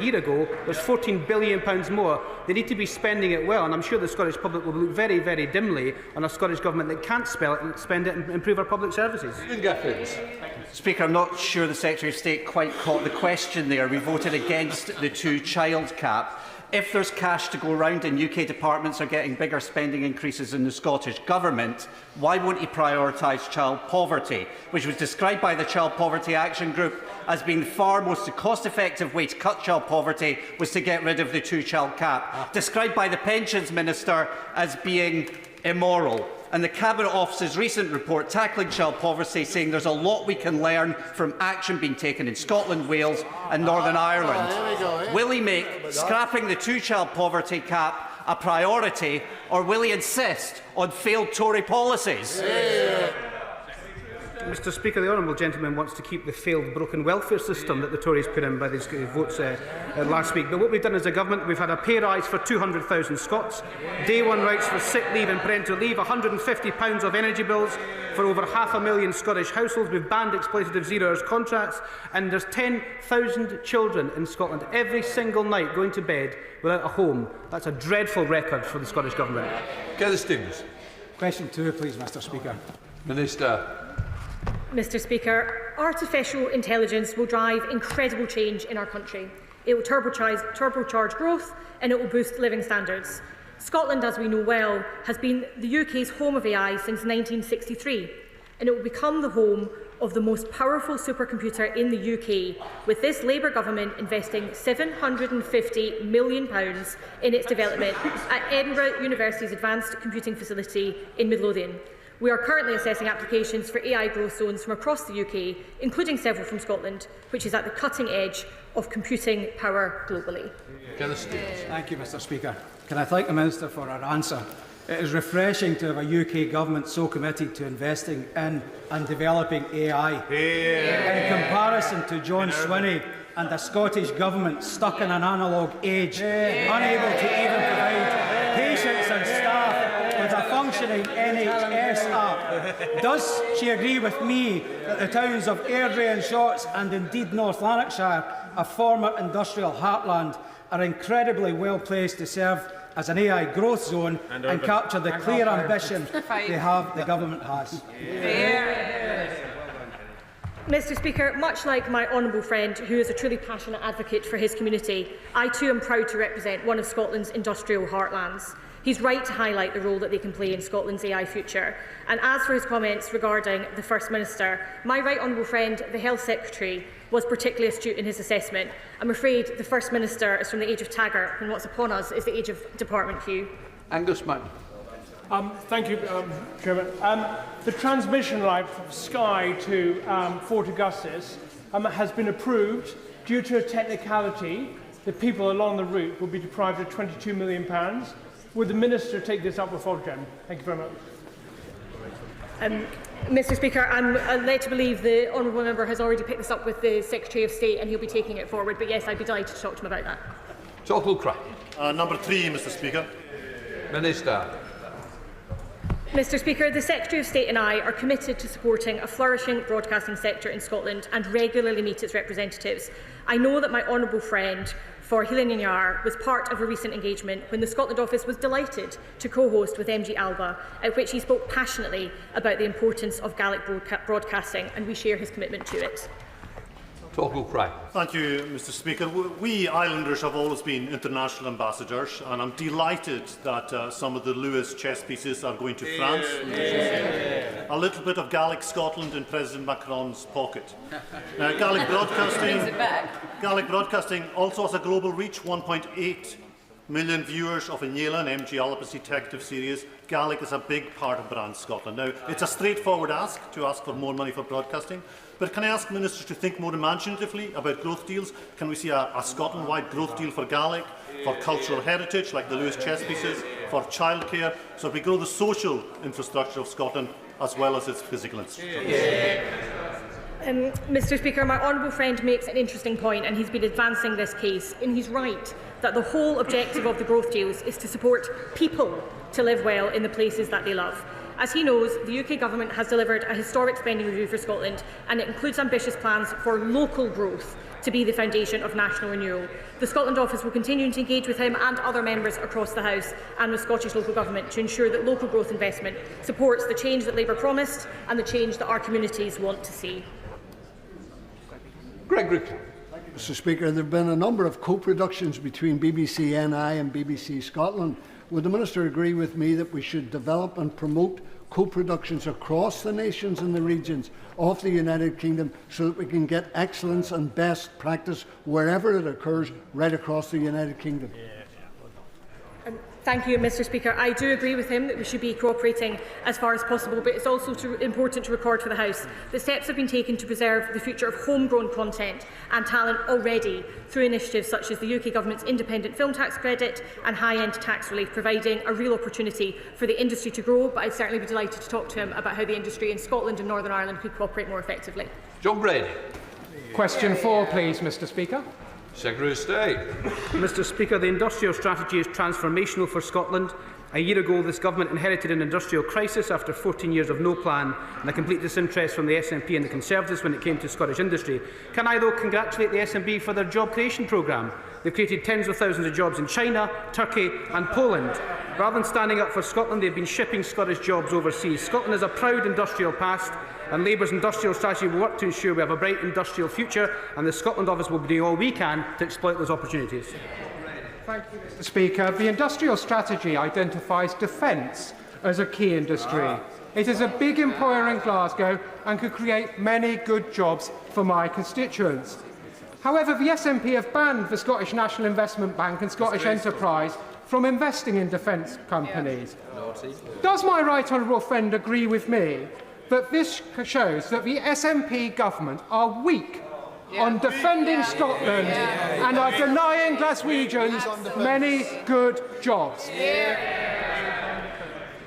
A year ago, there's £14 billion more. They need to be spending it well, and I'm sure the Scottish public will look very, very dimly on a Scottish Government that can't spend it and improve our public services. Speaker, I'm not sure the Secretary of State quite caught the question there. We voted against the two-child cap. If there's cash to go round and UK departments are getting bigger spending increases in the Scottish Government, why won't he prioritise child poverty, which was described by the Child Poverty Action Group as being the far most cost-effective way to cut child poverty was to get rid of the two-child cap, described by the Pensions Minister as being immoral. And the Cabinet Office's recent report tackling child poverty saying there's a lot we can learn from action being taken in Scotland, Wales and Northern Ireland. Will he make scrapping the two-child poverty cap a priority, or will he insist on failed Tory policies? Mr Speaker, the honourable gentleman wants to keep the failed broken welfare system that the Tories put in by these votes last week. But what we've done as a government, we've had a pay rise for 200,000 Scots, day one rights for sick leave and parental leave, £150 of energy bills for over 500,000 Scottish households. We've banned exploitative zero-hours contracts, and there's 10,000 children in Scotland every single night going to bed without a home. That's a dreadful record for the Scottish Government. Question 2, please, Mr Speaker. Minister. Mr Speaker, artificial intelligence will drive incredible change in our country. It will turbocharge growth and it will boost living standards. Scotland, as we know well, has been the UK's home of AI since 1963, and it will become the home of the most powerful supercomputer in the UK, with this Labour government investing £750 million in its development at Edinburgh University's Advanced Computing Facility in Midlothian. We are currently assessing applications for AI growth zones from across the UK, including several from Scotland, which is at the cutting edge of computing power globally. Thank you, Mr Speaker. Can I thank the Minister for her answer? It is refreshing to have a UK government so committed to investing in and developing AI. In comparison to John Swinney and a Scottish government stuck in an analogue age, unable to even provide patients and staff with a functioning NHS app. Does she agree with me that the towns of Airdrie and Shotts and indeed North Lanarkshire, a former industrial heartland, are incredibly well placed to serve as an AI growth zone and capture the clear ambition the government has? Mr Speaker, much like my honourable friend, who is a truly passionate advocate for his community, I too am proud to represent one of Scotland's industrial heartlands. He's right to highlight the role that they can play in Scotland's AI future. And as for his comments regarding the First Minister, my right honourable friend, the Health Secretary, was particularly astute in his assessment. I'm afraid the First Minister is from the age of Taggart, and what's upon us is the age of Department Q. Angus Mann. Thank you, Chairman. The transmission line from Skye to Fort Augustus has been approved. Due to a technicality, the people along the route will be deprived of £22 million. Would the Minister take this up with Ofgem? Thank you very much. Mr Speaker, I'm led to believe the honourable member has already picked this up with the Secretary of State and he'll be taking it forward. But yes, I'd be delighted to talk to him about that. Number 3, Mr Speaker. Minister. Mr Speaker, the Secretary of State and I are committed to supporting a flourishing broadcasting sector in Scotland and regularly meet its representatives. I know that my honourable friend for Highland and Yar was part of a recent engagement when the Scotland office was delighted to co-host with MG Alba, at which he spoke passionately about the importance of Gaelic broadcasting, and we share his commitment to it. Thank you, Mr Speaker. We Islanders have always been international ambassadors, and I'm delighted that some of the Lewis chess pieces are going to France. A little bit of Gaelic Scotland in President Macron's pocket. Gaelic broadcasting also has a global reach, 1.8 million viewers of Inela and MG Alba's detective series. Gaelic is a big part of Brand Scotland. Now, it's a straightforward ask to ask for more money for broadcasting, but can I ask ministers to think more imaginatively about growth deals? Can we see a Scotland-wide growth deal for Gaelic, for cultural heritage like the Lewis chess pieces, for childcare, so we grow the social infrastructure of Scotland as well as its physical infrastructure? Mr Speaker, my honourable friend makes an interesting point, and he's been advancing this case, and he's right that the whole objective of the growth deals is to support people to live well in the places that they love. As he knows, the UK Government has delivered a historic spending review for Scotland, and it includes ambitious plans for local growth to be the foundation of national renewal. The Scotland Office will continue to engage with him and other members across the House and with Scottish local government to ensure that local growth investment supports the change that Labour promised and the change that our communities want to see. Gregory. Mr. Speaker, there have been a number of co-productions between BBC NI and BBC Scotland. Would the Minister agree with me that we should develop and promote co-productions across the nations and the regions of the United Kingdom so that we can get excellence and best practice wherever it occurs right across the United Kingdom? Thank you, Mr. Speaker. I do agree with him that we should be cooperating as far as possible, but it's also important to record for the House that steps have been taken to preserve the future of homegrown content and talent already through initiatives such as the UK Government's independent film tax credit and high-end tax relief, providing a real opportunity for the industry to grow. But I'd certainly be delighted to talk to him about how the industry in Scotland and Northern Ireland could cooperate more effectively. John Brady. Question 4, please, Mr. Speaker. Secretary of State. Mr. Speaker, the industrial strategy is transformational for Scotland. A year ago, this government inherited an industrial crisis after 14 years of no plan and a complete disinterest from the SNP and the Conservatives when it came to Scottish industry. Can I, though, congratulate the SNP for their job creation programme? They've created tens of thousands of jobs in China, Turkey and Poland. Rather than standing up for Scotland, they've been shipping Scottish jobs overseas. Scotland has a proud industrial past, and Labour's industrial strategy will work to ensure we have a bright industrial future, and the Scotland Office will be doing all we can to exploit those opportunities. Thank you, Mr. Speaker. The industrial strategy identifies defence as a key industry. It is a big employer in Glasgow and could create many good jobs for my constituents. However, the SNP have banned the Scottish National Investment Bank and Scottish Enterprise from investing in defence companies. Does my right honourable friend agree with me that this shows that the SNP government are weak on defending Scotland and are denying Glaswegians many good jobs?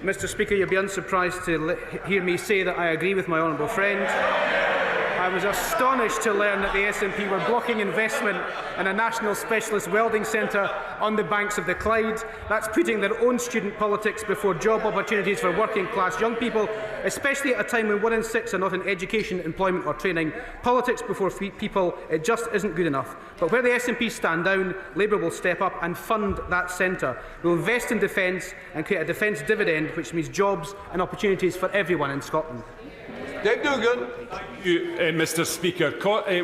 Mr. Speaker, you'll be unsurprised to hear me say that I agree with my honourable friend. I was astonished to learn that the SNP were blocking investment in a national specialist welding centre on the banks of the Clyde. That's putting their own student politics before job opportunities for working class young people, especially at a time when 1 in 6 are not in education, employment or training. Politics before people, it just isn't good enough. But where the SNP stand down, Labour will step up and fund that centre. We'll invest in defence and create a defence dividend, which means jobs and opportunities for everyone in Scotland. Dave Dugan. Thank you, Mr. Speaker.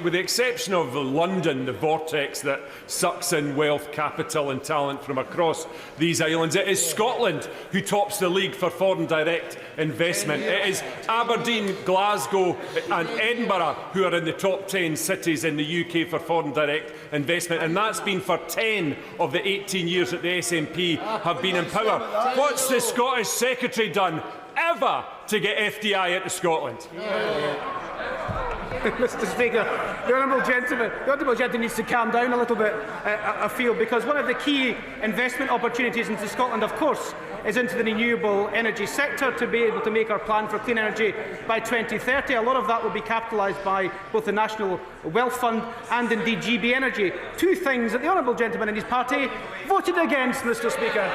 With the exception of London, the vortex that sucks in wealth, capital and talent from across these islands, it is Scotland who tops the league for foreign direct investment. It is Aberdeen, Glasgow and Edinburgh who are in the top 10 cities in the UK for foreign direct investment, and that's been for 10 of the 18 years that the SNP have been in power. What's the Scottish Secretary done ever to get FDI into Scotland? Mr. Speaker, the honourable gentleman needs to calm down a little bit, I feel, because one of the key investment opportunities into Scotland, of course, is into the renewable energy sector to be able to make our plan for clean energy by 2030. A lot of that will be capitalised by both the National Wealth Fund and indeed GB Energy. Two things that the honourable gentleman and his party voted against, Mr. Speaker.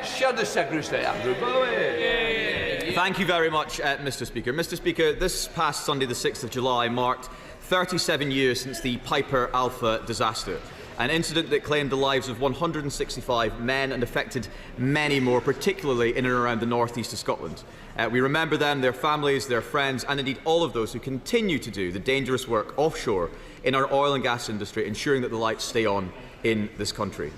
Shadow Secretary of State Andrew Bowie. Thank you very much, Mr. Speaker. Mr. Speaker, this past Sunday, the 6th of July, marked 37 years since the Piper Alpha disaster, an incident that claimed the lives of 165 men and affected many more, particularly in and around the northeast of Scotland. We remember them, their families, their friends, and indeed all of those who continue to do the dangerous work offshore in our oil and gas industry, ensuring that the lights stay on in this country.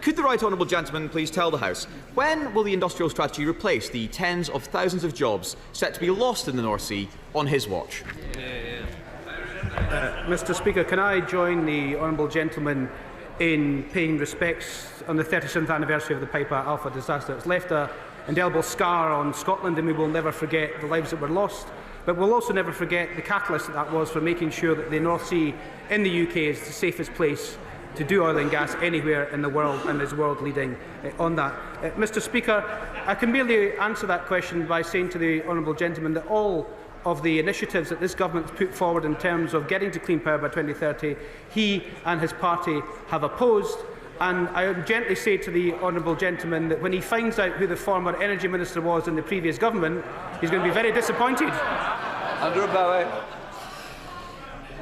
Could the right honourable gentleman please tell the House, when will the industrial strategy replace the tens of thousands of jobs set to be lost in the North Sea on his watch? Mr. Speaker, can I join the honourable gentleman in paying respects on the 37th anniversary of the Piper Alpha disaster? It's left an indelible scar on Scotland, and we will never forget the lives that were lost. But we'll also never forget the catalyst that was for making sure that the North Sea in the UK is the safest place to do oil and gas anywhere in the world, and is world leading on that. Mr. Speaker, I can merely answer that question by saying to the honourable gentleman that all of the initiatives that this government has put forward in terms of getting to clean power by 2030, he and his party have opposed. And I would gently say to the honourable gentleman that when he finds out who the former Energy Minister was in the previous government, he's going to be very disappointed. Andrew Bowie.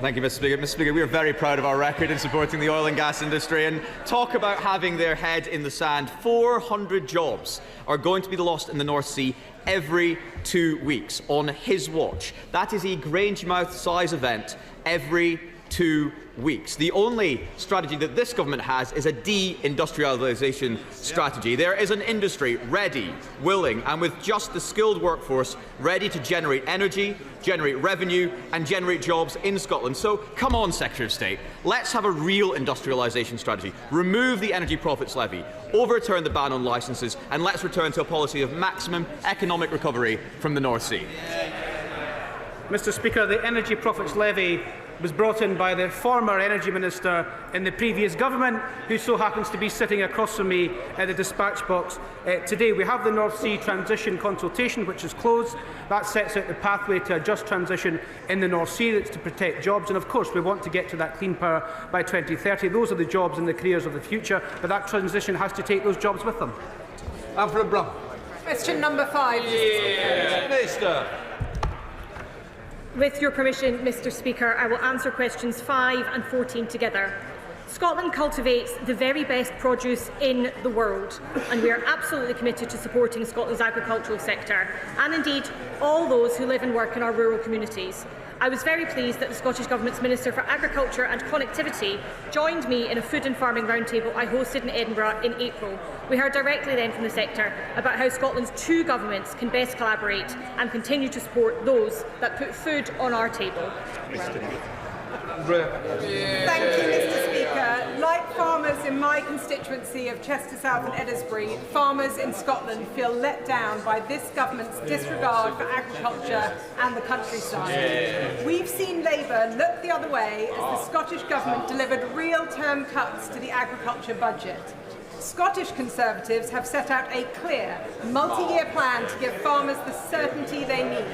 Thank you, Mr. Speaker. Mr. Speaker, we are very proud of our record in supporting the oil and gas industry, and talk about having their head in the sand. 400 jobs are going to be lost in the North Sea every 2 weeks on his watch. That is a Grangemouth-size event every 2 weeks. The only strategy that this government has is a de-industrialisation strategy. There is an industry ready, willing, and with just the skilled workforce ready to generate energy, generate revenue and generate jobs in Scotland. So come on, Secretary of State, let's have a real industrialisation strategy. Remove the energy profits levy, overturn the ban on licences, and let's return to a policy of maximum economic recovery from the North Sea. Mr. Speaker, the energy profits levy was brought in by the former Energy Minister in the previous government, who so happens to be sitting across from me at the dispatch box today. We have the North Sea Transition Consultation, which is closed. That sets out the pathway to a just transition in the North Sea. That's to protect jobs. And of course, we want to get to that clean power by 2030. Those are the jobs and the careers of the future, but that transition has to take those jobs with them. Alfred Brown. Question number 5. Minister. With your permission, Mr. Speaker, I will answer questions 5 and 14 together. Scotland cultivates the very best produce in the world, and we are absolutely committed to supporting Scotland's agricultural sector, and indeed all those who live and work in our rural communities. I was very pleased that the Scottish Government's Minister for Agriculture and Connectivity joined me in a food and farming roundtable I hosted in Edinburgh in April. We heard directly then from the sector about how Scotland's 2 governments can best collaborate and continue to support those that put food on our table. Thank you, Mr. Speaker. Like farmers in my constituency of Chester South and Eddisbury, farmers in Scotland feel let down by this government's disregard for agriculture and the countryside. We've seen Labour look the other way as the Scottish Government delivered real-term cuts to the agriculture budget. Scottish Conservatives have set out a clear, multi-year plan to give farmers the certainty they need.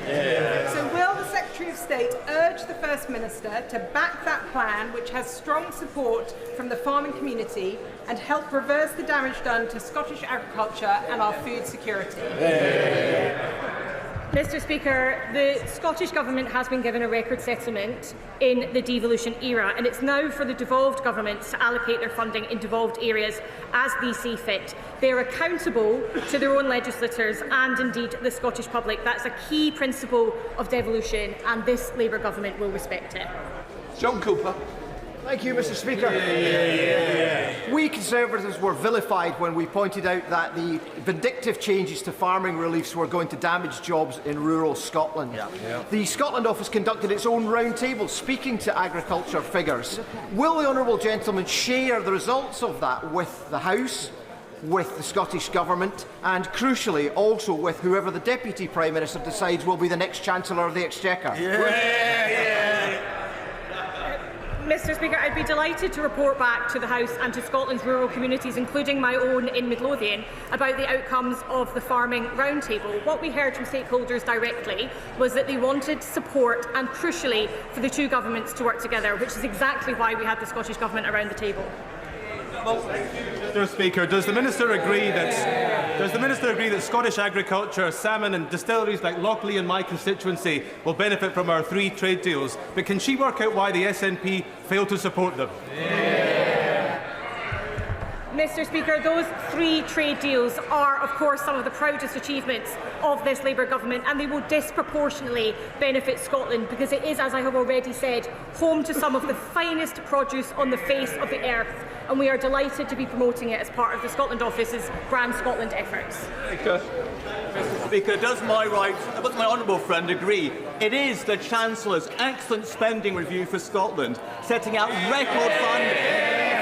So will the Secretary of State urge the First Minister to back that plan, which has strong support from the farming community, and help reverse the damage done to Scottish agriculture and our food security? Mr. Speaker, the Scottish Government has been given a record settlement in the devolution era, and it's now for the devolved governments to allocate their funding in devolved areas as they see fit. They are accountable to their own legislators and indeed the Scottish public. That's a key principle of devolution, and this Labour Government will respect it. John Cooper. Thank you, Mr. Speaker. We Conservatives were vilified when we pointed out that the vindictive changes to farming reliefs were going to damage jobs in rural Scotland. The Scotland Office conducted its own roundtable speaking to agriculture figures. Will the honourable gentleman share the results of that with the House, with the Scottish Government, and crucially also with whoever the Deputy Prime Minister decides will be the next Chancellor of the Exchequer? Mr. Speaker, I'd be delighted to report back to the House and to Scotland's rural communities, including my own in Midlothian, about the outcomes of the farming roundtable. What we heard from stakeholders directly was that they wanted support and, crucially, for the 2 governments to work together, which is exactly why we had the Scottish Government around the table. Mr. Speaker, does the Minister agree that Scottish agriculture, salmon and distilleries like Lockleigh in my constituency will benefit from our 3 trade deals? But can she work out why the SNP failed to support them? Mr. Speaker, those 3 trade deals are, of course, some of the proudest achievements of this Labour Government, and they will disproportionately benefit Scotland because it is, as I have already said, home to some of the finest produce on the face of the earth, and we are delighted to be promoting it as part of the Scotland Office's Brand Scotland efforts. Mr. Speaker, does my honourable friend agree it is the Chancellor's excellent spending review for Scotland setting out record funding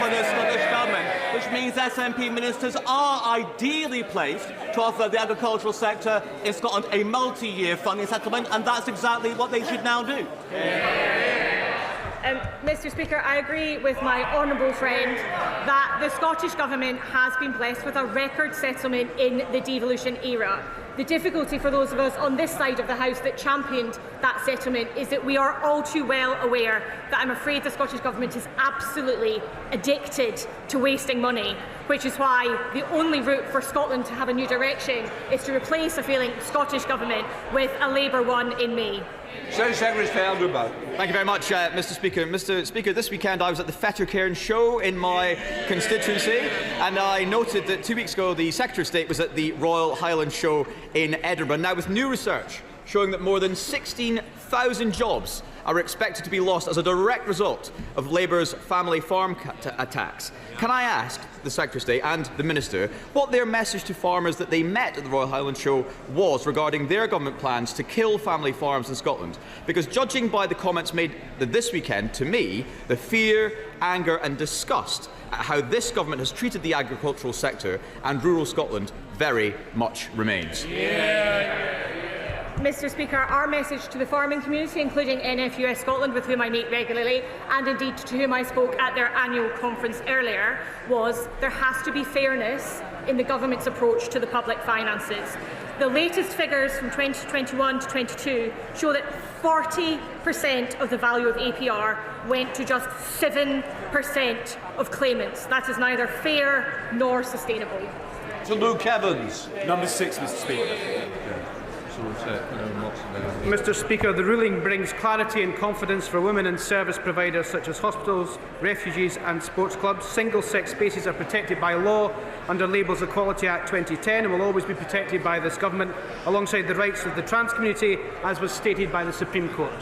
for the Scottish Government, which means SNP ministers are ideally placed to offer the agricultural sector in Scotland a multi-year funding settlement, and that's exactly what they should now do. Mr. Speaker, I agree with my honourable friend that the Scottish Government has been blessed with a record settlement in the devolution era. The difficulty for those of us on this side of the House that championed that settlement is that we are all too well aware that I'm afraid the Scottish Government is absolutely addicted to wasting money, which is why the only route for Scotland to have a new direction is to replace a failing Scottish Government with a Labour one in May. Thank you very much, Mr. Speaker. Mr. Speaker, this weekend I was at the Childcare show in my constituency, and I noted that 2 weeks ago the Secretary of State was at the Royal Highland show in Edinburgh. Now, with new research showing that more than 16,000 jobs are expected to be lost as a direct result of Labour's family farm attacks, can I ask the Secretary of State and the Minister what their message to farmers that they met at the Royal Highland show was regarding their government plans to kill family farms in Scotland? Because judging by the comments made this weekend, to me, the fear, anger and disgust at how this government has treated the agricultural sector and rural Scotland very much remains. Mr. Speaker, our message to the farming community, including NFUS Scotland, with whom I meet regularly, and indeed to whom I spoke at their annual conference earlier, was there has to be fairness in the government's approach to the public finances. The latest figures from 2021 to 22 show that 40% of the value of APR went to just 7% of claimants. That is neither fair nor sustainable. To Luke Evans. Number 6, Mr. Speaker. Mr. Speaker, the ruling brings clarity and confidence for women and service providers such as hospitals, refugees and sports clubs. Single-sex spaces are protected by law under Labour's Equality Act 2010 and will always be protected by this government, alongside the rights of the trans community, as was stated by the Supreme Court.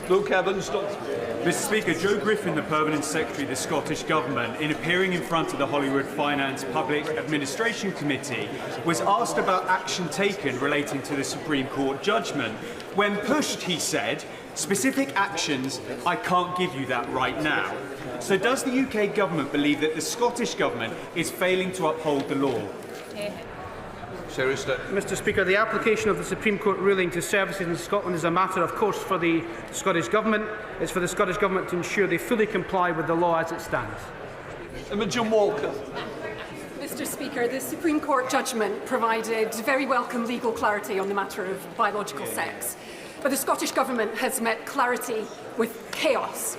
Luke Evans. Mr. Speaker, Joe Griffin, the Permanent Secretary of the Scottish Government, in appearing in front of the Hollywood Finance Public Administration Committee, was asked about action taken relating to the Supreme Court judgment. When pushed, he said, specific actions, I can't give you that right now. So does the UK Government believe that the Scottish Government is failing to uphold the law? Mr. Speaker, the application of the Supreme Court ruling to services in Scotland is a matter, of course, for the Scottish Government. It's for the Scottish Government to ensure they fully comply with the law as it stands. Imogen Walker. Mr. Speaker, the Supreme Court judgment provided very welcome legal clarity on the matter of biological sex. But the Scottish Government has met clarity with chaos.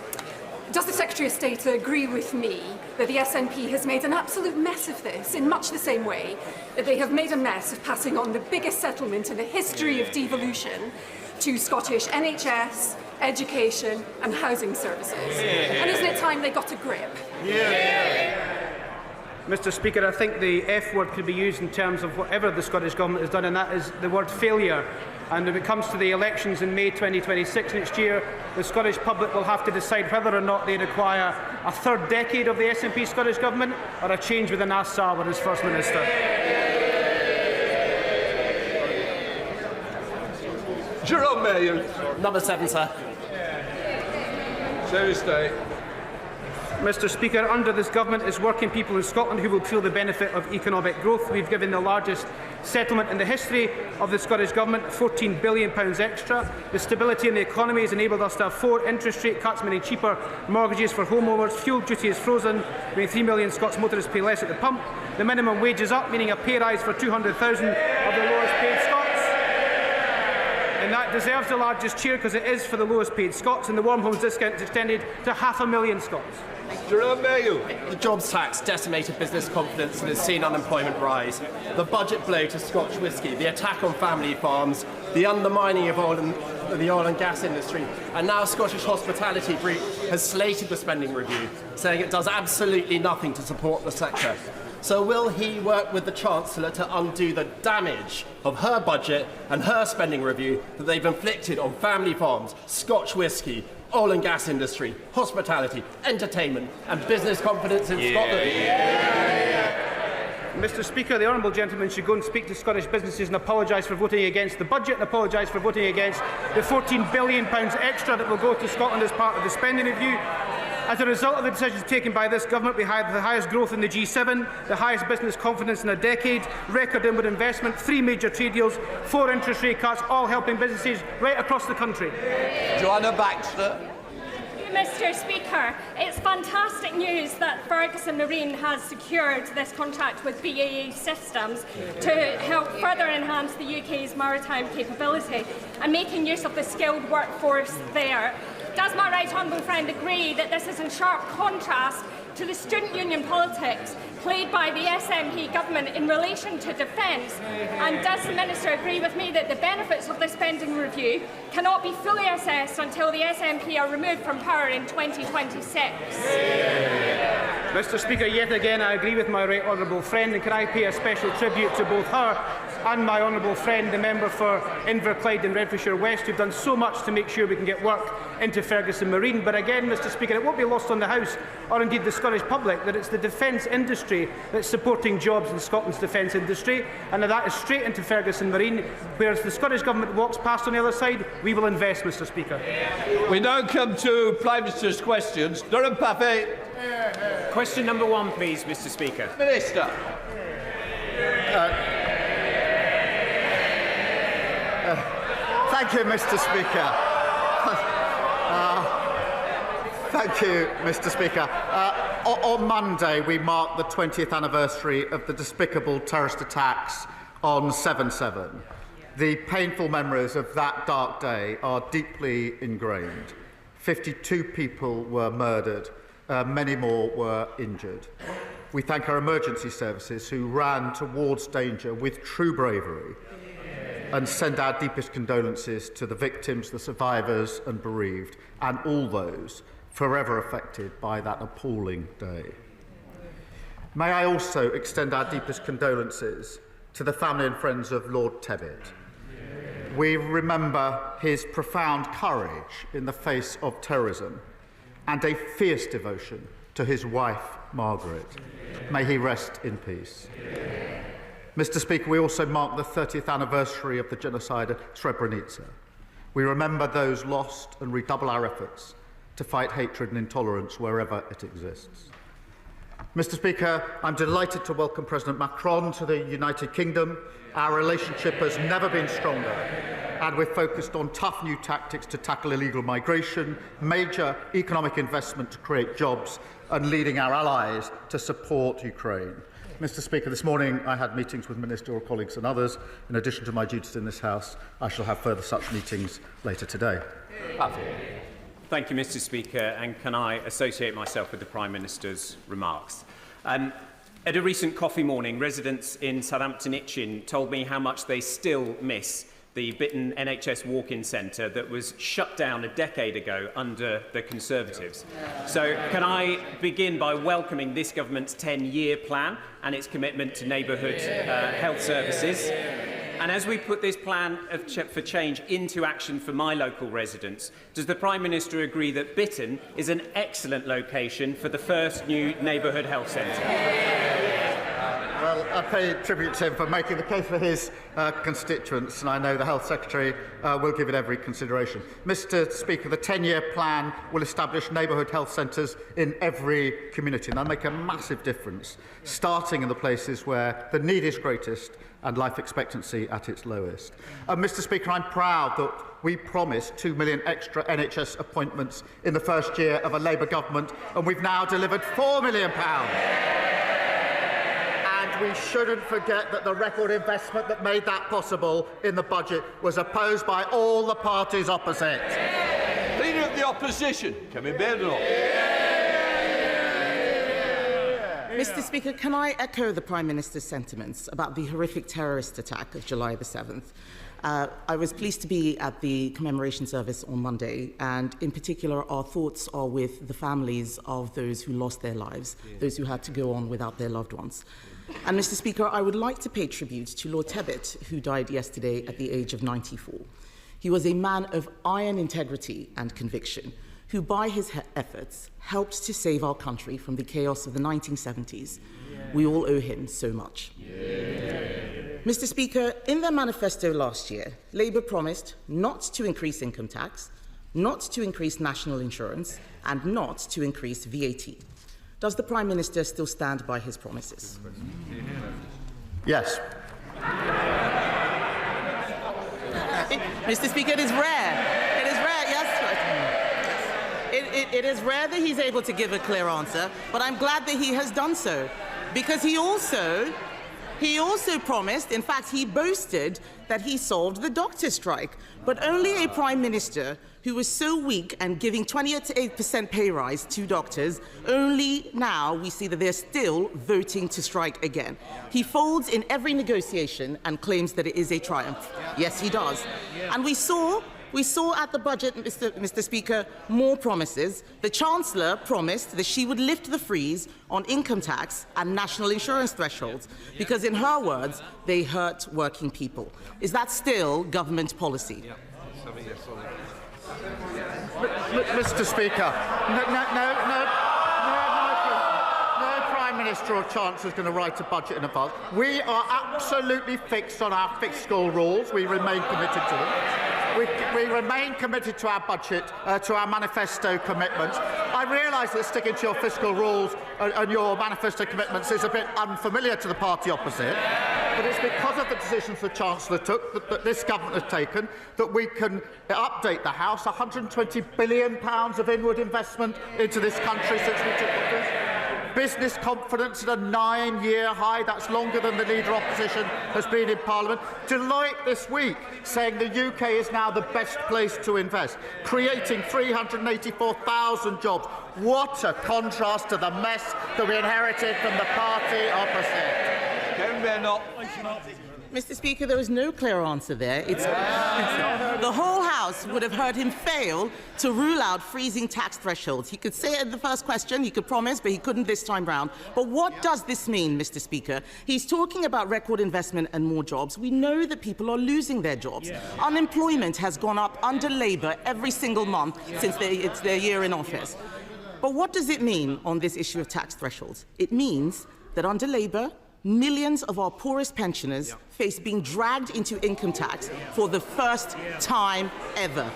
Does the Secretary of State agree with me that the SNP has made an absolute mess of this in much the same way that they have made a mess of passing on the biggest settlement in the history of devolution to Scottish NHS, education and housing services? And isn't it time they got a grip? Mr. Speaker, I think the F word could be used in terms of whatever the Scottish Government has done, and that is the word failure. And when it comes to the elections in May 2026 next year, the Scottish public will have to decide whether or not they require a third decade of the SNP Scottish Government or a change with Anas Sarwar as First Minister. Jerome Mayor. Number 7, sir. Thursday. Mr. Speaker, under this government is working people in Scotland who will feel the benefit of economic growth. We've given the largest settlement in the history of the Scottish Government, £14 billion extra. The stability in the economy has enabled us to have 4 interest rate cuts, meaning cheaper mortgages for homeowners. Fuel duty is frozen, meaning 3 million Scots motorists pay less at the pump. The minimum wage is up, meaning a pay rise for 200,000 of the lowest paid Scots. And that deserves the largest cheer because it is for the lowest paid Scots, and the warm homes discount is extended to 500,000 Scots. Jerome Mayo. The jobs tax decimated business confidence and has seen unemployment rise. The budget blow to Scotch whisky, the attack on family farms, the undermining of the oil and gas industry, and now Scottish Hospitality Group has slated the spending review, saying it does absolutely nothing to support the sector. So will he work with the Chancellor to undo the damage of her budget and her spending review that they've inflicted on family farms, Scotch whisky, oil and gas industry, hospitality, entertainment and business confidence in Scotland? Mr. Speaker, the honourable gentleman should go and speak to Scottish businesses and apologise for voting against the budget and apologise for voting against the £14 billion extra that will go to Scotland as part of the spending review. As a result of the decisions taken by this government, we have the highest growth in the G7, the highest business confidence in a decade, record inward investment, 3 major trade deals, 4 interest rate cuts, all helping businesses right across the country. Joanna Baxter. Mr. Speaker. It's fantastic news that Ferguson Marine has secured this contract with BAE Systems to help further enhance the UK's maritime capability and making use of the skilled workforce there. Does my right honourable friend agree that this is in sharp contrast to the student union politics played by the SNP government in relation to defence? And does the Minister agree with me that the benefits of the spending review cannot be fully assessed until the SNP are removed from power in 2026? Mr. Speaker, yet again I agree with my right honourable friend, and can I pay a special tribute to both her and my honourable friend, the member for Inverclyde and Renfrewshire West, who've done so much to make sure we can get work into Ferguson Marine. But again, Mr. Speaker, it won't be lost on the House or indeed the Scottish public that it's the defence industry that's supporting jobs in Scotland's defence industry, and that is straight into Ferguson Marine, whereas the Scottish Government walks past on the other side. We will invest, Mr. Speaker. We now come to Prime Minister's questions. Durham Paffey. Question number 1, please, Mr. Speaker. Minister. Thank you, Mr. Speaker. Thank you, Mr. Speaker. On Monday, we marked the 20th anniversary of the despicable terrorist attacks on 7/7. The painful memories of that dark day are deeply ingrained. 52 people were murdered. Many more were injured. We thank our emergency services who ran towards danger with true bravery, and send our deepest condolences to the victims, the survivors and bereaved, and all those forever affected by that appalling day. May I also extend our deepest condolences to the family and friends of Lord Tebbit. We remember his profound courage in the face of terrorism and a fierce devotion to his wife, Margaret. May he rest in peace. Mr. Speaker, we also mark the 30th anniversary of the genocide at Srebrenica. We remember those lost and redouble our efforts to fight hatred and intolerance wherever it exists. Mr. Speaker, I'm delighted to welcome President Macron to the United Kingdom. Our relationship has never been stronger, and we're focused on tough new tactics to tackle illegal migration, major economic investment to create jobs, and leading our allies to support Ukraine. Mr. Speaker, this morning I had meetings with ministerial colleagues and others. In addition to my duties in this House, I shall have further such meetings later today. Thank you, Mr. Speaker, and can I associate myself with the Prime Minister's remarks? At a recent coffee morning, residents in Southampton-Itchen told me how much they still miss the Bitton NHS walk-in centre that was shut down a decade ago under the Conservatives. So can I begin by welcoming this government's 10-year plan and its commitment to neighbourhood health services. And as we put this plan for change into action for my local residents, does the Prime Minister agree that Bitton is an excellent location for the first new neighbourhood health centre? Well, I pay tribute to him for making the case for his constituents, and I know the Health Secretary will give it every consideration. Mr. Speaker, the 10-year plan will establish neighbourhood health centres in every community, and that'll make a massive difference, starting in the places where the need is greatest and life expectancy at its lowest. Mr. Speaker, I'm proud that we promised 2 million extra NHS appointments in the first year of a Labour government, and we've now delivered £4 million. We shouldn't forget that the record investment that made that possible in the budget was opposed by all the parties opposite. Leader of the Opposition, Kevin Parental. Mr. Speaker, can I echo the Prime Minister's sentiments about the horrific terrorist attack of July the 7th? I was pleased to be at the commemoration service on Monday, and in particular our thoughts are with the families of those who lost their lives, those who had to go on without their loved ones. And Mr. Speaker, I would like to pay tribute to Lord Tebbit, who died yesterday at the age of 94. He was a man of iron integrity and conviction, who by his efforts helped to save our country from the chaos of the 1970s. We all owe him so much. Mr. Speaker, in their manifesto last year, Labour promised not to increase income tax, not to increase national insurance, and not to increase VAT. Does the Prime Minister still stand by his promises? Yes. Mr. Speaker, it is rare. It is rare, yes. it is rare that he's able to give a clear answer, but I'm glad that he has done so, because he also promised, in fact, he boasted that he solved the doctor strike. But only a Prime Minister who was so weak and giving 28% pay rise to doctors, only now we see that they're still voting to strike again. He folds in every negotiation and claims that it is a triumph. Yes, he does. And we saw at the budget, Mr. Speaker, more promises. The Chancellor promised that she would lift the freeze on income tax and national insurance thresholds, because in her words, they hurt working people. Is that still government policy? Mr. Speaker, no Prime Minister or Chancellor is going to write a budget in advance. We are absolutely fixed on our fiscal rules. We remain committed to them. We remain committed to our budget, to our manifesto commitments. I realise that sticking to your fiscal rules and your manifesto commitments is a bit unfamiliar to the party opposite, but it's because of the decisions the Chancellor took, that this government has taken, that we can update the House. £120 billion of inward investment into this country since we took office. Business confidence at a 9-year high. That's longer than the Leader Opposition has been in Parliament. Deloitte this week saying the UK is now the best place to invest, creating 384,000 jobs. What a contrast to the mess that we inherited from the party opposite. Mr. Speaker, there was no clear answer there. The whole House would have heard him fail to rule out freezing tax thresholds. He could say it in the first question, he could promise, but he couldn't this time round. But what does this mean, Mr. Speaker? He's talking about record investment and more jobs. We know that people are losing their jobs. Unemployment has gone up under Labour every single month since it's their year in office. But what does it mean on this issue of tax thresholds? It means that under Labour, millions of our poorest pensioners face being dragged into income tax for the first time ever.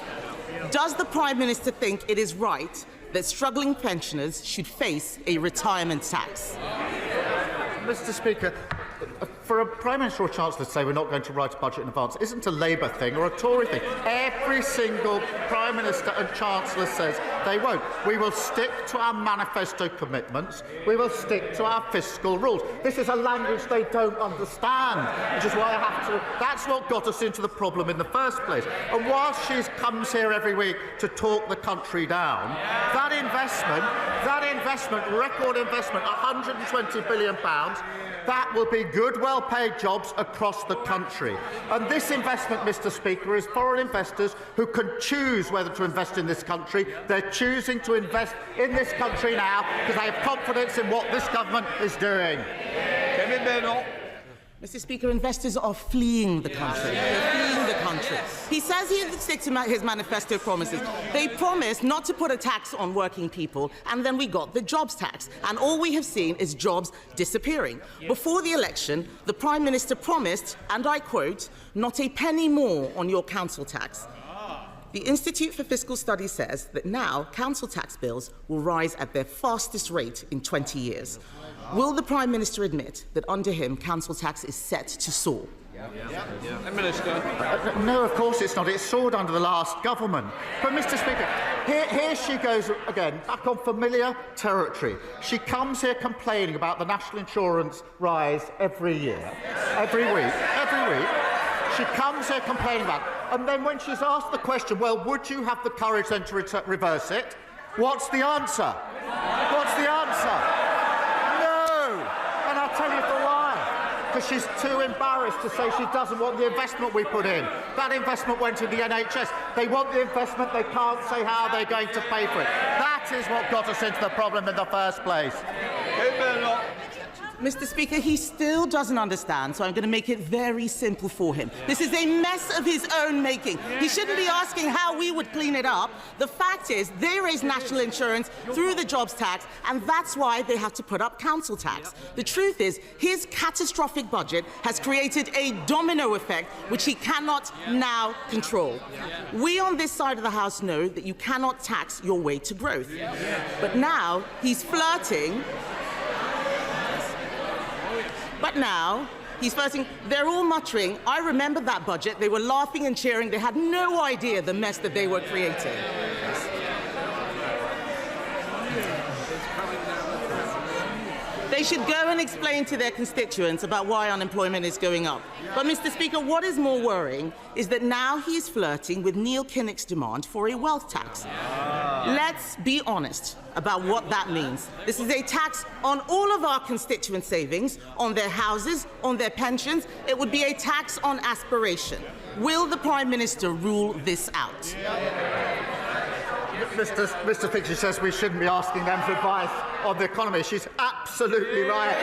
Does the Prime Minister think it is right that struggling pensioners should face a retirement tax? Mr. Speaker, for a Prime Minister or Chancellor to say we're not going to write a budget in advance isn't a Labour thing or a Tory thing. Every single Prime Minister and Chancellor says they won't. We will stick to our manifesto commitments. We will stick to our fiscal rules. This is a language they don't understand, which is why I have to... That's what got us into the problem in the first place. And whilst she comes here every week to talk the country down, that investment, record investment, £120 billion, that will be good, well-paid jobs across the country. And this investment, Mr. Speaker, is foreign investors who can choose whether to invest in this country. They're choosing to invest in this country now because they have confidence in what this government is doing. Mr. Speaker, investors are fleeing the country. They're fleeing the country. He says he sticks to his manifesto promises. They promised not to put a tax on working people, and then we got the jobs tax. And all we have seen is jobs disappearing. Before the election, the Prime Minister promised, and I quote, "not a penny more on your council tax." The Institute for Fiscal Studies says that now council tax bills will rise at their fastest rate in 20 years. Will the Prime Minister admit that under him council tax is set to soar? No, of course it's not. It soared under the last government. But, Mr. Speaker, here she goes again, back on familiar territory. She comes here complaining about the national insurance rise every year, every week. She comes here complaining about it. And then when she's asked the question, well, would you have the courage then to reverse it? What's the answer? What's the answer? And I'll tell you for why. Because she's too embarrassed to say she doesn't want the investment we put in. That investment went to the NHS. They want the investment, they can't say how they're going to pay for it. That is what got us into the problem in the first place. Mr. Speaker, he still doesn't understand, so I'm going to make it very simple for him. This is a mess of his own making. He shouldn't be asking how we would clean it up. The fact is, they raise national insurance through the jobs tax, and that's why they have to put up council tax. The truth is, his catastrophic budget has created a domino effect which he cannot now control. We on this side of the House know that you cannot tax your way to growth. But now he's flirting. They're all muttering. I remember that budget. They were laughing and cheering. They had no idea the mess that they were creating. They should go and explain to their constituents about why unemployment is going up. But, Mr. Speaker, what is more worrying is that now he is flirting with Neil Kinnock's demand for a wealth tax. Let's be honest about what that means. This is a tax on all of our constituent savings, on their houses, on their pensions. It would be a tax on aspiration. Will the Prime Minister rule this out? Mr. Speaker says we shouldn't be asking them for advice on the economy. She's absolutely right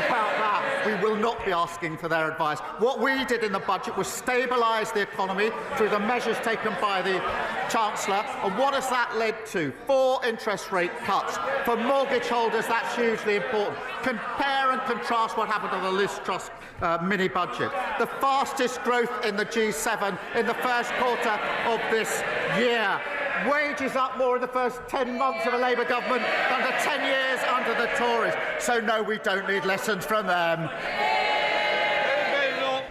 about that. We will not be asking for their advice. What we did in the budget was stabilise the economy through the measures taken by the Chancellor. And what has that led to? 4 interest rate cuts. For mortgage holders, that's hugely important. Compare and contrast what happened on the Liz Truss mini-budget. The fastest growth in the G7 in the first quarter of this year. Wages up more in the first 10 months of a Labour government than the 10 years under the Tories. So, no, we don't need lessons from them.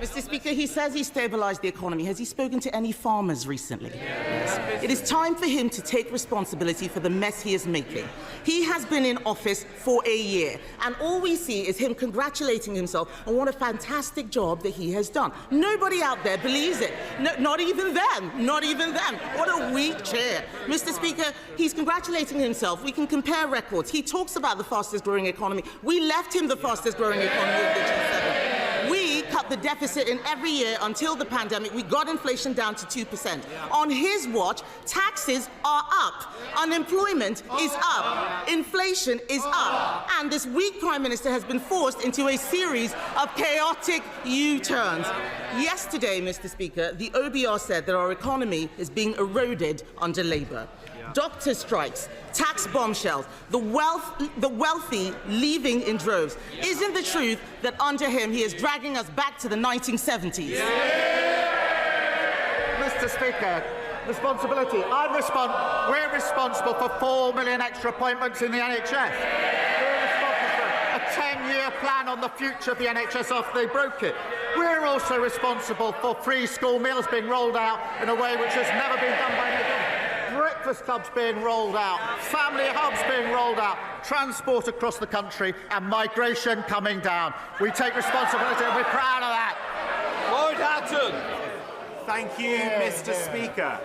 Mr. Speaker, he says he stabilised the economy. Has he spoken to any farmers recently? Yes. It is time for him to take responsibility for the mess he is making. He has been in office for a year, and all we see is him congratulating himself on what a fantastic job that he has done. Nobody out there believes it. No, not even them. Not even them. What a weak chair. Mr. Speaker, he's congratulating himself. We can compare records. He talks about the fastest growing economy. We left him the fastest growing economy of the G7. We cut the deficit in every year until the pandemic. We got inflation down to 2%. On his watch, taxes are up. Unemployment is up. Inflation is up. And this weak Prime Minister has been forced into a series of chaotic U-turns. Yesterday, Mr. Speaker, the OBR said that our economy is being eroded under Labour. Doctor strikes, tax bombshells, the wealthy leaving in droves. Isn't the truth that under him he is dragging us back to the 1970s? Mr. Speaker, responsibility. We're responsible for 4 million extra appointments in the NHS. We're responsible for a 10-year plan on the future of the NHS after they broke it. We're also responsible for free school meals being rolled out in a way which has never been done by any government. Breakfast clubs being rolled out, family hubs being rolled out, transport across the country, and migration coming down. We take responsibility and we're proud of that. Lord Hatton. Thank you, Mr. Speaker.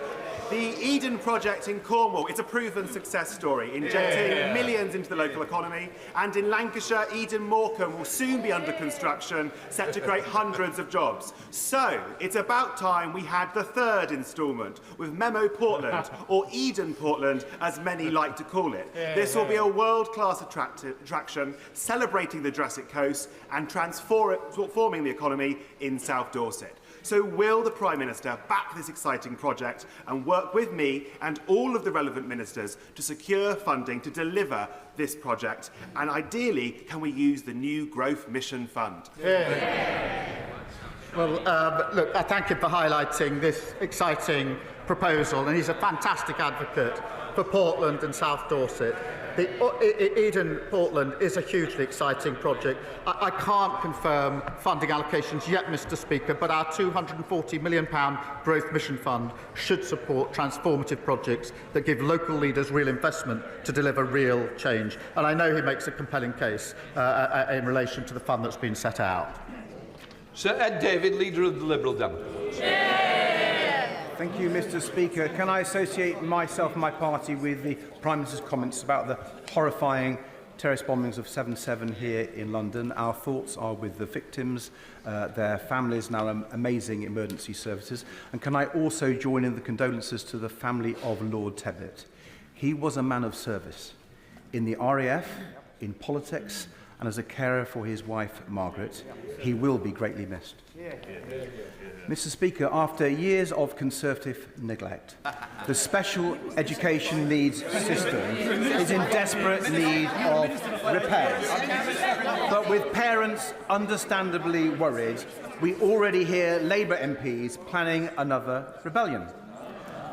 The Eden project in Cornwall is a proven success story, injecting millions into the local economy. And in Lancashire, Eden Morecambe will soon be under construction, set to create hundreds of jobs. So it's about time we had the third instalment with Memo Portland, or Eden Portland, as many like to call it. This will be a world-class attraction, celebrating the Jurassic Coast and transforming the economy in South Dorset. So will the Prime Minister back this exciting project and work with me and all of the relevant ministers to secure funding to deliver this project? And ideally, can we use the new Growth Mission Fund? Well, look, I thank him for highlighting this exciting proposal, and he's a fantastic advocate for Portland and South Dorset. The Eden Portland is a hugely exciting project. I can't confirm funding allocations yet, Mr. Speaker, but our £240 million Growth Mission Fund should support transformative projects that give local leaders real investment to deliver real change. And I know he makes a compelling case in relation to the fund that's been set out. Sir Ed David, Leader of the Liberal Democrats. Thank you, Mr. Speaker. Can I associate myself and my party with the Prime Minister's comments about the horrifying terrorist bombings of 7/7 here in London? Our thoughts are with the victims, their families, and our amazing emergency services. And can I also join in the condolences to the family of Lord Tebbit? He was a man of service in the RAF, in politics, and as a carer for his wife, Margaret. He will be greatly missed. Mr. Speaker, after years of Conservative neglect, the special education needs system is in desperate need of repairs. But with parents understandably worried, we already hear Labour MPs planning another rebellion.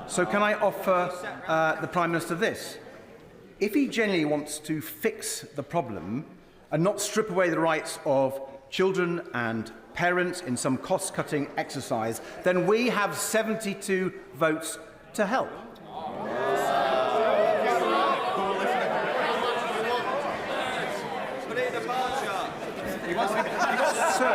So can I offer the Prime Minister this? If he genuinely wants to fix the problem and not strip away the rights of children and parents in some cost-cutting exercise, then we have 72 votes to help. So,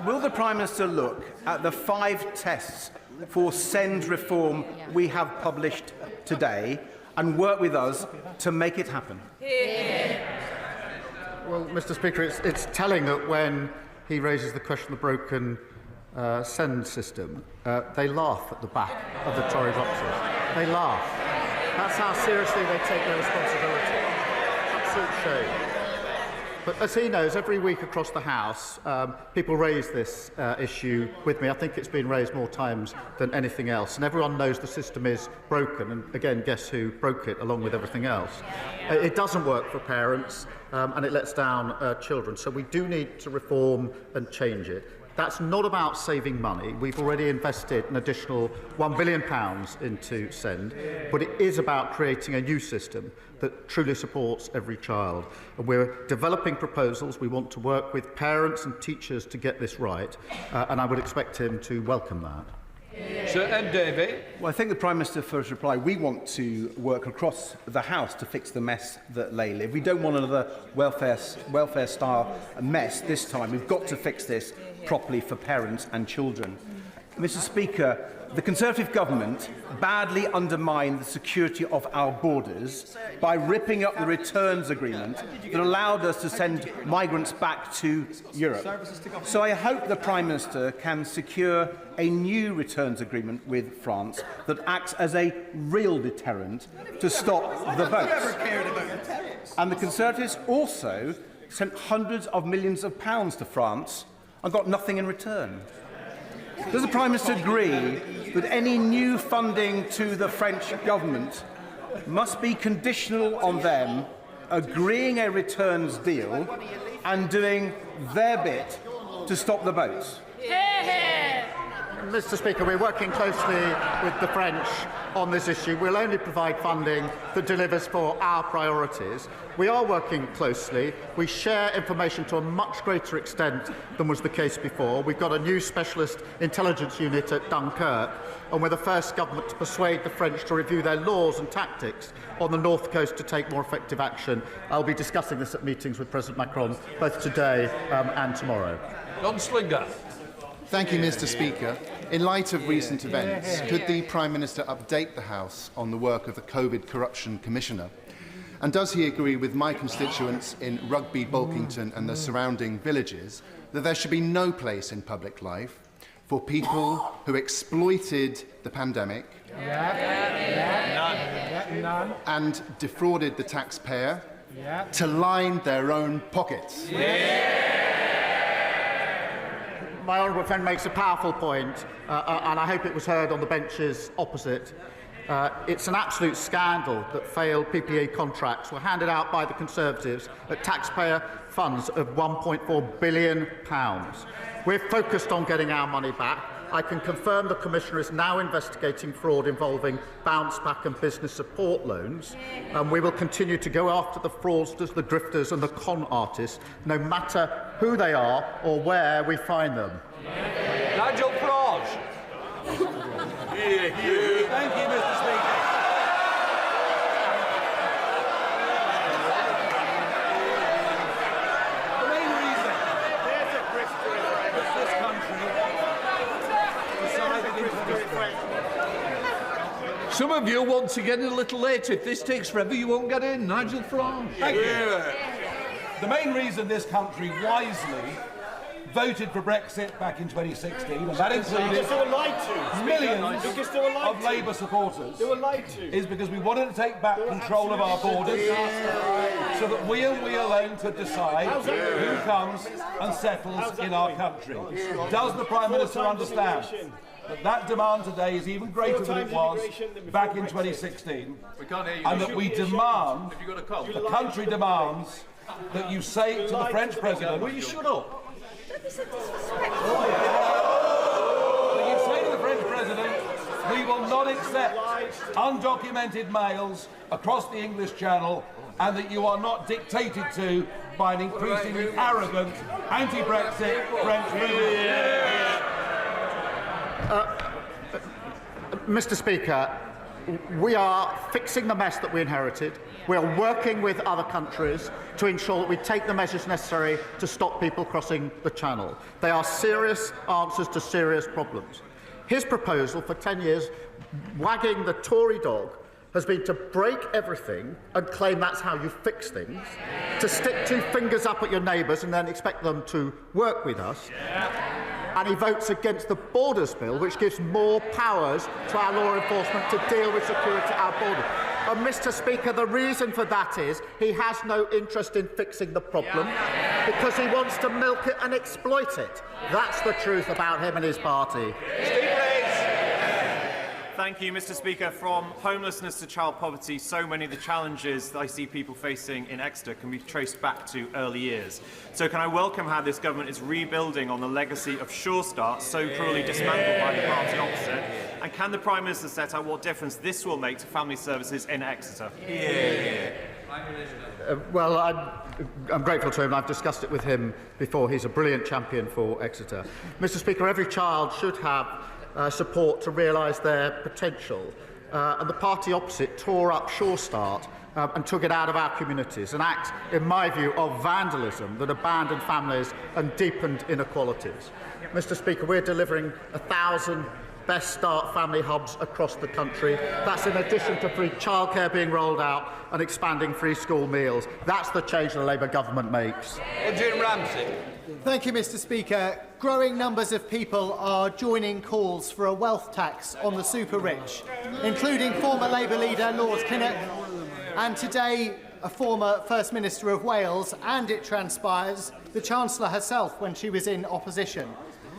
will the Prime Minister look at the 5 tests for send reform we have published today and work with us to make it happen? Well, Mr. Speaker, it's telling that when he raises the question of the broken send system, they laugh at the back of the Tory boxes. They laugh. That's how seriously they take their responsibility. Absolute shame. But as he knows, every week across the House, people raise this issue with me. I think it's been raised more times than anything else. And everyone knows the system is broken. And again, guess who broke it along with everything else? It doesn't work for parents, and it lets down children. So we do need to reform and change it. That's not about saving money. We've already invested an additional £1 billion into send, but it is about creating a new system that truly supports every child. And we're developing proposals. We want to work with parents and teachers to get this right, and I would expect him to welcome that. Sir Ed Davey. Well, I thank the Prime Minister for his reply. We want to work across the House to fix the mess that lay live. We don't want another welfare-style mess this time. We've got to fix this properly for parents and children. Mr. Speaker, the Conservative government badly undermined the security of our borders by ripping up the returns agreement that allowed us to send migrants back to Europe. So I hope the Prime Minister can secure a new returns agreement with France that acts as a real deterrent to stop the votes. And the Conservatives also sent hundreds of millions of pounds to France and got nothing in return. Does the Prime Minister agree that any new funding to the French government must be conditional on them agreeing a returns deal and doing their bit to stop the votes? Mr. Speaker, we're working closely with the French on this issue. We'll only provide funding that delivers for our priorities. We are working closely. We share information to a much greater extent than was the case before. We've got a new specialist intelligence unit at Dunkirk, and we're the first government to persuade the French to review their laws and tactics on the North Coast to take more effective action. I'll be discussing this at meetings with President Macron both today and tomorrow. John Slinger. Thank you, Mr. Speaker. In light of recent events, could the Prime Minister update the House on the work of the COVID Corruption Commissioner? And does he agree with my constituents in Rugby, Bulkington and the surrounding villages that there should be no place in public life for people who exploited the pandemic and defrauded the taxpayer to line their own pockets? My honourable friend makes a powerful point, and I hope it was heard on the benches opposite. It's an absolute scandal that failed PPE contracts were handed out by the Conservatives at taxpayer funds of £1.4 billion. We're focused on getting our money back. I can confirm the Commissioner is now investigating fraud involving bounce back and business support loans, and we will continue to go after the fraudsters, the grifters and the con artists, no matter who they are or where we find them. Nigel Farage. Thank you, Mr. Speaker. The main reason this country decided Some of you want to get in a little later. If this takes forever, you won't get in. Nigel Farage. Thank you. The main reason this country wisely voted for Brexit back in 2016, and that included millions of Labour supporters, is because we wanted to take back control of our borders so that we and we alone could decide who comes and settles in our country. Does the Prime Minister understand that demand today is even greater than it was back in 2016, and that we demand, the country demands, that you say to the French President, will you shut up? That you say to the French President, we will not accept undocumented males across the English Channel, and that you are not dictated to by an increasingly arrogant anti-Brexit French President. Mr. Speaker, we are fixing the mess that we inherited. We are working with other countries to ensure that we take the measures necessary to stop people crossing the Channel. They are serious answers to serious problems. His proposal for 10 years, wagging the Tory dog, has been to break everything and claim that's how you fix things, to stick two fingers up at your neighbours and then expect them to work with us. And he votes against the Borders Bill, which gives more powers to our law enforcement to deal with security at our borders. And, Mr. Speaker, the reason for that is he has no interest in fixing the problem because he wants to milk it and exploit it. That's the truth about him and his party. Thank you, Mr. Speaker. From homelessness to child poverty, so many of the challenges that I see people facing in Exeter can be traced back to early years. So can I welcome how this government is rebuilding on the legacy of Sure Start, so cruelly dismantled by the party opposite? And can the Prime Minister set out what difference this will make to family services in Exeter? Well, I'm grateful to him. I've discussed it with him before. He's a brilliant champion for Exeter. Mr. Speaker, every child should have support to realise their potential. And the party opposite tore up Sure Start and took it out of our communities, an act, in my view, of vandalism that abandoned families and deepened inequalities. Mr. Speaker, we're delivering 1,000 Best Start family hubs across the country. That's in addition to free childcare being rolled out and expanding free school meals. That's the change the Labour government makes. Jim Ramsey. Thank you, Mr. Speaker. Growing numbers of people are joining calls for a wealth tax on the super rich, including former Labour leader Lord Kinnock and today a former First Minister of Wales, and it transpires the Chancellor herself when she was in opposition.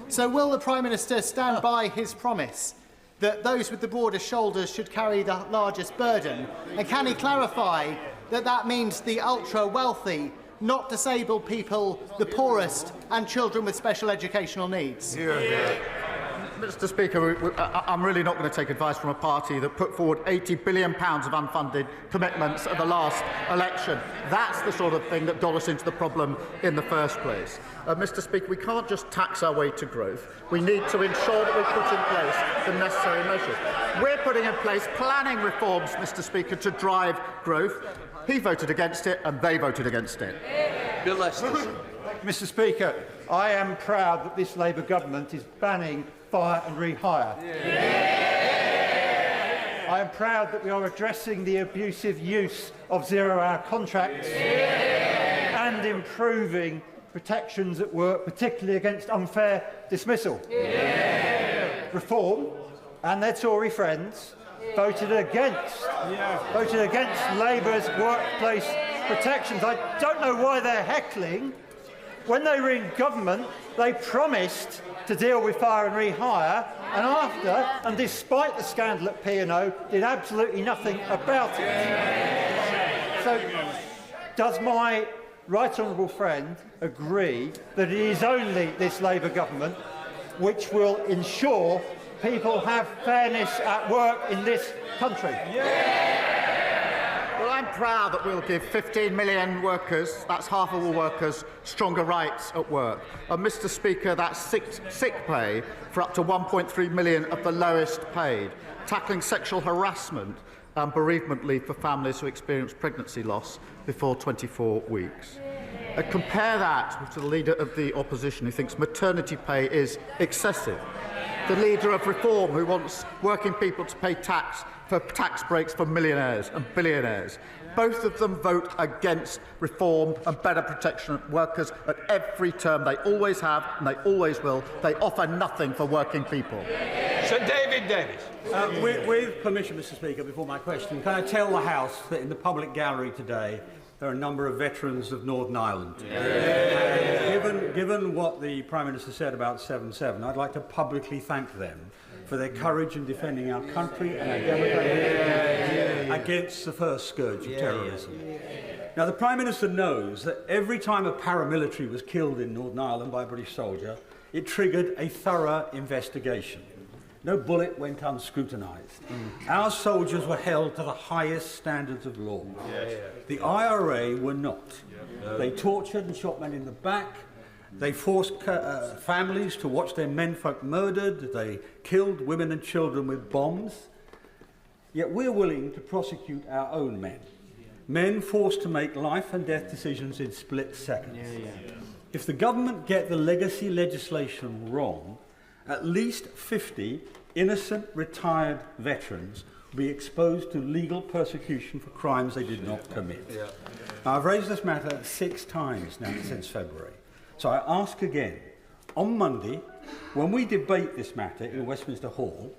So will the Prime Minister stand by his promise that those with the broadest shoulders should carry the largest burden? And can he clarify that that means the ultra-wealthy, not disabled people, the poorest and children with special educational needs? Mr. Speaker, I'm really not going to take advice from a party that put forward £80 billion of unfunded commitments at the last election. That's the sort of thing that got us into the problem in the first place. Mr. Speaker, we can't just tax our way to growth. We need to ensure that we put in place the necessary measures. We're putting in place planning reforms, Mr. Speaker, to drive growth. He voted against it and they voted against it. Bill Lester. Mr. Speaker, I am proud that this Labour government is banning fire and rehire. I am proud that we are addressing the abusive use of zero-hour contracts and improving protections at work, particularly against unfair dismissal. Reform and their Tory friends voted against Labour's workplace protections. I don't know why they're heckling. When they were in government, they promised to deal with fire and rehire, and after, and despite the scandal at P&O, did absolutely nothing about it. So, does my right honourable friend agree that it is only this Labour government which will ensure people have fairness at work in this country? Well, I'm proud that we'll give 15 million workers, that's half of all workers, stronger rights at work. And, Mr. Speaker, that's sick pay for up to 1.3 million of the lowest paid, tackling sexual harassment and bereavement leave for families who experience pregnancy loss before 24 weeks. Compare that to the Leader of the Opposition who thinks maternity pay is excessive. The Leader of Reform who wants working people to pay tax for tax breaks for millionaires and billionaires. Both of them vote against reform and better protection of workers at every term. They always have and they always will. They offer nothing for working people. Sir David Davis. With permission, Mr. Speaker, before my question, can I tell the House that in the public gallery today there are a number of veterans of Northern Ireland? Given what the Prime Minister said about 7/7, I'd like to publicly thank them for their courage in defending our country and our democracy against the first scourge of terrorism. Now, the Prime Minister knows that every time a paramilitary was killed in Northern Ireland by a British soldier, it triggered a thorough investigation. No bullet went unscrutinised. Our soldiers were held to the highest standards of law. The IRA were not. They tortured and shot men in the back. They forced families to watch their menfolk murdered. They killed women and children with bombs. yet we're willing to prosecute our own men. Men forced to make life and death decisions in split seconds. If the government get the legacy legislation wrong, at least 50 innocent retired veterans will be exposed to legal persecution for crimes they did not commit. Now, I've raised this matter 6 times now since February. So I ask again, on Monday, when we debate this matter in Westminster Hall,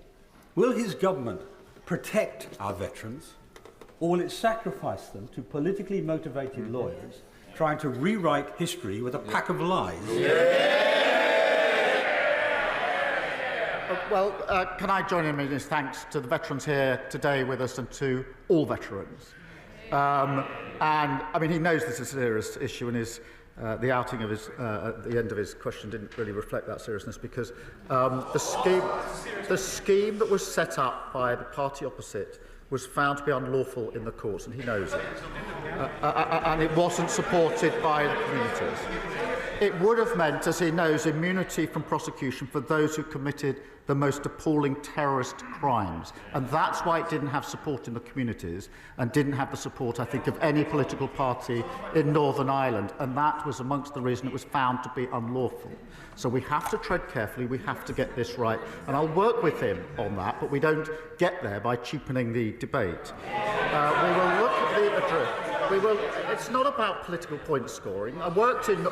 will his government protect our veterans, or will it sacrifice them to politically motivated lawyers trying to rewrite history with a pack of lies? Well, can I join in his thanks to the veterans here today with us and to all veterans. And, I mean, he knows this is a serious issue, and the outing of his, at the end of his question didn't really reflect that seriousness, because the scheme that was set up by the party opposite was found to be unlawful in the courts, and he knows it. And it wasn't supported by the communities. It would have meant, as he knows, immunity from prosecution for those who committed the most appalling terrorist crimes. And that's why it didn't have support in the communities and didn't have the support, I think, of any political party in Northern Ireland. And that was amongst the reason it was found to be unlawful. So we have to tread carefully, we have to get this right. And I'll work with him on that, but we don't get there by cheapening the debate. We will look at the address. It's not about political point scoring. I worked in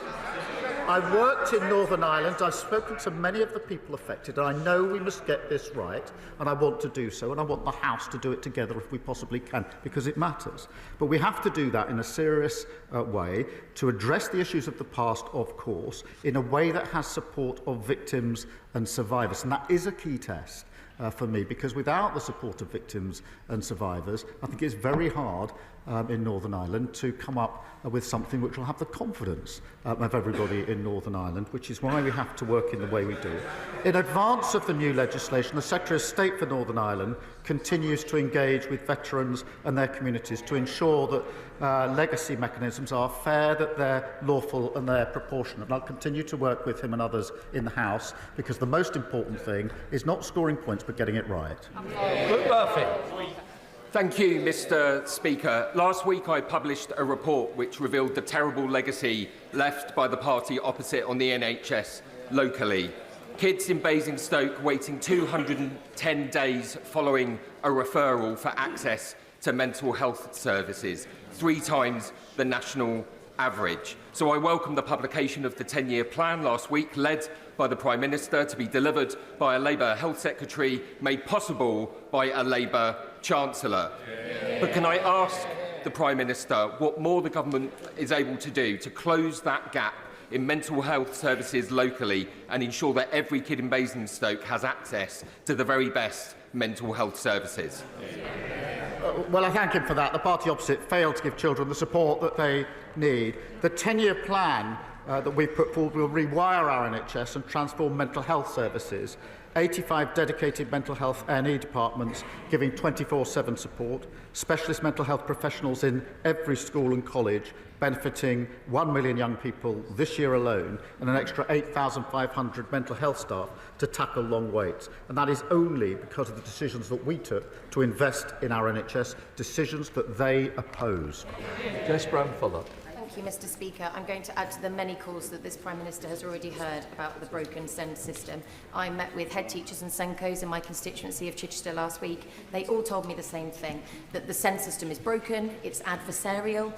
Northern Ireland. I've spoken to many of the people affected, and I know we must get this right, and I want to do so, and I want the House to do it together if we possibly can, because it matters. But we have to do that in a serious way, to address the issues of the past, of course, in a way that has support of victims and survivors, and that is a key test. For me, because without the support of victims and survivors, I think it's very hard in Northern Ireland to come up with something which will have the confidence of everybody in Northern Ireland, which is why we have to work in the way we do. In advance of the new legislation, the Secretary of State for Northern Ireland continues to engage with veterans and their communities to ensure that legacy mechanisms are fair, that they're lawful and they're proportionate. And I'll continue to work with him and others in the House, because the most important thing is not scoring points but getting it right. Thank you, Mr. Speaker. Last week I published a report which revealed the terrible legacy left by the party opposite on the NHS locally. Kids in Basingstoke waiting 210 days following a referral for access to mental health services, 3 times the national average. So I welcome the publication of the 10-year plan last week, led by the Prime Minister, to be delivered by a Labour Health Secretary, made possible by a Labour Chancellor. But can I ask the Prime Minister what more the government is able to do to close that gap in mental health services locally and ensure that every kid in Basingstoke has access to the very best mental health services? Well, I thank him for that. The party opposite failed to give children the support that they need. The 10-year plan that we've put forward will rewire our NHS and transform mental health services. 85 dedicated mental health A&E departments giving 24/7 support, specialist mental health professionals in every school and college, benefiting 1 million young people this year alone, and an extra 8,500 mental health staff to tackle long waits. And that is only because of the decisions that we took to invest in our NHS, decisions that they opposed. Jess Brown-Fuller. Thank you, Mr. Speaker. I'm going to add to the many calls that this Prime Minister has already heard about the broken SEND system. I met with head teachers and SENCOs in my constituency of Chichester last week. They all told me the same thing, that the SEND system is broken, it's adversarial,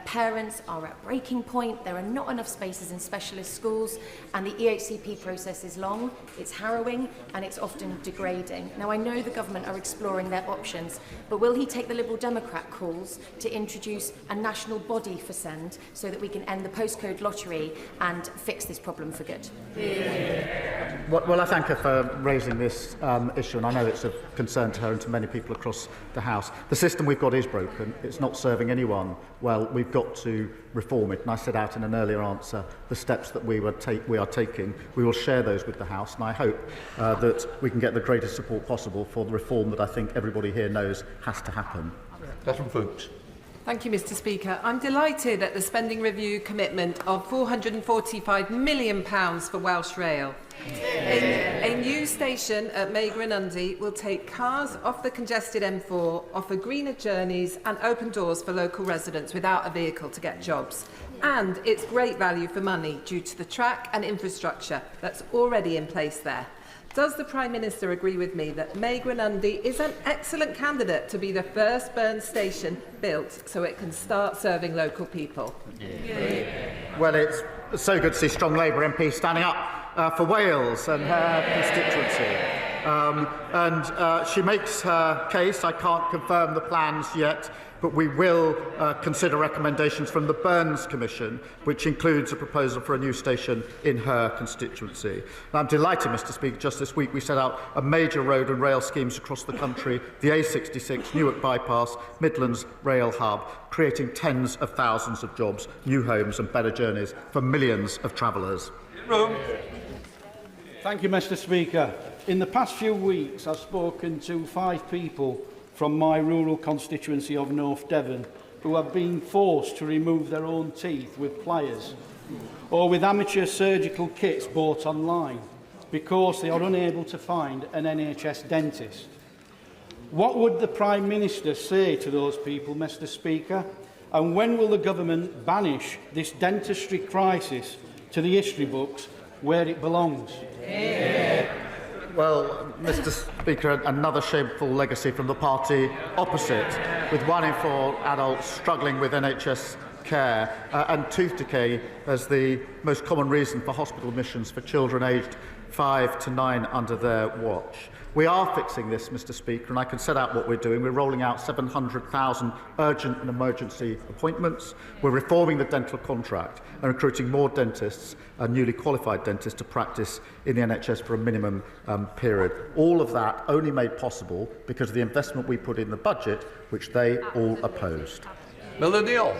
parents are at breaking point, there are not enough spaces in specialist schools, and the EHCP process is long, it's harrowing, and it's often degrading. Now, I know the government are exploring their options, but will he take the Liberal Democrat calls to introduce a national body for SEND so that we can end the postcode lottery and fix this problem for good? Well, I thank her for raising this issue, and I know it's of concern to her and to many people across the House. The system we've got is broken. It's not serving anyone well. We've got to reform it, and I set out in an earlier answer the steps that we are taking. We will share those with the House, and I hope that we can get the greatest support possible for the reform that I think everybody here knows has to happen. Catherine Fuchs. Thank you, Mr Speaker. I'm delighted at the spending review commitment of £445 million for Welsh Rail. A new station at Megrunundy will take cars off the congested M4, offer greener journeys and open doors for local residents without a vehicle to get jobs. And it's great value for money due to the track and infrastructure that's already in place there. Does the Prime Minister agree with me that Megrunundy is an excellent candidate to be the first Burn station built so it can start serving local people? Well, it's so good to see strong Labour MPs standing up for Wales and her constituency. She makes her case. I can't confirm the plans yet, but we will consider recommendations from the Burns Commission, which includes a proposal for a new station in her constituency. And I'm delighted, Mr Speaker, just this week we set out a major road and rail schemes across the country, the A66, Newark Bypass, Midlands Rail Hub, creating tens of thousands of jobs, new homes and better journeys for millions of travellers. Thank you, Mr Speaker. In the past few weeks, I've spoken to 5 people from my rural constituency of North Devon who have been forced to remove their own teeth with pliers or with amateur surgical kits bought online because they are unable to find an NHS dentist. What would the Prime Minister say to those people, Mr Speaker? And when will the government banish this dentistry crisis to the history books where it belongs? Well, Mr Speaker, another shameful legacy from the party opposite, with 1 in 4 adults struggling with NHS care and tooth decay as the most common reason for hospital admissions for children aged 5 to 9 under their watch. We are fixing this, Mr Speaker, and I can set out what we're doing. We're rolling out 700,000 urgent and emergency appointments. We're reforming the dental contract and recruiting more dentists and newly qualified dentists to practice in the NHS for a minimum period. All of that only made possible because of the investment we put in the budget, which they all opposed. Millennial.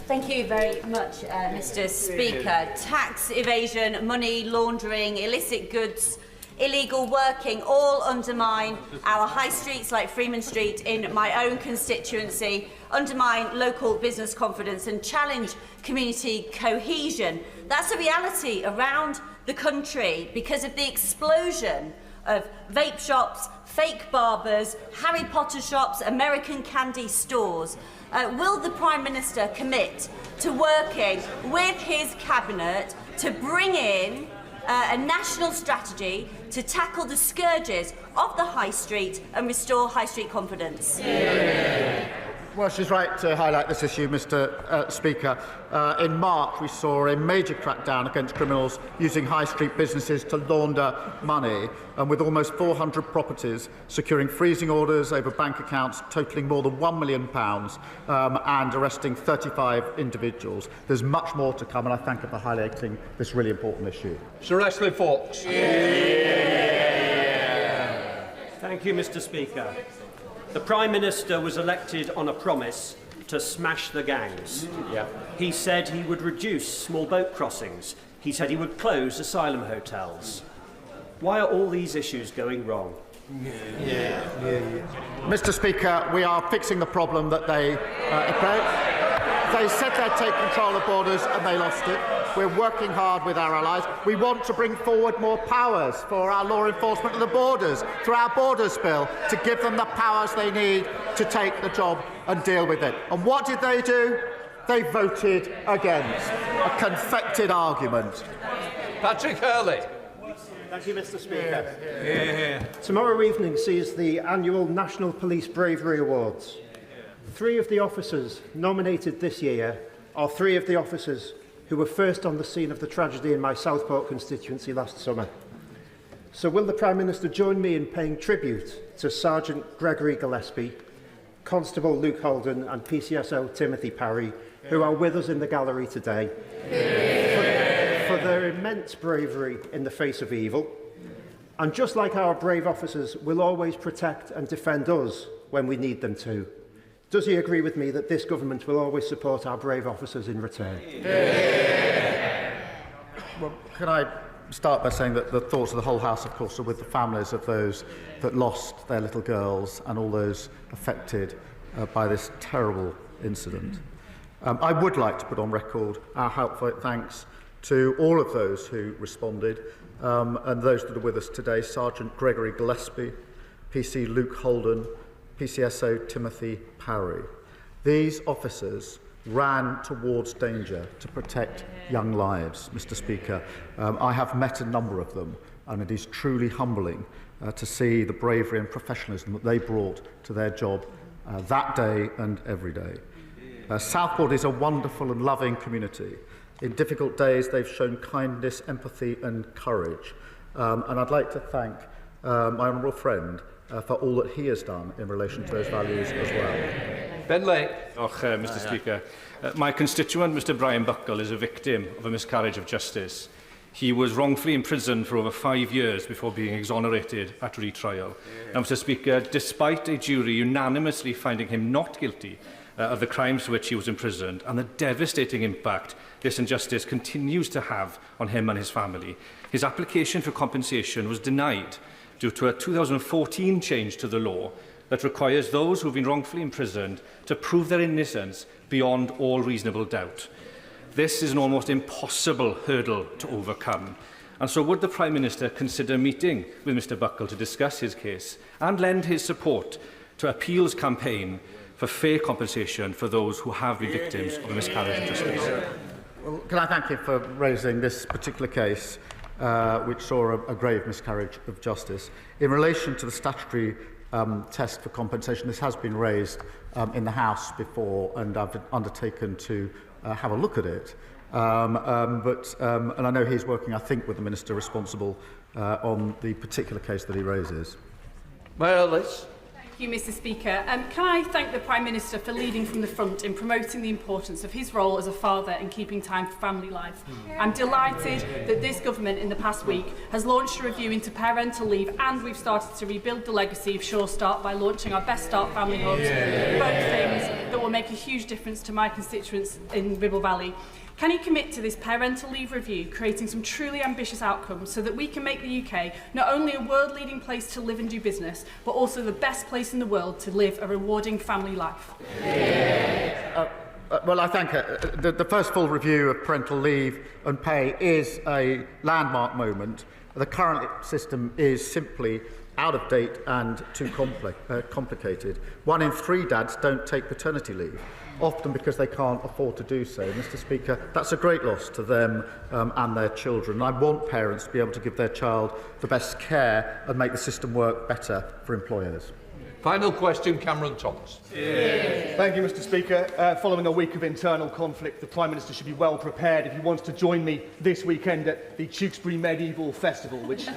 Thank you very much, Mr Speaker. Tax evasion, money laundering, illicit goods, illegal working all undermine our high streets like Freeman Street in my own constituency, undermine local business confidence and challenge community cohesion. That's a reality around the country because of the explosion of vape shops, fake barbers, Harry Potter shops, American candy stores. Will the Prime Minister commit to working with his cabinet to bring in a national strategy to tackle the scourges of the high street and restore high street confidence? Well, she's right to highlight this issue, Mr Speaker. In March, we saw a major crackdown against criminals using high street businesses to launder money, and with almost 400 properties securing freezing orders over bank accounts totalling more than £1 million and arresting 35 individuals. There's much more to come, and I thank her for highlighting this really important issue. Sir Ashley Fox. Thank you, Mr Speaker. The Prime Minister was elected on a promise to smash the gangs. He said he would reduce small boat crossings. He said he would close asylum hotels. Why are all these issues going wrong? Mr Speaker, we are fixing the problem that they said they'd take control of borders and they lost it. We're working hard with our allies. We want to bring forward more powers for our law enforcement of the borders through our Borders Bill to give them the powers they need to take the job and deal with it. And what did they do? They voted against. A confected argument. Patrick Hurley. Thank you, Mr Speaker. Tomorrow evening sees the annual National Police Bravery Awards. 3 of the officers nominated this year are 3 of the officers who were first on the scene of the tragedy in my Southport constituency last summer. So will the Prime Minister join me in paying tribute to Sergeant Gregory Gillespie, Constable Luke Holden and PCSO Timothy Parry, who are with us in the gallery today, for their immense bravery in the face of evil. And just like our brave officers will always protect and defend us when we need them to, does he agree with me that this government will always support our brave officers in return? Well, can I start by saying that the thoughts of the whole House, of course, are with the families of those that lost their little girls and all those affected by this terrible incident. I would like to put on record our heartfelt thanks to all of those who responded and those that are with us today: Sergeant Gregory Gillespie, PC Luke Holden, PCSO Timothy Parry. These officers ran towards danger to protect young lives, Mr. Speaker. I have met a number of them, and it is truly humbling to see the bravery and professionalism that they brought to their job that day and every day. Southport is a wonderful and loving community. In difficult days, they've shown kindness, empathy and courage. And I'd like to thank my honourable friend for all that he has done in relation to those values as well. Ben Lake. Mr. Speaker. My constituent, Mr. Brian Buckle, is a victim of a miscarriage of justice. He was wrongfully imprisoned for over 5 years before being exonerated at retrial. Now, Mr. Speaker, despite a jury unanimously finding him not guilty of the crimes for which he was imprisoned and the devastating impact this injustice continues to have on him and his family, his application for compensation was denied due to a 2014 change to the law that requires those who have been wrongfully imprisoned to prove their innocence beyond all reasonable doubt. This is an almost impossible hurdle to overcome. And so would the Prime Minister consider meeting with Mr Buckle to discuss his case and lend his support to Appeal's campaign for fair compensation for those who have been victims of a miscarriage of justice? Well, can I thank you for raising this particular case, which saw a grave miscarriage of justice. In relation to the statutory test for compensation, this has been raised in the House before, and I've undertaken to have a look at it. And I know he's working, I think, with the Minister responsible on the particular case that he raises. Well, let's... Thank you, Mr Speaker. Can I thank the Prime Minister for leading from the front in promoting the importance of his role as a father in keeping time for family life. I'm delighted that this government in the past week has launched a review into parental leave, and we've started to rebuild the legacy of Sure Start by launching our Best Start family hubs, both things that will make a huge difference to my constituents in Ribble Valley. Can you commit to this parental leave review, creating some truly ambitious outcomes so that we can make the UK not only a world-leading place to live and do business, but also the best place in the world to live a rewarding family life? Well, I think the first full review of parental leave and pay is a landmark moment. The current system is simply out of date and too complicated. 1 in 3 dads don't take paternity leave, often because they can't afford to do so. Mr Speaker, that's a great loss to them and their children. I want parents to be able to give their child the best care and make the system work better for employers. Final question, Cameron Thomas. Thank you, Mr Speaker. Following a week of internal conflict, the Prime Minister should be well prepared if he wants to join me this weekend at the Tewkesbury Medieval Festival, which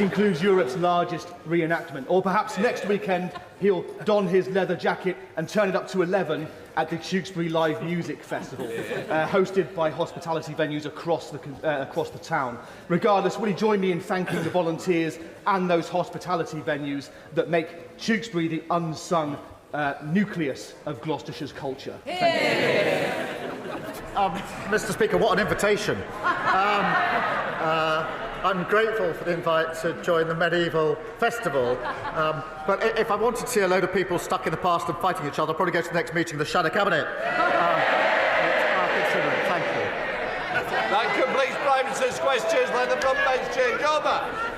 includes Europe's largest reenactment. Or perhaps next weekend he'll don his leather jacket and turn it up to 11 at the Tewkesbury Live Music Festival, hosted by hospitality venues across the town. Regardless, will he join me in thanking the volunteers and those hospitality venues that make Tewkesbury the unsung nucleus of Gloucestershire's culture? Thank you. Mr Speaker, what an invitation. I'm grateful for the invite to join the Medieval Festival, but if I wanted to see a load of people stuck in the past and fighting each other, I'd probably go to the next meeting of the Shadow Cabinet. Thank you. That completes Prime Minister's questions. Let the front bench change over.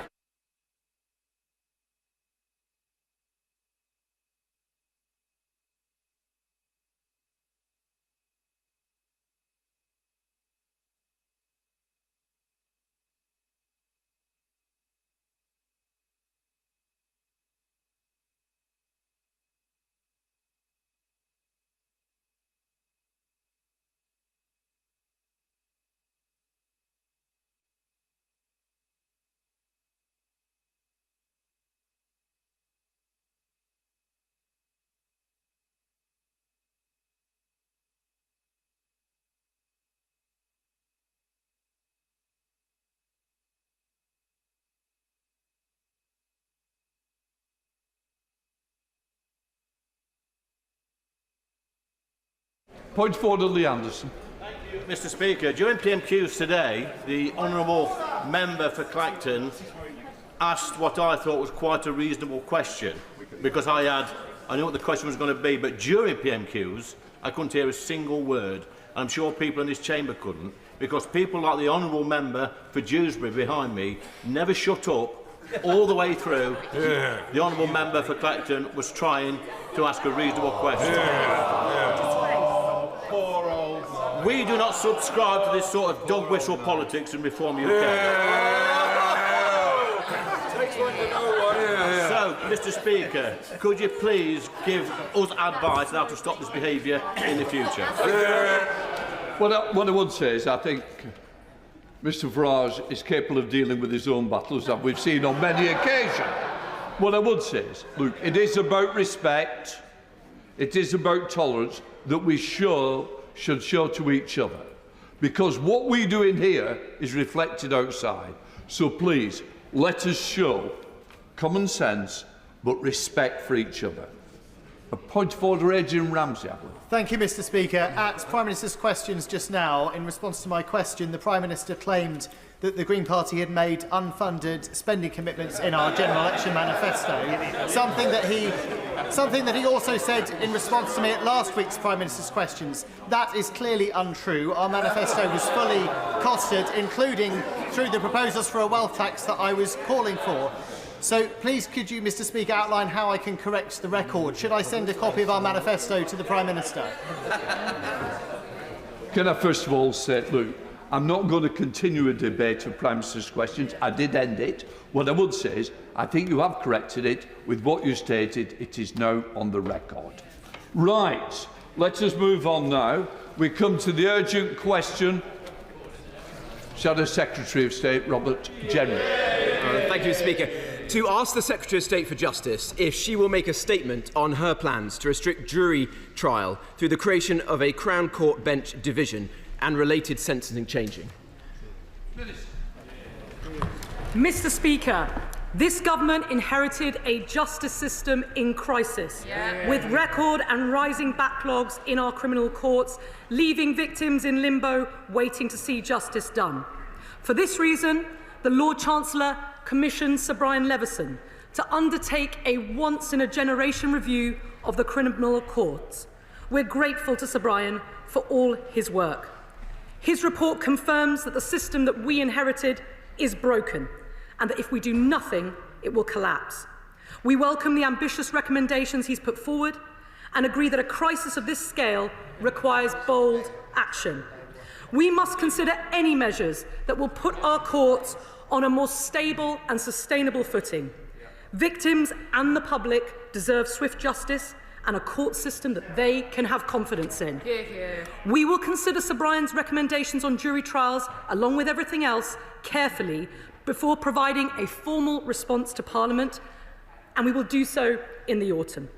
Point forward, Lee Anderson. Mr Speaker, during PMQs today, the honourable member for Clacton asked what I thought was quite a reasonable question, because I knew what the question was going to be, but during PMQs, I couldn't hear a single word. I'm sure people in this chamber couldn't, because people like the honourable member for Dewsbury behind me never shut up all the way through. The honourable member for Clacton was trying to ask a reasonable question. We do not subscribe to this sort of dog whistle politics in Reform UK. So, Mr. Speaker, could you please give us advice on how to stop this behaviour in the future? What I would say is I think Mr Farage is capable of dealing with his own battles, that we've seen on many occasions. What I would say is, look, it is about respect, it is about tolerance that we should show to each other. Because what we do in here is reflected outside. So please, let us show common sense but respect for each other. A point of order, Adrian Ramsey, I believe. Thank you, Mr. Speaker. At Prime Minister's questions just now, in response to my question, the Prime Minister claimed that the Green Party had made unfunded spending commitments in our general election manifesto, something that he also said in response to me at last week's Prime Minister's questions. That is clearly untrue. Our manifesto was fully costed, including through the proposals for a wealth tax that I was calling for. So please could you, Mr. Speaker, outline how I can correct the record? Should I send a copy of our manifesto to the Prime Minister? Can I first of all say, look, I'm not going to continue a debate of Prime Minister's questions. I did end it. What I would say is, I think you have corrected it. With what you stated, it is now on the record. Right, let us move on now. We come to the urgent question. Shadow Secretary of State, Robert General. Thank you, Speaker. To ask the Secretary of State for Justice if she will make a statement on her plans to restrict jury trial through the creation of a Crown Court bench division and related sentencing changing. Mr. Speaker, this government inherited a justice system in crisis, with record and rising backlogs in our criminal courts, leaving victims in limbo waiting to see justice done. For this reason, the Lord Chancellor commissioned Sir Brian Leveson to undertake a once-in-a-generation review of the criminal courts. We're grateful to Sir Brian for all his work. His report confirms that the system that we inherited is broken, and that if we do nothing, it will collapse. We welcome the ambitious recommendations he's put forward and agree that a crisis of this scale requires bold action. We must consider any measures that will put our courts on a more stable and sustainable footing. Victims and the public deserve swift justice and a court system that they can have confidence in. We will consider Sir Brian's recommendations on jury trials, along with everything else, carefully before providing a formal response to Parliament, and we will do so in the autumn.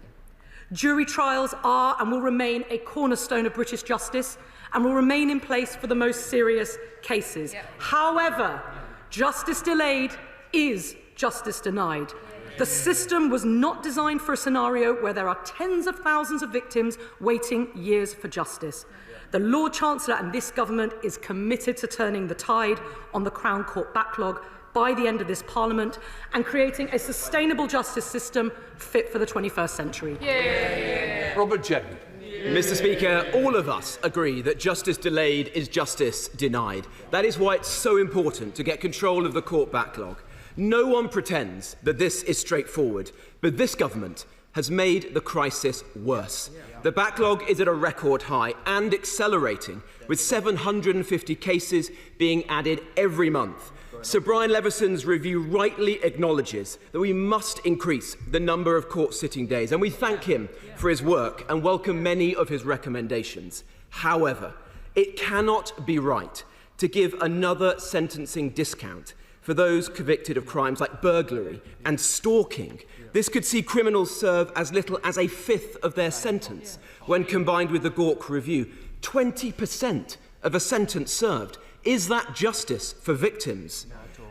Jury trials are and will remain a cornerstone of British justice and will remain in place for the most serious cases. However, justice delayed is justice denied. The system was not designed for a scenario where there are tens of thousands of victims waiting years for justice. The Lord Chancellor and this government is committed to turning the tide on the Crown Court backlog by the end of this Parliament and creating a sustainable justice system fit for the 21st century. Robert General. Mr. Speaker, all of us agree that justice delayed is justice denied. That is why it's so important to get control of the court backlog. No one pretends that this is straightforward, but this government has made the crisis worse. The backlog is at a record high and accelerating, with 750 cases being added every month. Sir Brian Leveson's review rightly acknowledges that we must increase the number of court sitting days, and we thank him for his work and welcome many of his recommendations. However, it cannot be right to give another sentencing discount for those convicted of crimes like burglary and stalking. This could see criminals serve as little as a fifth of their sentence. When combined with the Gawk review, 20% of a sentence served. Is that justice for victims?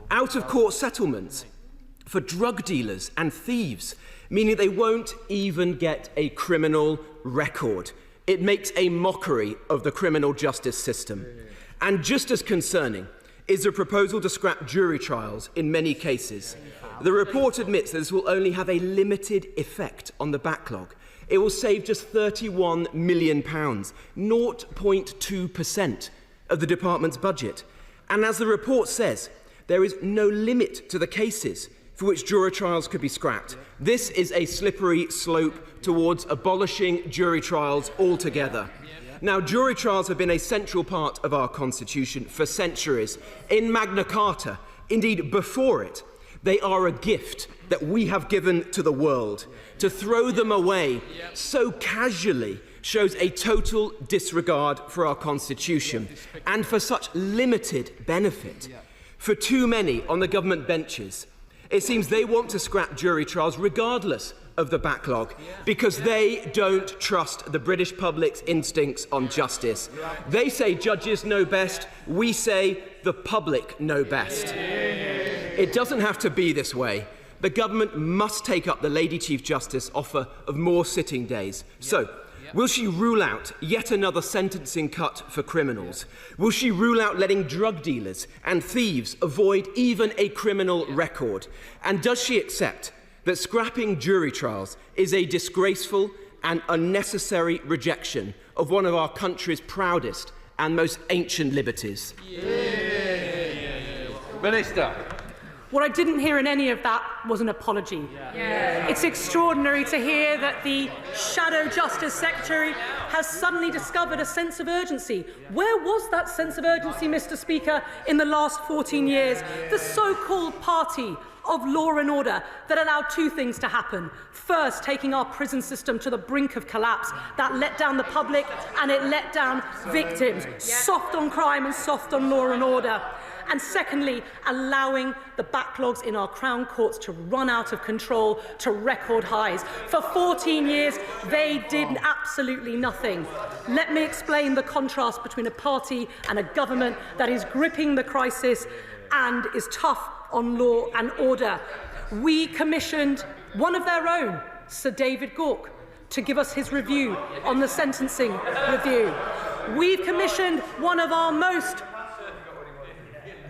Out-of-court settlements for drug dealers and thieves, meaning they won't even get a criminal record. It makes a mockery of the criminal justice system. And just as concerning is the proposal to scrap jury trials in many cases. The report admits that this will only have a limited effect on the backlog. It will save just £31 million, 0.2% of the department's budget. And as the report says, there is no limit to the cases for which jury trials could be scrapped. This is a slippery slope towards abolishing jury trials altogether. Now, jury trials have been a central part of our Constitution for centuries. In Magna Carta, indeed before it, they are a gift that we have given to the world. To throw them away so casually shows a total disregard for our Constitution and for such limited benefit. For too many on the government benches, it seems they want to scrap jury trials regardless of the backlog because they don't trust the British public's instincts on justice. They say judges know best, we say the public know best. It doesn't have to be this way. The government must take up the Lady Chief Justice offer of more sitting days. So, will she rule out yet another sentencing cut for criminals? Will she rule out letting drug dealers and thieves avoid even a criminal record? And does she accept that scrapping jury trials is a disgraceful and unnecessary rejection of one of our country's proudest and most ancient liberties? Minister. What I didn't hear in any of that was an apology. It's extraordinary to hear that the Shadow Justice Secretary has suddenly discovered a sense of urgency. Where was that sense of urgency, Mr. Speaker, in the last 14 years? The so-called party of law and order that allowed two things to happen. First, taking our prison system to the brink of collapse. That let down the public and it let down victims. Soft on crime and soft on law and order. And secondly, allowing the backlogs in our Crown courts to run out of control to record highs. For 14 years, they did absolutely nothing. Let me explain the contrast between a party and a government that is gripping the crisis and is tough on law and order. We commissioned one of their own, Sir David Gauke, to give us his review on the sentencing review. We've commissioned one of our most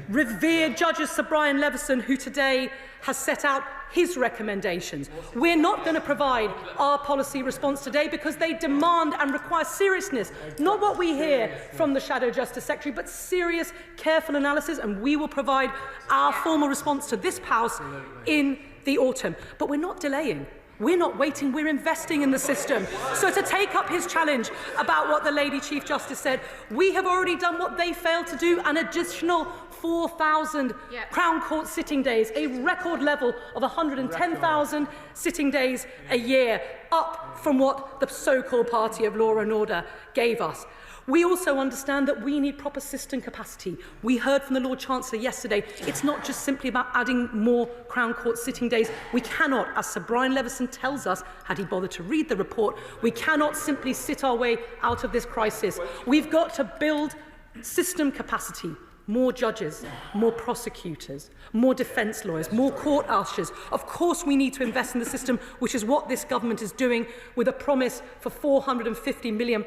revered judges, Sir Brian Leveson, who today has set out his recommendations. We're not going to provide our policy response today because they demand and require seriousness, not what we hear from the Shadow Justice Secretary, but serious, careful analysis, and we will provide our formal response to this House in the autumn. But we're not delaying. We're not waiting, we're investing in the system. So to take up his challenge about what the Lady Chief Justice said, we have already done what they failed to do, an additional 4,000 Crown Court sitting days, a record level of 110,000 sitting days a year, up from what the so-called party of law and order gave us. We also understand that we need proper system capacity. We heard from the Lord Chancellor yesterday, it's not just simply about adding more Crown Court sitting days. We cannot, as Sir Brian Leveson tells us, had he bothered to read the report, we cannot simply sit our way out of this crisis. We've got to build system capacity. More judges, more prosecutors, more defence lawyers, more court ushers. Of course we need to invest in the system, which is what this government is doing, with a promise for £450 million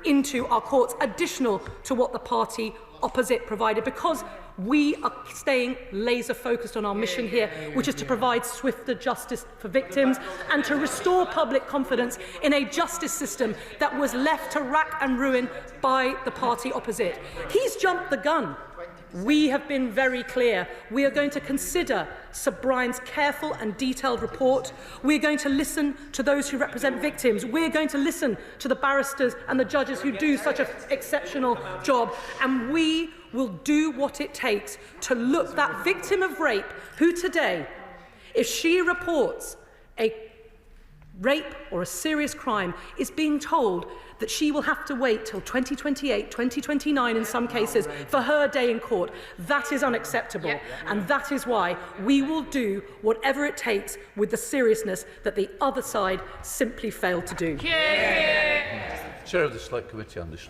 into our courts, additional to what the party opposite provided, because we are staying laser focused on our mission here, which is to provide swifter justice for victims and to restore public confidence in a justice system that was left to rack and ruin by the party opposite. He's jumped the gun. We have been very clear. We are going to consider Sir Brian's careful and detailed report. We're going to listen to those who represent victims. We're going to listen to the barristers and the judges who do such an exceptional job. And we will do what it takes to look that victim of rape who today, if she reports a rape or a serious crime, is being told that she will have to wait till 2028, 2029 in some cases for her day in court. That is unacceptable. And that is why we will do whatever it takes with the seriousness that the other side simply failed to do. Chair of the Select Committee on this.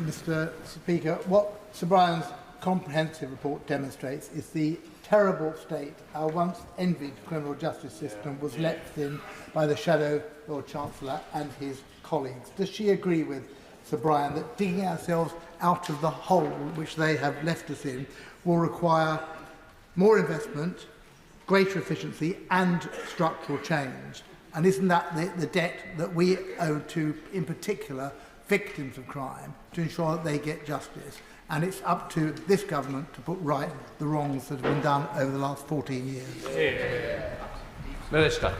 Mr. Speaker, what Sir Brian's comprehensive report demonstrates is the terrible state our once envied criminal justice system was left in by the Shadow Lord Chancellor and his colleagues. Does she agree with Sir Brian that digging ourselves out of the hole which they have left us in will require more investment, greater efficiency and structural change? And isn't that the debt that we owe to, in particular, victims of crime, to ensure that they get justice? And it's up to this government to put right the wrongs that have been done over the last 14 years. Minister.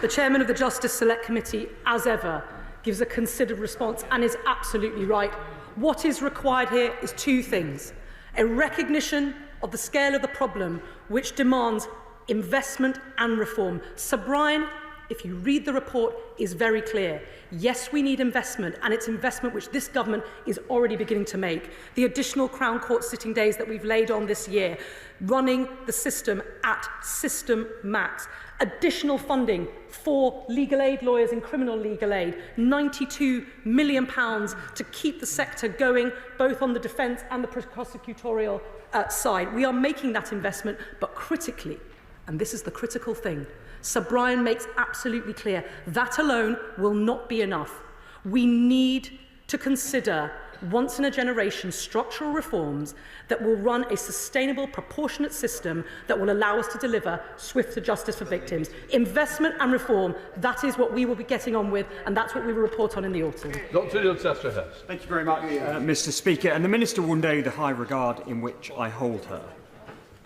The Chairman of the Justice Select Committee, as ever, gives a considered response and is absolutely right. What is required here is two things: a recognition of the scale of the problem, which demands investment and reform. Sir Brian, if you read the report, is very clear. Yes, we need investment, and it's investment which this government is already beginning to make. The additional Crown Court sitting days that we've laid on this year, running the system at system max. Additional funding for legal aid lawyers in criminal legal aid, £92 million to keep the sector going, both on the defence and the prosecutorial side. We are making that investment, but critically, and this is the critical thing, Sir Brian makes absolutely clear that alone will not be enough. We need to consider once-in-a-generation structural reforms that will run a sustainable, proportionate system that will allow us to deliver swifter justice for victims. Investment and reform, that is what we will be getting on with, and that's what we will report on in the autumn. Dr. Judicial. Thank you very much, Mr. Speaker. And the Minister will know the high regard in which I hold her.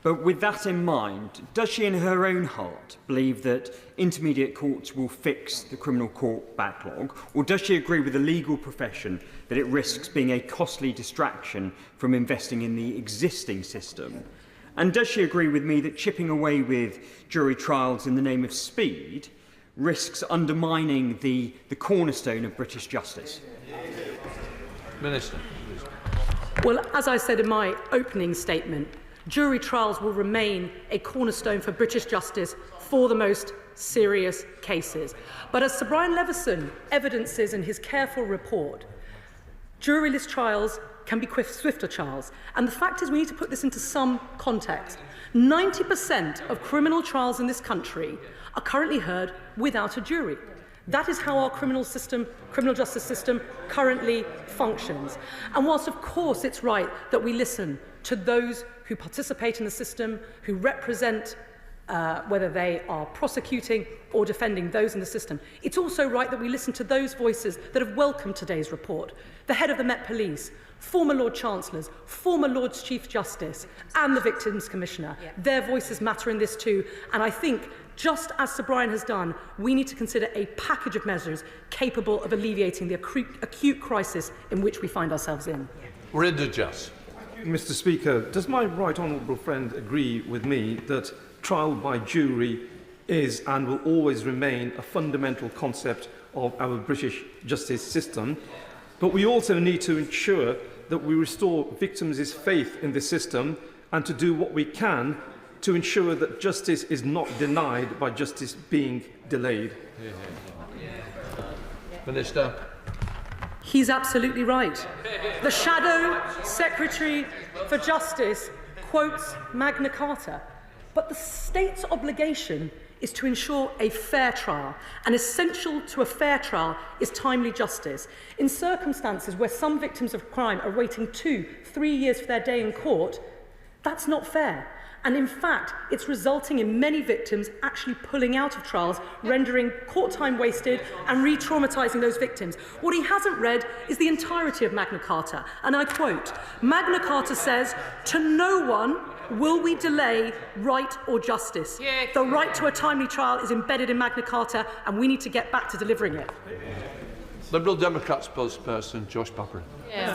But with that in mind, does she in her own heart believe that intermediate courts will fix the criminal court backlog, or does she agree with the legal profession that it risks being a costly distraction from investing in the existing system? And does she agree with me that chipping away with jury trials in the name of speed risks undermining the cornerstone of British justice? Minister. Well, as I said in my opening statement, jury trials will remain a cornerstone for British justice for the most serious cases. But as Sir Brian Leveson evidences in his careful report, juryless trials can be swifter trials. And the fact is, we need to put this into some context. 90% of criminal trials in this country are currently heard without a jury. That is how our criminal justice system currently functions. And whilst, of course, it's right that we listen to those who participate in the system, who represent whether they are prosecuting or defending those in the system, it's also right that we listen to those voices that have welcomed today's report. The head of the Met Police, former Lord Chancellors, former Lord Chief Justice, and the Victims Commissioner. Their voices matter in this too. And I think, just as Sir Brian has done, we need to consider a package of measures capable of alleviating the acute crisis in which we find ourselves in. Just. Mr. Speaker, does my right honourable friend agree with me that trial by jury is and will always remain a fundamental concept of our British justice system, but we also need to ensure that we restore victims' faith in the system and to do what we can to ensure that justice is not denied by justice being delayed? Minister. He's absolutely right. The Shadow Secretary for Justice quotes Magna Carta, but the state's obligation is to ensure a fair trial, and essential to a fair trial is timely justice. In circumstances where some victims of crime are waiting 2-3 years for their day in court, that's not fair. And in fact, it's resulting in many victims actually pulling out of trials, rendering court time wasted and re-traumatising those victims. What he hasn't read is the entirety of Magna Carta. And I quote, Magna Carta says, "To no one will we delay right or justice." The right to a timely trial is embedded in Magna Carta, and we need to get back to delivering it. Liberal Democrats spokesperson Josh Papperin.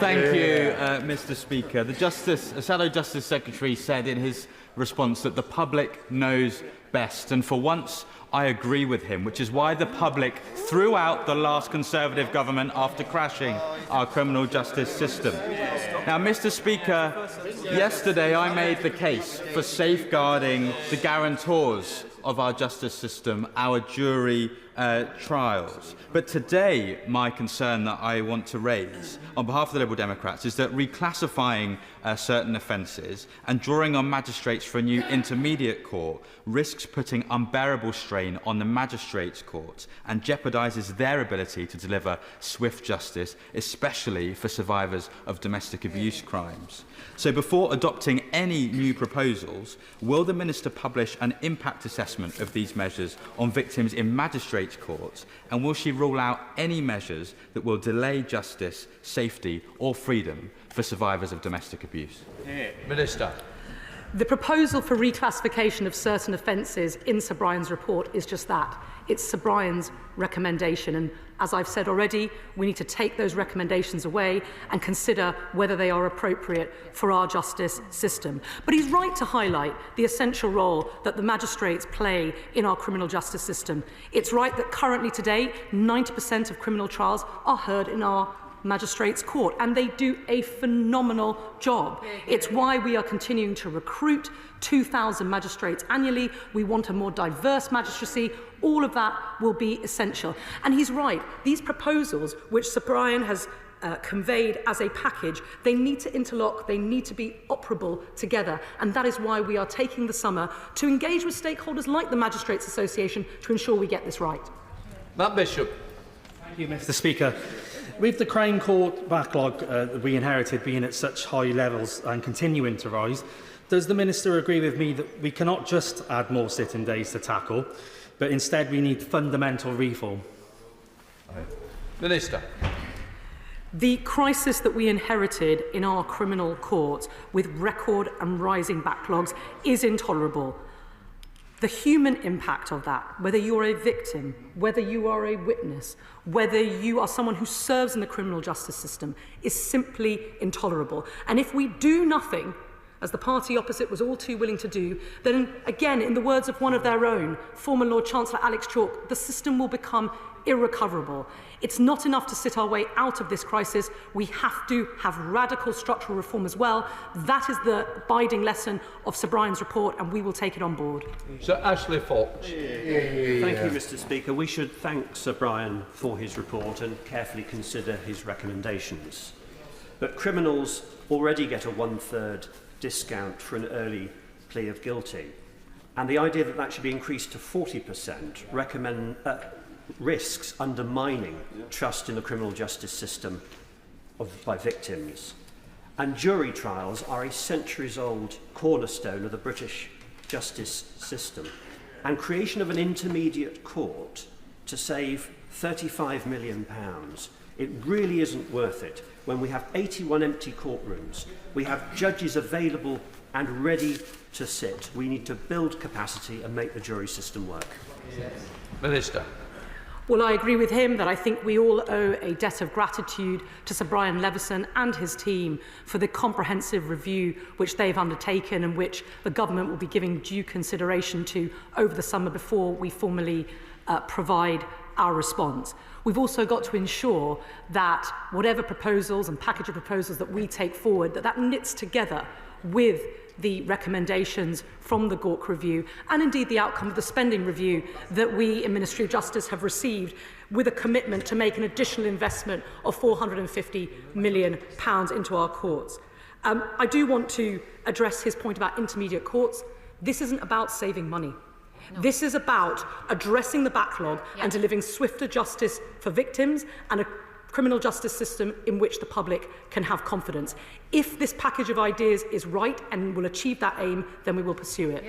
Thank you, Mr. Speaker. The Shadow Justice Secretary said in his response that the public knows best, and for once I agree with him, which is why the public threw out the last Conservative government after crashing our criminal justice system. Now, Mr. Speaker, yesterday I made the case for safeguarding the guarantors of our justice system, our jury trials. But today, my concern that I want to raise on behalf of the Liberal Democrats is that reclassifying certain offences and drawing on magistrates for a new intermediate court risk risks putting unbearable strain on the magistrates' courts and jeopardises their ability to deliver swift justice, especially for survivors of domestic abuse crimes. So before adopting any new proposals, will the Minister publish an impact assessment of these measures on victims in magistrates' courts, and will she rule out any measures that will delay justice, safety or freedom for survivors of domestic abuse? Minister. The proposal for reclassification of certain offences in Sir Brian's report is just that. It's Sir Brian's recommendation, and as I've said already, we need to take those recommendations away and consider whether they are appropriate for our justice system. But he's right to highlight the essential role that the magistrates play in our criminal justice system. It's right that currently today, 90% of criminal trials are heard in our Magistrates' Court, and they do a phenomenal job. It's why we are continuing to recruit 2,000 magistrates annually. We want a more diverse magistracy. All of that will be essential. And he's right. These proposals, which Sir Brian has conveyed as a package, they need to interlock, they need to be operable together, and that is why we are taking the summer to engage with stakeholders like the Magistrates Association to ensure we get this right. Matt Bishop. Thank you, Mr. Speaker. With the Crown Court backlog that we inherited being at such high levels and continuing to rise, does the Minister agree with me that we cannot just add more sitting days to tackle, but instead we need fundamental reform? Minister. The crisis that we inherited in our criminal courts with record and rising backlogs is intolerable. The human impact of that, whether you're a victim, whether you are a witness, whether you are someone who serves in the criminal justice system, is simply intolerable. And if we do nothing, as the party opposite was all too willing to do, then again, in the words of one of their own, former Lord Chancellor Alex Chalk, the system will become irrecoverable. It's not enough to sit our way out of this crisis. We have to have radical structural reform as well. That is the abiding lesson of Sir Brian's report, and we will take it on board. Sir Ashley Fox. Thank you, Mr. Speaker. We should thank Sir Brian for his report and carefully consider his recommendations. But criminals already get a 1/3 discount for an early plea of guilty. And the idea that that should be increased to 40% risks undermining trust in the criminal justice system by victims. And jury trials are a centuries-old cornerstone of the British justice system. And creation of an intermediate court to save £35 million, it really isn't worth it when we have 81 empty courtrooms, we have judges available and ready to sit. We need to build capacity and make the jury system work. Minister. Well, I agree with him that I think we all owe a debt of gratitude to Sir Brian Leveson and his team for the comprehensive review which they've undertaken and which the government will be giving due consideration to over the summer before we formally provide our response. We've also got to ensure that whatever proposals and package of proposals that we take forward, that knits together with the recommendations from the Gork review and indeed the outcome of the spending review that we in Ministry of Justice have received, with a commitment to make an additional investment of £450 million into our courts. I do want to address his point about intermediate courts. This isn't about saving money. No. This is about addressing the backlog and delivering swifter justice for victims and a criminal justice system in which the public can have confidence. If this package of ideas is right and will achieve that aim, then we will pursue it.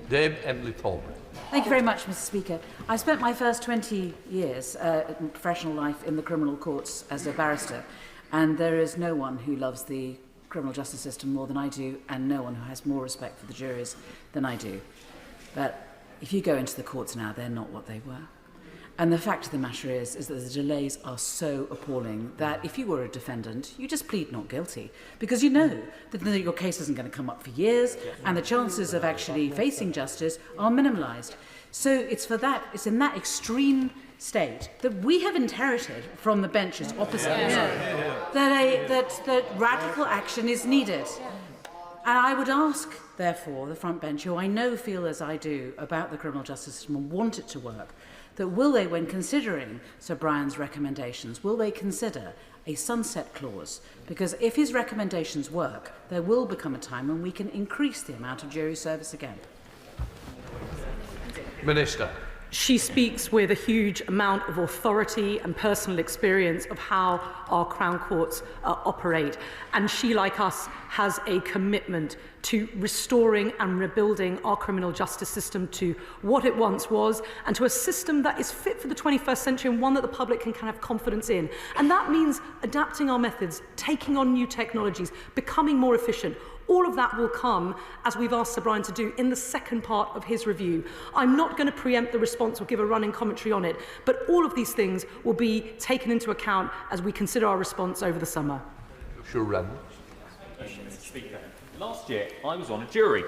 Dame Emily Talbot. Thank you very much, Mr. Speaker. I spent my first 20 years in professional life in the criminal courts as a barrister, and there is no one who loves the criminal justice system more than I do, and no one who has more respect for the juries than I do. But if you go into the courts now, they're not what they were. And the fact of the matter is that the delays are so appalling that if you were a defendant, you just plead not guilty because you know that your case isn't going to come up for years and the chances of actually facing justice are minimalised. So it's in that extreme state that we have inherited from the benches opposite that radical action is needed. And I would ask, therefore, the front bench, who I know feel as I do about the criminal justice system and want it to work, that will they, when considering Sir Brian's recommendations, will they consider a sunset clause? Because if his recommendations work, there will become a time when we can increase the amount of jury service again. Minister. She speaks with a huge amount of authority and personal experience of how our Crown Courts operate. And she, like us, has a commitment to restoring and rebuilding our criminal justice system to what it once was, and to a system that is fit for the 21st century and one that the public can have confidence in. And that means adapting our methods, taking on new technologies, becoming more efficient. All of that will come, as we've asked Sir Brian to do, in the second part of his review. I'm not going to preempt the response or give a running commentary on it, but all of these things will be taken into account as we consider our response over the summer. Sure, Mr. Speaker, last year I was on a jury.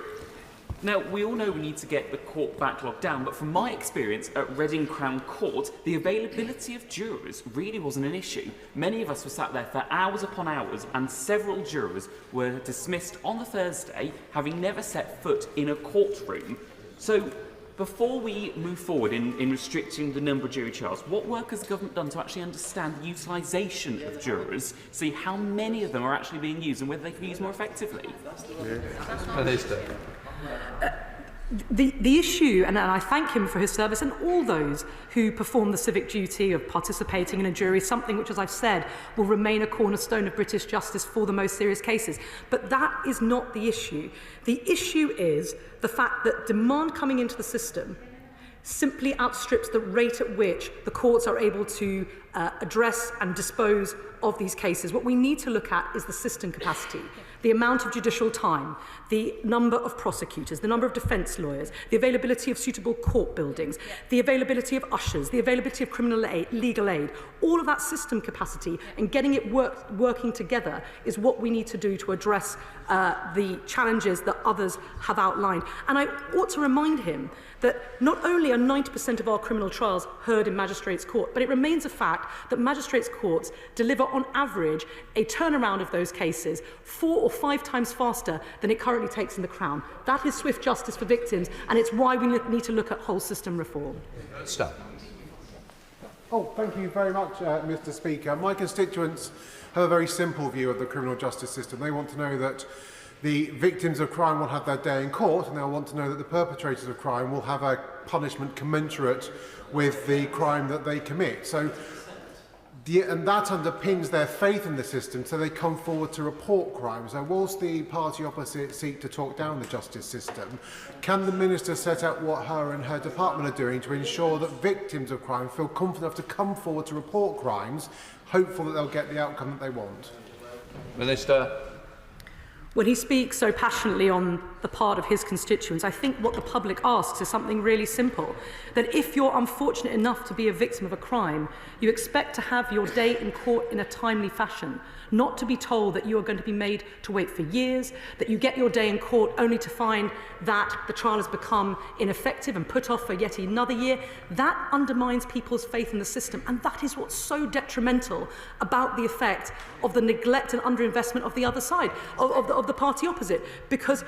Now, we all know we need to get the court backlog down, but from my experience at Reading Crown Court, the availability of jurors really wasn't an issue. Many of us were sat there for hours upon hours, and several jurors were dismissed on the Thursday, having never set foot in a courtroom. So, before we move forward in restricting the number of jury trials, what work has the government done to actually understand the utilisation of jurors, see how many of them are actually being used and whether they can be used more effectively? Minister. The issue, and I thank him for his service, and all those who perform the civic duty of participating in a jury, is something which, as I've said, will remain a cornerstone of British justice for the most serious cases. But that is not the issue. The issue is the fact that demand coming into the system simply outstrips the rate at which the courts are able to address and dispose of these cases. What we need to look at is the system capacity, the amount of judicial time, the number of prosecutors, the number of defence lawyers, the availability of suitable court buildings, the availability of ushers, the availability of criminal aid, legal aid. All of that system capacity and getting it working together is what we need to do to address the challenges that others have outlined. And I ought to remind him that not only are 90% of our criminal trials heard in Magistrates' Court, but it remains a fact that Magistrates' Courts deliver on average a turnaround of those cases 4 or 5 times faster than it currently takes in the Crown. That is swift justice for victims, and it's why we need to look at whole system reform. Stop. Oh, thank you very much, Mr. Speaker. My constituents have a very simple view of the criminal justice system. They want to know that the victims of crime will have their day in court, and they'll want to know that the perpetrators of crime will have a punishment commensurate with the crime that they commit. And that underpins their faith in the system, so they come forward to report crimes. So whilst the party opposite seek to talk down the justice system, can the Minister set out what her and her department are doing to ensure that victims of crime feel confident enough to come forward to report crimes, hopeful that they'll get the outcome that they want? Minister. When he speaks so passionately on the part of his constituents, I think what the public asks is something really simple. That if you're unfortunate enough to be a victim of a crime, you expect to have your day in court in a timely fashion, not to be told that you are going to be made to wait for years, that you get your day in court only to find that the trial has become ineffective and put off for yet another year. That undermines people's faith in the system, and that is what's so detrimental about the effect of the neglect and underinvestment of the other side, of the party opposite, because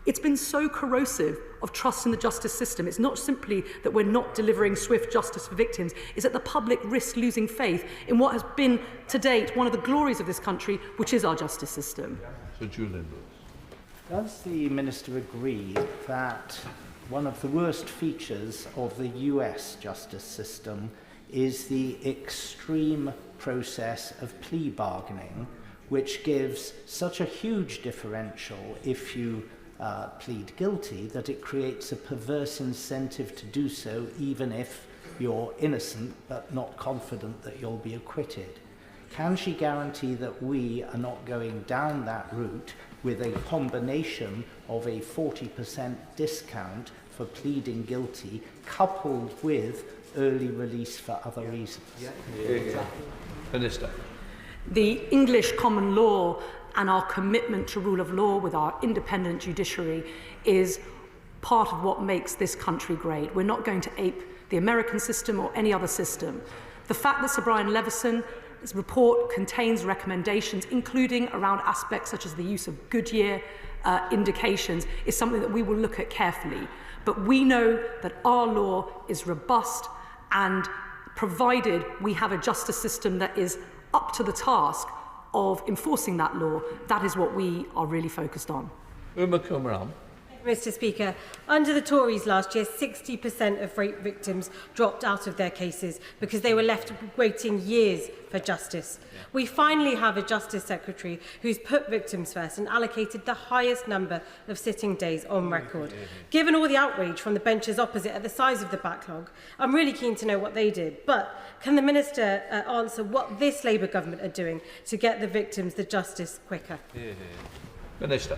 it's been so corrosive of trust in the justice system. It's not simply that we're not delivering swift justice for victims, it's that the public risks losing faith in what has been, to date, one of the glories of this country, which is our justice system. Sir Julian. Does the Minister agree that one of the worst features of the US justice system is the extreme process of plea bargaining, which gives such a huge differential if you plead guilty that it creates a perverse incentive to do so even if you're innocent but not confident that you'll be acquitted? Can she guarantee that we are not going down that route with a combination of a 40% discount for pleading guilty coupled with early release for other reasons? Minister. The English common law and our commitment to rule of law with our independent judiciary is part of what makes this country great. We're not going to ape the American system or any other system. The fact that Sir Brian Levison's report contains recommendations, including around aspects such as the use of Goodyear indications, is something that we will look at carefully. But we know that our law is robust, and provided we have a justice system that is up to the task of enforcing that law, that is what we are really focused on. Uma Kumram. Mr Speaker, under the Tories last year, 60% of rape victims dropped out of their cases because they were left waiting years for justice. We finally have a Justice Secretary who's put victims first and allocated the highest number of sitting days on record. Given all the outrage from the benches opposite at the size of the backlog, I'm really keen to know what they did. But can the Minister answer what this Labour government are doing to get the victims the justice quicker? Minister.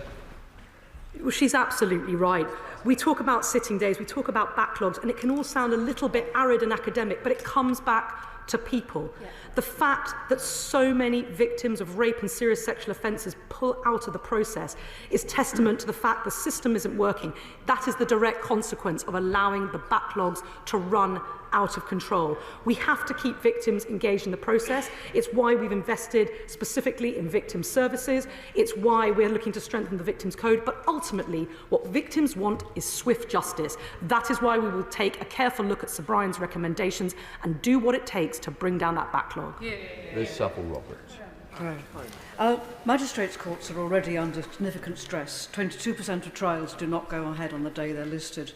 Well, she's absolutely right. We talk about sitting days, we talk about backlogs, and it can all sound a little bit arid and academic, but it comes back to people. Yeah. The fact that so many victims of rape and serious sexual offences pull out of the process is testament to the fact the system isn't working. That is the direct consequence of allowing the backlogs to run out of control. We have to keep victims engaged in the process. It's why we've invested specifically in victim services. It's why we're looking to strengthen the Victims Code. But ultimately, what victims want is swift justice. That is why we will take a careful look at Sir Brian's recommendations and do what it takes to bring down that backlog. Liz Saville-Roberts. Magistrates' courts are already under significant stress. 22% of trials do not go ahead on the day they're listed.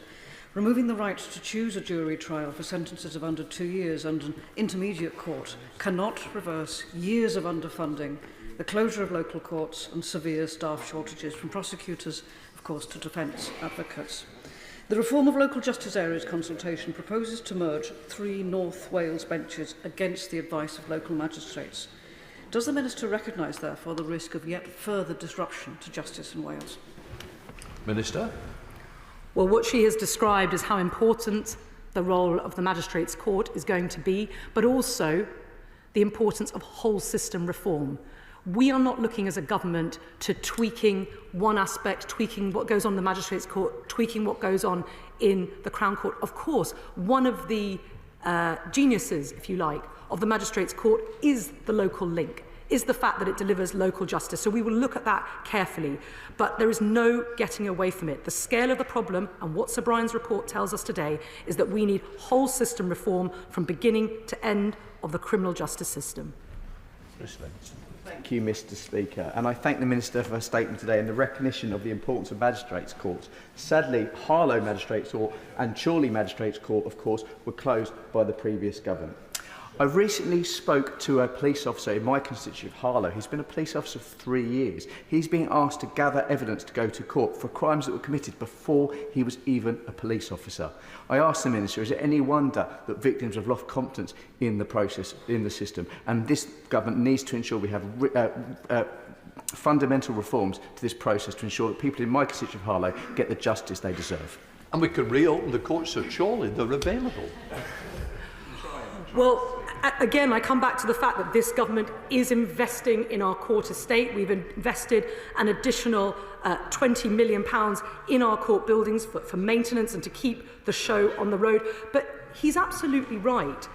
Removing the right to choose a jury trial for sentences of under 2 years under an intermediate court cannot reverse years of underfunding, the closure of local courts and severe staff shortages from prosecutors, of course, to defence advocates. The reform of local justice areas consultation proposes to merge 3 North Wales benches against the advice of local magistrates. Does the Minister recognise, therefore, the risk of yet further disruption to justice in Wales? Minister. Well, what she has described is how important the role of the Magistrates' Court is going to be, but also the importance of whole system reform. We are not looking as a government to tweaking one aspect, tweaking what goes on in the Magistrates' Court, tweaking what goes on in the Crown Court. Of course, one of the geniuses, if you like, of the Magistrates' Court is the local link, is the fact that it delivers local justice. So we will look at that carefully. But there is no getting away from it. The scale of the problem, and what Sir Brian's report tells us today, is that we need whole system reform from beginning to end of the criminal justice system. Thank you, Mr Speaker. And I thank the Minister for her statement today and the recognition of the importance of magistrates' courts. Sadly, Harlow Magistrates Court and Chorley Magistrates Court, of course, were closed by the previous government. I recently spoke to a police officer in my constituency of Harlow. He's been a police officer for 3 years. He's being asked to gather evidence to go to court for crimes that were committed before he was even a police officer. I asked the Minister, is it any wonder that victims have lost confidence in the process, in the system? And this government needs to ensure we have fundamental reforms to this process to ensure that people in my constituency of Harlow get the justice they deserve. And we can reopen the courts of Chorley. They're available. Well, again, I come back to the fact that this government is investing in our court estate. We've invested an additional £20 million in our court buildings for maintenance and to keep the show on the road. But he's absolutely right.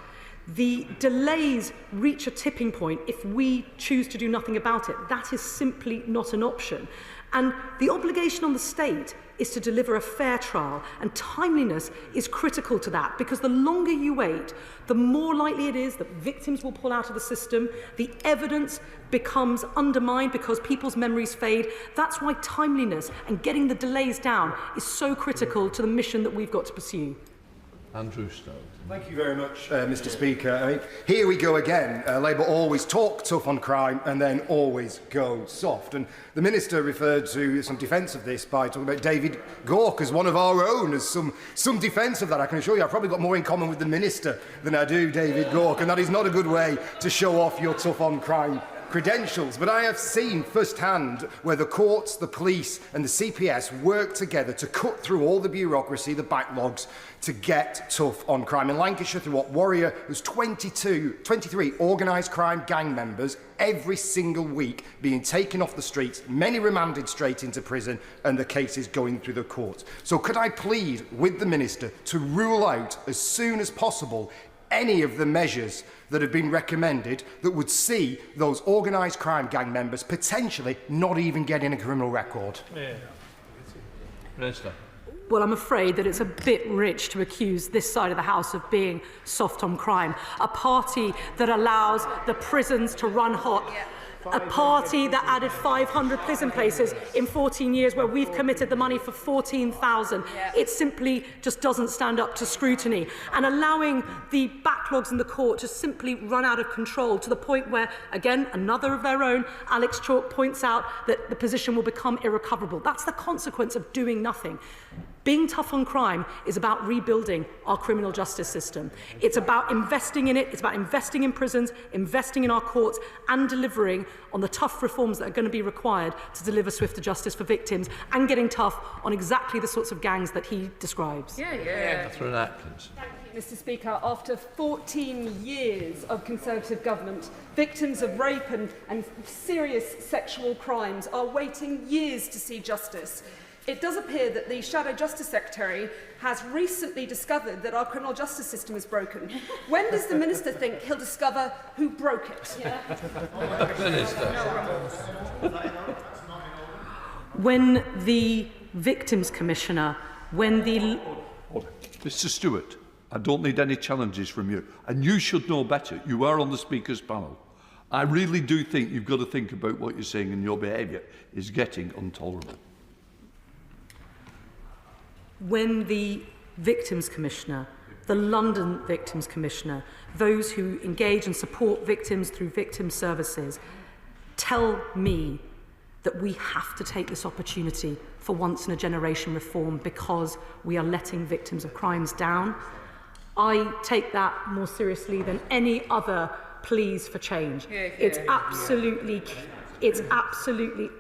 The delays reach a tipping point if we choose to do nothing about it. That is simply not an option. And the obligation on the state is to deliver a fair trial, and timeliness is critical to that, because the longer you wait, the more likely it is that victims will pull out of the system, the evidence becomes undermined because people's memories fade. That's why timeliness and getting the delays down is so critical to the mission that we've got to pursue. Andrew Stone. Thank you very much, Mr Speaker. I mean, here we go again. Labour always talk tough on crime and then always go soft. And the Minister referred to some defence of this by talking about David Gork as one of our own, as some defence of that. I can assure you I've probably got more in common with the Minister than I do David Gork, and that is not a good way to show off your tough on crime credentials. But I have seen firsthand where the courts, the police and the CPS work together to cut through all the bureaucracy, the backlogs, to get tough on crime. In Lancashire, through what Warrior, there's 23 organised crime gang members every single week being taken off the streets, many remanded straight into prison, and the cases going through the courts. So could I plead with the Minister to rule out as soon as possible any of the measures that have been recommended that would see those organised crime gang members potentially not even getting a criminal record? Minister. Well, I'm afraid that it's a bit rich to accuse this side of the House of being soft on crime, a party that allows the prisons to run hot. a party that added 500 prison places in 14 years where we've committed the money for 14,000. It simply just doesn't stand up to scrutiny. And allowing the backlogs in the court to simply run out of control to the point where, again, another of their own, Alex Chalk, points out that the position will become irrecoverable. That's the consequence of doing nothing. Being tough on crime is about rebuilding our criminal justice system. It's about investing in it, it's about investing in prisons, investing in our courts, and delivering on the tough reforms that are going to be required to deliver swifter justice for victims, and getting tough on exactly the sorts of gangs that he describes. Catherine Atkins. Thank you, Mr. Speaker. After 14 years of Conservative government, victims of rape and serious sexual crimes are waiting years to see justice. It does appear that the Shadow Justice Secretary has recently discovered that our criminal justice system is broken. When does the Minister think he'll discover who broke it? When the Victims Commissioner, Mr. Stewart, I don't need any challenges from you. And you should know better. You are on the Speaker's panel. I really do think you've got to think about what you're saying, and your behaviour is getting intolerable. When the Victims Commissioner, the London Victims Commissioner, those who engage and support victims through victim services, tell me that we have to take this opportunity for once-in-a-generation reform because we are letting victims of crimes down, I take that more seriously than any other pleas for change. It's absolutely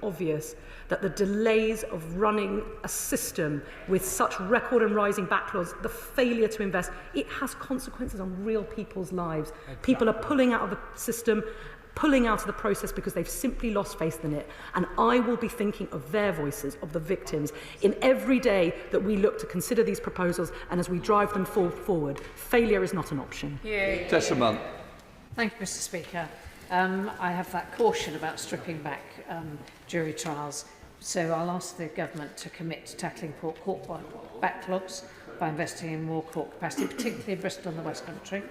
obvious that the delays of running a system with such record and rising backlogs, the failure to invest, it has consequences on real people's lives. People are pulling out of the system, pulling out of the process because they've simply lost faith in it. And I will be thinking of their voices, of the victims, in every day that we look to consider these proposals and as we drive them forward. Failure is not an option. Tessamant. Thank you, Mr. Speaker. I have that caution about stripping back jury trials. So I'll ask the government to commit to tackling court backlogs by investing in more court capacity, particularly in Bristol and the West Country,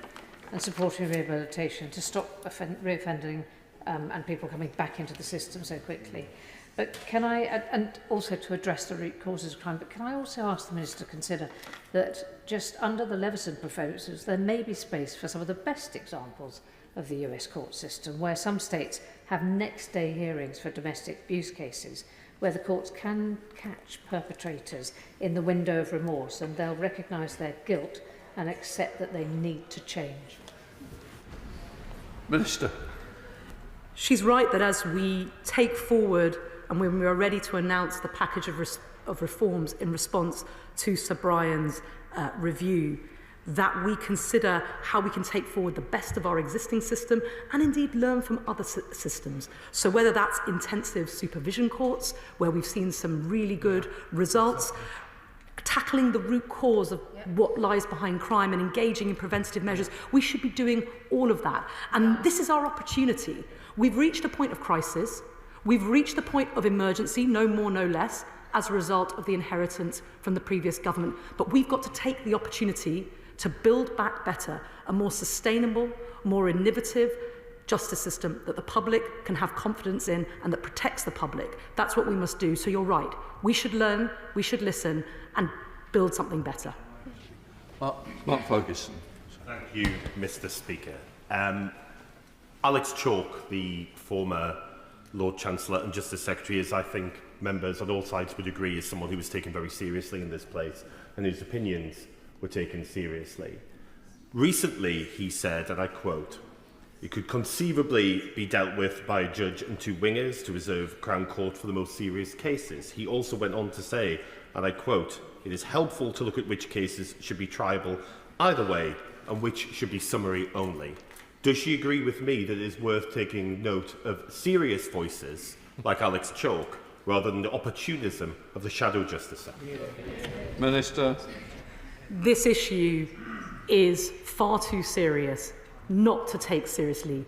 and supporting rehabilitation to stop reoffending and people coming back into the system so quickly. But can I, and also to address the root causes of crime, but can I also ask the Minister to consider that just under the Leveson proposals, there may be space for some of the best examples of the US court system, where some states have next-day hearings for domestic abuse cases, where the courts can catch perpetrators in the window of remorse and they'll recognise their guilt and accept that they need to change. Minister. She's right that as we take forward and when we are ready to announce the package of reforms in response to Sir Brian's review, that we consider how we can take forward the best of our existing system and indeed learn from other systems. So whether that's intensive supervision courts, where we've seen some really good results, tackling the root cause of what lies behind crime and engaging in preventative measures, we should be doing all of that. And this is our opportunity. We've reached a point of crisis. We've reached the point of emergency, no more, no less, as a result of the inheritance from the previous government. But we've got to take the opportunity to build back better, a more sustainable, more innovative justice system that the public can have confidence in and that protects the public. That's what we must do. So you're right. We should learn, we should listen and build something better. Mark Ferguson. Thank you, Mr. Speaker. Alex Chalk, the former Lord Chancellor and Justice Secretary, as I think members on all sides would agree, is someone who was taken very seriously in this place and whose opinions were taken seriously. Recently, he said, and I quote, "It could conceivably be dealt with by a judge and two wingers to reserve Crown Court for the most serious cases." He also went on to say, and I quote, "It is helpful to look at which cases should be triable either way and which should be summary only." Does she agree with me that it is worth taking note of serious voices like Alex Chalk rather than the opportunism of the Shadow Justice Secretary? Minister. This issue is far too serious not to take seriously.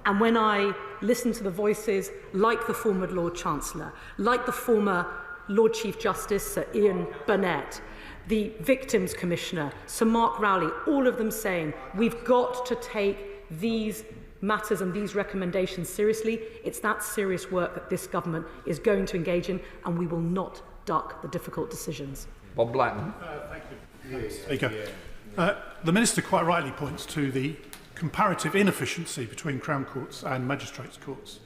And when I listen to the voices like the former Lord Chancellor, like the former Lord Chief Justice, Sir Ian Burnett, the Victims Commissioner, Sir Mark Rowley, all of them saying we've got to take these matters and these recommendations seriously. It's that serious work that this government is going to engage in, and we will not duck the difficult decisions. Bob Blackman. Thank you, Speaker. The Minister quite rightly points to the comparative inefficiency between Crown Courts and Magistrates' Courts.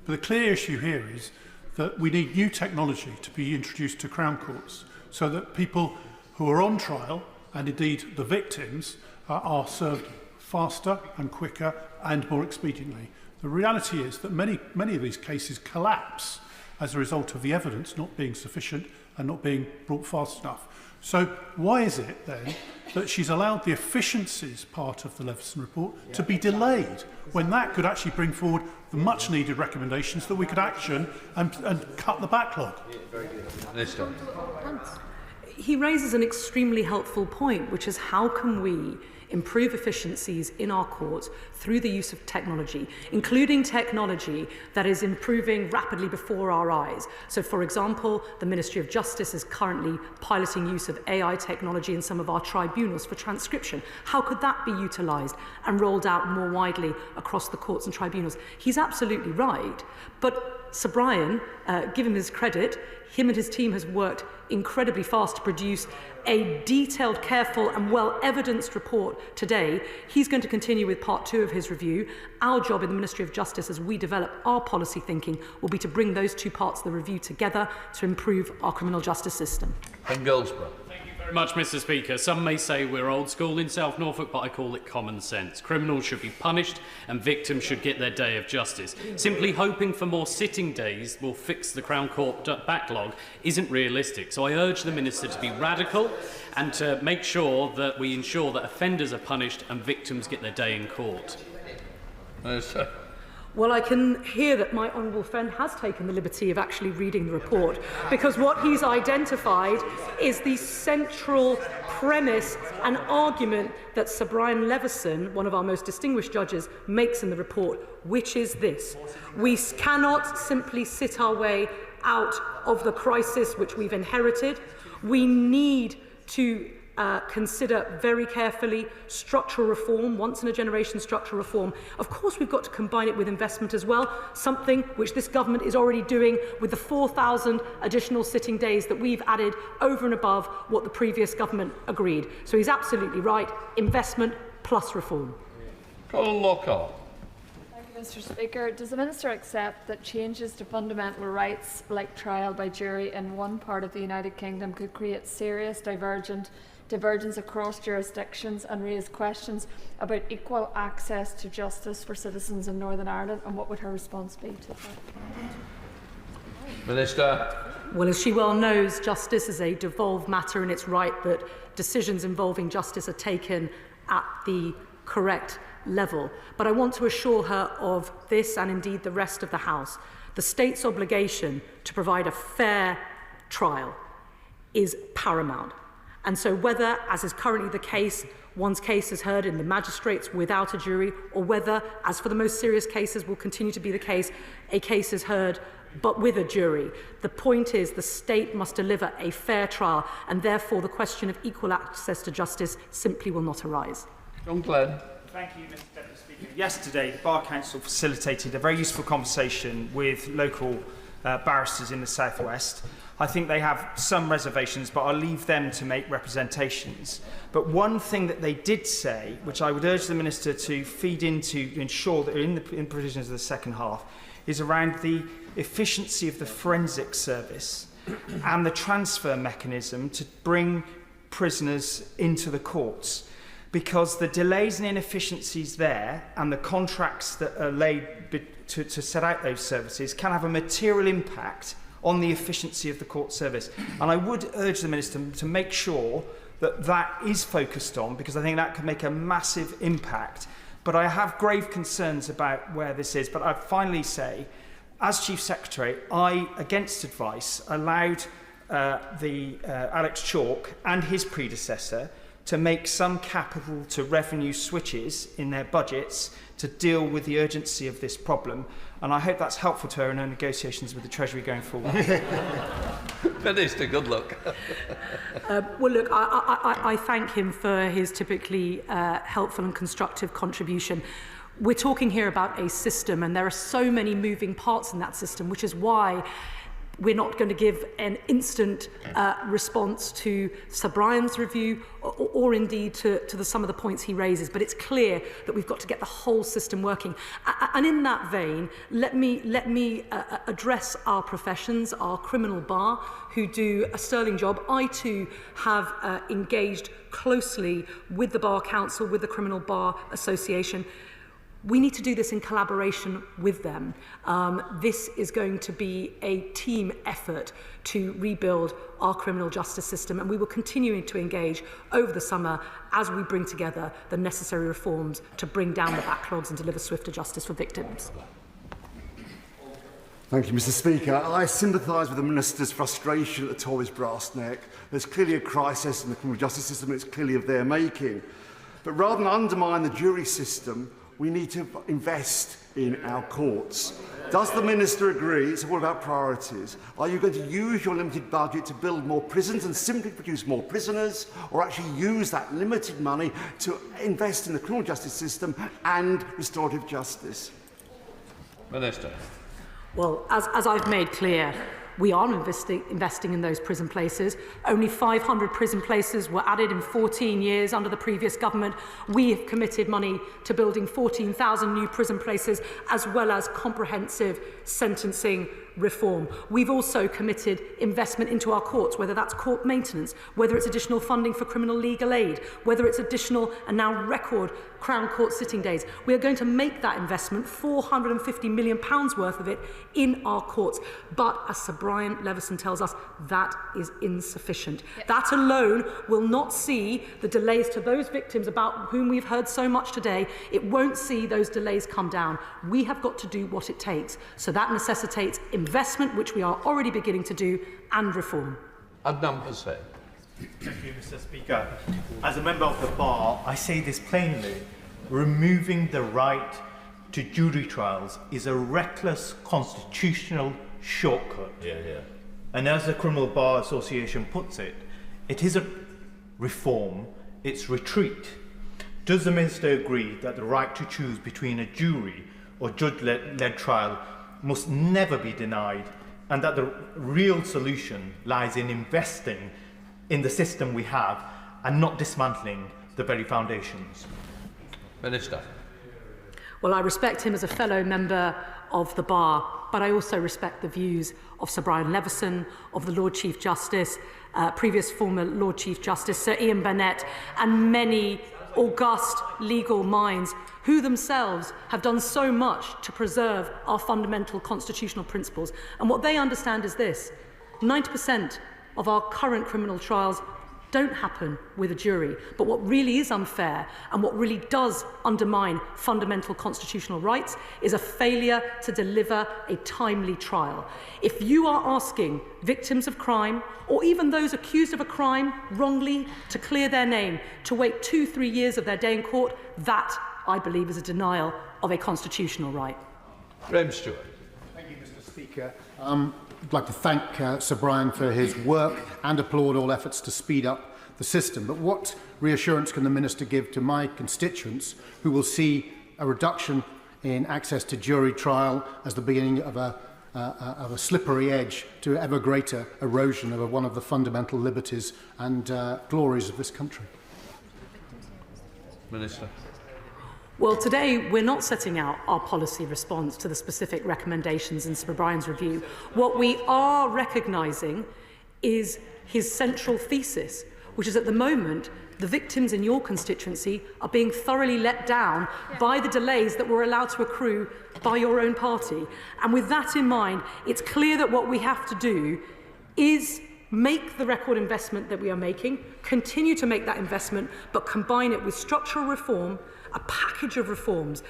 But the clear issue here is that we need new technology to be introduced to Crown Courts so that people who are on trial, and indeed the victims, are served faster and quicker and more expediently. The reality is that many of these cases collapse as a result of the evidence not being sufficient and not being brought fast enough. So why is it then that she's allowed the efficiencies part of the Leveson report to be delayed when that could actually bring forward the much needed recommendations that we could action and cut the backlog? Minister. He raises an extremely helpful point, which is how can we improve efficiencies in our courts through the use of technology, including technology that is improving rapidly before our eyes. So, for example, the Ministry of Justice is currently piloting use of AI technology in some of our tribunals for transcription. How could that be utilised and rolled out more widely across the courts and tribunals? He's absolutely right. But Sir Brian, give him his credit, him and his team has worked incredibly fast to produce a detailed, careful and well-evidenced report today. He's going to continue with part 2 of his review. Our job in the Ministry of Justice as we develop our policy thinking will be to bring those 2 parts of the review together to improve our criminal justice system. Ben Goldsborough. Very much, Mr. Speaker. Some may say we're old school in South Norfolk, but I call it common sense. Criminals should be punished and victims should get their day of justice. Simply hoping for more sitting days will fix the Crown Court backlog isn't realistic. So I urge the Minister to be radical and to make sure that we ensure that offenders are punished and victims get their day in court. Minister. Well, I can hear that my honourable friend has taken the liberty of actually reading the report, because what he's identified is the central premise and argument that Sir Brian Leveson, one of our most distinguished judges, makes in the report, which is this: we cannot simply sit our way out of the crisis which we've inherited. We need to consider very carefully structural reform, once-in-a-generation structural reform. Of course, we've got to combine it with investment as well, something which this government is already doing with the 4,000 additional sitting days that we've added over and above what the previous government agreed. So he's absolutely right, investment plus reform. Colin Lockhart. Thank you, Mr. Speaker. Does the Minister accept that changes to fundamental rights like trial by jury in one part of the United Kingdom could create serious divergence across jurisdictions and raise questions about equal access to justice for citizens in Northern Ireland? And what would her response be to that? Minister. Well, as she well knows, justice is a devolved matter, and it's right that decisions involving justice are taken at the correct level. But I want to assure her of this, and indeed the rest of the House. The state's obligation to provide a fair trial is paramount. And so whether, as is currently the case, one's case is heard in the magistrates without a jury, or whether, as for the most serious cases will continue to be the case, a case is heard but with a jury, the point is the state must deliver a fair trial, and therefore the question of equal access to justice simply will not arise. John Glenn. Thank you, Mr. Deputy Speaker. Yesterday, the Bar Council facilitated a very useful conversation with local barristers in the South West. I think they have some reservations, but I'll leave them to make representations. But one thing that they did say, which I would urge the Minister to feed into to ensure that in provisions of the second half, is around the efficiency of the forensic service and the transfer mechanism to bring prisoners into the courts. Because the delays and inefficiencies there and the contracts that are laid to set out those services can have a material impact on the efficiency of the court service. And I would urge the Minister to make sure that that is focused on, because I think that could make a massive impact. But I have grave concerns about where this is. But I'd finally say, as Chief Secretary, I, against advice, allowed Alex Chalk and his predecessor to make some capital to revenue switches in their budgets to deal with the urgency of this problem. And I hope that's helpful to her in her negotiations with the Treasury going forward. Minister, good luck. Well, look, I thank him for his typically helpful and constructive contribution. We're talking here about a system, and there are so many moving parts in that system, which is why we're not going to give an instant response to Sir Brian's review or indeed to some of the points he raises. But it's clear that we've got to get the whole system working. And in that vein, let me address our professions, our criminal bar, who do a sterling job. I too have engaged closely with the Bar Council, with the Criminal Bar Association. We need to do this in collaboration with them. This is going to be a team effort to rebuild our criminal justice system, and we will continue to engage over the summer as we bring together the necessary reforms to bring down the backlogs and deliver swifter justice for victims. Thank you, Mr. Speaker. I sympathise with the Minister's frustration at the Tories' brass neck. There's clearly a crisis in the criminal justice system, and it's clearly of their making. But rather than undermine the jury system, we need to invest in our courts. Does the Minister agree it's all about priorities? Are you going to use your limited budget to build more prisons and simply produce more prisoners, or actually use that limited money to invest in the criminal justice system and restorative justice? Minister. Well, as I've made clear, we are investing in those prison places. Only 500 prison places were added in 14 years under the previous government. We have committed money to building 14,000 new prison places, as well as comprehensive sentencing reform. We've also committed investment into our courts, whether that's court maintenance, whether it's additional funding for criminal legal aid, whether it's additional and now record Crown Court sitting days. We are going to make that investment, £450 million worth of it, in our courts. But as Sir Brian Leveson tells us, that is insufficient. That alone will not see the delays to those victims about whom we've heard so much today. It won't see those delays come down. We have got to do what it takes. So that necessitates investment, which we are already beginning to do, and reform. Adnan Hussain. Thank you, Mr. Speaker. As a member of the Bar, I say this plainly. Removing the right to jury trials is a reckless constitutional shortcut. And as the Criminal Bar Association puts it, it isn't reform, it's retreat. Does the Minister agree that the right to choose between a jury or judge-led trial must never be denied, and that the real solution lies in investing in the system we have and not dismantling the very foundations? Minister. Well, I respect him as a fellow member of the Bar, but I also respect the views of Sir Brian Leveson, of the Lord Chief Justice, previous former Lord Chief Justice Sir Ian Burnett, and many august legal minds who themselves have done so much to preserve our fundamental constitutional principles. And what they understand is this: 90% of our current criminal trials don't happen with a jury. But what really is unfair and what really does undermine fundamental constitutional rights is a failure to deliver a timely trial. If you are asking victims of crime, or even those accused of a crime wrongly, to clear their name, to wait 2-3 years of their day in court, that, I believe, is a denial of a constitutional right. Graham Stewart. Thank you, Mr. Speaker. I'd like to thank Sir Brian for his work and applaud all efforts to speed up the system. But what reassurance can the Minister give to my constituents who will see a reduction in access to jury trial as the beginning of a slippery edge to ever greater erosion of one of the fundamental liberties and glories of this country? Minister. Well, today we're not setting out our policy response to the specific recommendations in Sir Brian's review. What we are recognising is his central thesis, which is at the moment the victims in your constituency are being thoroughly let down by the delays that were allowed to accrue by your own party. And with that in mind, it's clear that what we have to do is make the record investment that we are making, continue to make that investment, but combine it with structural reform, a package of reforms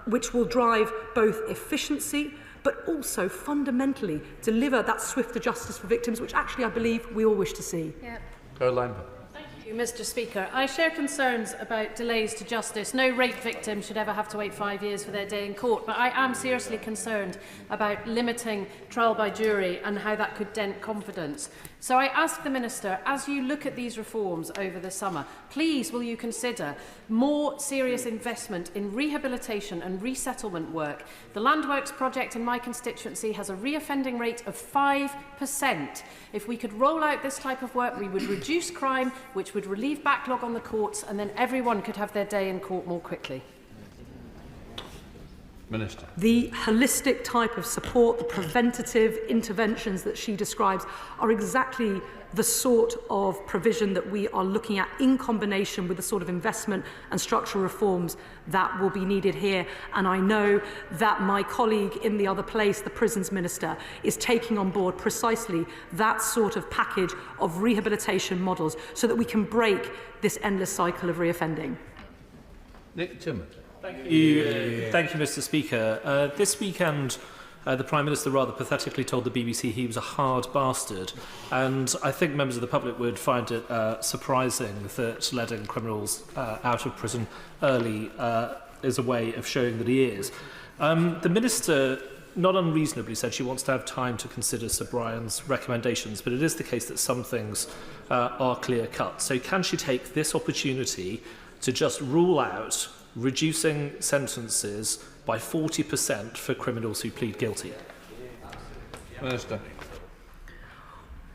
which will drive both efficiency but also fundamentally deliver that swifter justice for victims, which actually I believe we all wish to see. Caroline. Thank Mr. Speaker, I share concerns about delays to justice. No rape victim should ever have to wait 5 years for their day in court, but I am seriously concerned about limiting trial by jury and how that could dent confidence. So I ask the Minister, as you look at these reforms over the summer, please will you consider more serious investment in rehabilitation and resettlement work? The Landworks project in my constituency has a reoffending rate of 5%. If we could roll out this type of work, we would reduce crime, which would relieve backlog on the courts, and then everyone could have their day in court more quickly. Minister. The holistic type of support, the preventative interventions that she describes are exactly the sort of provision that we are looking at in combination with the sort of investment and structural reforms that will be needed here. And I know that my colleague in the other place, the Prisons Minister, is taking on board precisely that sort of package of rehabilitation models so that we can break this endless cycle of reoffending. Nick Timmons. Thank you, Mr. Speaker. This weekend, the Prime Minister rather pathetically told the BBC he was a hard bastard, and I think members of the public would find it surprising that letting criminals out of prison early is a way of showing that he is. The Minister not unreasonably said she wants to have time to consider Sir Brian's recommendations, but it is the case that some things are clear-cut. So can she take this opportunity to just rule out reducing sentences by 40% for criminals who plead guilty? Minister.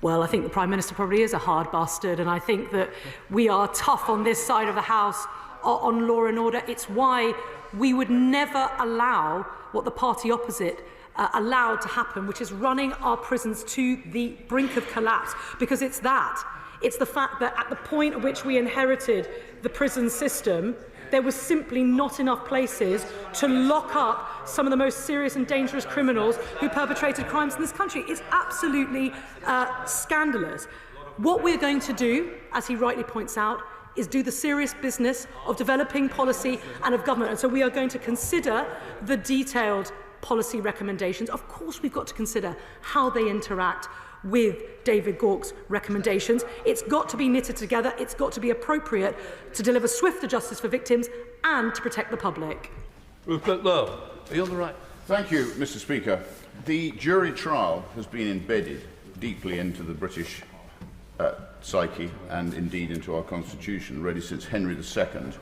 Well, I think the Prime Minister probably is a hard bastard, and I think that we are tough on this side of the House on law and order. It's why we would never allow what the party opposite allowed to happen, which is running our prisons to the brink of collapse, because it's that. It's the fact that at the point at which we inherited the prison system, there was simply not enough places to lock up some of the most serious and dangerous criminals who perpetrated crimes in this country. It's absolutely scandalous. What we're going to do, as he rightly points out, is do the serious business of developing policy and of government. And so we are going to consider the detailed policy recommendations. Of course, we've got to consider how they interact with David Gauke's recommendations. It's got to be knitted together. It's got to be appropriate to deliver swifter justice for victims and to protect the public. Rupert Lowe, are you on the right? Thank you, Mr. Speaker. The jury trial has been embedded deeply into the British psyche and indeed into our constitution, really since Henry II,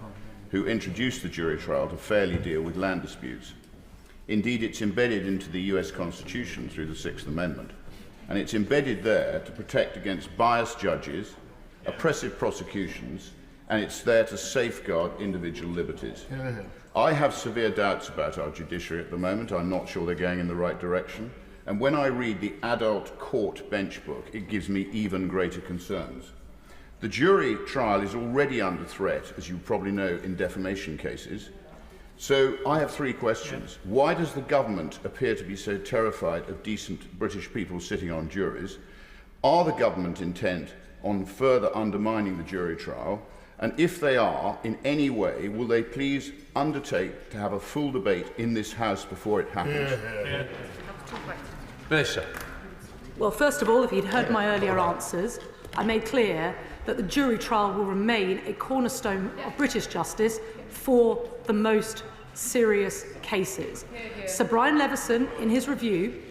who introduced the jury trial to fairly deal with land disputes. Indeed, it's embedded into the US Constitution through the Sixth Amendment. And it's embedded there to protect against biased judges, oppressive prosecutions, and it's there to safeguard individual liberties. I have severe doubts about our judiciary at the moment. I'm not sure they're going in the right direction. And when I read the adult court bench book, it gives me even greater concerns. The jury trial is already under threat, as you probably know, in defamation cases. So I have three questions. Why does the government appear to be so terrified of decent British people sitting on juries? Are the government intent on further undermining the jury trial? And if they are, in any way, will they please undertake to have a full debate in this House before it happens? Minister. Well, first of all, if you'd heard my earlier answers, I made clear that the jury trial will remain a cornerstone of British justice for the most serious cases. Sir Brian Leveson, in his review,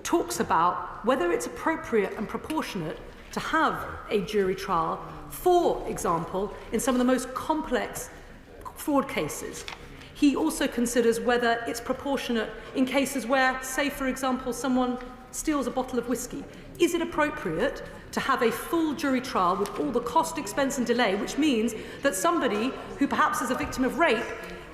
talks about whether it's appropriate and proportionate to have a jury trial, for example, in some of the most complex fraud cases. He also considers whether it's proportionate in cases where, say, for example, someone steals a bottle of whiskey. Is it appropriate to have a full jury trial with all the cost, expense and delay, which means that somebody who perhaps is a victim of rape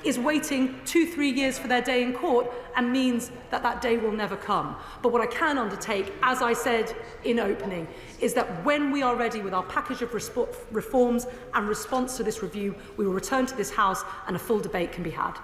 is waiting 2-3 years for their day in court and means that that day will never come. But what I can undertake, as I said in opening, is that when we are ready with our package of reforms and response to this review, we will return to this House and a full debate can be had.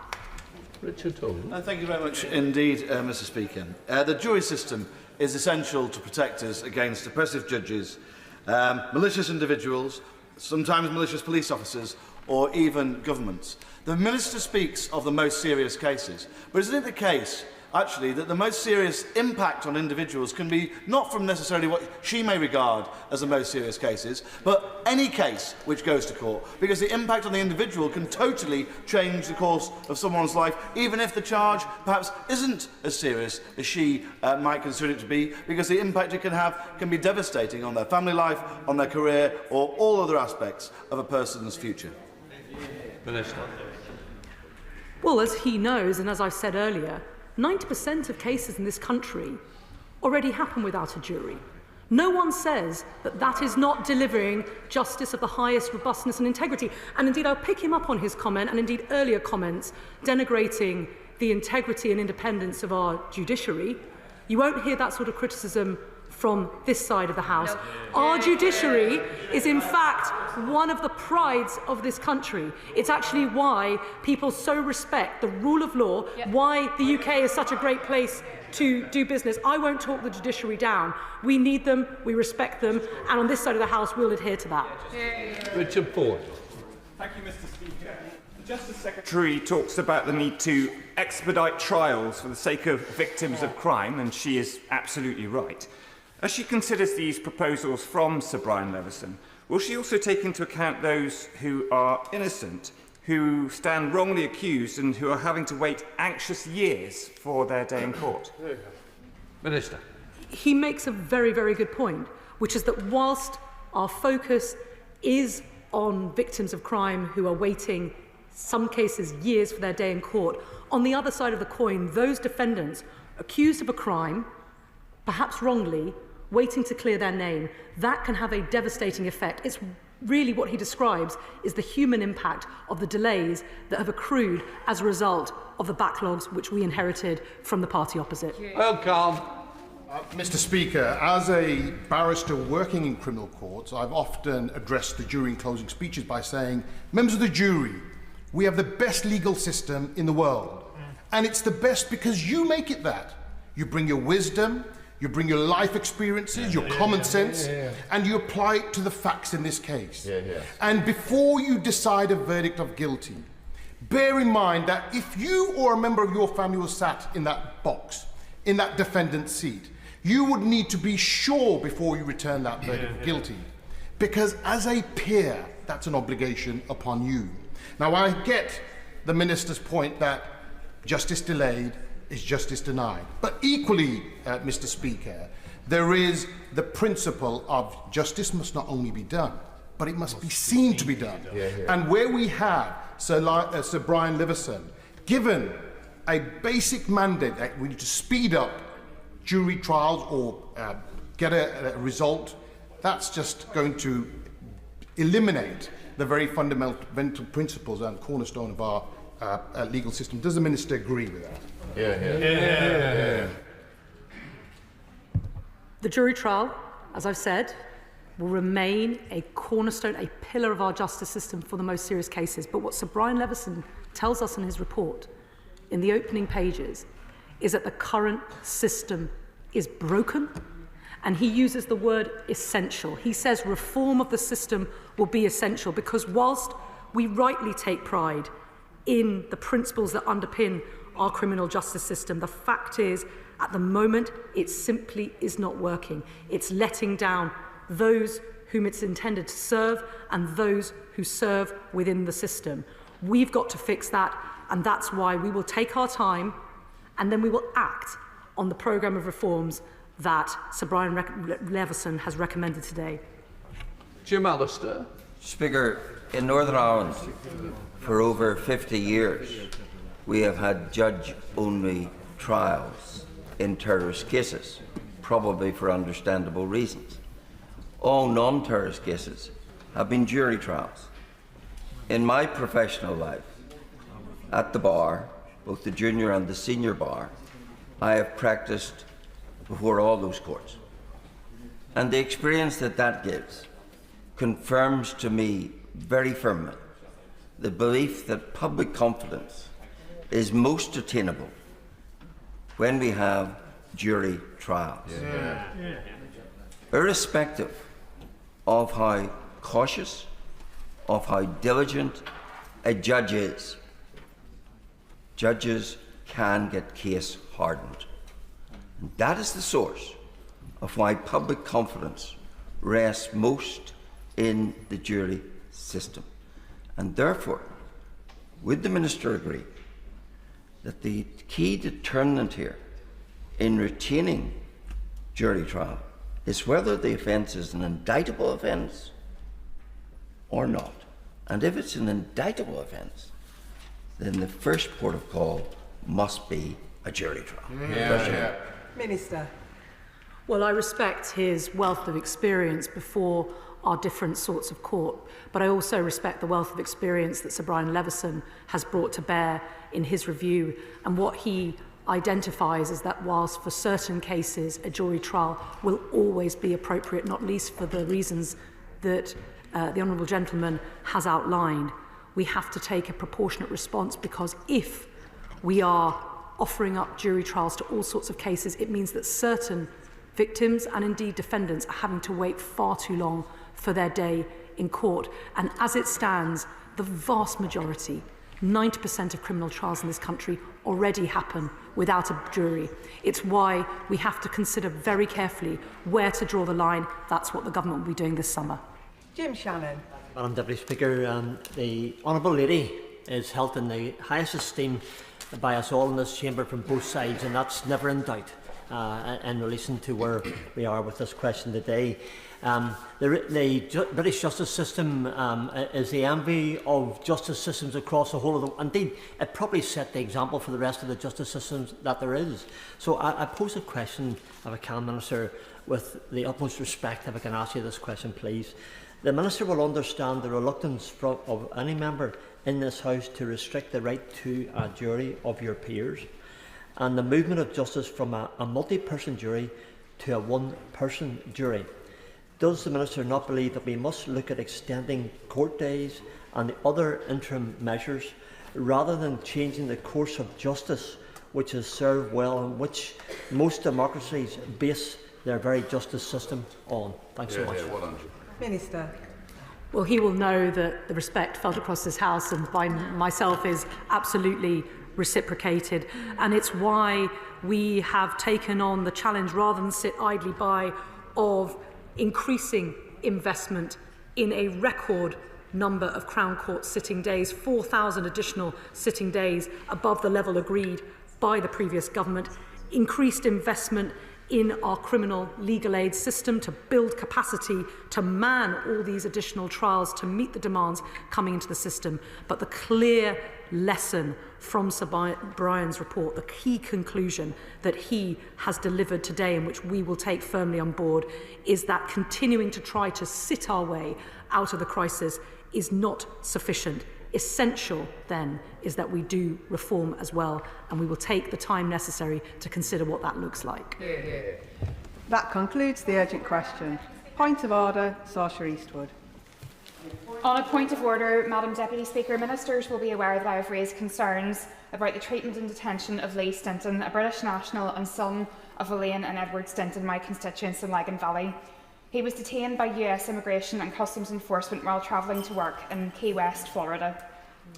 Richard Toll. Thank you very much indeed, Mr. Speaker. The jury system is essential to protect us against oppressive judges, malicious individuals, sometimes malicious police officers, or even governments. The Minister speaks of the most serious cases, but isn't it the case actually, that the most serious impact on individuals can be not from necessarily what she may regard as the most serious cases, but any case which goes to court, because the impact on the individual can totally change the course of someone's life, even if the charge perhaps isn't as serious as she might consider it to be, because the impact it can have can be devastating on their family life, on their career, or all other aspects of a person's future. Minister. Well, as he knows, and as I said earlier, 90% of cases in this country already happen without a jury. No one says that that is not delivering justice of the highest robustness and integrity. And indeed, I'll pick him up on his comment, and indeed earlier comments, denigrating the integrity and independence of our judiciary. You won't hear that sort of criticism from this side of the House. Our judiciary is in fact one of the prides of this country. It's actually why people so respect the rule of law, why the UK is such a great place to do business. I won't talk the judiciary down. We need them, we respect them, and on this side of the House we'll adhere to that. Richard Ford. Thank you, Mr. Speaker. The Justice Secretary talks about the need to expedite trials for the sake of victims of crime, and she is absolutely right. As she considers these proposals from Sir Brian Leveson, will she also take into account those who are innocent, who stand wrongly accused and who are having to wait anxious years for their day in court? Minister. He makes a very, very good point, which is that whilst our focus is on victims of crime who are waiting, some cases, years for their day in court, on the other side of the coin, those defendants accused of a crime, perhaps wrongly, waiting to clear their name, that can have a devastating effect. It's really what he describes is the human impact of the delays that have accrued as a result of the backlogs which we inherited from the party opposite. Welcome. Mr. Speaker, as a barrister working in criminal courts, I've often addressed the jury in closing speeches by saying, members of the jury, we have the best legal system in the world. And it's the best because you make it that. You bring your wisdom, you bring your life experiences, your common sense, and you apply it to the facts in this case. And before you decide a verdict of guilty, bear in mind that if you or a member of your family was sat in that box, in that defendant's seat, you would need to be sure before you return that verdict of guilty. Because as a peer, that's an obligation upon you. Now, I get the Minister's point that justice delayed is justice denied. But equally, Mr. Speaker, there is the principle of justice must not only be done, but it must be seen to be done. And where we have Sir Brian Leveson given a basic mandate that we need to speed up jury trials or get a result, that's just going to eliminate the very fundamental principles and cornerstone of our legal system. Does the Minister agree with that? The jury trial, as I've said, will remain a cornerstone, a pillar of our justice system for the most serious cases. But what Sir Brian Leveson tells us in his report, in the opening pages, is that the current system is broken, and he uses the word essential. He says reform of the system will be essential because whilst we rightly take pride in the principles that underpin our criminal justice system, the fact is, at the moment, it simply is not working. It's letting down those whom it's intended to serve and those who serve within the system. We've got to fix that, and that's why we will take our time and then we will act on the programme of reforms that Sir Brian Leveson has recommended today. Jim Allister. Speaker, in Northern Ireland, for over 50 years, we have had judge-only trials in terrorist cases, probably for understandable reasons. All non-terrorist cases have been jury trials. In my professional life, at the bar, both the junior and the senior bar, I have practiced before all those courts. And the experience that that gives confirms to me very firmly the belief that public confidence is most attainable when we have jury trials. Irrespective of how cautious, of how diligent a judge is, judges can get case hardened. And that is the source of why public confidence rests most in the jury system. And therefore, would the Minister agree that the key determinant here in retaining jury trial is whether the offence is an indictable offence or not? And if it's an indictable offence, then the first port of call must be a jury trial. Minister. Well, I respect his wealth of experience before our different sorts of court, but I also respect the wealth of experience that Sir Brian Levison has brought to bear in his review, and what he identifies is that whilst for certain cases a jury trial will always be appropriate, not least for the reasons that the Honourable Gentleman has outlined, we have to take a proportionate response, because if we are offering up jury trials to all sorts of cases, it means that certain victims and indeed defendants are having to wait far too long for their day in court. And as it stands, the vast majority, 90% of criminal trials in this country already happen without a jury. It's why we have to consider very carefully where to draw the line. That's what the government will be doing this summer. Jim Shannon. Madam Deputy Speaker, the Honourable Lady is held in the highest esteem by us all in this chamber from both sides, and that's never in doubt in relation to where we are with this question today. The British justice system is the envy of justice systems across the whole of the... Indeed, it probably set the example for the rest of the justice systems that there is. So I pose a question, if I can, Minister, with the utmost respect, if I can ask you this question, please. The Minister will understand the reluctance of any member in this House to restrict the right to a jury of your peers, and the movement of justice from a multi-person jury to a one-person jury. Does the Minister not believe that we must look at extending court days and the other interim measures rather than changing the course of justice, which has served well and which most democracies base their very justice system on? Thanks so much. Minister. Well, he will know that the respect felt across this House and by myself is absolutely reciprocated, and it's why we have taken on the challenge, rather than sit idly by, of increasing investment in a record number of Crown Court sitting days, 4,000 additional sitting days above the level agreed by the previous government, increased investment in our criminal legal aid system to build capacity to man all these additional trials to meet the demands coming into the system. But the clear lesson from Sir Brian's report, the key conclusion that he has delivered today and which we will take firmly on board, is that continuing to try to sit our way out of the crisis is not sufficient. Essential, then, is that we do reform as well, and we will take the time necessary to consider what that looks like. That concludes the urgent question. Point of order, Saoirse Eastwood. On a point of order, Madam Deputy Speaker, Ministers will be aware that I have raised concerns about the treatment and detention of Lee Stinton, a British national and son of Elaine and Edward Stinton, my constituents in Lagan Valley. He was detained by US Immigration and Customs Enforcement while travelling to work in Key West, Florida.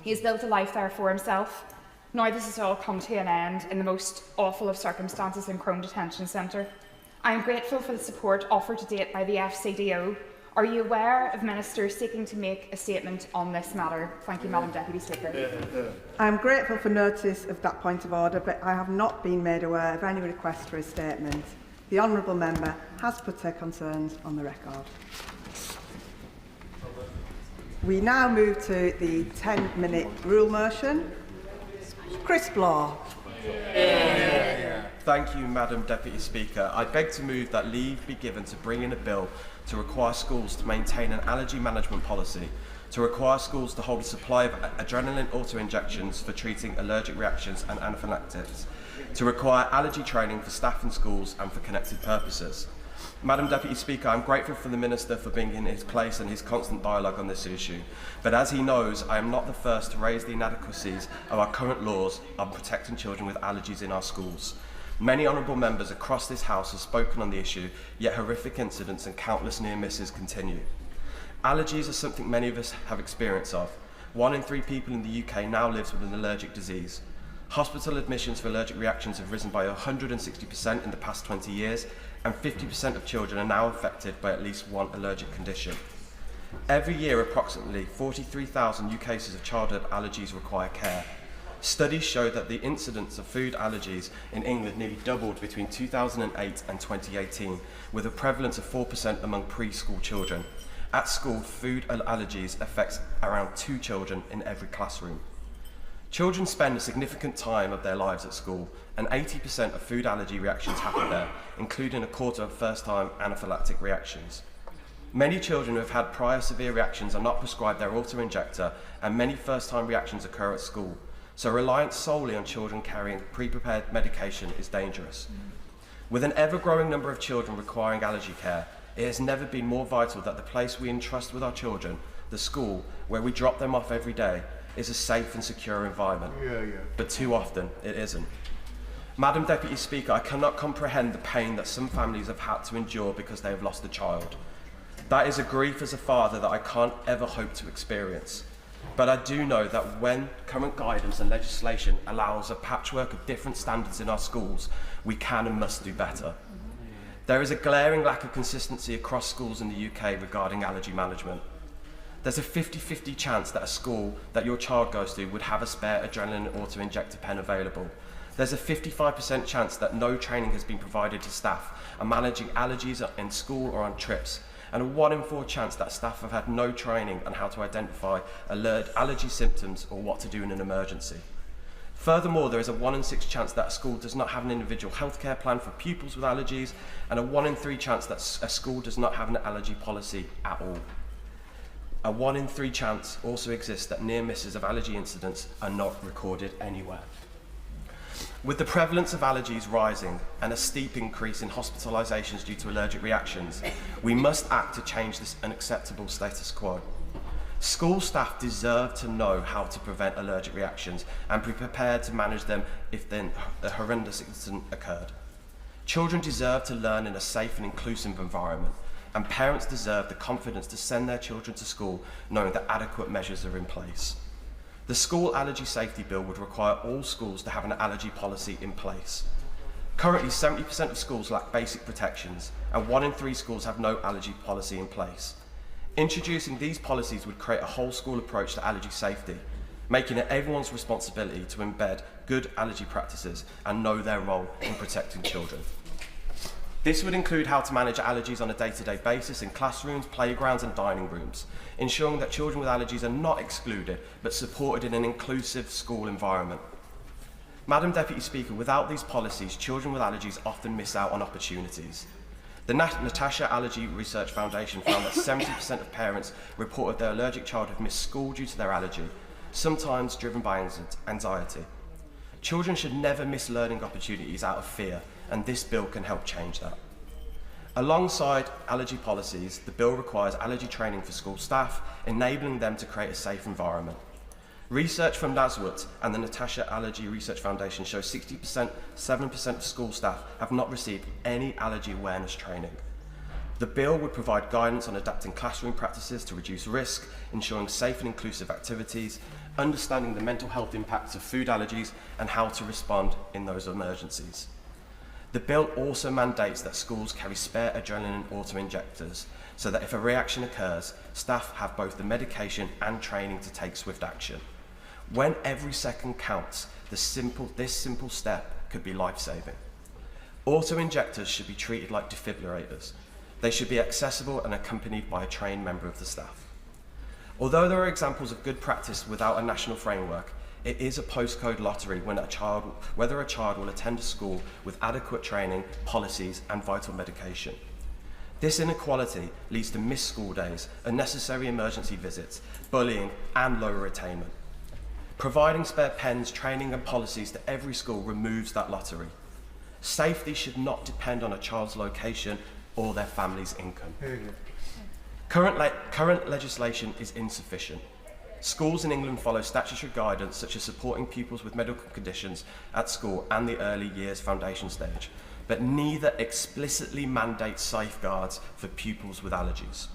He has built a life there for himself. Now this has all come to an end in the most awful of circumstances in Crone Detention Centre. I am grateful for the support offered to date by the FCDO. Are you aware of ministers seeking to make a statement on this matter? Thank you, Madam Deputy Speaker. I am grateful for notice of that point of order, but I have not been made aware of any request for a statement. The Honourable Member has put her concerns on the record. We now move to the 10-minute rule motion. Chris Blaw. Thank you, Madam Deputy Speaker. I beg to move that leave be given to bring in a bill to require schools to maintain an allergy management policy, to require schools to hold a supply of adrenaline auto-injections for treating allergic reactions and anaphylaxis, to require allergy training for staff in schools and for connected purposes. Madam Deputy Speaker, I am grateful for the Minister for being in his place and his constant dialogue on this issue. But as he knows, I am not the first to raise the inadequacies of our current laws on protecting children with allergies in our schools. Many honourable members across this House have spoken on the issue, yet horrific incidents and countless near misses continue. Allergies are something many of us have experience of. 1 in 3 people in the UK now lives with an allergic disease. Hospital admissions for allergic reactions have risen by 160% in the past 20 years, and 50% of children are now affected by at least one allergic condition. Every year, approximately 43,000 new cases of childhood allergies require care. Studies show that the incidence of food allergies in England nearly doubled between 2008 and 2018, with a prevalence of 4% among preschool children. At school, food allergies affect around 2 children in every classroom. Children spend a significant time of their lives at school, and 80% of food allergy reactions happen there, including a quarter of first-time anaphylactic reactions. Many children who have had prior severe reactions are not prescribed their auto-injector, and many first-time reactions occur at school. So reliance solely on children carrying pre-prepared medication is dangerous. With an ever-growing number of children requiring allergy care, it has never been more vital that the place we entrust with our children, the school, where we drop them off every day, is a safe and secure environment. But too often, it isn't. Madam Deputy Speaker, I cannot comprehend the pain that some families have had to endure because they have lost a child. That is a grief as a father that I can't ever hope to experience. But I do know that when current guidance and legislation allows a patchwork of different standards in our schools, we can and must do better. There is a glaring lack of consistency across schools in the UK regarding allergy management. There's a 50-50 chance that a school that your child goes to would have a spare adrenaline auto-injector pen available. There's a 55% chance that no training has been provided to staff on managing allergies in school or on trips, and a 1 in 4 chance that staff have had no training on how to identify allergy symptoms or what to do in an emergency. Furthermore, there is a 1 in 6 chance that a school does not have an individual healthcare plan for pupils with allergies, and a 1 in 3 chance that a school does not have an allergy policy at all. A 1 in 3 chance also exists that near misses of allergy incidents are not recorded anywhere. With the prevalence of allergies rising and a steep increase in hospitalisations due to allergic reactions, we must act to change this unacceptable status quo. School staff deserve to know how to prevent allergic reactions and be prepared to manage them if then a horrendous incident occurred. Children deserve to learn in a safe and inclusive environment, and parents deserve the confidence to send their children to school knowing that adequate measures are in place. The School Allergy Safety Bill would require all schools to have an allergy policy in place. Currently, 70% of schools lack basic protections, and 1 in 3 schools have no allergy policy in place. Introducing these policies would create a whole school approach to allergy safety, making it everyone's responsibility to embed good allergy practices and know their role in protecting children. This would include how to manage allergies on a day-to-day basis in classrooms, playgrounds and dining rooms, ensuring that children with allergies are not excluded but supported in an inclusive school environment. Madam Deputy Speaker, without these policies, children with allergies often miss out on opportunities. The Natasha Allergy Research Foundation found that 70% of parents reported their allergic child had missed school due to their allergy, sometimes driven by anxiety. Children should never miss learning opportunities out of fear, and this bill can help change that. Alongside allergy policies, the bill requires allergy training for school staff, enabling them to create a safe environment. Research from NASWT and the Natasha Allergy Research Foundation shows 7% of school staff have not received any allergy awareness training. The bill would provide guidance on adapting classroom practices to reduce risk, ensuring safe and inclusive activities, understanding the mental health impacts of food allergies, and how to respond in those emergencies. The bill also mandates that schools carry spare adrenaline auto-injectors so that if a reaction occurs, staff have both the medication and training to take swift action. When every second counts, this simple step could be life-saving. Auto-injectors should be treated like defibrillators. They should be accessible and accompanied by a trained member of the staff. Although there are examples of good practice without a national framework, it is a postcode lottery whether a child will attend a school with adequate training, policies and vital medication. This inequality leads to missed school days, unnecessary emergency visits, bullying and lower attainment. Providing spare pens, training and policies to every school removes that lottery. Safety should not depend on a child's location or their family's income. Current legislation is insufficient. Schools in England follow statutory guidance such as supporting pupils with medical conditions at school and the early years foundation stage, but neither explicitly mandates safeguards for pupils with allergies.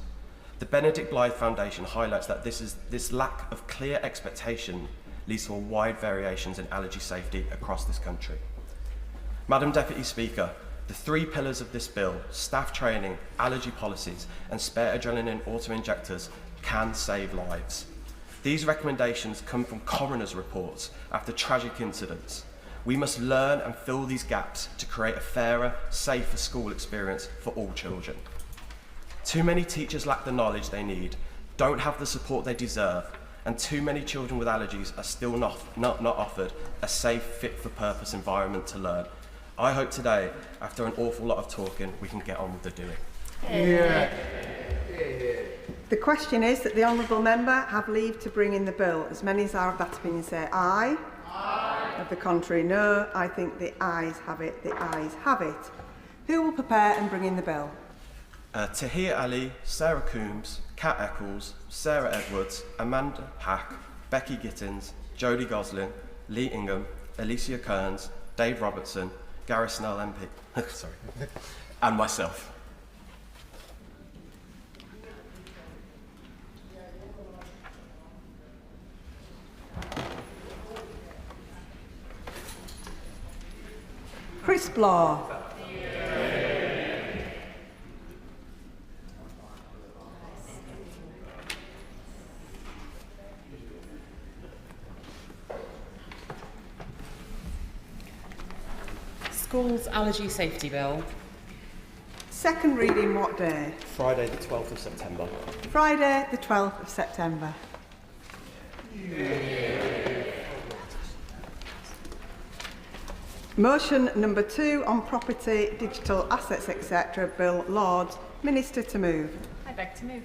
The Benedict Blythe Foundation highlights that this lack of clear expectation leads to wide variations in allergy safety across this country. Madam Deputy Speaker, the 3 pillars of this bill, staff training, allergy policies and spare adrenaline auto-injectors, can save lives. These recommendations come from coroner's reports after tragic incidents. We must learn and fill these gaps to create a fairer, safer school experience for all children. Too many teachers lack the knowledge they need, don't have the support they deserve, and too many children with allergies are still not offered a safe, fit-for-purpose environment to learn. I hope today, after an awful lot of talking, we can get on with the doing. Yeah. The question is that the honourable member have leave to bring in the bill. As many as are of that opinion say aye. Aye. Of the contrary, no. I think the ayes have it. The ayes have it. Who will prepare and bring in the bill? Tahir Ali, Sarah Coombs, Kat Eccles, Sarah Edwards, Amanda Pack, Becky Gittins, Jodie Goslin, Lee Ingham, Alicia Kearns, Dave Robertson, Gareth Snell MP, sorry, and myself. Chris Blaw. Schools Allergy Safety Bill. Second reading what day? Friday the 12th of September. Friday the 12th of September. Motion number 2 on property, digital assets, etc. Bill Lord. Minister to move. I beg to move.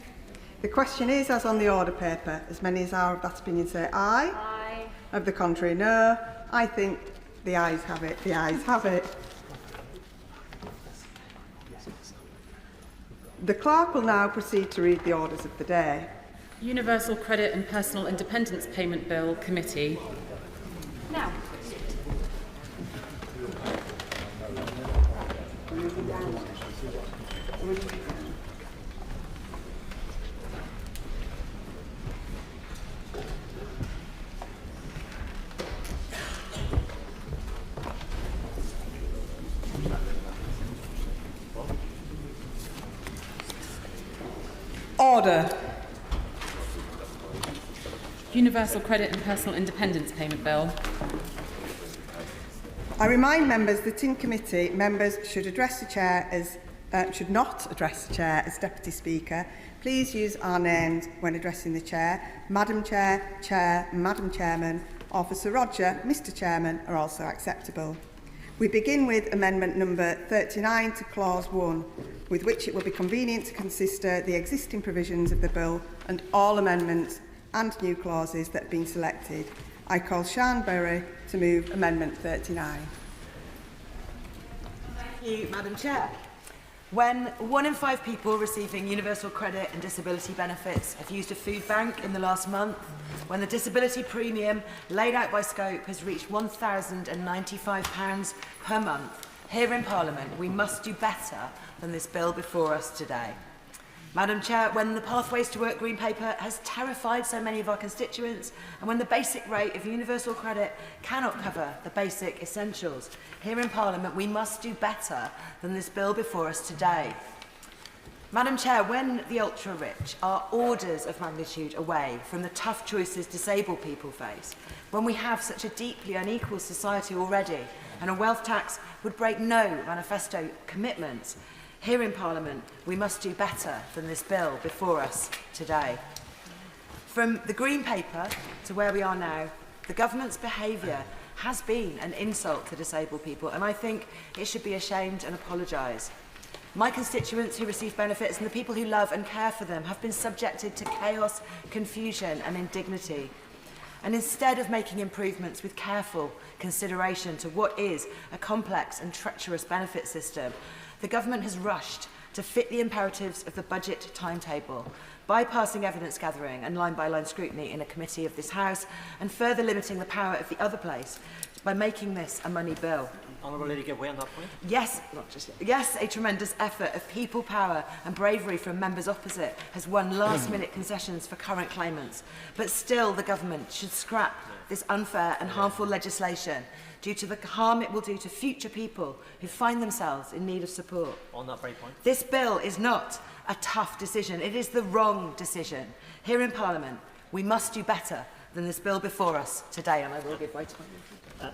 The question is as on the order paper. As many as are of that opinion say aye. Aye. Of the contrary, no. I think the ayes have it. The ayes have it. The clerk will now proceed to read the orders of the day. Universal Credit and Personal Independence Payment Bill Committee. Now. Order. Universal Credit and Personal Independence Payment Bill. I remind members that in committee, members should address the chair as should not address the chair as Deputy Speaker. Please use our names when addressing the chair. Madam Chair, Chair, Madam Chairman, or for Sir Roger, Mr Chairman are also acceptable. We begin with amendment number 39 to clause 1, with which it will be convenient to consider the existing provisions of the bill and all amendments and new clauses that have been selected. I call Sian Berry to move amendment 39. Thank you, Madam Chair. When 1 in 5 people receiving universal credit and disability benefits have used a food bank in the last month, when the disability premium laid out by Scope has reached £1,095 per month, here in Parliament we must do better than this bill before us today. Madam Chair, when the Pathways to Work Green Paper has terrified so many of our constituents, and when the basic rate of universal credit cannot cover the basic essentials, here in Parliament we must do better than this bill before us today. Madam Chair, when the ultra-rich are orders of magnitude away from the tough choices disabled people face, when we have such a deeply unequal society already, and a wealth tax would break no manifesto commitments, here in Parliament, we must do better than this bill before us today. From the Green Paper to where we are now, the government's behaviour has been an insult to disabled people, and I think it should be ashamed and apologise. My constituents who receive benefits and the people who love and care for them have been subjected to chaos, confusion and indignity. And instead of making improvements with careful consideration to what is a complex and treacherous benefit system, the government has rushed to fit the imperatives of the budget timetable, bypassing evidence gathering and line-by-line scrutiny in a committee of this House, and further limiting the power of the other place by making this a money bill. Honourable Lady, give way on that point. Yes, not just yes, a tremendous effort of people power and bravery from members opposite has won last-minute concessions for current claimants. But still, the government should scrap this unfair and harmful legislation due to the harm it will do to future people who find themselves in need of support. On that very point. This bill is not a tough decision. It is the wrong decision. Here in Parliament, we must do better than this bill before us today, and I will give way to my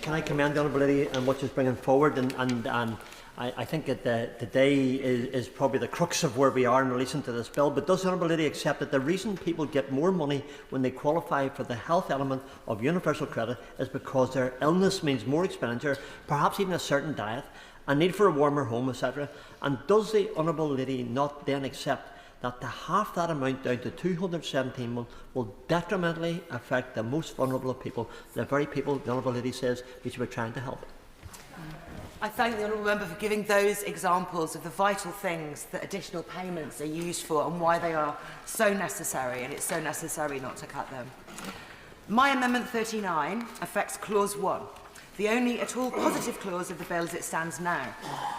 Can I commend the Honourable Lady on what she's bringing forward, and I think that today is probably the crux of where we are in relation to this bill. But does the Honourable Lady accept that the reason people get more money when they qualify for the health element of universal credit is because their illness means more expenditure, perhaps even a certain diet, a need for a warmer home, etc. And does the Honourable Lady not then accept that to half that amount down to 217 will detrimentally affect the most vulnerable of people, the very people the Honourable Lady says we should be trying to help? I thank the Honourable Member for giving those examples of the vital things that additional payments are used for and why they are so necessary, and it's so necessary not to cut them. My Amendment 39 affects Clause 1, the only at all positive clause of the bill as it stands now.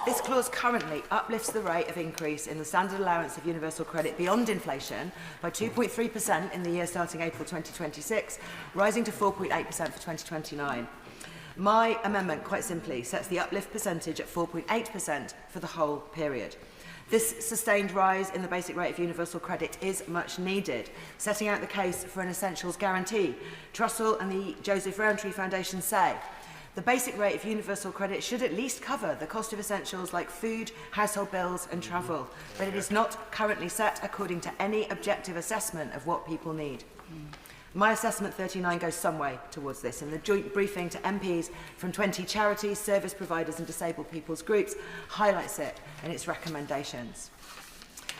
This clause currently uplifts the rate of increase in the standard allowance of universal credit beyond inflation by 2.3% in the year starting April 2026, rising to 4.8% for 2029. My amendment, quite simply, sets the uplift percentage at 4.8% for the whole period. This sustained rise in the basic rate of universal credit is much needed, setting out the case for an essentials guarantee. Trussell and the Joseph Rowntree Foundation say the basic rate of universal credit should at least cover the cost of essentials like food, household bills and travel, but it is not currently set according to any objective assessment of what people need. My Assessment 39 goes some way towards this, and the joint briefing to MPs from 20 charities, service providers and disabled people's groups highlights it in its recommendations.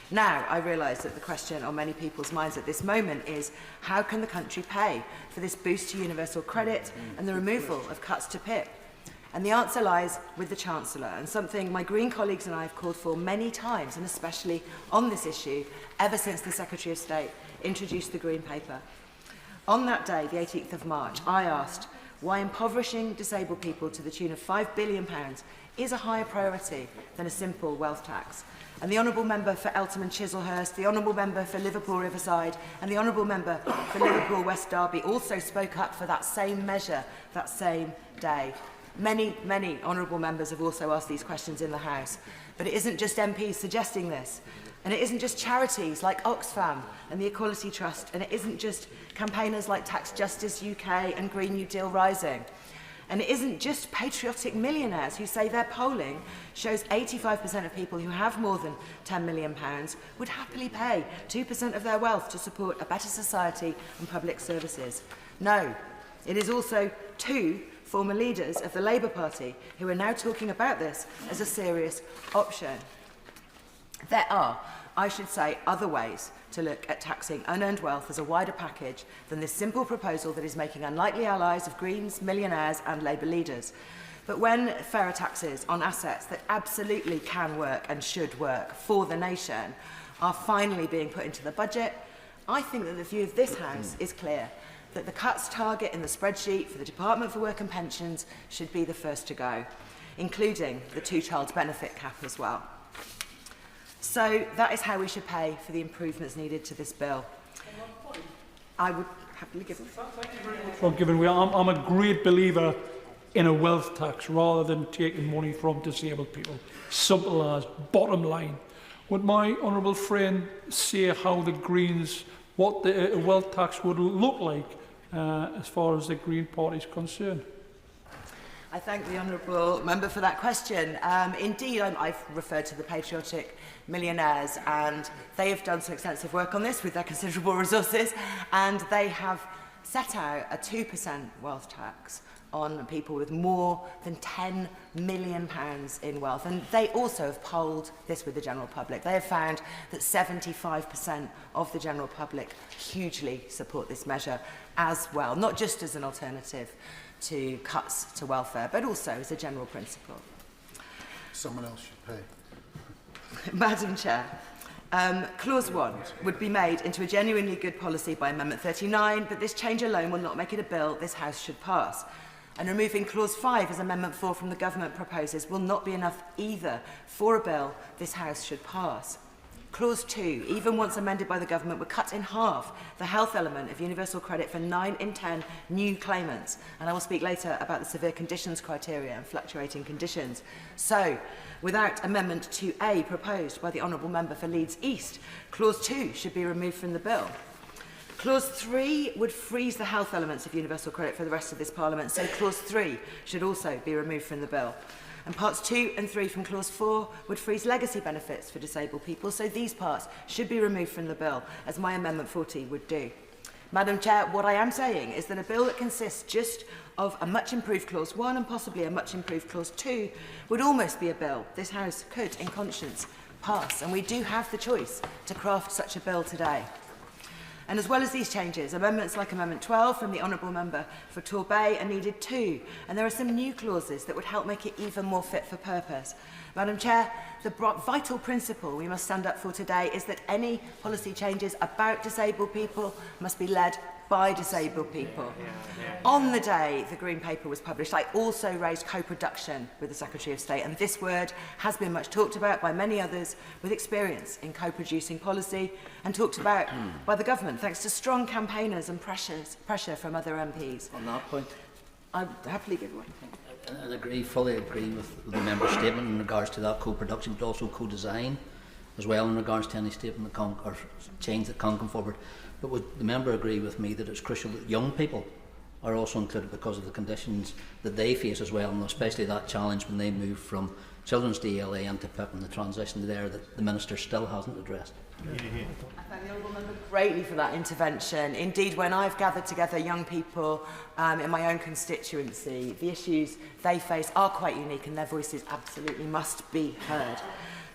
Now, I realise that the question on many people's minds at this moment is how can the country pay for this boost to universal credit and the removal of cuts to PIP? And the answer lies with the Chancellor, and something my Green colleagues and I have called for many times, and especially on this issue, ever since the Secretary of State introduced the Green Paper. On that day, the 18th of March, I asked why impoverishing disabled people to the tune of £5 billion is a higher priority than a simple wealth tax. And the Honourable Member for Eltham and Chislehurst, the Honourable Member for Liverpool Riverside and the Honourable Member for Liverpool West Derby also spoke up for that same measure that same day. Many, many Honourable Members have also asked these questions in the House. But it isn't just MPs suggesting this. And it isn't just charities like Oxfam and the Equality Trust, and it isn't just campaigners like Tax Justice UK and Green New Deal Rising. And it isn't just patriotic millionaires who say their polling shows 85% of people who have more than £10 million would happily pay 2% of their wealth to support a better society and public services. No, it is also two former leaders of the Labour Party who are now talking about this as a serious option. There are, I should say, other ways to look at taxing unearned wealth as a wider package than this simple proposal that is making unlikely allies of Greens, millionaires and Labour leaders. But when fairer taxes on assets that absolutely can work and should work for the nation are finally being put into the budget, I think that the view of this House is clear, that the cuts target in the spreadsheet for the Department for Work and Pensions should be the first to go, including the two-child benefit cap as well. So that is how we should pay for the improvements needed to this bill. I would happily give it. Well, given I'm a great believer in a wealth tax rather than taking money from disabled people. Simple as bottom line. Would my honourable friend say how the Greens, what the wealth tax would look like as far as the Green Party is concerned? I thank the Honourable Member for that question. Indeed, I've referred to the patriotic millionaires, and they have done some extensive work on this with their considerable resources, and they have set out a 2% wealth tax on people with more than £10 million in wealth. And they also have polled this with the general public. They have found that 75% of the general public hugely support this measure as well, not just as an alternative to cuts to welfare, but also as a general principle. Someone else should pay. Madam Chair, Clause 1 would be made into a genuinely good policy by Amendment 39, but this change alone will not make it a bill this House should pass. And removing Clause 5, as Amendment 4 from the Government proposes, will not be enough either for a bill this House should pass. Clause 2, even once amended by the Government, would cut in half the health element of universal credit for 9 in 10 new claimants. And I will speak later about the severe conditions criteria and fluctuating conditions. So, without Amendment 2A proposed by the Honourable Member for Leeds East, Clause 2 should be removed from the bill. Clause 3 would freeze the health elements of universal credit for the rest of this Parliament, so Clause 3 should also be removed from the bill. And parts 2 and 3 from Clause 4 would freeze legacy benefits for disabled people, so these parts should be removed from the bill, as my Amendment 40 would do. Madam Chair, what I am saying is that a bill that consists just of a much improved Clause 1 and possibly a much improved Clause 2 would almost be a bill this House could, in conscience, pass, and we do have the choice to craft such a bill today. And as well as these changes, amendments like Amendment 12 from the Honourable Member for Torbay are needed too, and there are some new clauses that would help make it even more fit for purpose. Madam Chair, the vital principle we must stand up for today is that any policy changes about disabled people must be led by disabled people. On the day the Green Paper was published, I also raised co-production with the Secretary of State, and this word has been much talked about by many others with experience in co-producing policy and talked about by the government, thanks to strong campaigners and pressure from other MPs. On that point, I would happily give one. I fully agree with the member's statement in regards to that co-production, but also co-design as well in regards to any statement that or change that can come forward. But would the member agree with me that it's crucial that young people are also included because of the conditions that they face as well, and especially that challenge when they move from children's DLA into PIP and the transition there that the Minister still hasn't addressed? I thank the Honourable Member greatly for that intervention. Indeed, when I've gathered together young people in my own constituency, the issues they face are quite unique and their voices absolutely must be heard.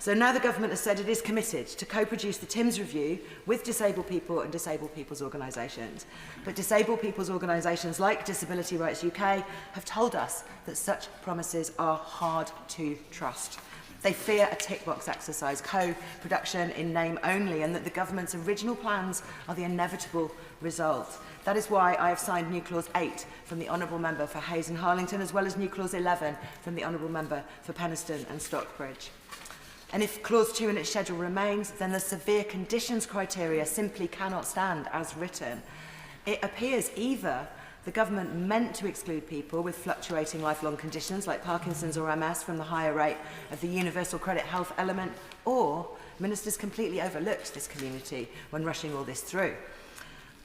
So now the Government has said it is committed to co-produce the TIMS review with disabled people and disabled people's organisations. But disabled people's organisations like Disability Rights UK have told us that such promises are hard to trust. They fear a tick box exercise, co-production in name only, and that the Government's original plans are the inevitable result. That is why I have signed new Clause 8 from the Honourable Member for Hayes and Harlington, as well as new Clause 11 from the Honourable Member for Penistone and Stockbridge. And if Clause 2 in its schedule remains, then the severe conditions criteria simply cannot stand as written. It appears either the Government meant to exclude people with fluctuating lifelong conditions like Parkinson's or MS from the higher rate of the universal credit health element, or ministers completely overlooked this community when rushing all this through.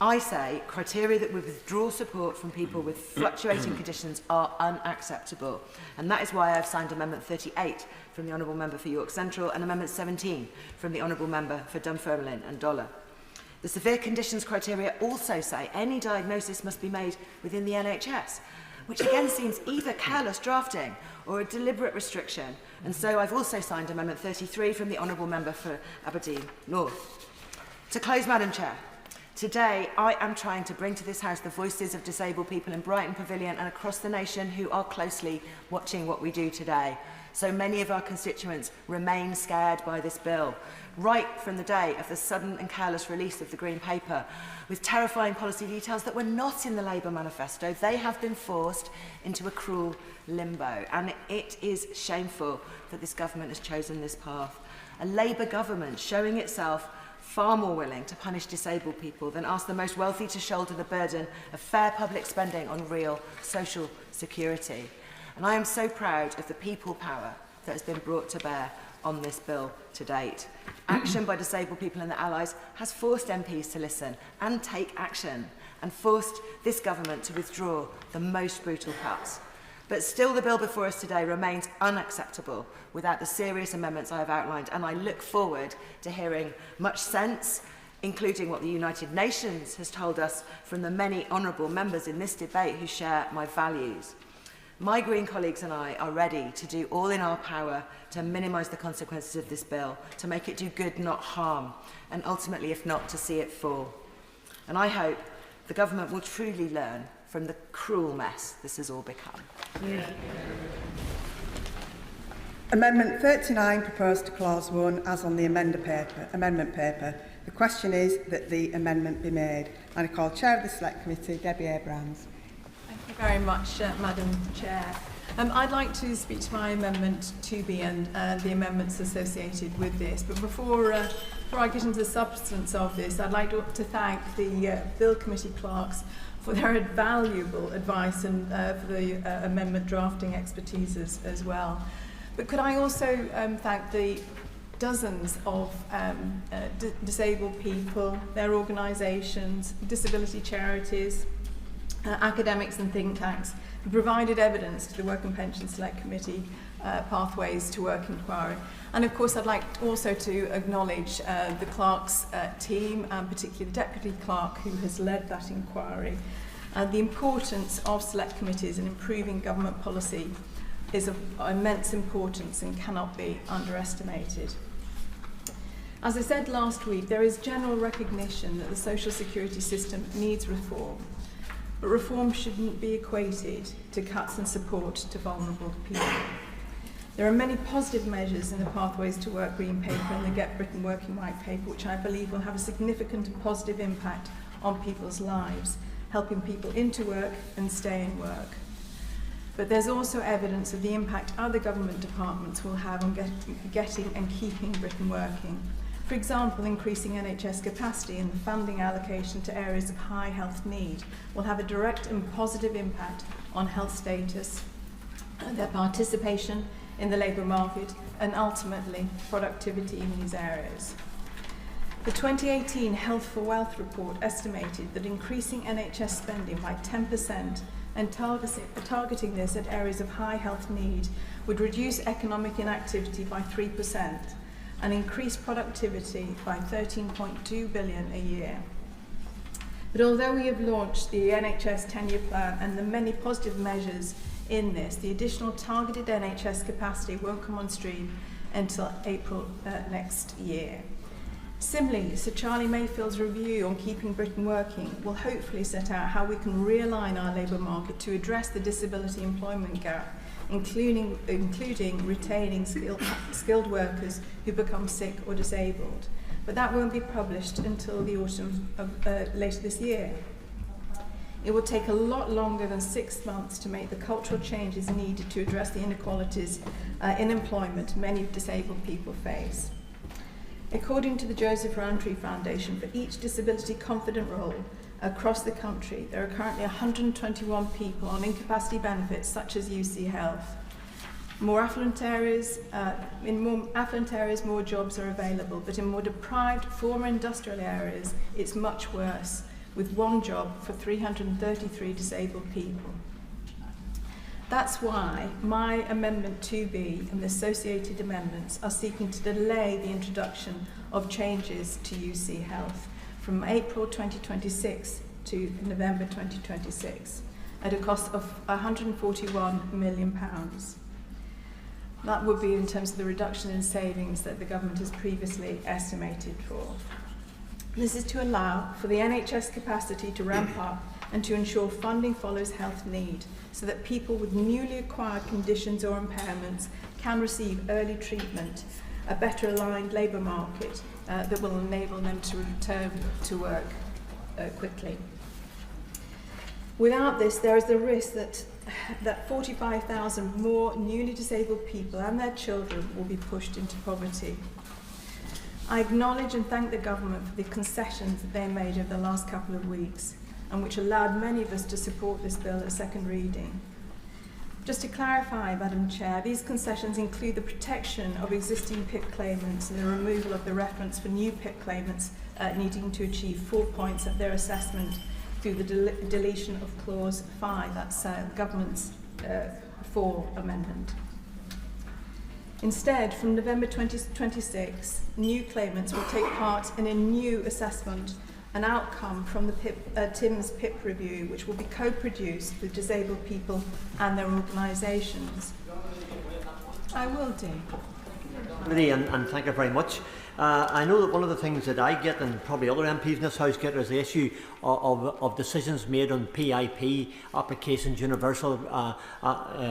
I say criteria that would withdraw support from people with fluctuating conditions are unacceptable, and that is why I've signed Amendment 38 from the Honourable Member for York Central and Amendment 17 from the Honourable Member for Dunfermline and Dollar. The severe conditions criteria also say any diagnosis must be made within the NHS, which again seems either careless drafting or a deliberate restriction, and so I've also signed Amendment 33 from the Honourable Member for Aberdeen North. To close, Madam Chair, today, I am trying to bring to this House the voices of disabled people in Brighton Pavilion and across the nation who are closely watching what we do today. So many of our constituents remain scared by this bill, right from the day of the sudden and careless release of the Green Paper, with terrifying policy details that were not in the Labour manifesto. They have been forced into a cruel limbo, and it is shameful that this government has chosen this path. A Labour government showing itself far more willing to punish disabled people than ask the most wealthy to shoulder the burden of fair public spending on real social security. And I am so proud of the people power that has been brought to bear on this bill to date. Action by disabled people and their allies has forced MPs to listen and take action, and forced this government to withdraw the most brutal cuts. But still, the bill before us today remains unacceptable without the serious amendments I have outlined, and I look forward to hearing much sense, including what the United Nations has told us from the many honourable members in this debate who share my values. My Green colleagues and I are ready to do all in our power to minimise the consequences of this bill, to make it do good, not harm, and ultimately, if not, to see it fall. And I hope the government will truly learn from the cruel mess this has all become. Amendment 39 proposed to Clause 1 as on the amendment paper. The question is that the amendment be made. And I call Chair of the Select Committee, Debbie Abrams. Thank you very much, Madam Chair. I'd like to speak to my amendment 2B and the amendments associated with this. But before I get into the substance of this, I'd like to thank the Bill Committee clerks for their valuable advice and for the amendment drafting expertise as well. But could I also thank the dozens of disabled people, their organisations, disability charities, academics and think tanks who provided evidence to the Work and Pension Select Committee Pathways to Work inquiry. And of course I'd like also to acknowledge the clerk's team, and particularly the Deputy Clerk who has led that inquiry. The importance of select committees in improving government policy is of immense importance and cannot be underestimated. As I said last week, there is general recognition that the social security system needs reform, but reform shouldn't be equated to cuts and support to vulnerable people. There are many positive measures in the Pathways to Work Green Paper and the Get Britain Working White Paper, which I believe will have a significant and positive impact on people's lives, helping people into work and stay in work. But there's also evidence of the impact other government departments will have on getting and keeping Britain working. For example, increasing NHS capacity and the funding allocation to areas of high health need will have a direct and positive impact on health status, their participation in the labour market, and ultimately productivity in these areas. The 2018 Health for Wealth report estimated that increasing NHS spending by 10% and targeting this at areas of high health need would reduce economic inactivity by 3% and increase productivity by 13.2 billion a year. But although we have launched the NHS 10-year plan and the many positive measures in this, the additional targeted NHS capacity won't come on stream until April next year. Similarly, Sir Charlie Mayfield's review on keeping Britain working will hopefully set out how we can realign our labour market to address the disability employment gap, including retaining skilled workers who become sick or disabled. But that won't be published until the autumn of later this year. It will take a lot longer than 6 months to make the cultural changes needed to address the inequalities in employment many disabled people face. According to the Joseph Rowntree Foundation, for each disability confident role across the country, there are currently 121 people on incapacity benefits such as UC Health. In more affluent areas, more jobs are available, but in more deprived former industrial areas, it's much worse, with one job for 333 disabled people. That's why my Amendment 2B and the associated amendments are seeking to delay the introduction of changes to UC Health from April 2026 to November 2026 at a cost of £141 million. That would be in terms of the reduction in savings that the government has previously estimated for. This is to allow for the NHS capacity to ramp up and to ensure funding follows health need, so that people with newly acquired conditions or impairments can receive early treatment, a better aligned labour market that will enable them to return to work quickly. Without this, there is the risk that 45,000 more newly disabled people and their children will be pushed into poverty. I acknowledge and thank the government for the concessions that they made over the last couple of weeks, and which allowed many of us to support this bill at second reading. Just to clarify, Madam Chair, these concessions include the protection of existing PIP claimants and the removal of the reference for new PIP claimants needing to achieve 4 points at their assessment through the deletion of Clause 5, that's the government's 4 amendment. Instead, from November 2026, new claimants will take part in a new assessment, an outcome from the TIM's PIP review, which will be co-produced with disabled people and their organisations. I will do. And thank you very much. I know that one of the things that I get, and probably other MPs in this House get, is the issue of decisions made on PIP applications, universal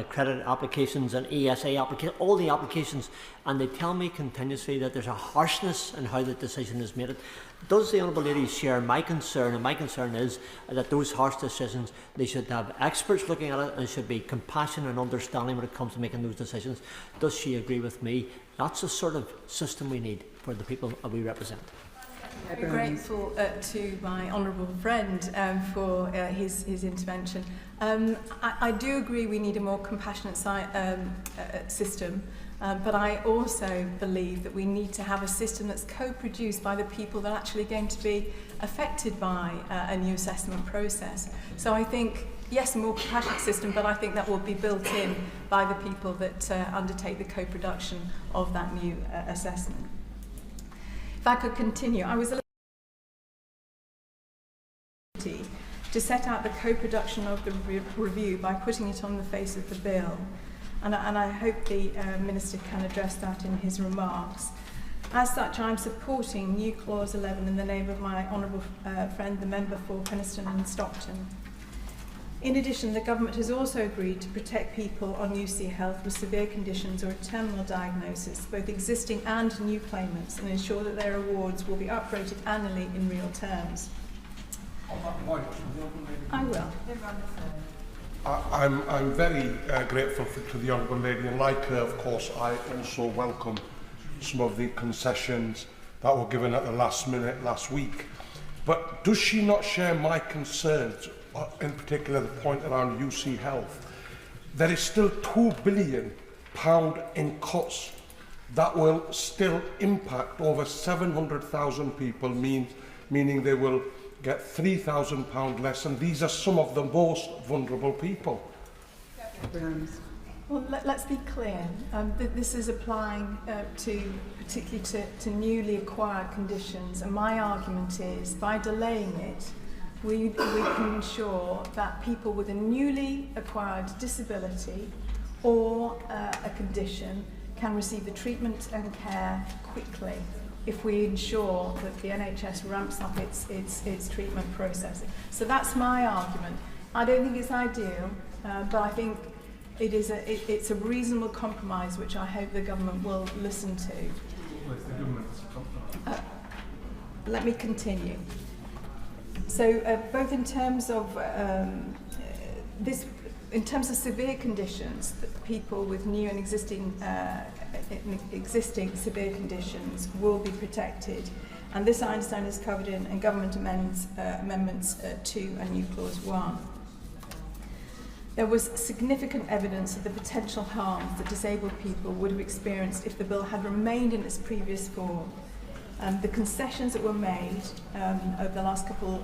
credit applications and ESA applications, all the applications and they tell me continuously that there's a harshness in how the decision is made. Does the Honourable Lady share my concern? And my concern is that those harsh decisions, they should have experts looking at it and should be compassion and understanding when it comes to making those decisions. Does she agree with me? That's the sort of system we need for the people that we represent. I'm very grateful to my honourable friend for his intervention. I do agree we need a more compassionate system, but I also believe that we need to have a system that's co-produced by the people that are actually going to be affected by a new assessment process. So I think, yes, a more compassionate system, but I think that will be built in by the people that undertake the co-production of that new assessment. If I could continue, I was to set out the co-production of the review by putting it on the face of the bill. And I hope the Minister can address that in his remarks. As such, I'm supporting new Clause 11 in the name of my honourable friend, the member for Penistone and Stockton. In addition, the Government has also agreed to protect people on UC Health with severe conditions or a terminal diagnosis, both existing and new claimants, and ensure that their awards will be uprated annually in real terms. I will. I'm very grateful to the Honourable Lady, and like her, of course, I also welcome some of the concessions that were given at the last minute last week. But does she not share my concerns, in particular the point around UC Health? There is still £2 billion in cuts that will still impact over 700,000 people, meaning they will get £3,000 less, and these are some of the most vulnerable people. Well, let's be clear. This is applying particularly to newly acquired conditions, and my argument is, by delaying it, we can ensure that people with a newly acquired disability or a condition can receive the treatment and care quickly, if we ensure that the NHS ramps up its treatment process. So that's my argument. I don't think it's ideal, but I think it's a reasonable compromise which I hope the Government will listen to. Let me continue. So both in terms of in terms of severe conditions, that people with new and existing severe conditions will be protected, and this I understand is covered in Government amendments 2 and new Clause 1. There was significant evidence of the potential harms that disabled people would have experienced if the bill had remained in its previous form. The concessions that were made over the last couple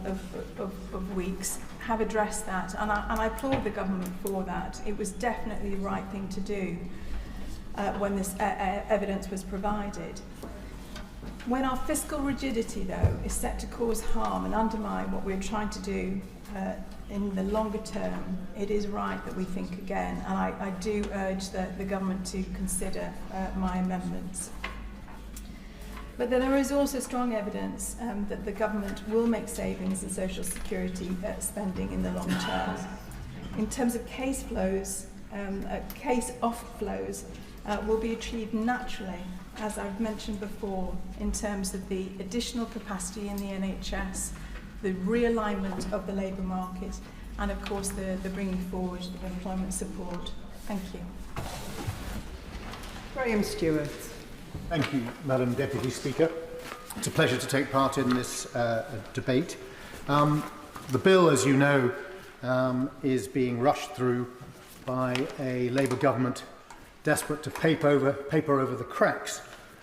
of weeks have addressed that, and I applaud the Government for that. It was definitely the right thing to do when this evidence was provided. When our fiscal rigidity, though, is set to cause harm and undermine what we're trying to do in the longer term, it is right that we think again, and I do urge the Government to consider my amendments. But then there is also strong evidence that the Government will make savings in social security spending in the long term. In terms of case flows, case off-flows will be achieved naturally, as I've mentioned before, in terms of the additional capacity in the NHS, the realignment of the labour market, and of course the bringing forward of employment support. Thank you. Graham Stewart. Thank you, Madam Deputy Speaker. It's a pleasure to take part in this debate. The bill, as you know, is being rushed through by a Labour government desperate to paper over the cracks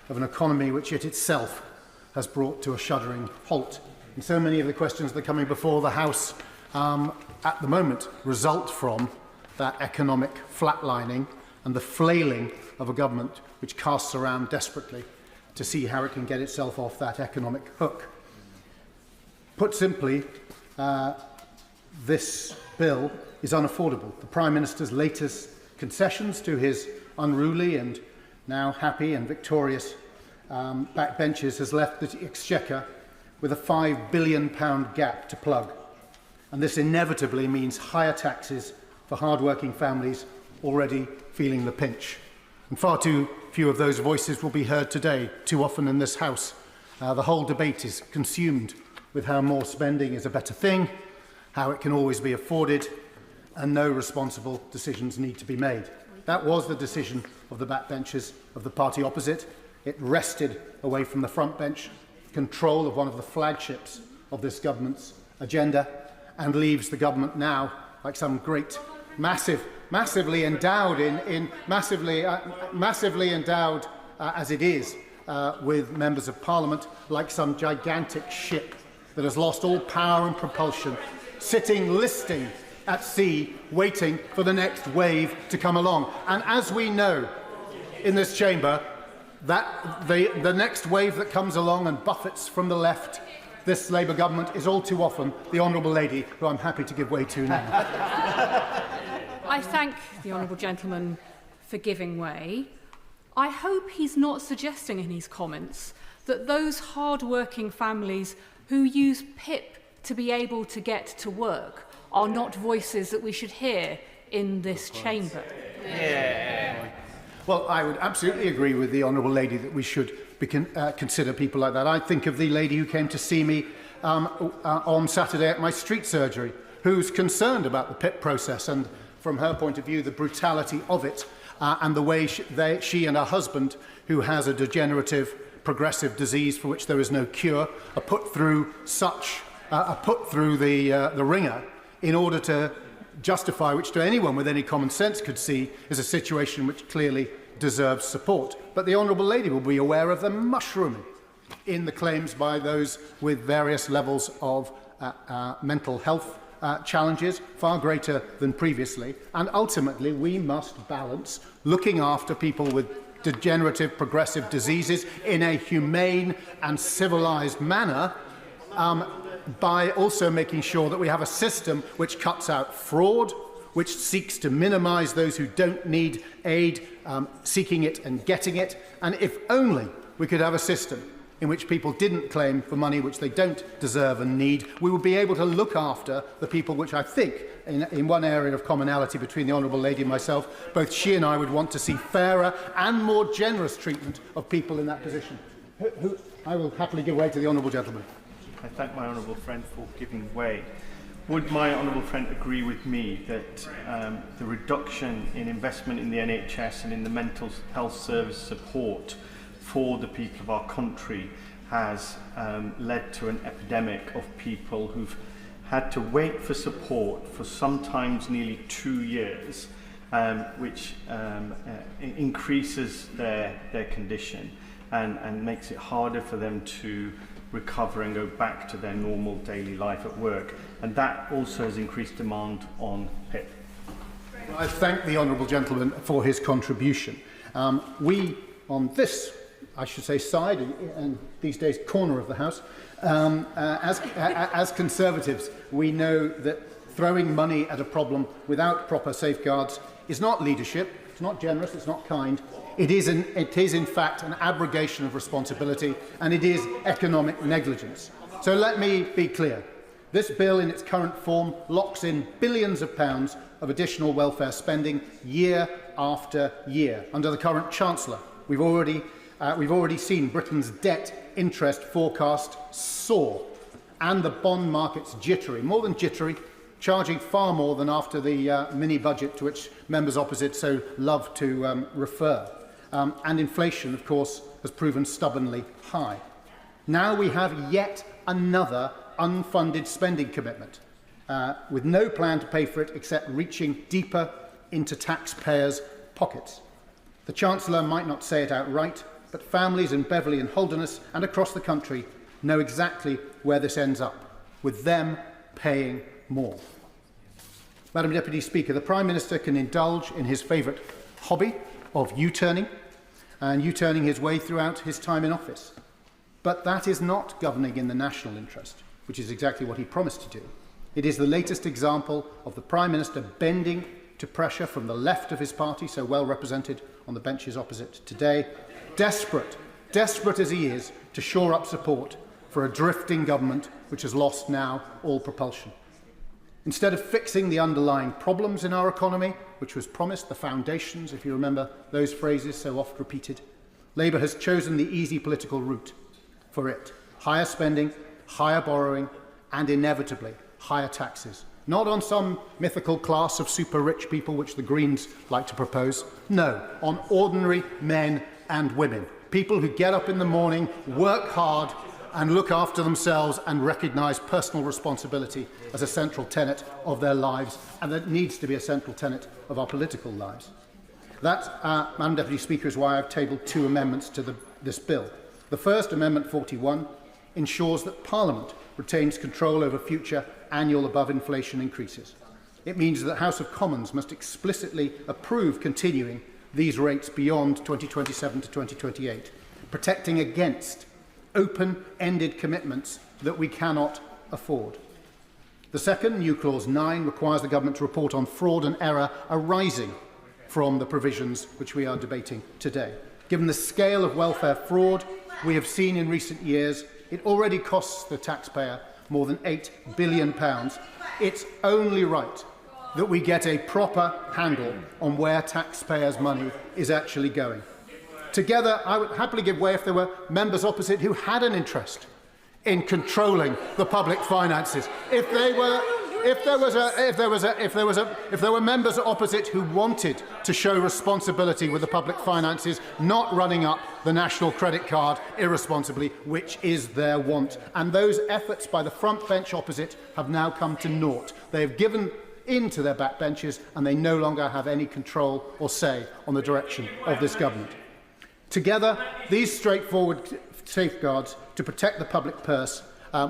of an economy which it itself has brought to a shuddering halt. And so many of the questions that are coming before the House at the moment result from that economic flatlining and the flailing of a government which casts around desperately to see how it can get itself off that economic hook. Put simply, this bill is unaffordable. The Prime Minister's latest concessions to his unruly and now happy and victorious backbenchers has left the Exchequer with a £5 billion gap to plug. And this inevitably means higher taxes for hard-working families already feeling the pinch. And far too few of those voices will be heard today. Too often in this House, the whole debate is consumed with how more spending is a better thing, how it can always be afforded, and no responsible decisions need to be made. That was the decision of the backbenchers of the party opposite. It wrested away from the front bench control of one of the flagships of this government's agenda and leaves the government now like some great, massively endowed as it is with members of Parliament, like some gigantic ship that has lost all power and propulsion, sitting listing at sea, waiting for the next wave to come along. And as we know in this chamber, that the next wave that comes along and buffets from the left this Labour government is all too often the Honourable Lady, who I'm happy to give way to now. I thank the Honourable Gentleman for giving way. I hope he's not suggesting in his comments that those hard-working families who use PIP to be able to get to work are not voices that we should hear in this chamber. Yeah. Well, I would absolutely agree with the Honourable Lady that we should consider people like that. I think of the lady who came to see me on Saturday at my street surgery, who's concerned about the PIP process and, from her point of view, the brutality of it and the way she and her husband, who has a degenerative progressive disease for which there is no cure, are put through the ringer in order to justify, which to anyone with any common sense could see, is a situation which clearly deserves support. But the Honourable Lady will be aware of the mushrooming in the claims by those with various levels of mental health challenges, far greater than previously. And ultimately, we must balance looking after people with degenerative progressive diseases in a humane and civilised manner by also making sure that we have a system which cuts out fraud, which seeks to minimise those who don't need aid, seeking it and getting it. And if only we could have a system in which people didn't claim for money which they don't deserve and need, we would be able to look after the people which I think, in one area of commonality between the Honourable Lady and myself, both she and I would want to see fairer and more generous treatment of people in that position. I will happily give way to the Honourable Gentleman. I thank my honourable friend for giving way. Would my honourable friend agree with me that the reduction in investment in the NHS and in the mental health service support for the people of our country has led to an epidemic of people who've had to wait for support for sometimes nearly 2 years, which increases their condition and makes it harder for them to recover and go back to their normal daily life at work. And that also has increased demand on PIP. I thank the Honourable Gentleman for his contribution. We, on this, I should say, side, and these days corner of the House, as Conservatives, we know that throwing money at a problem without proper safeguards is not leadership, it's not generous, it's not kind. It is in fact an abrogation of responsibility, and it is economic negligence. So let me be clear. This bill in its current form locks in billions of pounds of additional welfare spending year after year. Under the current Chancellor, we've already seen Britain's debt interest forecast soar and the bond market's jittery, more than jittery, charging far more than after the mini-budget to which members opposite so love to refer. And inflation, of course, has proven stubbornly high. Now we have yet another unfunded spending commitment, with no plan to pay for it except reaching deeper into taxpayers' pockets. The Chancellor might not say it outright, but families in Beverley and Holderness and across the country know exactly where this ends up, with them paying more. Madam Deputy Speaker, the Prime Minister can indulge in his favourite hobby of U-turning and U-turning his way throughout his time in office. But that is not governing in the national interest, which is exactly what he promised to do. It is the latest example of the Prime Minister bending to pressure from the left of his party, so well represented on the benches opposite today, desperate as he is to shore up support for a drifting government which has lost now all propulsion. Instead of fixing the underlying problems in our economy, which was promised, the foundations, if you remember those phrases so oft repeated, Labour has chosen the easy political route for it. Higher spending, higher borrowing, and inevitably higher taxes. Not on some mythical class of super rich people, which the Greens like to propose. No, on ordinary men and women. People who get up in the morning, work hard, and look after themselves and recognise personal responsibility as a central tenet of their lives, and that needs to be a central tenet of our political lives. That, Madam Deputy Speaker, is why I've tabled 2 amendments to this bill. The first, Amendment 41, ensures that Parliament retains control over future annual above-inflation increases. It means that the House of Commons must explicitly approve continuing these rates beyond 2027 to 2028, protecting against open-ended commitments that we cannot afford. The second, new Clause 9, requires the Government to report on fraud and error arising from the provisions which we are debating today. Given the scale of welfare fraud we have seen in recent years, it already costs the taxpayer more than £8 billion. It's only right that we get a proper handle on where taxpayers' money is actually going. Together, I would happily give way if there were members opposite who had an interest in controlling the public finances. If there were members opposite who wanted to show responsibility with the public finances, not running up the national credit card irresponsibly, which is their want. And those efforts by the front bench opposite have now come to naught. They have given into their backbenches and they no longer have any control or say on the direction of this government. Together, these straightforward safeguards to protect the public purse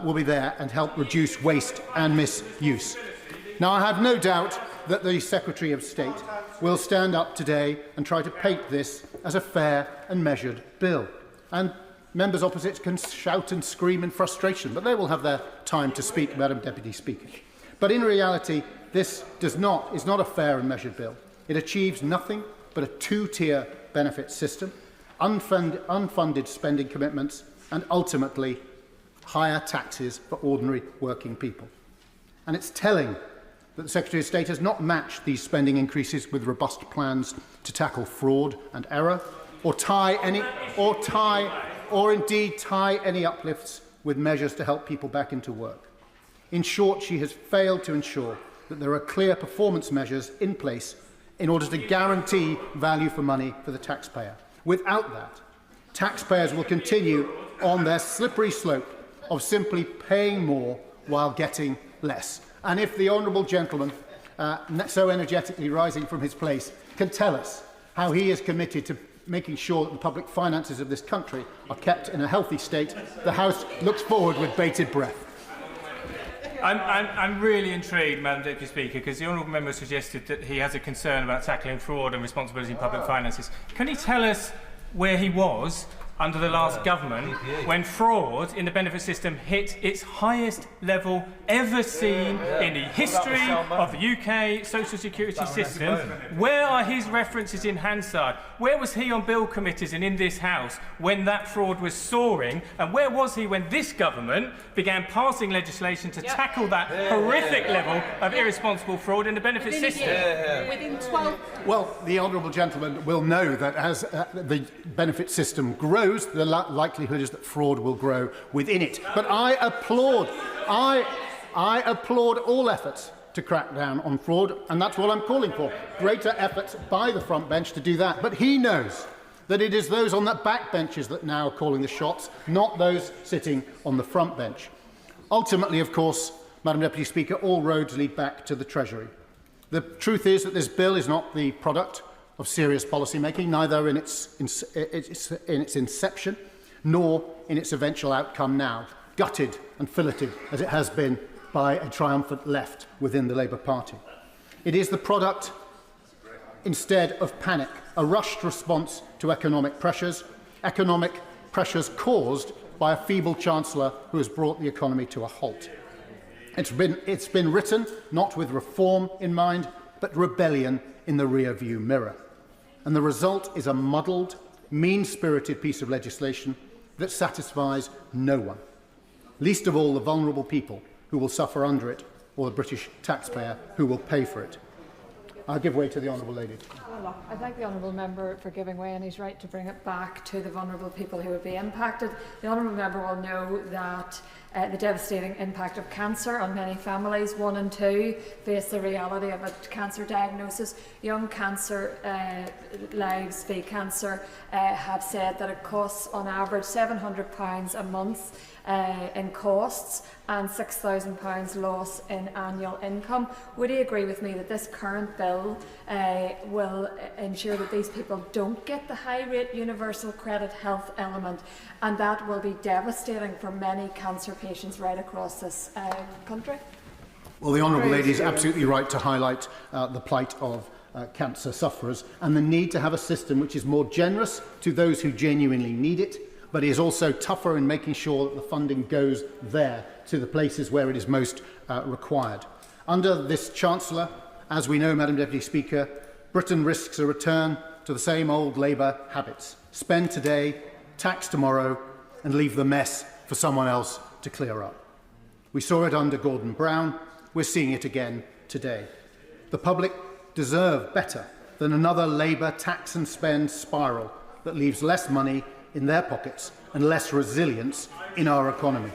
will be there and help reduce waste and misuse. Now, I have no doubt that the Secretary of State will stand up today and try to paint this as a fair and measured bill. And members opposite can shout and scream in frustration, but they will have their time to speak, Madam Deputy Speaker. But in reality, this is not a fair and measured bill. It achieves nothing but a 2-tier benefit system, unfunded spending commitments, and ultimately higher taxes for ordinary working people. And it's telling that the Secretary of State has not matched these spending increases with robust plans to tackle fraud and error, or indeed tie any uplifts with measures to help people back into work. In short, she has failed to ensure that there are clear performance measures in place in order to guarantee value for money for the taxpayer. Without that, taxpayers will continue on their slippery slope of simply paying more while getting less. And if the honourable gentleman, so energetically rising from his place, can tell us how he is committed to making sure that the public finances of this country are kept in a healthy state, the House looks forward with bated breath. I'm really intrigued, Madam Deputy Speaker, because the honourable member suggested that he has a concern about tackling fraud and responsibility in public finances. Can he tell us where he was under the last government when fraud in the benefit system hit its highest level ever seen in the history of the UK social security system? Where are his references in Hansard? Where was he on bill committees and in this House when that fraud was soaring? And where was he when this government began passing legislation to tackle that horrific level of irresponsible fraud in the benefit system? Within 12... Well, the honourable gentleman will know that as the benefit system grows, the likelihood is that fraud will grow within it. But I applaud all efforts to crack down on fraud, and that's what I'm calling for. Greater efforts by the front bench to do that. But he knows that it is those on the back benches that now are calling the shots, not those sitting on the front bench. Ultimately, of course, Madam Deputy Speaker, all roads lead back to the Treasury. The truth is that this bill is not the product of serious policy making, neither in its inception nor in its eventual outcome now, gutted and filleted as it has been by a triumphant left within the Labour Party. It is the product, instead, of panic, a rushed response to economic pressures caused by a feeble Chancellor who has brought the economy to a halt. It's been written not with reform in mind, but rebellion in the rear-view mirror. And the result is a muddled, mean-spirited piece of legislation that satisfies no one, least of all the vulnerable people who will suffer under it or the British taxpayer who will pay for it. I'll give way to the Honourable Lady. Well, I thank the Honourable Member for giving way and his right to bring it back to the vulnerable people who would be impacted. The Honourable Member will know that the devastating impact of cancer on many families, 1 and 2, face the reality of a cancer diagnosis. Young cancer lives v cancer have said that it costs on average £700 a month in costs and £6,000 loss in annual income. Would he agree with me that this current bill will ensure that these people don't get the high rate universal credit health element, and that will be devastating for many cancer patients right across this country? Well, the Honourable Lady is absolutely right to highlight the plight of cancer sufferers and the need to have a system which is more generous to those who genuinely need it, but is also tougher in making sure that the funding goes there, to the places where it is most required. Under this Chancellor, as we know, Madam Deputy Speaker, Britain risks a return to the same old Labour habits. Spend today, tax tomorrow, and leave the mess for someone else to clear up. We saw it under Gordon Brown. We're seeing it again today. The public deserve better than another Labour tax and spend spiral that leaves less money in their pockets and less resilience in our economy.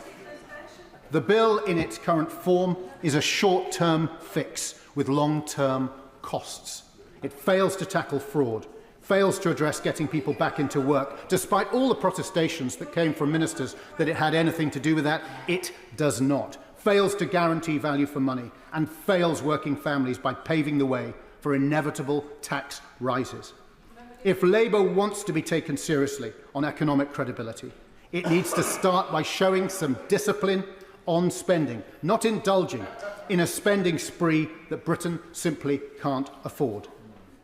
The bill in its current form is a short-term fix with long-term costs. It fails to tackle fraud, fails to address getting people back into work. Despite all the protestations that came from ministers that it had anything to do with that, it does not. Fails to guarantee value for money and fails working families by paving the way for inevitable tax rises. If Labour wants to be taken seriously on economic credibility, it needs to start by showing some discipline on spending, not indulging in a spending spree that Britain simply can't afford.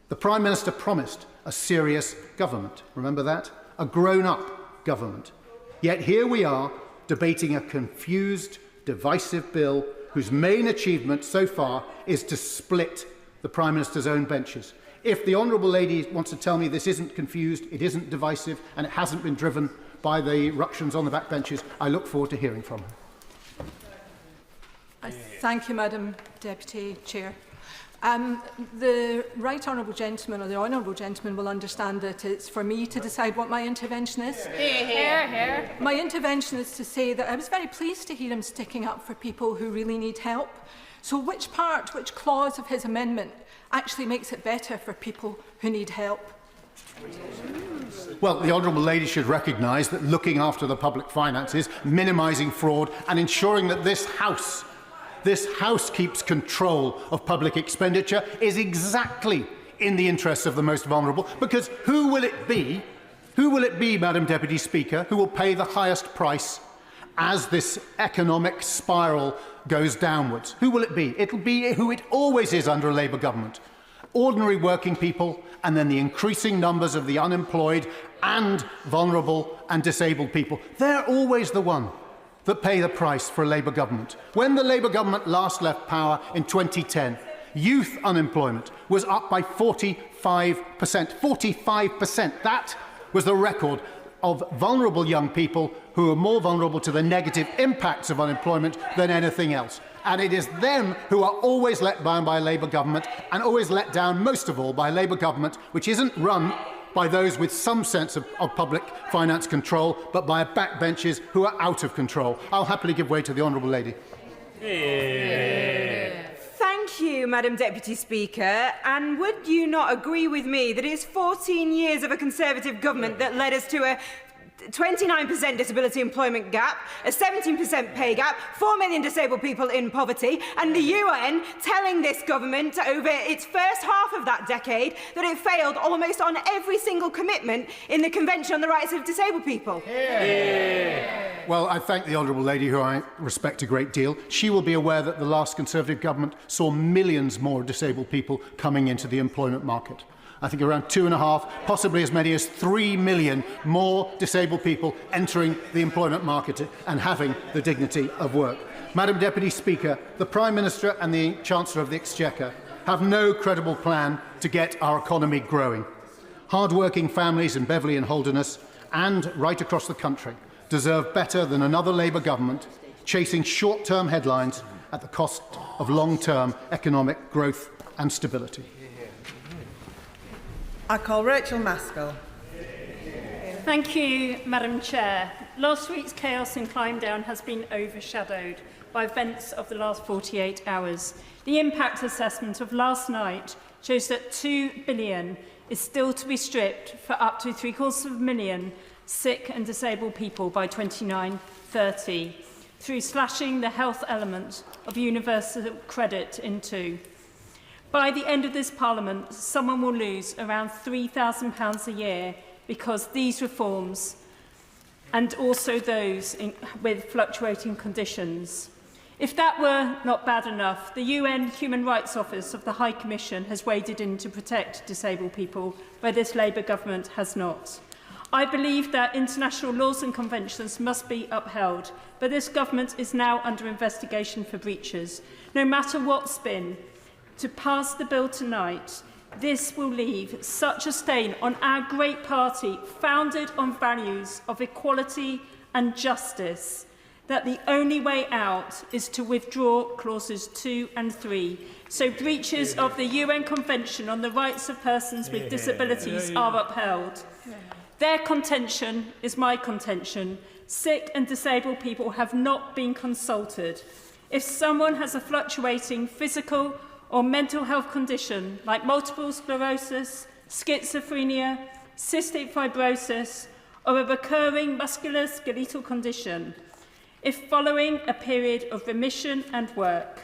The Prime Minister promised a serious government. Remember that? A grown-up government. Yet here we are debating a confused, divisive bill whose main achievement so far is to split the Prime Minister's own benches. If the Honourable Lady wants to tell me this isn't confused, it isn't divisive, and it hasn't been driven by the ructions on the backbenches, I look forward to hearing from her. Thank you, Madam Deputy Chair. The Right Honourable Gentleman, or the Honourable Gentleman, will understand that it's for me to decide what my intervention is. Hear, hear. My intervention is to say that I was very pleased to hear him sticking up for people who really need help. So which clause of his amendment actually makes it better for people who need help? Well, the Honourable Lady should recognise that looking after the public finances, minimising fraud and ensuring that this House keeps control of public expenditure is exactly in the interests of the most vulnerable, because who will it be, Madam Deputy Speaker, who will pay the highest price as this economic spiral goes downwards? Who will it be? It'll be who it always is under a Labour government. Ordinary working people, and then the increasing numbers of the unemployed and vulnerable and disabled people. They're always the one that pay the price for a Labour government. When the Labour government last left power in 2010, youth unemployment was up by 45%. 45%. That was the record of vulnerable young people who are more vulnerable to the negative impacts of unemployment than anything else. And it is them who are always let down by a Labour government, and always let down most of all by a Labour government which isn't run by those with some sense of public finance control, but by backbenchers who are out of control. I'll happily give way to the Honourable Lady. Thank you, Madam Deputy Speaker. And would you not agree with me that it is 14 years of a Conservative government that led us to a 29% disability employment gap, a 17% pay gap, 4 million disabled people in poverty, and the UN telling this government over its first half of that decade that it failed almost on every single commitment in the Convention on the Rights of Disabled People? Well, I thank the Honourable Lady, who I respect a great deal. She will be aware that the last Conservative government saw millions more disabled people coming into the employment market. I think around 2.5, possibly as many as 3 million more disabled people entering the employment market and having the dignity of work. Madam Deputy Speaker, the Prime Minister and the Chancellor of the Exchequer have no credible plan to get our economy growing. Hard-working families in Beverley and Holderness and right across the country deserve better than another Labour government chasing short-term headlines at the cost of long-term economic growth and stability. I call Rachel Maskell. Thank you, Madam Chair. Last week's chaos in climb down has been overshadowed by events of the last 48 hours. The impact assessment of last night shows that £2 billion is still to be stripped for up to 750,000 sick and disabled people by 2030 through slashing the health element of universal credit in two. By the end of this Parliament, someone will lose around £3,000 a year because these reforms, and also those with fluctuating conditions. If that were not bad enough, the UN Human Rights Office of the High Commission has waded in to protect disabled people, where this Labour government has not. I believe that international laws and conventions must be upheld, but this government is now under investigation for breaches. No matter what spin, to pass the bill tonight, this will leave such a stain on our great party, founded on values of equality and justice, that the only way out is to withdraw clauses 2 and 3, so breaches of the UN Convention on the Rights of Persons with Disabilities are upheld. Their contention is my contention. Sick and disabled people have not been consulted. If someone has a fluctuating physical or mental health condition like multiple sclerosis, schizophrenia, cystic fibrosis, or a recurring musculoskeletal condition, if following a period of remission and work,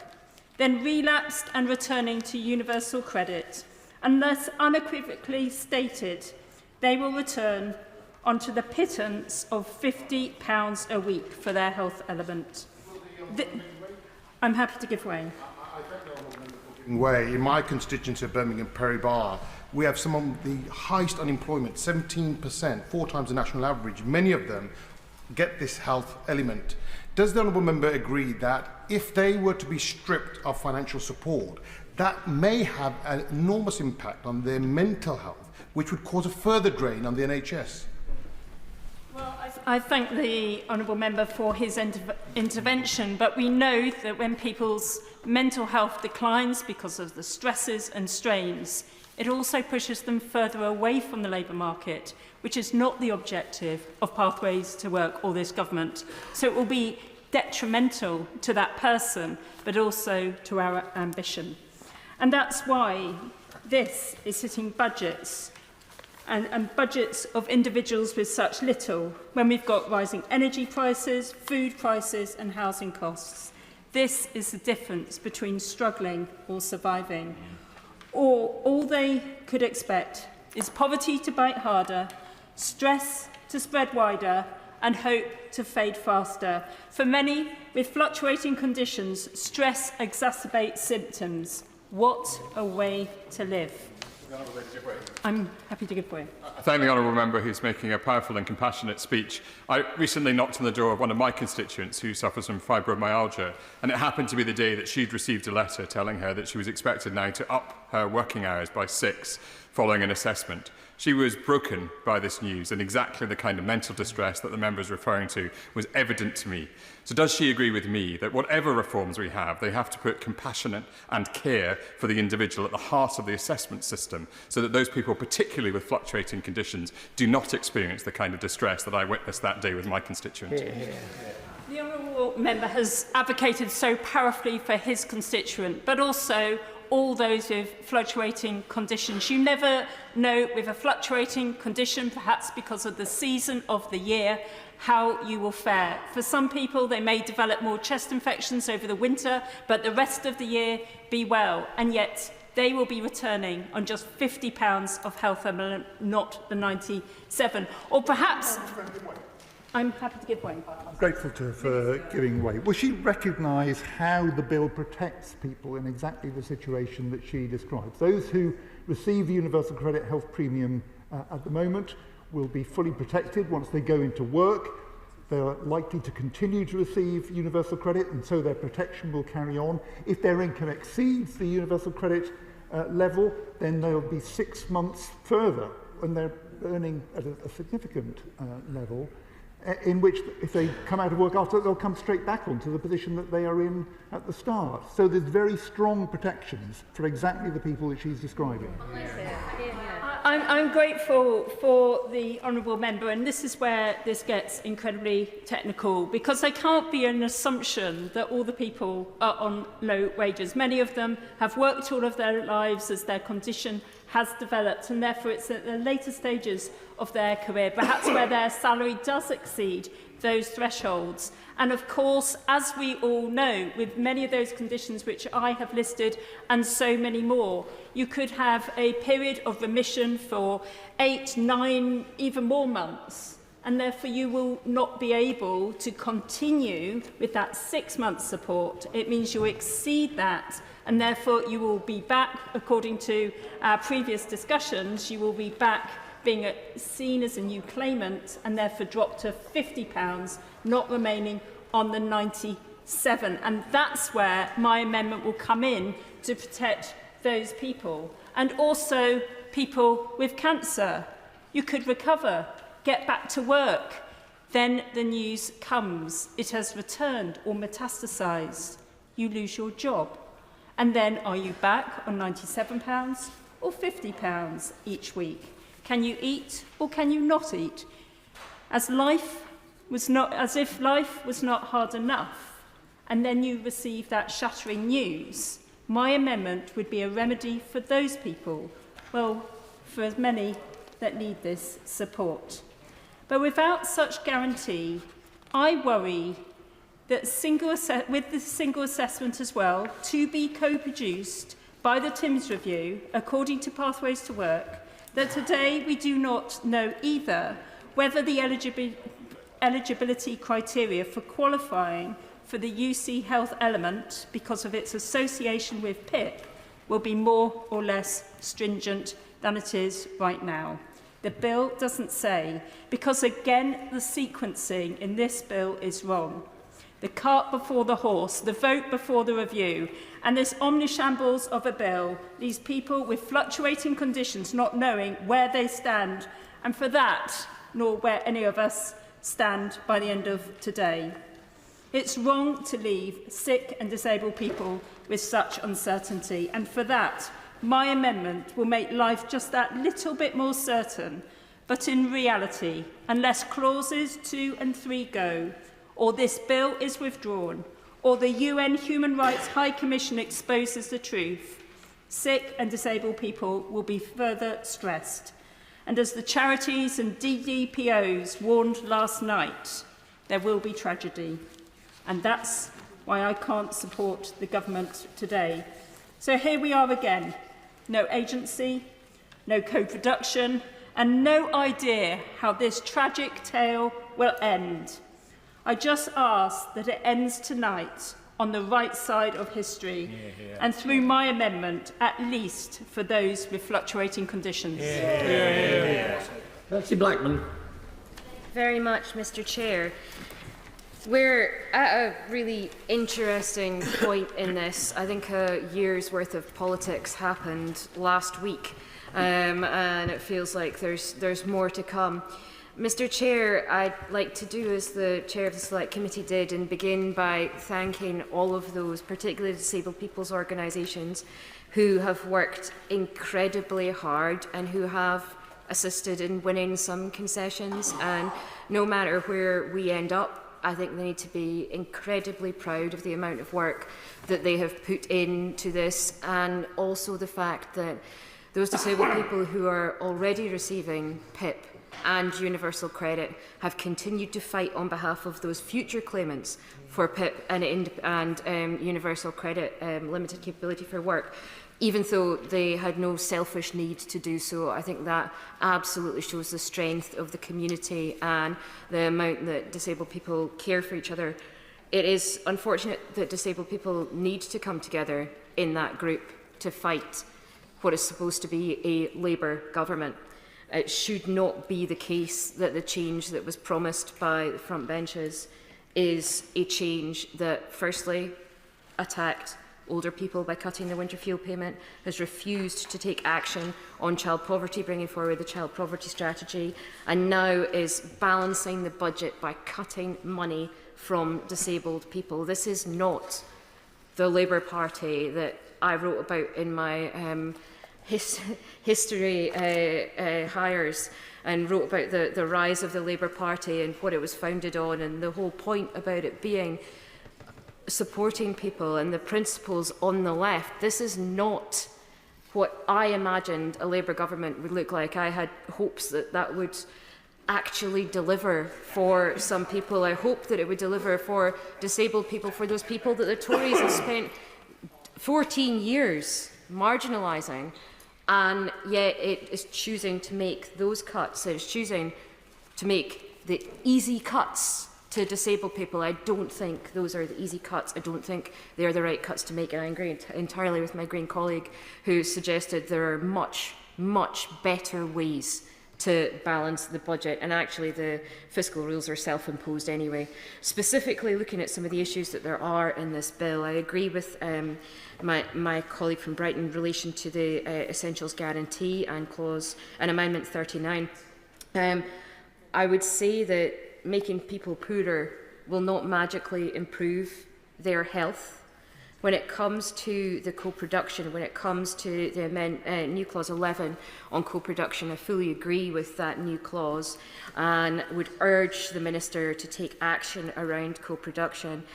then relapsed and returning to universal credit, unless unequivocally stated, they will return onto the pittance of £50 a week for their health element. I'm happy to give way. In my constituency of Birmingham Perry Bar, we have some of the highest unemployment, 17%, 4 times the national average. Many of them get this health element. Does the honourable member agree that if they were to be stripped of financial support, that may have an enormous impact on their mental health, which would cause a further drain on the NHS? Well, I thank the honourable member for his intervention, but we know that when people's mental health declines because of the stresses and strains, it also pushes them further away from the labour market, which is not the objective of Pathways to Work or this government. So it will be detrimental to that person, but also to our ambition. And that's why this is hitting budgets and budgets of individuals with such little, when we've got rising energy prices, food prices and housing costs. This is the difference between struggling or surviving. Or all they could expect is poverty to bite harder, stress to spread wider, and hope to fade faster. For many with fluctuating conditions, stress exacerbates symptoms. What a way to live. I'm happy to give way. I thank the honourable member who's making a powerful and compassionate speech. I recently knocked on the door of one of my constituents who suffers from fibromyalgia, and it happened to be the day that she'd received a letter telling her that she was expected now to up her working hours by 6 following an assessment. She was broken by this news, and exactly the kind of mental distress that the member is referring to was evident to me. So does she agree with me that whatever reforms we have, they have to put compassion and care for the individual at the heart of the assessment system, so that those people, particularly with fluctuating conditions, do not experience the kind of distress that I witnessed that day with my constituent? The honourable member has advocated so powerfully for his constituent, but also all those with fluctuating conditions. You never know with a fluctuating condition, perhaps because of the season of the year, how you will fare. For some people, they may develop more chest infections over the winter, but the rest of the year be well, and yet they will be returning on just £50 of health element, not the 97. Or perhaps I'm happy to give way. I'm grateful to her for giving way. Will she recognise how the bill protects people in exactly the situation that she describes? Those who receive the Universal Credit Health Premium at the moment will be fully protected once they go into work. They're likely to continue to receive universal credit, and so their protection will carry on. If their income exceeds the universal credit level, then they'll be 6 months further when they're earning at a significant level. in which if they come out of work after, they'll come straight back onto the position that they are in at the start. So there's very strong protections for exactly the people that she's describing. I'm grateful for the honourable member, and this is where this gets incredibly technical, because there can't be an assumption that all the people are on low wages. Many of them have worked all of their lives as their condition has developed, and therefore it's at the later stages of their career, perhaps where their salary does exceed those thresholds. And of course, as we all know, with many of those conditions which I have listed and so many more, you could have a period of remission for 8, 9, even more months, and therefore you will not be able to continue with that 6-month support. It means you exceed that, and therefore you will be back, according to our previous discussions, you will be back being seen as a new claimant and therefore dropped to £50, not remaining on the 97. And that's where my amendment will come in to protect those people. And also people with cancer. You could recover, get back to work. Then the news comes. It has returned or metastasised. You lose your job. And then are you back on £97 or £50 each week? Can you eat or can you not eat? As if life was not hard enough, and then you receive that shattering news, my amendment would be a remedy for those people, well, for as many that need this support. But without such guarantee, I worry that with the single assessment as well, to be co-produced by the TIMS review, according to Pathways to Work, that today we do not know either whether the eligibility criteria for qualifying for the UC health element, because of its association with PIP, will be more or less stringent than it is right now. The bill doesn't say, because again the sequencing in this bill is wrong. The cart before the horse, the vote before the review, and this omnishambles of a bill leaves people with fluctuating conditions not knowing where they stand, and for that, nor where any of us stand by the end of today. It's wrong to leave sick and disabled people with such uncertainty, and for that, my amendment will make life just that little bit more certain. But in reality, unless clauses 2 and 3 go, or this bill is withdrawn, or the UN Human Rights High Commission exposes the truth, sick and disabled people will be further stressed. And as the charities and DDPOs warned last night, there will be tragedy. And that's why I can't support the government today. So here we are again. No agency, no co-production, and no idea how this tragic tale will end. I just ask that it ends tonight on the right side of history, and through my amendment, at least for those with fluctuating conditions. Nancy Blackman. Very much, Mr. Chair. We're at a really interesting point in this. I think a year's worth of politics happened last week, and it feels like there's more to come. Mr. Chair, I'd like to do as the Chair of the Select Committee did and begin by thanking all of those, particularly disabled people's organisations, who have worked incredibly hard and who have assisted in winning some concessions. And no matter where we end up, I think they need to be incredibly proud of the amount of work that they have put into this, and also the fact that those disabled people who are already receiving PIP and universal credit have continued to fight on behalf of those future claimants for PIP and universal credit, limited capability for work, even though they had no selfish need to do so. I think that absolutely shows the strength of the community and the amount that disabled people care for each other. It is unfortunate that disabled people need to come together in that group to fight what is supposed to be a Labour government. It should not be the case that the change that was promised by the front benches is a change that firstly attacked older people by cutting the winter fuel payment, has refused to take action on child poverty, bringing forward the child poverty strategy, and now is balancing the budget by cutting money from disabled people. This is not the Labour Party that I wrote about in my history hires, and wrote about the rise of the Labour Party and what it was founded on, and the whole point about it being supporting people and the principles on the left. This is not what I imagined a Labour government would look like. I had hopes that that would actually deliver for some people. I hope that it would deliver for disabled people, for those people that the Tories have spent 14 years marginalising, and yet it is choosing to make those cuts. It is choosing to make the easy cuts to disabled people. I don't think those are the easy cuts. I don't think they are the right cuts to make, and I agree entirely with my Green colleague who suggested there are much, much better ways to balance the budget, and actually the fiscal rules are self-imposed anyway. Specifically looking at some of the issues that there are in this bill, I agree with my colleague from Brighton in relation to the Essentials Guarantee and Amendment 39. I would say that making people poorer will not magically improve their health. When it comes to the co-production, when it comes to the new clause 11 on co-production, I fully agree with that new clause and would urge the Minister to take action around co-production.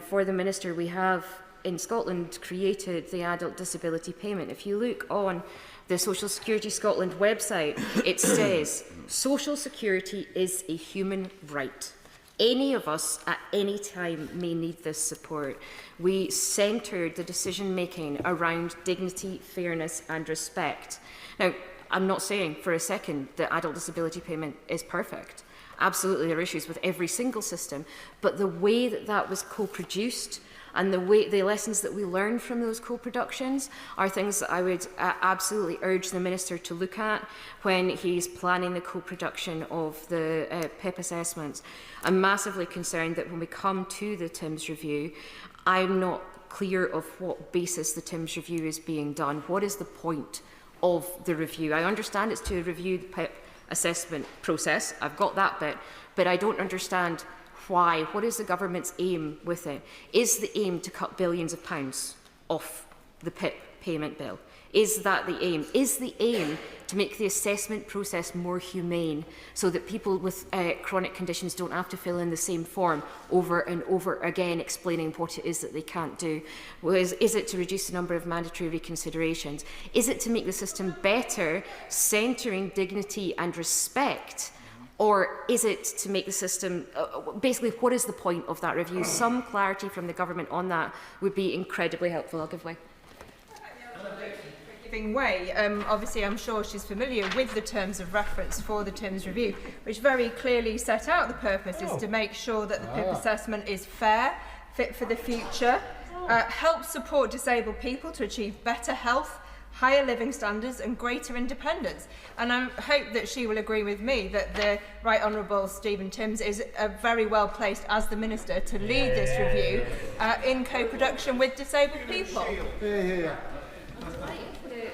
For the Minister, we have in Scotland created the adult disability payment. If you look on the Social Security Scotland website, it says social security is a human right. Any of us at any time may need this support. We centred the decision-making around dignity, fairness and respect. Now, I'm not saying for a second that adult disability payment is perfect. Absolutely, there are issues with every single system, but the way that that was co-produced and the lessons that we learned from those co-productions are things that I would absolutely urge the Minister to look at when he's planning the co-production of the PIP assessments. I'm massively concerned that when we come to the TIMS review, I'm not clear of what basis the TIMS review is being done. What is the point of the review? I understand it's to review the PIP assessment process. I've got that bit, but I don't understand why. What is the government's aim with it? Is the aim to cut billions of pounds off the PIP payment bill? Is that the aim? Is the aim to make the assessment process more humane so that people with chronic conditions don't have to fill in the same form over and over again explaining what it is that they can't do? Is it to reduce the number of mandatory reconsiderations? Is it to make the system better, centering dignity and respect? Or is it to make the system, basically, what is the point of that review? Some clarity from the government on that would be incredibly helpful. I'll give way. Giving way. Obviously, I'm sure she's familiar with the terms of reference for the TIMS review, which very clearly set out the purpose is to make sure that the PIP assessment is fair, fit for the future, help support disabled people to achieve better health, higher living standards and greater independence. And I hope that she will agree with me that the Right Honourable Stephen Timms is very well placed as the Minister to lead this review in co-production with disabled people.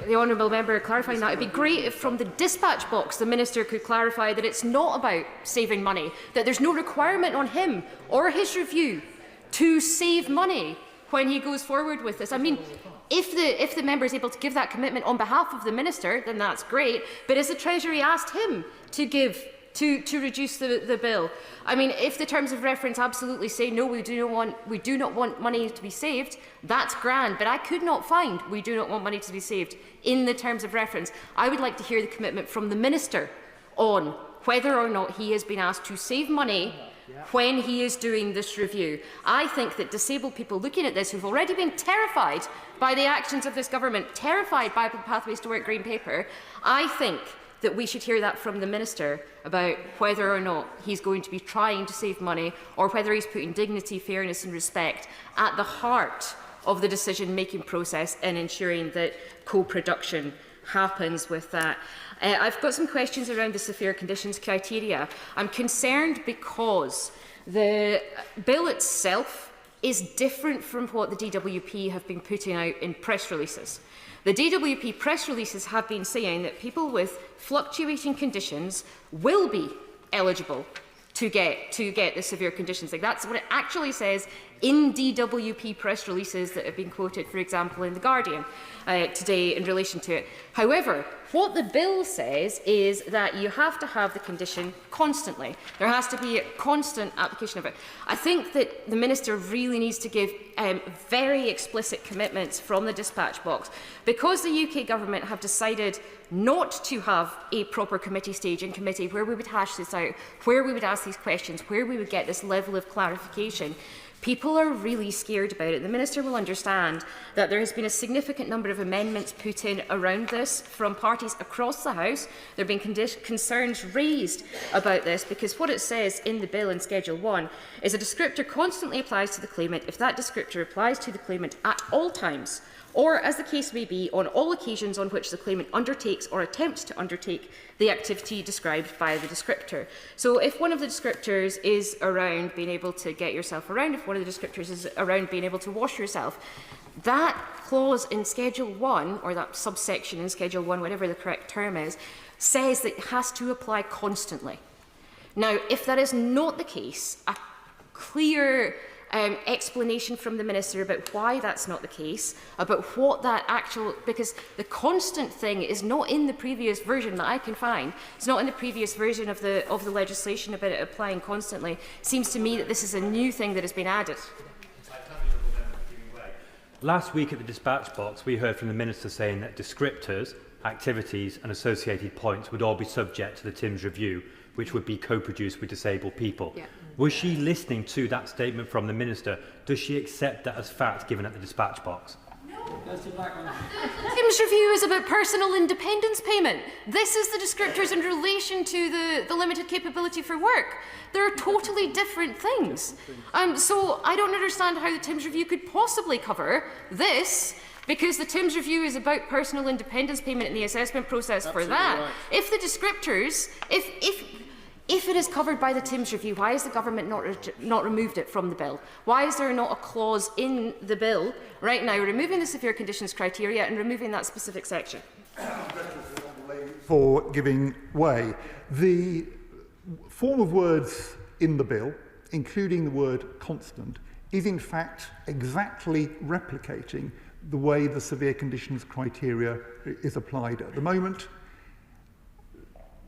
The honourable member clarifying that. It'd be great if from the dispatch box the Minister could clarify that it's not about saving money, that there's no requirement on him or his review to save money when he goes forward with this. I mean, if the member is able to give that commitment on behalf of the Minister, then that's great. But has the Treasury asked him to give to reduce the bill? I mean, if the terms of reference absolutely say no, we do not want money to be saved, that's grand. But I could not find we do not want money to be saved in the terms of reference. I would like to hear the commitment from the Minister on whether or not he has been asked to save money when he is doing this review. I think that disabled people looking at this, who've already been terrified by the actions of this government, terrified by the Pathways to Work Green Paper, I think that we should hear that from the Minister about whether or not he's going to be trying to save money or whether he's putting dignity, fairness and respect at the heart of the decision-making process and ensuring that co-production happens with that. I've got some questions around the severe conditions criteria. I'm concerned because the bill itself is different from what the DWP have been putting out in press releases. The DWP press releases have been saying that people with fluctuating conditions will be eligible to get the severe conditions. Like, that's what it actually says in DWP press releases that have been quoted, for example, in The Guardian today in relation to it. However, what the bill says is that you have to have the condition constantly. There has to be a constant application of it. I think that the Minister really needs to give very explicit commitments from the dispatch box. Because the UK Government have decided not to have a proper committee stage in committee where we would hash this out, where we would ask these questions, where we would get this level of clarification, people are really scared about it. The Minister will understand that there has been a significant number of amendments put in around this from parties across the House. There have been concerns raised about this because what it says in the bill in Schedule 1 is a descriptor constantly applies to the claimant if that descriptor applies to the claimant at all times, or, as the case may be, on all occasions on which the claimant undertakes or attempts to undertake the activity described by the descriptor. So if one of the descriptors is around being able to get yourself around, if one of the descriptors is around being able to wash yourself, that clause in Schedule 1, or that subsection in Schedule 1, whatever the correct term is, says that it has to apply constantly. Now, if that is not the case, a clear explanation from the Minister about why that's not the case, about what that actual, because the constant thing is not in the previous version that I can find. It's not in the previous version of the legislation about it applying constantly. It seems to me that this is a new thing that has been added. Last week at the dispatch box, we heard from the Minister saying that descriptors, activities and associated points would all be subject to the TIMS review, which would be co-produced with disabled people. Yeah. Was she listening to that statement from the Minister? Does she accept that as fact given at the dispatch box? No. TIMS review is about personal independence payment. This is the descriptors in relation to the limited capability for work. They're totally different things. So I don't understand how the TIMS review could possibly cover this, because the TIMS review is about personal independence payment and the assessment process for that. Right. If the descriptors, if it is covered by the TIMS review, why has the government not removed it from the bill? Why is there not a clause in the bill right now removing the severe conditions criteria and removing that specific section? For giving way. The form of words in the bill, including the word constant, is in fact exactly replicating the way the severe conditions criteria is applied at the moment.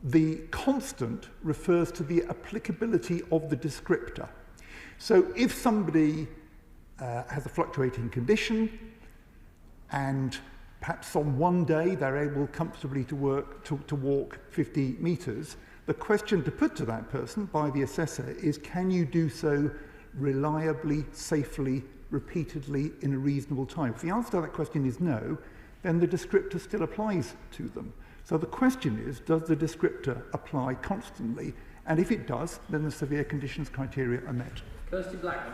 The constant refers to the applicability of the descriptor. So if somebody has a fluctuating condition and perhaps on one day they're able comfortably to walk 50 metres, the question to put to that person by the assessor is, can you do so reliably, safely, repeatedly in a reasonable time? If the answer to that question is no, then the descriptor still applies to them. So the question is, does the descriptor apply constantly? And if it does, then the severe conditions criteria are met. Kirsty Blackman.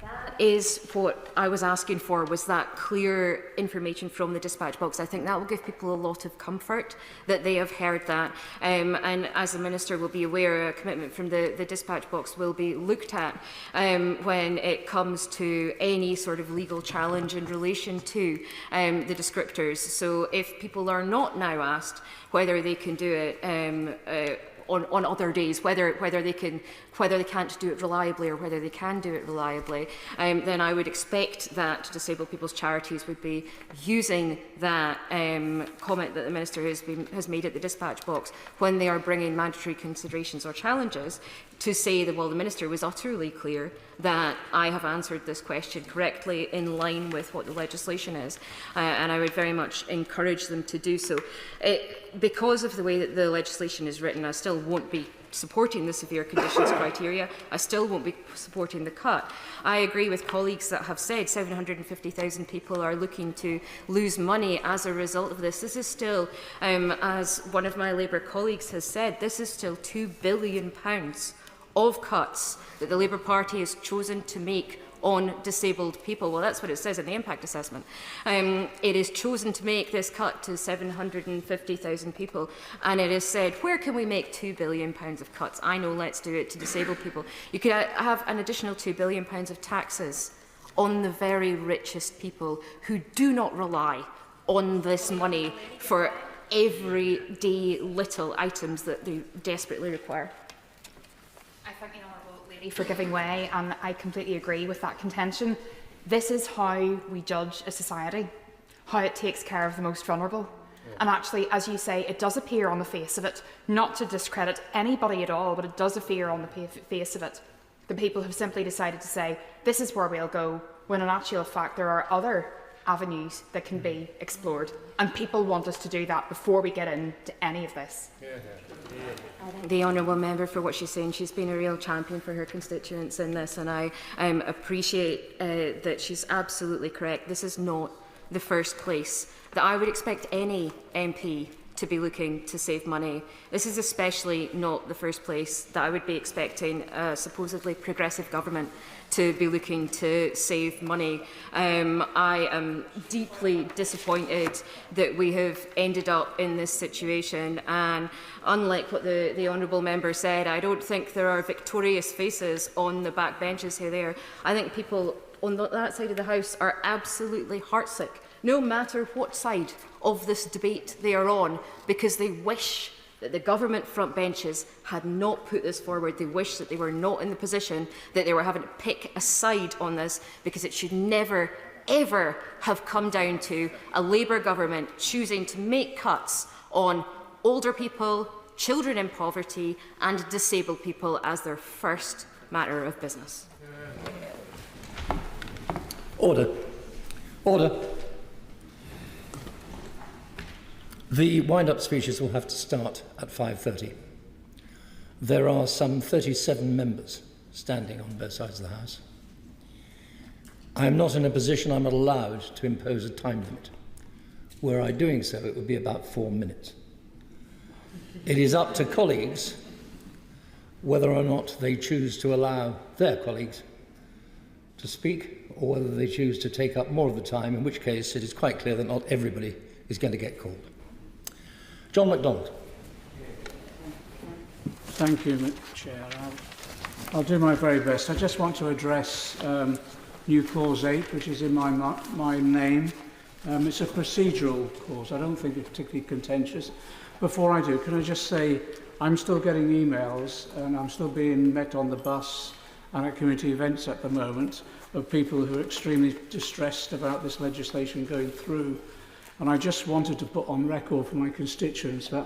That is what I was asking for, was that clear information from the dispatch box. I think that will give people a lot of comfort that they have heard that. And as the Minister will be aware, a commitment from the dispatch box will be looked at when it comes to any sort of legal challenge in relation to the descriptors. So if people are not now asked whether they can do it on other days, whether they can't do it reliably or whether they can do it reliably, then I would expect that disabled people's charities would be using that comment that the Minister has made at the dispatch box when they are bringing mandatory considerations or challenges to say that, well, the Minister was utterly clear that I have answered this question correctly in line with what the legislation is. And I would very much encourage them to do so. Because of the way that the legislation is written, I still won't be supporting the severe conditions criteria. I still won't be supporting the cut. I agree with colleagues that have said 750,000 people are looking to lose money as a result of this. This is still, as one of my Labour colleagues has said, this is still £2 billion of cuts that the Labour Party has chosen to make on disabled people. Well, that's what it says in the impact assessment. It is chosen to make this cut to 750,000 people, and it is said, where can we make £2 billion of cuts? I know, let's do it to disabled people. You could have an additional £2 billion of taxes on the very richest people who do not rely on this money for everyday little items that they desperately require. I thank the Honourable Lady for giving way, and I completely agree with that contention. This is how we judge a society, how it takes care of the most vulnerable. And actually, as you say, it does appear on the face of it, not to discredit anybody at all, but it does appear on the face of it. The people have simply decided to say, this is where we'll go, when in actual fact there are other avenues that can be explored. And people want us to do that before we get into any of this. I thank the honourable member for what she's saying. She's been a real champion for her constituents in this, and I appreciate that she's absolutely correct. This is not the first place that I would expect any MP to be looking to save money. This is especially not the first place that I would be expecting a supposedly progressive government to be looking to save money. I am deeply disappointed that we have ended up in this situation, and unlike what the honourable member said, I don't think there are victorious faces on the back benches here there. I think people on that side of the House are absolutely heartsick, no matter what side of this debate they are on, because they wish that the government front benches had not put this forward. They wish that they were not in the position that they were having to pick a side on this, because it should never, ever have come down to a Labour government choosing to make cuts on older people, children in poverty and disabled people as their first matter of business. Order. Order. The wind-up speeches will have to start at 5:30. There are some 37 members standing on both sides of the House. I am not in a position I'm not allowed to impose a time limit. Were I doing so, it would be about 4 minutes. It is up to colleagues whether or not they choose to allow their colleagues to speak, or whether they choose to take up more of the time, in which case it is quite clear that not everybody is going to get called. John MacDonald. Thank you, Chair. I'll do my very best. I just want to address new Clause 8, which is in my name. It's a procedural clause. I don't think it's particularly contentious. Before I do, can I just say I'm still getting emails, and I'm still being met on the bus and at community events at the moment of people who are extremely distressed about this legislation going through. And I just wanted to put on record for my constituents that,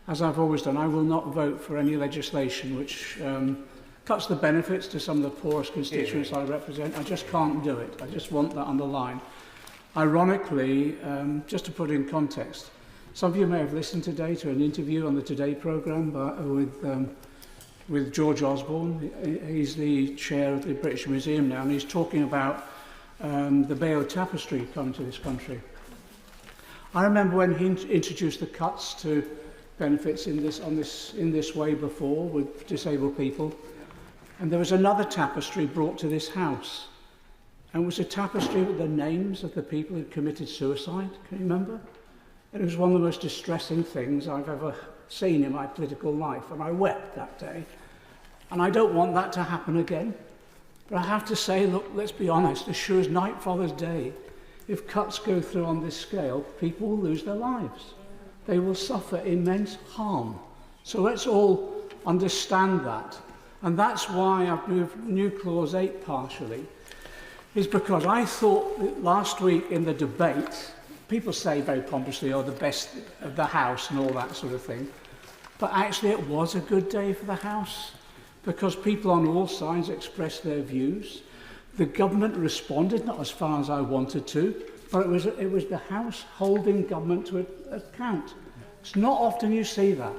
as I've always done, I will not vote for any legislation which cuts the benefits to some of the poorest constituents I represent. I just can't do it. I just want that underlined. Ironically, just to put in context, some of you may have listened today to an interview on the Today programme with George Osborne. He's the chair of the British Museum now, and he's talking about the Bayeux Tapestry coming to this country. I remember when he introduced the cuts to benefits in this way before with disabled people, and there was another tapestry brought to this house, and it was a tapestry with the names of the people who committed suicide. Can you remember? And it was one of the most distressing things I've ever seen in my political life, and I wept that day. And I don't want that to happen again. But I have to say, look, let's be honest, as sure as Night Father's Day, if cuts go through on this scale, people will lose their lives. They will suffer immense harm. So let's all understand that. And that's why I've moved new Clause 8 partially, is because I thought that last week in the debate, people say very pompously, oh, the best of the House and all that sort of thing. But actually it was a good day for the House, because people on all sides expressed their views. The government responded, not as far as I wanted to, but it was the House holding government to account. It's not often you see that,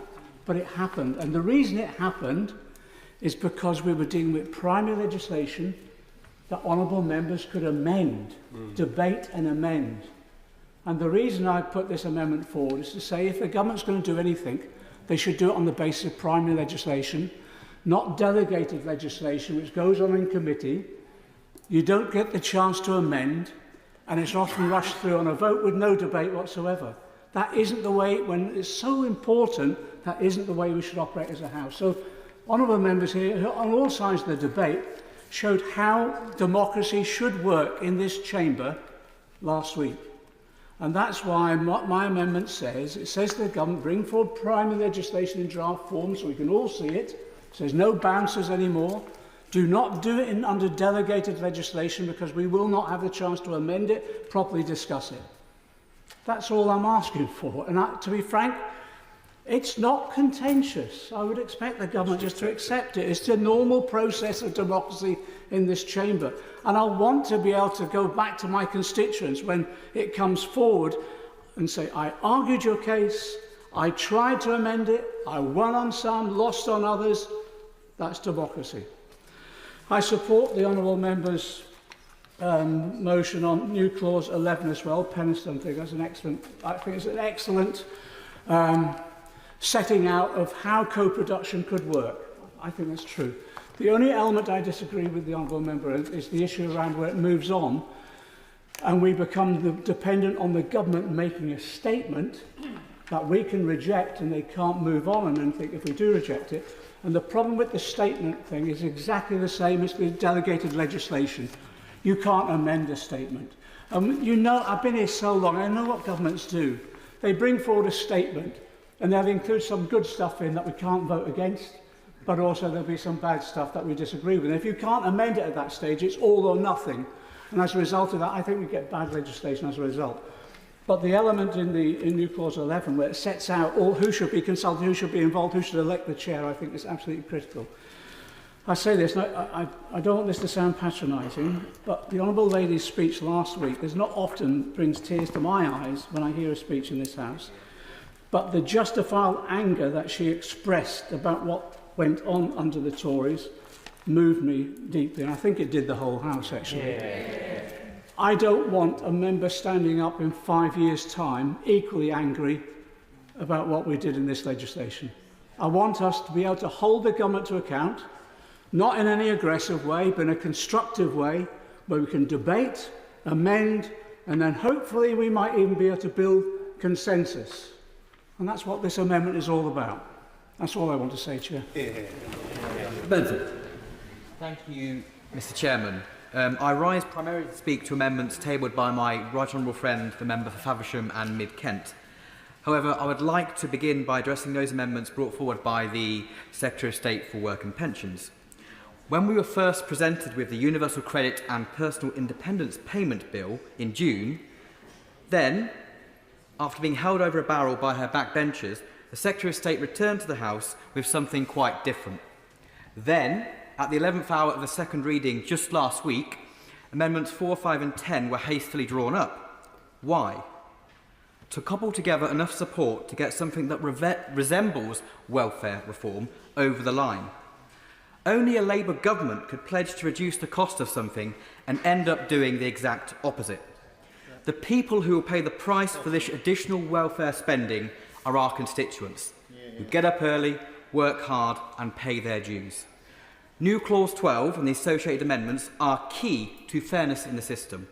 but it happened. And the reason it happened is because we were dealing with primary legislation that honourable members could amend, debate and amend. And the reason I put this amendment forward is to say if the government's going to do anything, they should do it on the basis of primary legislation, not delegated legislation which goes on in committee. You don't get the chance to amend, and it's often rushed through on a vote with no debate whatsoever. That isn't the way, when it's so important, that isn't the way we should operate as a House. So, honourable members here, on all sides of the debate, showed how democracy should work in this chamber last week. And that's why my amendment says, it says to the government, bring forward primary legislation in draft form so we can all see it. It says no bouncers anymore. Do not do it under delegated legislation because we will not have the chance to amend it, properly discuss it. That's all I'm asking for. And to be frank, it's not contentious. I would expect the government just to accept it. It's the normal process of democracy in this chamber. And I want to be able to go back to my constituents when it comes forward and say, I argued your case, I tried to amend it, I won on some, lost on others. That's democracy. I support the honourable member's motion on new clause 11 as well. Peniston, I think it's an excellent setting out of how co-production could work. I think that's true. The only element I disagree with the honourable member is the issue around where it moves on and we become dependent on the government making a statement that we can reject and they can't move on and then think if we do reject it. And the problem with the statement thing is exactly the same as with delegated legislation. You can't amend a statement. You know, I've been here so long, I know what governments do. They bring forward a statement and they'll include some good stuff in that we can't vote against, but also there'll be some bad stuff that we disagree with. And if you can't amend it at that stage, it's all or nothing. And as a result of that, I think we get bad legislation as a result. But the element in new clause 11 where it sets out who should be consulted, who should be involved, who should elect the chair, I think is absolutely critical. I say this, and I don't want this to sound patronising, but the Honourable Lady's speech last week is not often brings tears to my eyes when I hear a speech in this House, but the justifiable anger that she expressed about what went on under the Tories moved me deeply, and I think it did the whole House, actually. Yeah. I don't want a member standing up in 5 years' time equally angry about what we did in this legislation. I want us to be able to hold the government to account, not in any aggressive way, but in a constructive way, where we can debate, amend, and then hopefully we might even be able to build consensus. And that's what this amendment is all about. That's all I want to say, Chair. Benford. Thank you, Mr. Chairman. I rise primarily to speak to amendments tabled by my right honourable friend, the member for Faversham and Mid-Kent. However, I would like to begin by addressing those amendments brought forward by the Secretary of State for Work and Pensions. When we were first presented with the Universal Credit and Personal Independence Payment Bill in June, then, after being held over a barrel by her backbenchers, the Secretary of State returned to the House with something quite different. Then, at the 11th hour of the second reading just last week, Amendments 4, 5 and 10 were hastily drawn up. Why? To cobble together enough support to get something that resembles welfare reform over the line. Only a Labour government could pledge to reduce the cost of something and end up doing the exact opposite. The people who will pay the price for this additional welfare spending are our constituents, who get up early, work hard and pay their dues. New Clause 12 and the associated amendments are key to fairness in the system,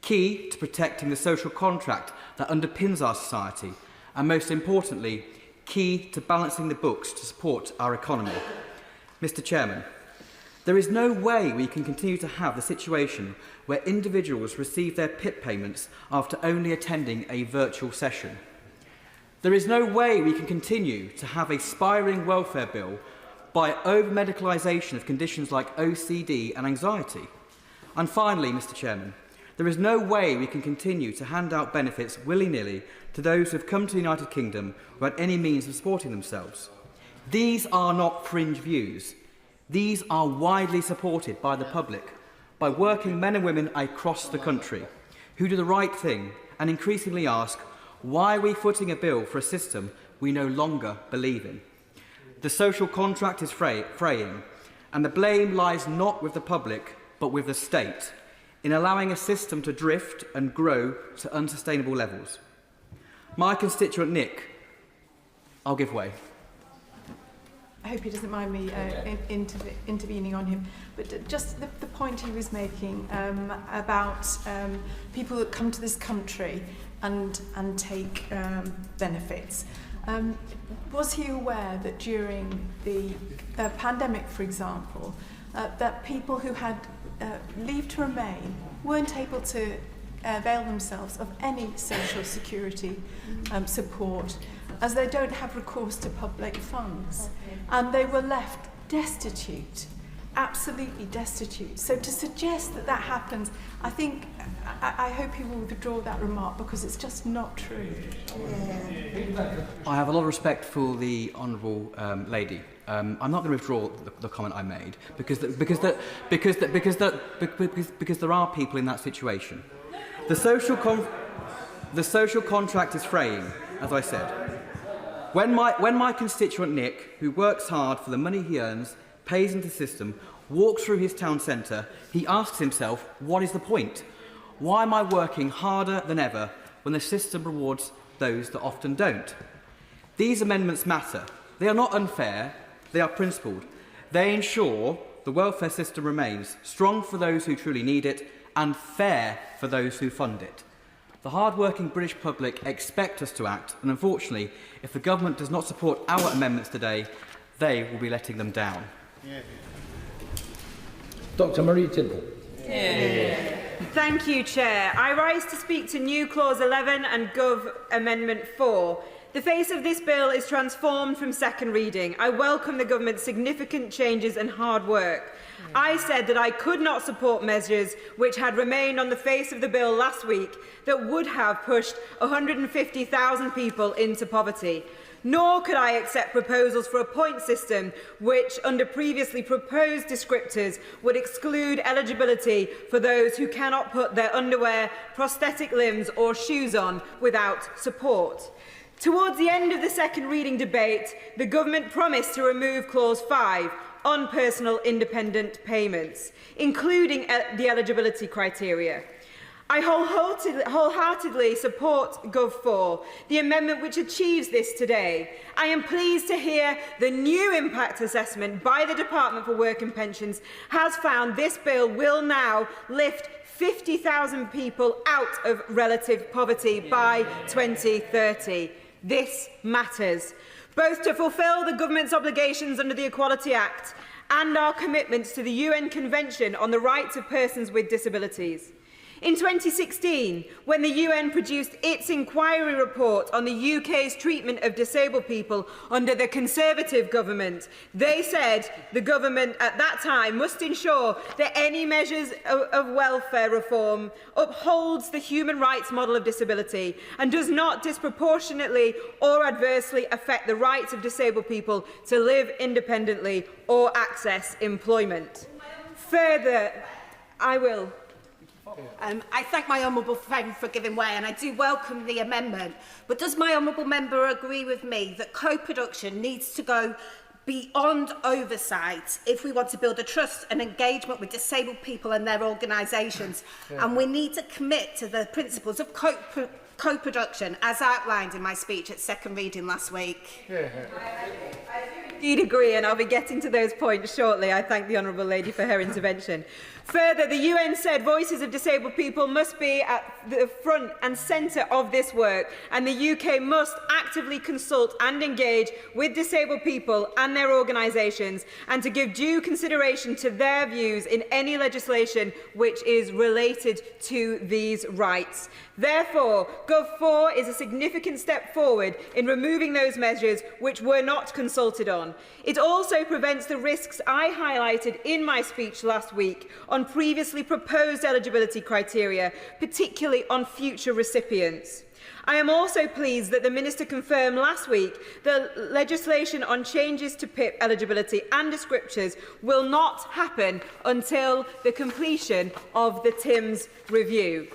key to protecting the social contract that underpins our society, and most importantly, key to balancing the books to support our economy. Mr. Chairman, there is no way we can continue to have the situation where individuals receive their PIP payments after only attending a virtual session. There is no way we can continue to have a spiralling welfare bill by over-medicalisation of conditions like OCD and anxiety. And finally, Mr. Chairman, there is no way we can continue to hand out benefits willy-nilly to those who have come to the United Kingdom without any means of supporting themselves. These are not fringe views. These are widely supported by the public, by working men and women across the country, who do the right thing and increasingly ask, why are we footing a bill for a system we no longer believe in? The social contract is fraying, and the blame lies not with the public, but with the state, in allowing a system to drift and grow to unsustainable levels. My constituent Nick, I'll give way. I hope he doesn't mind me intervening on him, but just the point he was making about people that come to this country and take benefits. Was he aware that during the pandemic, for example, that people who had leave to remain weren't able to avail themselves of any social security support, as they don't have recourse to public funds, and they were left destitute, absolutely destitute. So to suggest that that happens, I think, I hope you will withdraw that remark, because it's just not true. I have a lot of respect for the honourable lady. I'm not going to withdraw the comment I made because there are people in that situation. The social contract is fraying, as I said. When my constituent Nick, who works hard for the money he earns, pays into the system, walks through his town centre, he asks himself, what is the point? Why am I working harder than ever when the system rewards those that often don't? These amendments matter. They are not unfair, they are principled. They ensure the welfare system remains strong for those who truly need it and fair for those who fund it. The hard-working British public expect us to act, and unfortunately, if the government does not support our amendments today, they will be letting them down. Dr. Marie Tidball. Thank you, Chair. I rise to speak to new Clause 11 and Gov Amendment 4. The face of this bill is transformed from second reading. I welcome the government's significant changes and hard work. I said that I could not support measures which had remained on the face of the bill last week that would have pushed 150,000 people into poverty. Nor could I accept proposals for a point system which, under previously proposed descriptors, would exclude eligibility for those who cannot put their underwear, prosthetic limbs or shoes on without support. Towards the end of the second reading debate, the government promised to remove Clause 5 on personal independent payments, including the eligibility criteria. I wholeheartedly support Gov 4, the amendment which achieves this today. I am pleased to hear the new impact assessment by the Department for Work and Pensions has found this bill will now lift 50,000 people out of relative poverty by 2030. This matters, both to fulfil the government's obligations under the Equality Act and our commitments to the UN Convention on the Rights of Persons with Disabilities. In 2016, when the UN produced its inquiry report on the UK's treatment of disabled people under the Conservative government, they said the government at that time must ensure that any measures of welfare reform upholds the human rights model of disability and does not disproportionately or adversely affect the rights of disabled people to live independently or access employment. Further, I thank my honourable friend for giving way, and I do welcome the amendment. But does my honourable member agree with me that co-production needs to go beyond oversight if we want to build a trust and engagement with disabled people and their organisations? And we need to commit to the principles of co-production as outlined in my speech at second reading last week. I do indeed agree, and I'll be getting to those points shortly. I thank the Honourable Lady for her intervention. Further, the UN said voices of disabled people must be at the front and centre of this work, and the UK must actively consult and engage with disabled people and their organisations, and to give due consideration to their views in any legislation which is related to these rights. Therefore, Gov 4 is a significant step forward in removing those measures which were not consulted on. It also prevents the risks I highlighted in my speech last week on previously proposed eligibility criteria, particularly on future recipients. I am also pleased that the Minister confirmed last week that legislation on changes to PIP eligibility and descriptors will not happen until the completion of the TIMS review.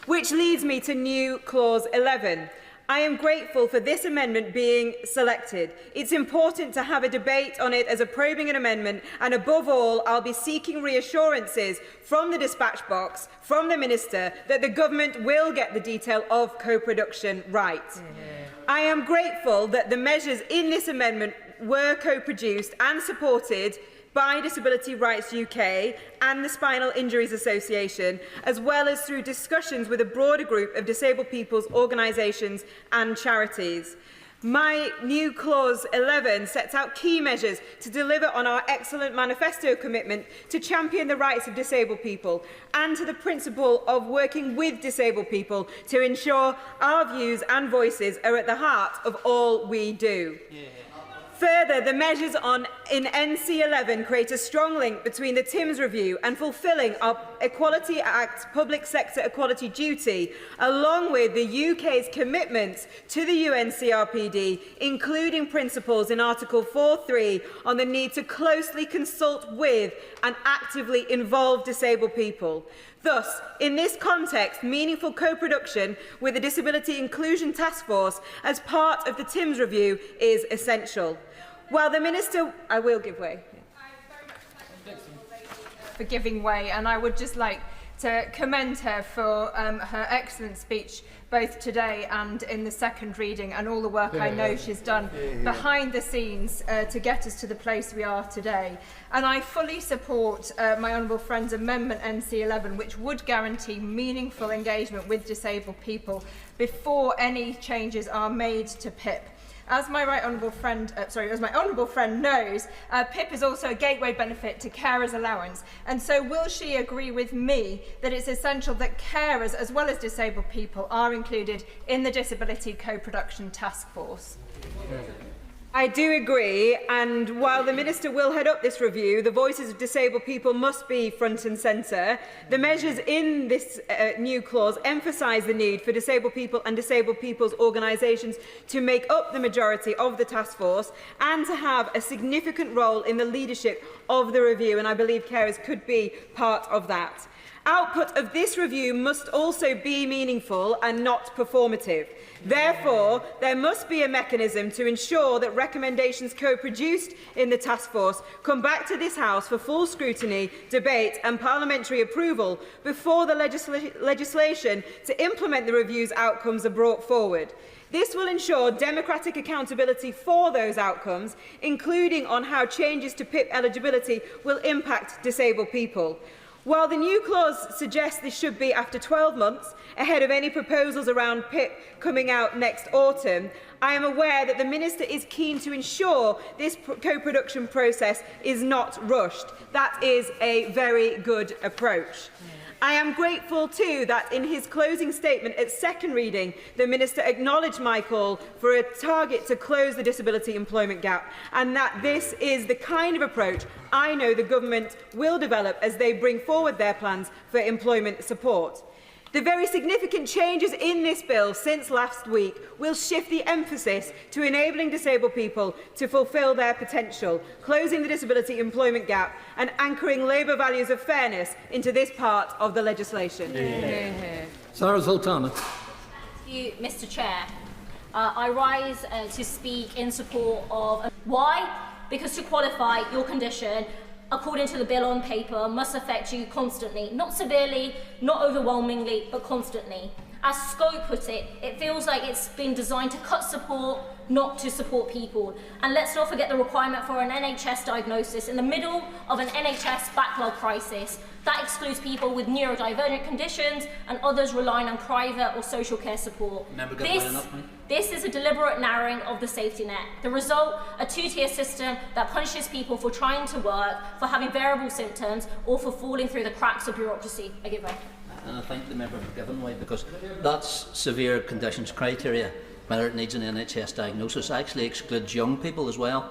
Which leads me to new Clause 11. I am grateful for this amendment being selected. It's important to have a debate on it as a probing amendment, and above all, I'll be seeking reassurances from the dispatch box, from the Minister, that the government will get the detail of co-production right. I am grateful that the measures in this amendment were co-produced and supported by Disability Rights UK and the Spinal Injuries Association, as well as through discussions with a broader group of disabled people's organisations and charities. My new clause 11 sets out key measures to deliver on our excellent manifesto commitment to champion the rights of disabled people and to the principle of working with disabled people to ensure our views and voices are at the heart of all we do. Further, the measures in NC 11 create a strong link between the Timms Review and fulfilling our Equality Act public sector equality duty, along with the UK's commitments to the UNCRPD, including principles in Article 4.3 on the need to closely consult with and actively involve disabled people. Thus, in this context, meaningful co-production with the Disability Inclusion Task Force as part of the Timms Review is essential. While the Minister... I will give way. For giving way, and I would just like to commend her for her excellent speech both today and in the second reading, and all the work I know she's done behind the scenes to get us to the place we are today. And I fully support my honourable friend's amendment NC 11, which would guarantee meaningful engagement with disabled people before any changes are made to PIP. As my honourable friend knows, PIP is also a gateway benefit to carers' allowance, and so will she agree with me that it's essential that carers, as well as disabled people, are included in the Disability Co-Production Task Force? I do agree, and while the Minister will head up this review, the voices of disabled people must be front and centre. The measures in this new clause emphasise the need for disabled people and disabled people's organisations to make up the majority of the task force and to have a significant role in the leadership of the review, and I believe carers could be part of that. Output of this review must also be meaningful and not performative. Therefore, there must be a mechanism to ensure that recommendations co-produced in the task force come back to this House for full scrutiny, debate and parliamentary approval before the legislation to implement the review's outcomes are brought forward. This will ensure democratic accountability for those outcomes, including on how changes to PIP eligibility will impact disabled people. While the new clause suggests this should be after 12 months, ahead of any proposals around PIP coming out next autumn, I am aware that the Minister is keen to ensure this co-production process is not rushed. That is a very good approach. I am grateful too that in his closing statement at second reading, the Minister acknowledged my call for a target to close the disability employment gap, and that this is the kind of approach I know the Government will develop as they bring forward their plans for employment support. The very significant changes in this bill since last week will shift the emphasis to enabling disabled people to fulfil their potential, closing the disability employment gap and anchoring labour values of fairness into this part of the legislation. Sarah Zoltana. Thank you, Mr. Chair. I rise to speak in support of... Why? Because to qualify, your condition, according to the bill on paper, must affect you constantly. Not severely, not overwhelmingly, but constantly. As Scope put it, it feels like it's been designed to cut support, not to support people. And let's not forget the requirement for an NHS diagnosis in the middle of an NHS backlog crisis. That excludes people with neurodivergent conditions and others relying on private or social care support. This is a deliberate narrowing of the safety net. The result, a two-tier system that punishes people for trying to work, for having variable symptoms, or for falling through the cracks of bureaucracy. I give way. And I thank the member for giving way, because that's severe conditions criteria, whether it needs an NHS diagnosis, actually excludes young people as well,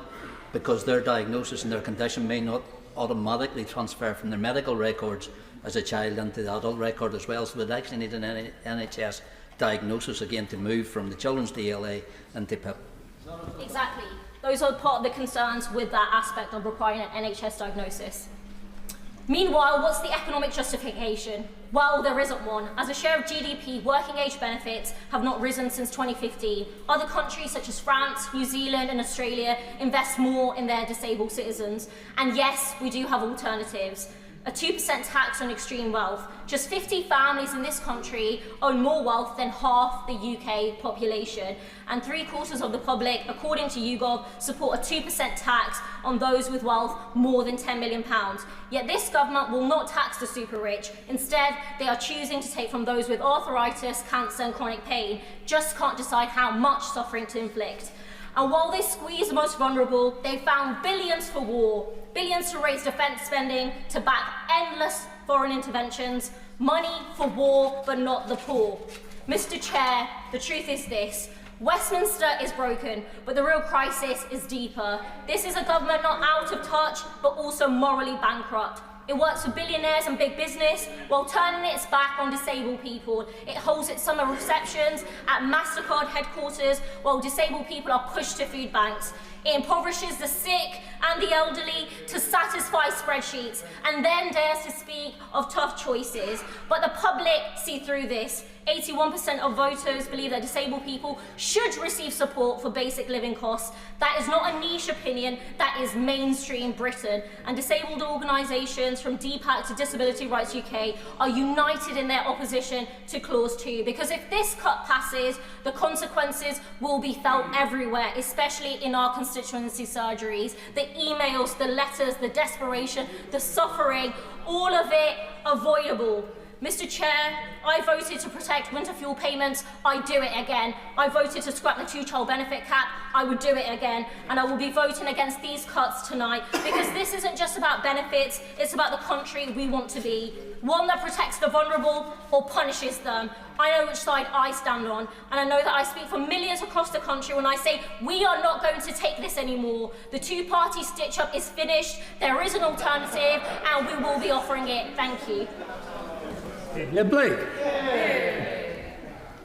because their diagnosis and their condition may not automatically transfer from their medical records as a child into the adult record as well, so they'd actually need an NHS diagnosis again to move from the children's DLA into PIP. Exactly. Those are part of the concerns with that aspect of requiring an NHS diagnosis. Meanwhile, what's the economic justification? Well, there isn't one. As a share of GDP, working age benefits have not risen since 2015. Other countries such as France, New Zealand and Australia invest more in their disabled citizens. And yes, we do have alternatives. A 2% tax on extreme wealth. Just 50 families in this country own more wealth than half the UK population, and 3/4 of the public, according to YouGov, support a 2% tax on those with wealth more than £10 million. Yet this government will not tax the super rich. Instead, they are choosing to take from those with arthritis, cancer and chronic pain, just can't decide how much suffering to inflict. And while they squeeze the most vulnerable, they found billions for war, billions to raise defence spending, to back endless foreign interventions, money for war but not the poor. Mr. Chair, the truth is this: Westminster is broken, but the real crisis is deeper. This is a government not out of touch, but also morally bankrupt. It works for billionaires and big business while turning its back on disabled people. It holds its summer receptions at MasterCard headquarters while disabled people are pushed to food banks. It impoverishes the sick and the elderly to satisfy spreadsheets and then dares to speak of tough choices. But the public see through this. 81% of voters believe that disabled people should receive support for basic living costs. That is not a niche opinion, that is mainstream Britain. And disabled organisations from DPAC to Disability Rights UK are united in their opposition to Clause 2, because if this cut passes, the consequences will be felt everywhere, especially in our constituency surgeries. The emails, the letters, the desperation, the suffering, all of it avoidable. Mr. Chair, I voted to protect winter fuel payments. I do it again. I voted to scrap the 2-child benefit cap. I would do it again. And I will be voting against these cuts tonight, because this isn't just about benefits, it's about the country we want to be. One that protects the vulnerable or punishes them. I know which side I stand on, and I know that I speak for millions across the country when I say we are not going to take this anymore. The two-party stitch-up is finished, there is an alternative, and we will be offering it. Thank you. Blake.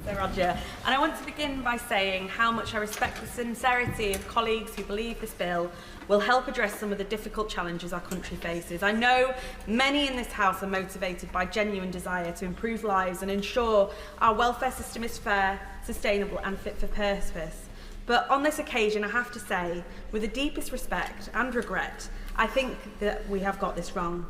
So Roger, and I want to begin by saying how much I respect the sincerity of colleagues who believe this bill will help address some of the difficult challenges our country faces. I know many in this House are motivated by genuine desire to improve lives and ensure our welfare system is fair, sustainable and fit for purpose. But on this occasion, I have to say, with the deepest respect and regret, I think that we have got this wrong.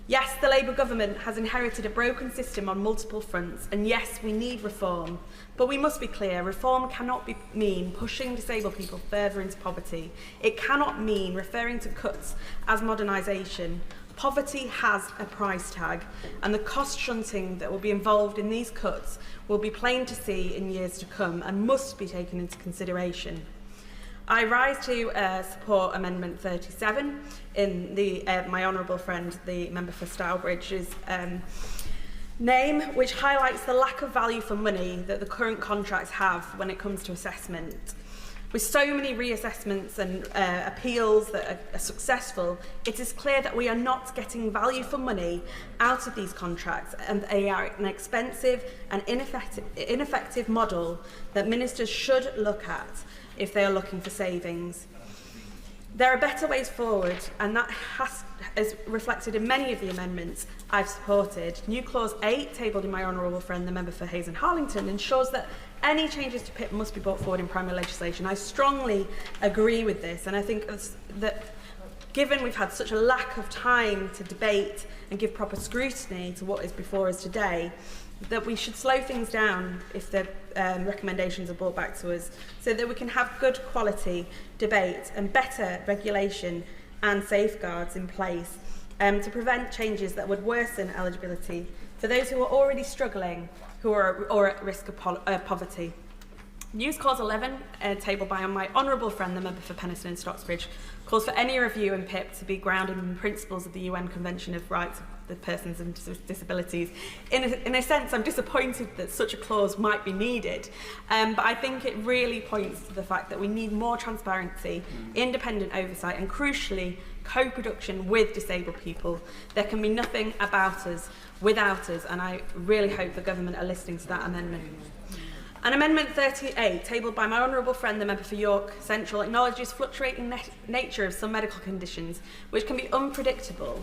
Yes, the Labour government has inherited a broken system on multiple fronts, and yes, we need reform. But we must be clear, reform cannot mean pushing disabled people further into poverty. It cannot mean referring to cuts as modernisation. Poverty has a price tag, and the cost shunting that will be involved in these cuts will be plain to see in years to come and must be taken into consideration. I rise to support Amendment 37 in my honourable friend, the member for Stourbridge's name, which highlights the lack of value for money that the current contracts have when it comes to assessment. With so many reassessments and appeals that are successful, it is clear that we are not getting value for money out of these contracts, and they are an expensive and ineffective model that ministers should look at if they are looking for savings. There are better ways forward, and that is reflected in many of the amendments I've supported. New Clause 8, tabled in my honourable friend, the member for Hayes and Harlington, ensures that any changes to PIP must be brought forward in primary legislation. I strongly agree with this, and I think that given we've had such a lack of time to debate and give proper scrutiny to what is before us today, that we should slow things down if the recommendations are brought back to us, so that we can have good quality debate and better regulation and safeguards in place to prevent changes that would worsen eligibility for those who are already struggling or at risk of poverty. News Clause 11, tabled by my honourable friend, the member for Penistone and Stocksbridge, calls for any review in PIP to be grounded in the principles of the UN Convention of Rights of the Persons with Disabilities. In a sense, I'm disappointed that such a clause might be needed, but I think it really points to the fact that we need more transparency, independent oversight, and crucially, co-production with disabled people. There can be nothing about us without us, and I really hope the government are listening to that amendment. And Amendment 38, tabled by my honourable friend, the member for York Central, acknowledges fluctuating nature of some medical conditions, which can be unpredictable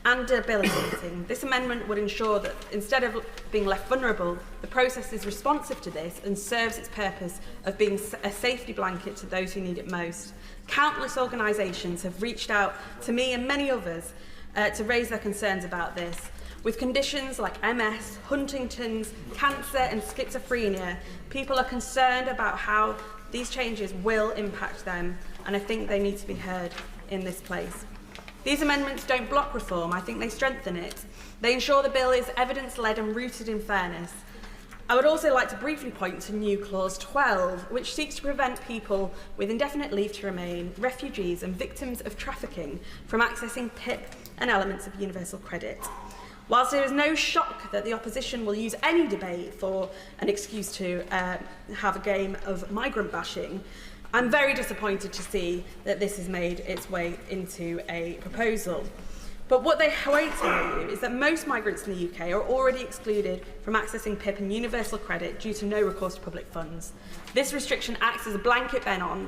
and debilitating. This amendment would ensure that instead of being left vulnerable, the process is responsive to this and serves its purpose of being a safety blanket to those who need it most. Countless organisations have reached out to me and many others to raise their concerns about this. With conditions like MS, Huntington's, cancer and schizophrenia, people are concerned about how these changes will impact them, and I think they need to be heard in this place. These amendments don't block reform, I think they strengthen it. They ensure the bill is evidence-led and rooted in fairness. I would also like to briefly point to new Clause 12, which seeks to prevent people with indefinite leave to remain, refugees and victims of trafficking from accessing PIP and elements of universal credit. Whilst there is no shock that the opposition will use any debate for an excuse to have a game of migrant bashing, I'm very disappointed to see that this has made its way into a proposal. But what they won't tell you is that most migrants in the UK are already excluded from accessing PIP and universal credit due to no recourse to public funds. This restriction acts as a blanket ban on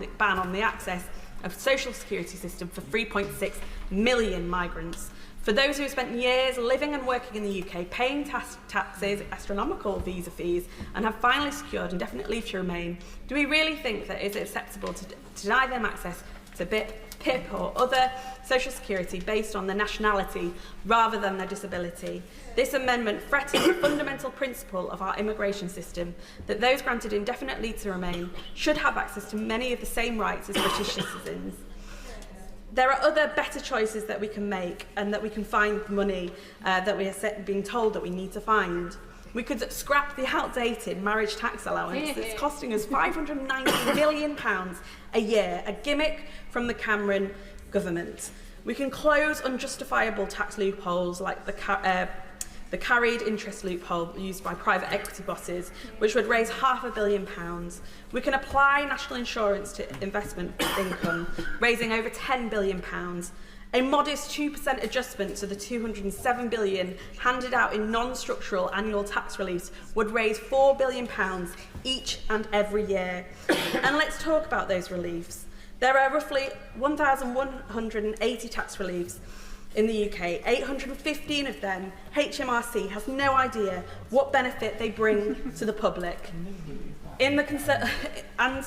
the access of the social security system for 3.6 million migrants. For those who have spent years living and working in the UK, paying taxes, astronomical visa fees, and have finally secured indefinite leave to remain, do we really think that it is acceptable to deny them access to PIP or other social security based on their nationality rather than their disability? This amendment threatens the fundamental principle of our immigration system, that those granted indefinite leave to remain should have access to many of the same rights as British citizens. There are other better choices that we can make and that we can find money that we are being told that we need to find. We could scrap the outdated marriage tax allowance that's costing us £590 million a year, a gimmick from the Cameron government. We can close unjustifiable tax loopholes like the carried interest loophole used by private equity bosses, which would raise £500 million. We can apply national insurance to investment income, raising over £10 billion. A modest 2% adjustment to the £207 billion handed out in non-structural annual tax reliefs would raise £4 billion each and every year. And let's talk about those reliefs. There are roughly 1,180 tax reliefs in the UK. 815 of them, HMRC has no idea what benefit they bring to the public. And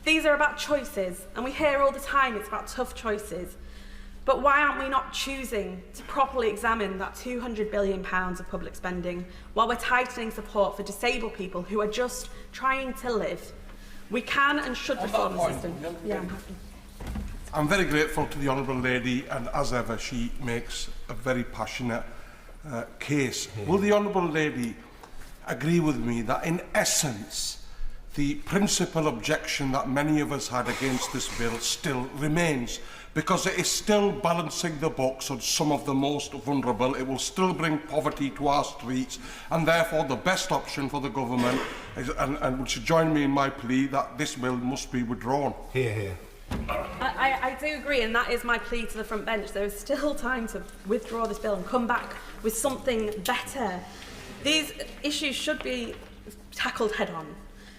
these are about choices, and we hear all the time it's about tough choices. But why aren't we not choosing to properly examine that £200 billion of public spending while we're tightening support for disabled people who are just trying to live? We can and should reform the system. Yeah, I'm happy. I'm very grateful to the Honourable Lady, and as ever, she makes a very passionate case. Will the Honourable Lady agree with me that, in essence, the principal objection that many of us had against this bill still remains? Because it is still balancing the books on some of the most vulnerable. It will still bring poverty to our streets, and therefore the best option for the government is, and would you join me in my plea, that this bill must be withdrawn. Hear, hear. I do agree, and that is my plea to the front bench. There is still time to withdraw this bill and come back with something better. These issues should be tackled head on.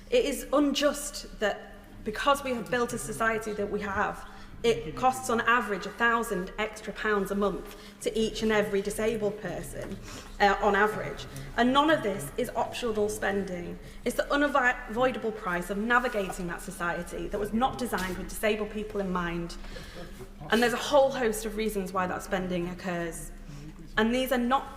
It is unjust that because we have built a society that we have, it costs on average £1,000 extra a month to each and every disabled person on average. And none of this is optional spending. It's the unavoidable price of navigating that society that was not designed with disabled people in mind. And there's a whole host of reasons why that spending occurs. And these are not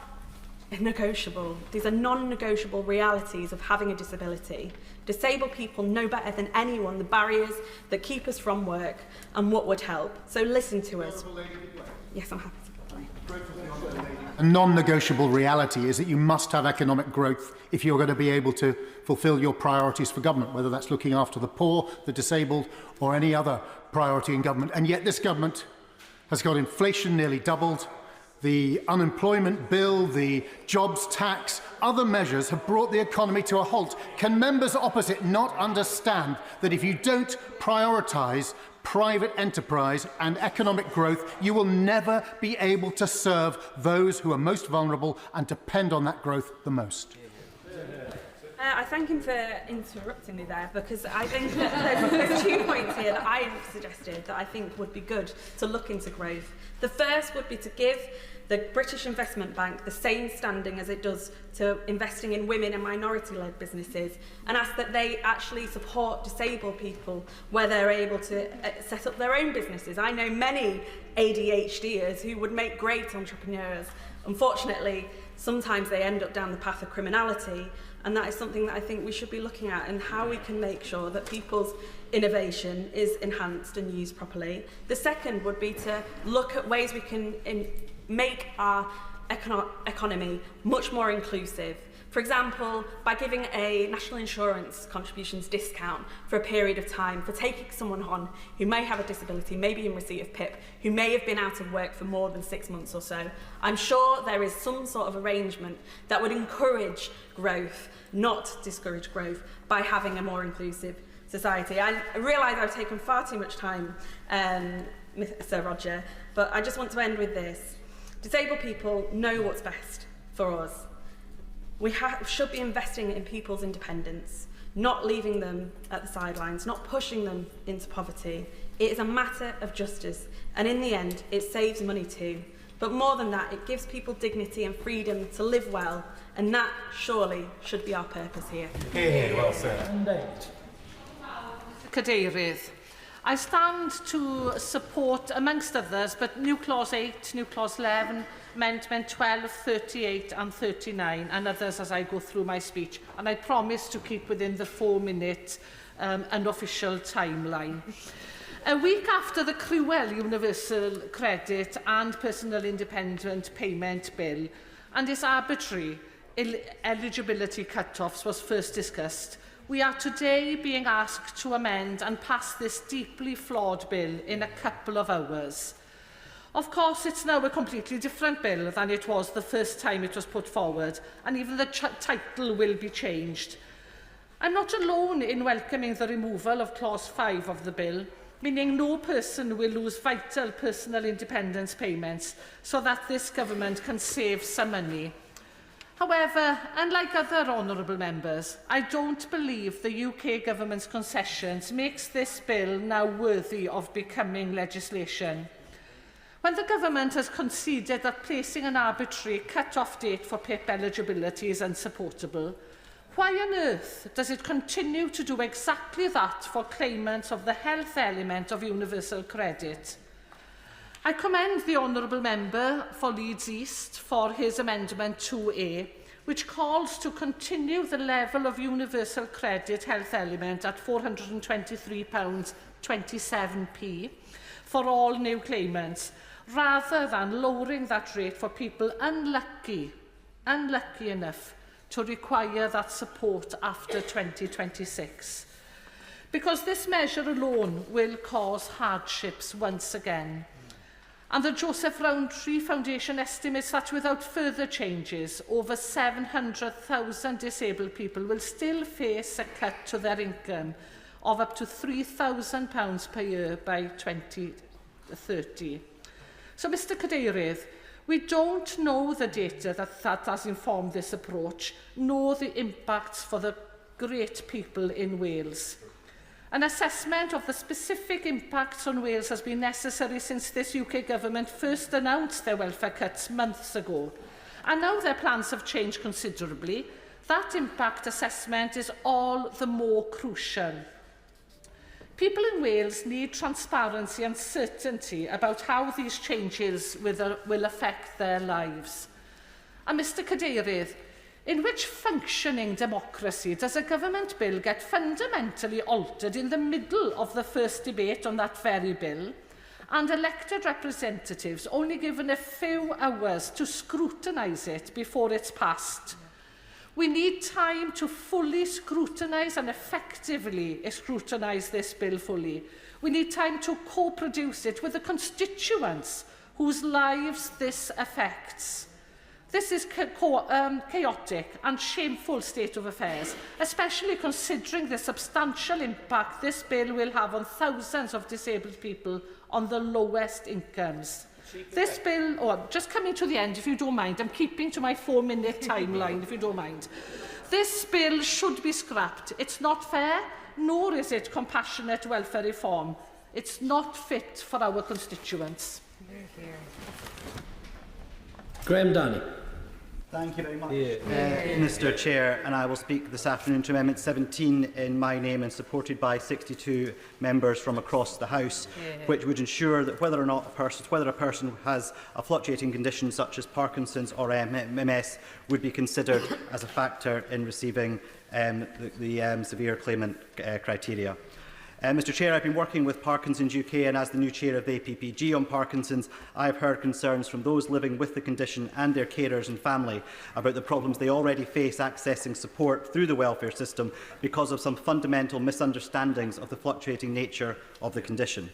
negotiable. These are non-negotiable realities of having a disability. Disabled people know better than anyone the barriers that keep us from work and what would help. So listen to us. Yes, I'm happy to. A non-negotiable reality is that you must have economic growth if you're going to be able to fulfil your priorities for government, whether that's looking after the poor, the disabled, or any other priority in government. And yet this government has got inflation nearly doubled. The unemployment bill, the jobs tax, other measures have brought the economy to a halt. Can members opposite not understand that if you don't prioritise private enterprise and economic growth, you will never be able to serve those who are most vulnerable and depend on that growth the most? I thank him for interrupting me there, because I think that there's 2 points here that I suggested that I think would be good to look into growth. The first would be to give the British Investment Bank the same standing as it does to investing in women and minority-led businesses, and ask that they actually support disabled people where they're able to set up their own businesses. I know many ADHDers who would make great entrepreneurs. Unfortunately, sometimes they end up down the path of criminality, and that is something that I think we should be looking at, and how we can make sure that people's innovation is enhanced and used properly. The second would be to look at ways we can make our economy much more inclusive. For example, by giving a national insurance contributions discount for a period of time for taking someone on who may have a disability, may be in receipt of PIP, who may have been out of work for more than 6 months or so. I'm sure there is some sort of arrangement that would encourage growth, not discourage growth, by having a more inclusive society. I realise I've taken far too much time, Sir Roger, but I just want to end with this. Disabled people know what's best for us. We should be investing in people's independence, not leaving them at the sidelines, not pushing them into poverty. It is a matter of justice, and in the end, it saves money too. But more than that, it gives people dignity and freedom to live well, and that surely should be our purpose here. Well said. Cadeirydd, I stand to support, amongst others, but New Clause 8, New Clause 11, Amendment 12, 38 and 39, and others as I go through my speech. And I promise to keep within the 4-minute unofficial timeline. A week after the cruel Universal Credit and Personal Independent Payment Bill and its arbitrary eligibility cut-offs was first discussed, we are today being asked to amend and pass this deeply flawed bill in a couple of hours. Of course, it's now a completely different bill than it was the first time it was put forward, and even the title will be changed. I'm not alone in welcoming the removal of Clause 5 of the bill, meaning no person will lose vital personal independence payments so that this government can save some money. However, unlike other honourable members, I don't believe the UK government's concessions makes this bill now worthy of becoming legislation. When the government has conceded that placing an arbitrary cut-off date for PIP eligibility is unsupportable, why on earth does it continue to do exactly that for claimants of the health element of universal credit? I commend the honourable member for Leeds East for his Amendment 2A, which calls to continue the level of universal credit health element at £423.27p for all new claimants, rather than lowering that rate for people unlucky enough to require that support after 2026. Because this measure alone will cause hardships once again. And the Joseph Rowntree Foundation estimates that without further changes, over 700,000 disabled people will still face a cut to their income of up to £3,000 per year by 2030. So, Mr Cadeirydd, we don't know the data that has informed this approach, nor the impacts for the great people in Wales. An assessment of the specific impacts on Wales has been necessary since this UK government first announced their welfare cuts months ago. And now their plans have changed considerably. That impact assessment is all the more crucial. People in Wales need transparency and certainty about how these changes will affect their lives. And Mr Cadeirydd, in which functioning democracy does a government bill get fundamentally altered in the middle of the first debate on that very bill, and elected representatives only given a few hours to scrutinise it before it's passed? We need time to fully scrutinise and effectively scrutinise this bill fully. We need time to co-produce it with the constituents whose lives this affects. This is chaotic and shameful state of affairs, especially considering the substantial impact this bill will have on thousands of disabled people on the lowest incomes. This bill, just coming to the end, if you don't mind, I'm keeping to my 4-minute timeline, if you don't mind. this bill should be scrapped. It's not fair, nor is it compassionate welfare reform. It's not fit for our constituents. Graham Downey. Thank you very much, Mr Chair, and I will speak this afternoon to Amendment 17 in my name and supported by 62 members from across the House, which would ensure that whether a person has a fluctuating condition such as Parkinson's or MS would be considered as a factor in receiving the severe claimant criteria. Mr Chair, I've been working with Parkinson's UK, and as the new chair of the APPG on Parkinson's, I have heard concerns from those living with the condition and their carers and family about the problems they already face accessing support through the welfare system because of some fundamental misunderstandings of the fluctuating nature of the condition.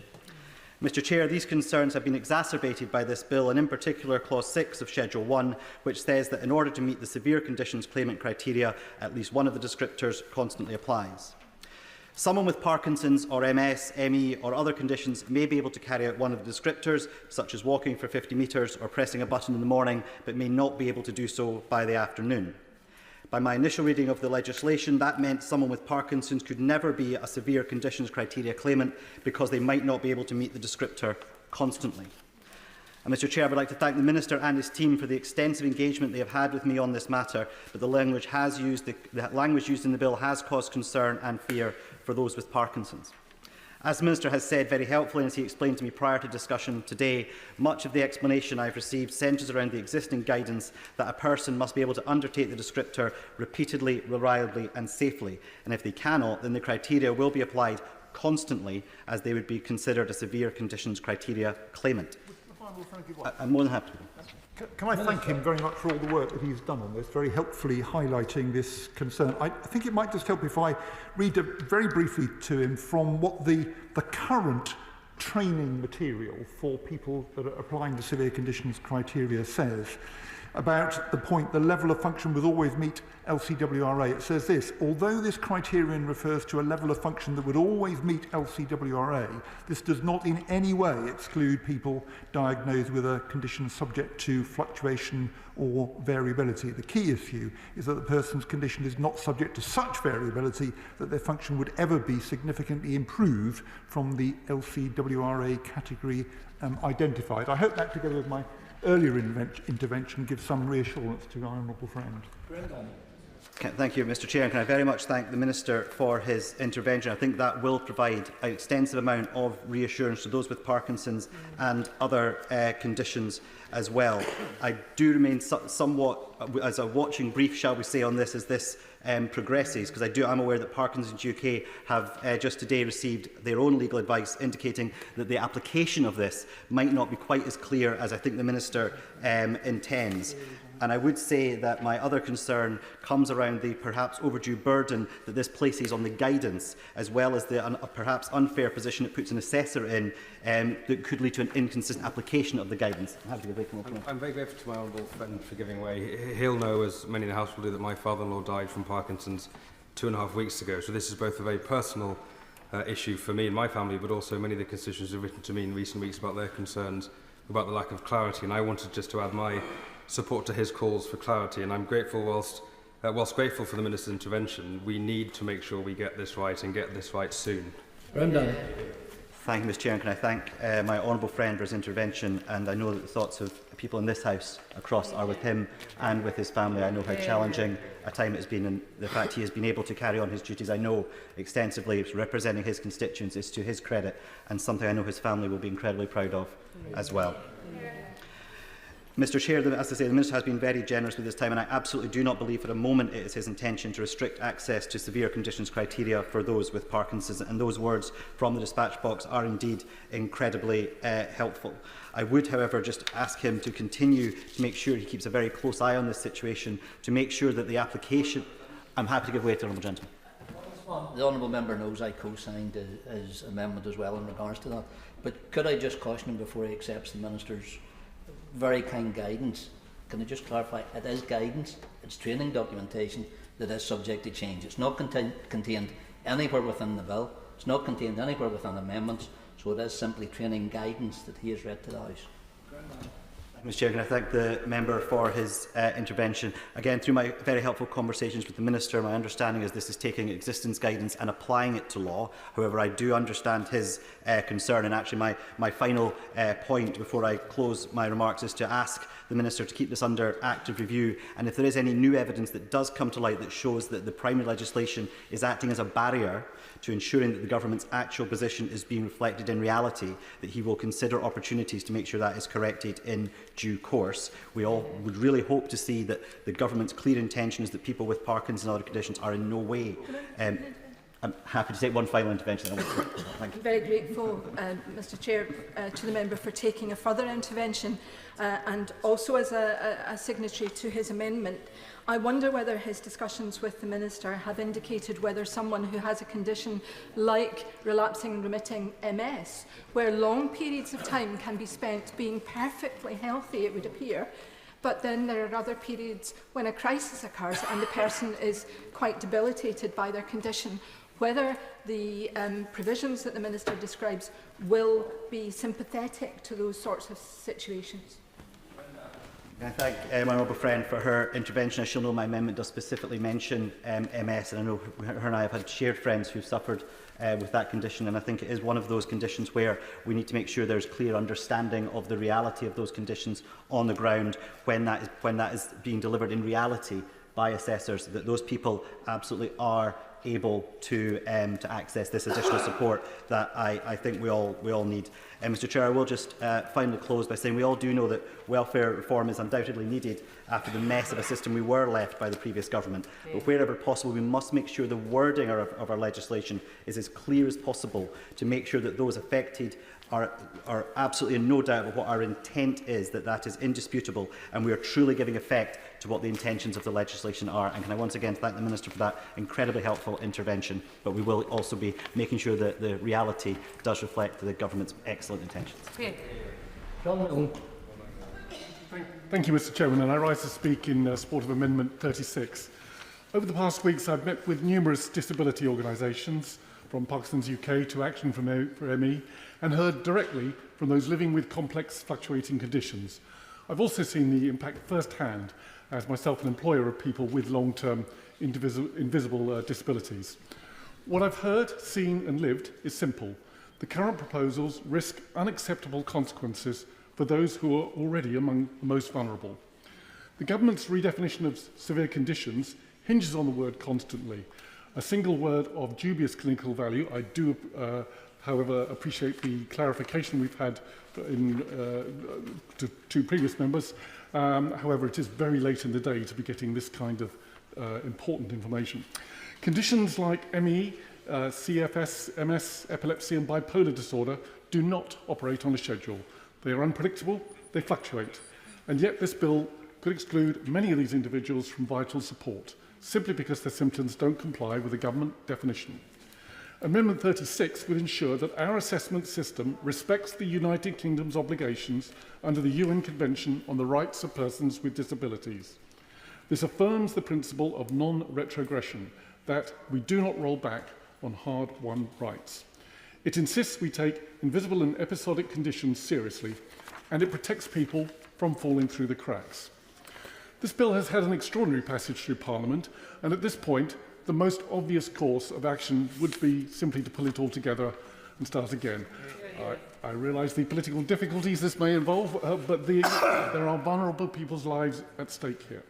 Mr Chair, these concerns have been exacerbated by this bill, and in particular Clause 6 of Schedule 1, which says that in order to meet the severe conditions claimant criteria, at least one of the descriptors constantly applies. Someone with Parkinson's or MS, ME or other conditions may be able to carry out one of the descriptors, such as walking for 50 metres or pressing a button in the morning, but may not be able to do so by the afternoon. By my initial reading of the legislation, that meant someone with Parkinson's could never be a severe conditions criteria claimant because they might not be able to meet the descriptor constantly. And Mr Chair, I would like to thank the Minister and his team for the extensive engagement they have had with me on this matter, but the language used in the bill has caused concern and fear for those with Parkinson's. As the Minister has said very helpfully, and as he explained to me prior to discussion today, much of the explanation I have received centres around the existing guidance that a person must be able to undertake the descriptor repeatedly, reliably and safely, and if they cannot, then the criteria will be applied constantly as they would be considered a severe conditions criteria claimant. I'm more than happy. Can I thank him very much for all the work that he's done on this, very helpfully highlighting this concern. I think it might just help if I read very briefly to him from what the current training material for people that are applying the severe conditions criteria says about the point the level of function would always meet LCWRA. It says this: although this criterion refers to a level of function that would always meet LCWRA, this does not in any way exclude people diagnosed with a condition subject to fluctuation or variability. The key issue is that the person's condition is not subject to such variability that their function would ever be significantly improved from the LCWRA category identified. I hope that, together with my earlier intervention, gives some reassurance to our honourable friend. Thank you, Mr Chair. And can I very much thank the Minister for his intervention. I think that will provide an extensive amount of reassurance to those with Parkinson's and other conditions as well. I do remain somewhat as a watching brief, shall we say, on this as this progresses, because I'm aware that Parkinson's UK have just today received their own legal advice indicating that the application of this might not be quite as clear as I think the Minister intends. And I would say that my other concern comes around the perhaps overdue burden that this places on the guidance, as well as the perhaps unfair position it puts an assessor in that could lead to an inconsistent application of the guidance. I'm very grateful to my honourable friend for giving way. He'll know, as many in the House will do, that my father-in-law died from Parkinson's 2.5 weeks ago. So this is both a very personal issue for me and my family, but also many of the constituents have written to me in recent weeks about their concerns about the lack of clarity. And I wanted just to add my support to his calls for clarity, and I'm grateful, whilst grateful for the Minister's intervention, we need to make sure we get this right and get this right soon. Thank you, Mr Chair, and can I thank my honourable friend for his intervention, and I know that the thoughts of people in this House across are with him and with his family. I know how challenging a time it has been, and the fact he has been able to carry on his duties, I know extensively, representing his constituents, is to his credit and something I know his family will be incredibly proud of as well. Mr Chair, as I say, the Minister has been very generous with his time, and I absolutely do not believe for a moment it is his intention to restrict access to severe conditions criteria for those with Parkinson's, and those words from the dispatch box are indeed incredibly helpful. I would, however, just ask him to continue to make sure he keeps a very close eye on this situation, to make sure that the application... I'm happy to give way to the honourable gentleman. The honourable member knows I co-signed his amendment as well in regards to that, but could I just caution him before he accepts the Minister's very kind guidance? Can I just clarify, it is guidance, it's training documentation that is subject to change. It's not contained anywhere within the bill, it's not contained anywhere within amendments, so it is simply training guidance that he has read to the House. Mr. Chair, can I thank the member for his intervention. Again, through my very helpful conversations with the Minister, my understanding is this is taking existence guidance and applying it to law. However, I do understand his concern, and actually my final point before I close my remarks is to ask the Minister to keep this under active review, and if there is any new evidence that does come to light that shows that the primary legislation is acting as a barrier to ensuring that the government's actual position is being reflected in reality, that he will consider opportunities to make sure that is corrected in due course. We all would really hope to see that the government's clear intention is that people with Parkinson's and other conditions are in no way. I'm happy to take one final intervention. Thank you. I'm very grateful, Mr. Chair, to the member for taking a further intervention and also as a signatory to his amendment. I wonder whether his discussions with the Minister have indicated whether someone who has a condition like relapsing and remitting MS, where long periods of time can be spent being perfectly healthy, it would appear, but then there are other periods when a crisis occurs and the person is quite debilitated by their condition, whether the provisions that the Minister describes will be sympathetic to those sorts of situations. I thank my honourable friend for her intervention. As she'll know, my amendment does specifically mention MS, and I know her and I have had shared friends who've suffered with that condition, and I think it is one of those conditions where we need to make sure there's clear understanding of the reality of those conditions on the ground when that is being delivered in reality by assessors, that those people absolutely are able to access this additional support that I think we all need. Mr. Chair, I will just finally close by saying we all do know that welfare reform is undoubtedly needed after the mess of a system we were left by the previous government. But wherever possible, we must make sure the wording of our legislation is as clear as possible to make sure that those affected are absolutely in no doubt of what our intent is, that is indisputable, and we are truly giving effect to what the intentions of the legislation are. And can I once again thank the Minister for that incredibly helpful intervention, but we will also be making sure that the reality does reflect the government's excellent intentions. Thank you, Mr. Chairman, and I rise to speak in support of Amendment 36. Over the past weeks, I've met with numerous disability organisations, from Parkinson's UK to Action for ME, and heard directly from those living with complex fluctuating conditions. I've also seen the impact firsthand as myself an employer of people with long-term invisible disabilities. What I've heard, seen and lived is simple. The current proposals risk unacceptable consequences for those who are already among the most vulnerable. The government's redefinition of severe conditions hinges on the word constantly. A single word of dubious clinical value. I do, however, appreciate the clarification we've had to two previous members. However, it is very late in the day to be getting this kind of important information. Conditions like ME, CFS, MS, epilepsy and bipolar disorder do not operate on a schedule. They are unpredictable, they fluctuate, and yet this bill could exclude many of these individuals from vital support, simply because their symptoms don't comply with the government definition. Amendment 36 would ensure that our assessment system respects the United Kingdom's obligations under the UN Convention on the Rights of Persons with Disabilities. This affirms the principle of non-retrogression, that we do not roll back on hard-won rights. It insists we take invisible and episodic conditions seriously, and it protects people from falling through the cracks. This bill has had an extraordinary passage through Parliament, and at this point, the most obvious course of action would be simply to pull it all together and start again. I realise the political difficulties this may involve, but there are vulnerable people's lives at stake here.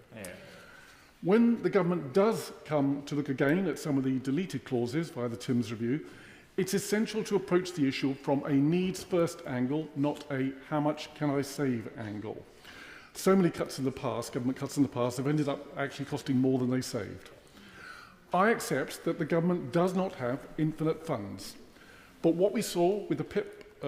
When the government does come to look again at some of the deleted clauses via the Timms review, it's essential to approach the issue from a needs-first angle, not a how much can I save angle. So many cuts in the past, government cuts in the past, have ended up actually costing more than they saved. I accept that the government does not have infinite funds, but what we saw with the PIP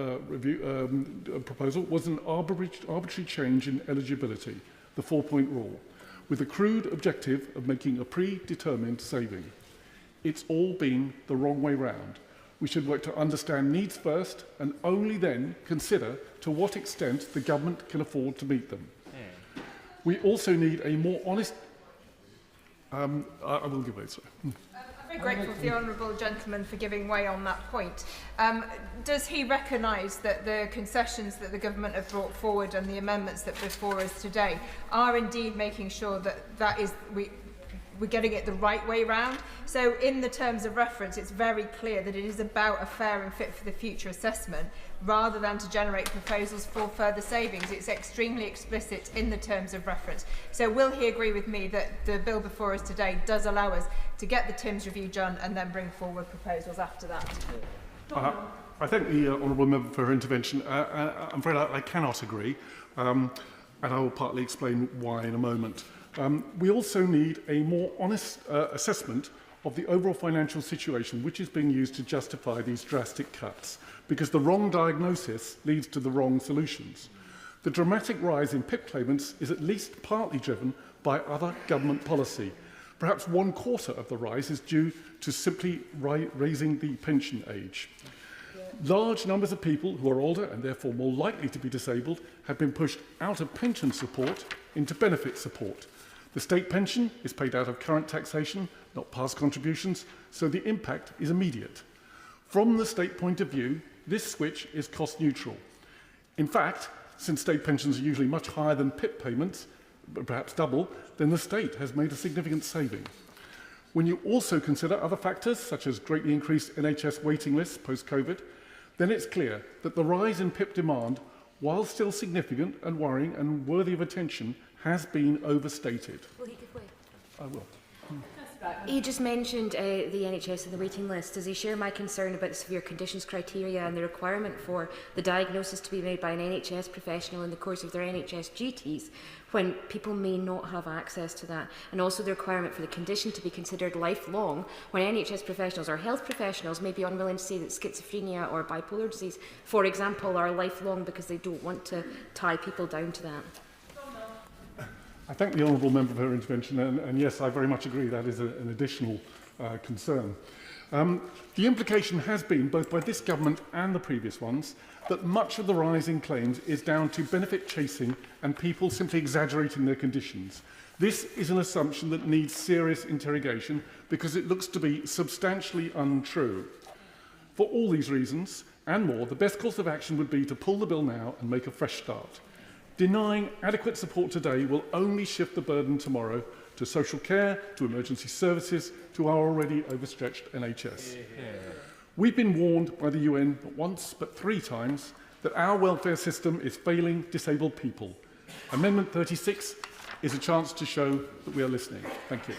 proposal was an arbitrary change in eligibility, the 4-point rule, with the crude objective of making a predetermined saving. It's all been the wrong way round. We should work to understand needs first and only then consider to what extent the government can afford to meet them. We also need a more honest... I will give way, sorry. A very grateful to the honourable gentleman for giving way on that point. Does he recognise that the concessions that the government have brought forward and the amendments that are before us today are indeed making sure that we're getting it the right way round? So in the terms of reference, it's very clear that it is about a fair and fit for the future assessment rather than to generate proposals for further savings. It's extremely explicit in the terms of reference. So will he agree with me that the bill before us today does allow us to get the TIMS review done and then bring forward proposals after that? I thank the honourable member for her intervention. I'm afraid I cannot agree, and I will partly explain why in a moment. We also need a more honest assessment of the overall financial situation which is being used to justify these drastic cuts, because the wrong diagnosis leads to the wrong solutions. The dramatic rise in PIP claimants is at least partly driven by other government policy. Perhaps 1/4 of the rise is due to simply raising the pension age. Large numbers of people who are older and therefore more likely to be disabled have been pushed out of pension support into benefit support. The state pension is paid out of current taxation, not past contributions, so the impact is immediate. From the state point of view, this switch is cost neutral. In fact, since state pensions are usually much higher than PIP payments, perhaps double, then the state has made a significant saving. When you also consider other factors, such as greatly increased NHS waiting lists post-COVID, then it's clear that the rise in PIP demand, while still significant and worrying and worthy of attention, has been overstated. Will he give way? I will. He just mentioned the NHS and the waiting list. Does he share my concern about the severe conditions criteria and the requirement for the diagnosis to be made by an NHS professional in the course of their NHS duties when people may not have access to that? And also the requirement for the condition to be considered lifelong when NHS professionals or health professionals may be unwilling to say that schizophrenia or bipolar disease, for example, are lifelong because they don't want to tie people down to that. I thank the honourable member for her intervention, and yes, I very much agree that is an additional concern. The implication has been, both by this government and the previous ones, that much of the rise in claims is down to benefit chasing and people simply exaggerating their conditions. This is an assumption that needs serious interrogation because it looks to be substantially untrue. For all these reasons, and more, the best course of action would be to pull the bill now and make a fresh start. Denying adequate support today will only shift the burden tomorrow to social care, to emergency services, to our already overstretched NHS. We've been warned by the UN not once but 3 times that our welfare system is failing disabled people. Amendment 36 is a chance to show that we are listening. Thank you.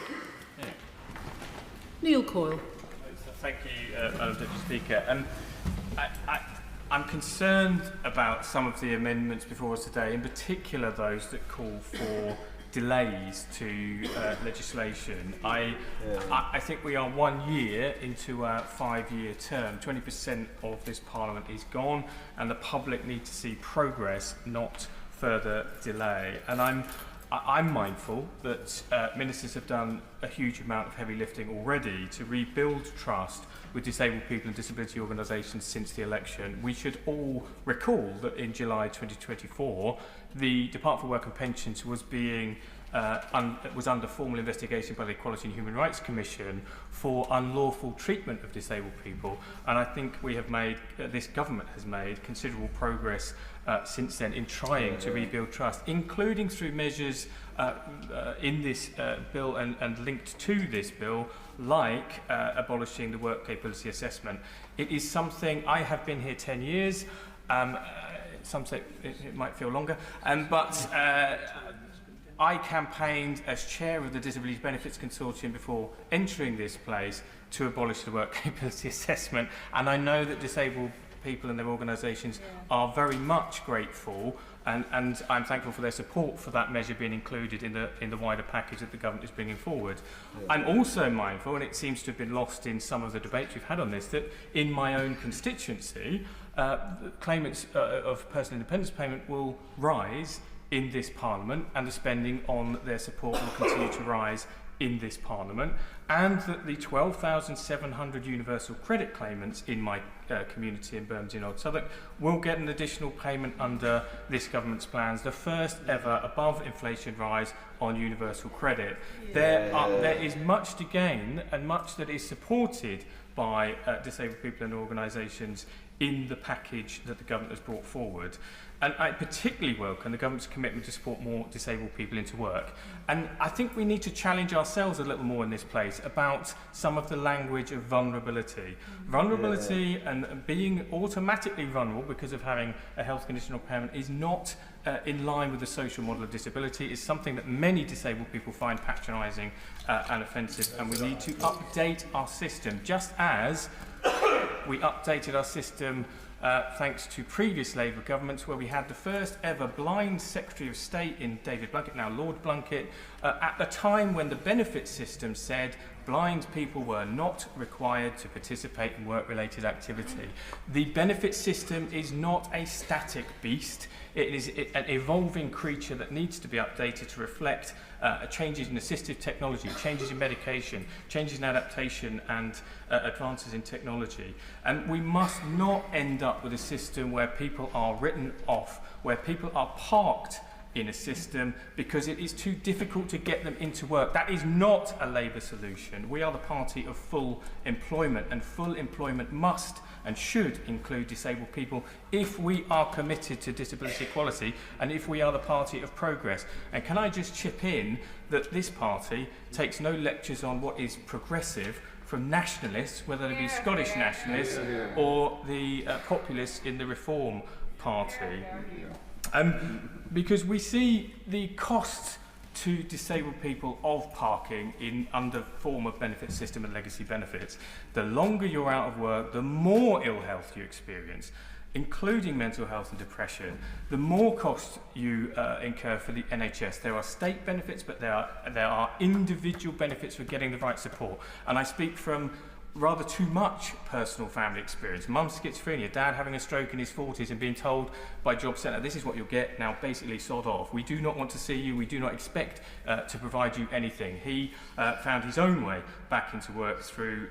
Neil Coyle. Thank you, Madam Deputy Speaker. I'm concerned about some of the amendments before us today, in particular those that call for delays to legislation. I think we are 1 year into a 5-year term. 20% of this Parliament is gone, and the public need to see progress, not further delay. And I'm mindful that ministers have done a huge amount of heavy lifting already to rebuild trust with disabled people and disability organisations since the election. We should all recall that in July 2024, the Department for Work and Pensions was was under formal investigation by the Equality and Human Rights Commission for unlawful treatment of disabled people. And I think we have made, this government has made considerable progress since then in trying to rebuild trust, including through measures in this bill and linked to this bill, like abolishing the work capability assessment. It is something, I have been here 10 years, some say it might feel longer, but I campaigned as chair of the Disability Benefits Consortium before entering this place to abolish the work capability assessment, and I know that disabled people and their organisations are very much grateful, and I'm thankful for their support for that measure being included in the wider package that the government is bringing forward. I'm also mindful, and it seems to have been lost in some of the debates we've had on this, that in my own constituency, claimants of personal independence payment will rise in this Parliament, and the spending on their support will continue to rise in this Parliament. and that the 12,700 universal credit claimants in my community in Bermondsey and Old Southwark will get an additional payment under this government's plans, the first ever above inflation rise on universal credit. There is much to gain and much that is supported by disabled people and organisations in the package that the government has brought forward. And I particularly welcome the government's commitment to support more disabled people into work. And I think we need to challenge ourselves a little more in this place about some of the language of vulnerability. Vulnerability and being automatically vulnerable because of having a health condition or impairment is not in line with the social model of disability. It's something that many disabled people find patronising and offensive, and we need to update our system, just as we updated our system thanks to previous Labour governments, where we had the first ever blind Secretary of State in David Blunkett, now Lord Blunkett, at the time when the benefit system said blind people were not required to participate in work-related activity. The benefit system is not a static beast. It is an evolving creature that needs to be updated to reflect changes in assistive technology, changes in medication, changes in adaptation and advances in technology. And we must not end up with a system where people are written off, where people are parked in a system because it is too difficult to get them into work. That is not a Labour solution. We are the party of full employment, and full employment must and should include disabled people if we are committed to disability equality and if we are the party of progress. And can I just chip in that this party takes no lectures on what is progressive from nationalists, whether they be Scottish nationalists or the populists in the Reform Party. Because we see the cost to disabled people of parking in under form of benefit system and legacy benefits. The longer you're out of work, the more ill health you experience, including mental health and depression, the more costs you incur for the NHS. There are state benefits, but there are individual benefits for getting the right support. And I speak from rather too much personal family experience. Mum's schizophrenia, dad having a stroke in his 40s and being told by Job Centre, this is what you'll get, now basically sod off. We do not want to see you, we do not expect to provide you anything. He found his own way back into work through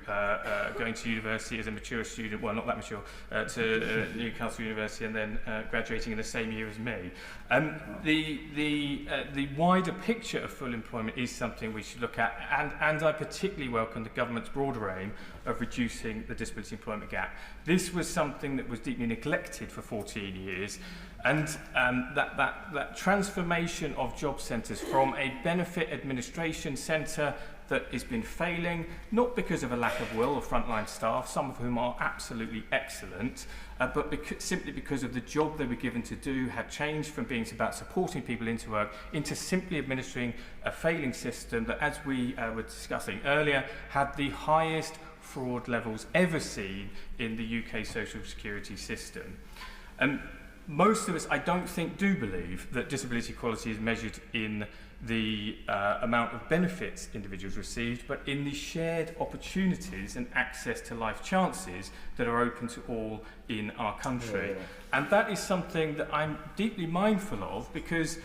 going to university as a mature student, well not that mature, to Newcastle University and then graduating in the same year as me. The wider picture of full employment is something we should look at, and I particularly welcome the government's broader aim of reducing the disability employment gap. This was something that was deeply neglected for 14 years, and that transformation of job centres from a benefit administration centre that has been failing, not because of a lack of will of frontline staff, some of whom are absolutely excellent, but simply because of the job they were given to do had changed from being about supporting people into work into simply administering a failing system that, as we were discussing earlier, had the highest fraud levels ever seen in the UK social security system. Most of us, I don't think, do believe that disability equality is measured in the amount of benefits individuals received, but in the shared opportunities and access to life chances that are open to all in our country. And that is something that I'm deeply mindful of, because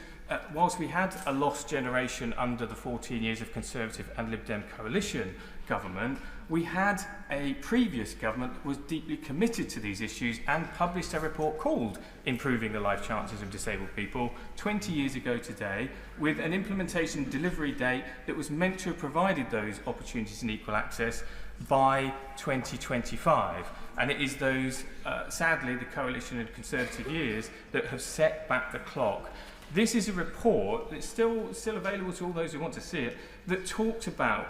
whilst we had a lost generation under the 14 years of Conservative and Lib Dem coalition government, we had a previous government that was deeply committed to these issues and published a report called Improving the Life Chances of Disabled People 20 years ago today, with an implementation delivery date that was meant to have provided those opportunities and equal access by 2025. And it is those, sadly, the coalition and Conservative years that have set back the clock. This is a report that's still available to all those who want to see it, that talked about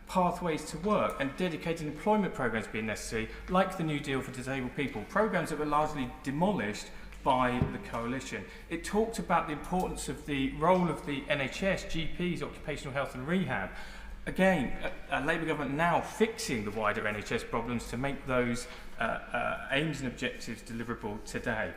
pathways to work and dedicated employment programs being necessary, like the New Deal for disabled people, programs that were largely demolished by the coalition. It talked about the importance of the role of the NHS, GPs, occupational health and rehab. Again, a Labour government now fixing the wider NHS problems to make those aims and objectives deliverable today.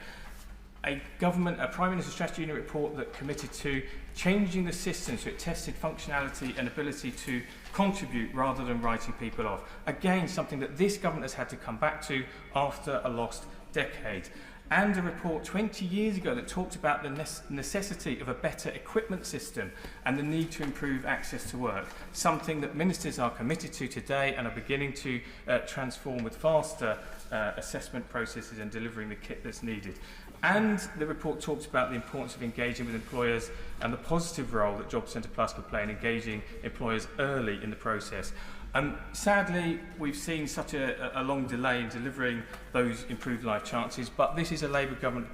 A Prime Minister's Strategy Unit report that committed to changing the system so it tested functionality and ability to contribute rather than writing people off. Again, something that this government has had to come back to after a lost decade. and a report 20 years ago that talked about the necessity of a better equipment system and the need to improve access to work, something that ministers are committed to today and are beginning to transform with faster assessment processes and delivering the kit that's needed. And the report talks about the importance of engaging with employers and the positive role that Job Centre Plus could play in engaging employers early in the process. Sadly, we've seen such a long delay in delivering those improved life chances, but this is a Labour government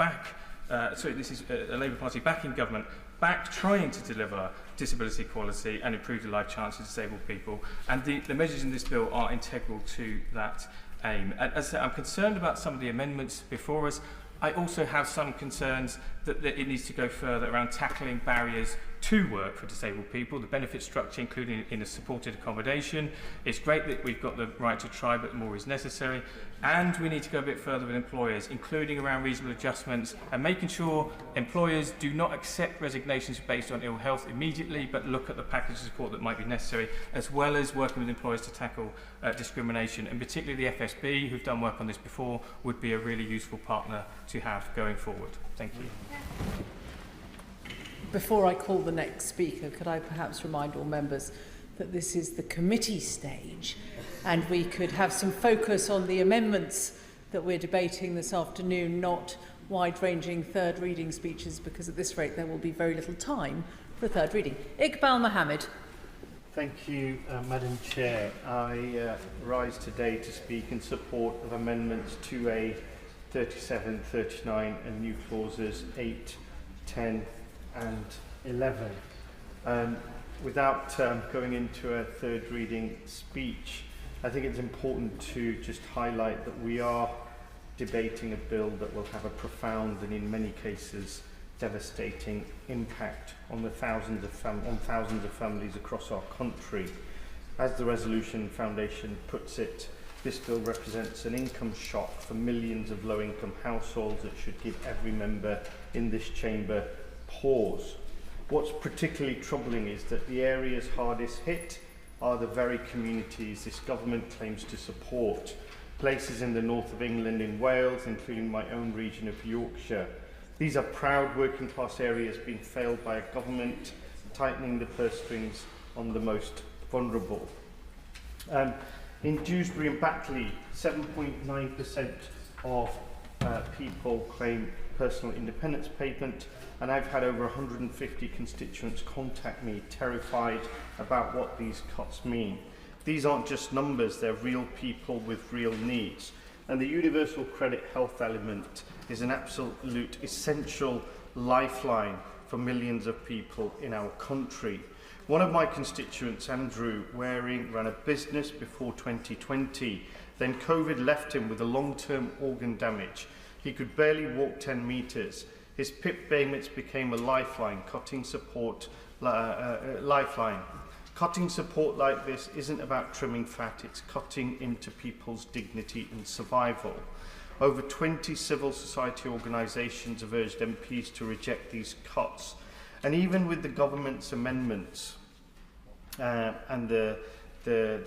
this is a Labour Party backing government back trying to deliver disability equality and improve the life chances of disabled people, and the measures in this bill are integral to that aim. And as I said, I'm concerned about some of the amendments before us. I also have some concerns that it needs to go further around tackling barriers to work for disabled people, the benefit structure, including in a supported accommodation. It's great that we've got the right to try, but more is necessary. And we need to go a bit further with employers, including around reasonable adjustments and making sure employers do not accept resignations based on ill health immediately, but look at the package of support that might be necessary, as well as working with employers to tackle discrimination. And particularly the FSB, who've done work on this before, would be a really useful partner to have going forward. Thank you. Before I call the next speaker, could I perhaps remind all members that this is the committee stage and we could have some focus on the amendments that we're debating this afternoon, not wide-ranging third reading speeches, because at this rate there will be very little time for a third reading. Iqbal Mohammed. Thank you, Madam Chair. I rise today to speak in support of amendments 2A, 37, 39 and new clauses 8, 10 and 11. Without going into a third reading speech, I think it's important to just highlight that we are debating a bill that will have a profound and in many cases devastating impact on the thousands of families across our country. As the Resolution Foundation puts it, this bill represents an income shock for millions of low-income households that should give every member in this chamber pause. What's particularly troubling is that the areas hardest hit are the very communities this government claims to support. Places in the north of England, in Wales, including my own region of Yorkshire. These are proud working class areas being failed by a government tightening the purse strings on the most vulnerable. In Dewsbury and Batley, 7.9% of people claim personal independence payment, and I've had over 150 constituents contact me terrified about what these cuts mean. These aren't just numbers, they're real people with real needs. And the universal credit health element is an absolute essential lifeline for millions of people in our country. One of my constituents, Andrew Waring, ran a business before 2020. Then COVID left him with a long-term organ damage. He could barely walk 10 metres. His PIP payments became a lifeline, cutting support Cutting support like this isn't about trimming fat, it's cutting into people's dignity and survival. Over 20 civil society organisations have urged MPs to reject these cuts. And even with the government's amendments and the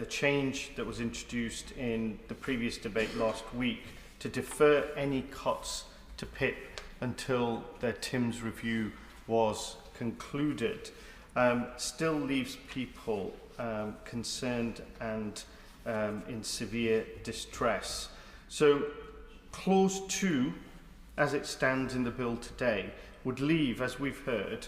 change that was introduced in the previous debate last week to defer any cuts to PIP until their TIMS review was concluded, still leaves people concerned and in severe distress. So clause 2, as it stands in the bill today, would leave, as we've heard,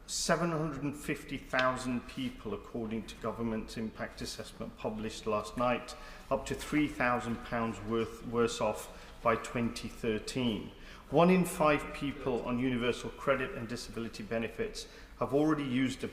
750,000 people, according to government's impact assessment published last night, up to £3,000 worse off by 2013. 1 in 5 people on universal credit and disability benefits have already used a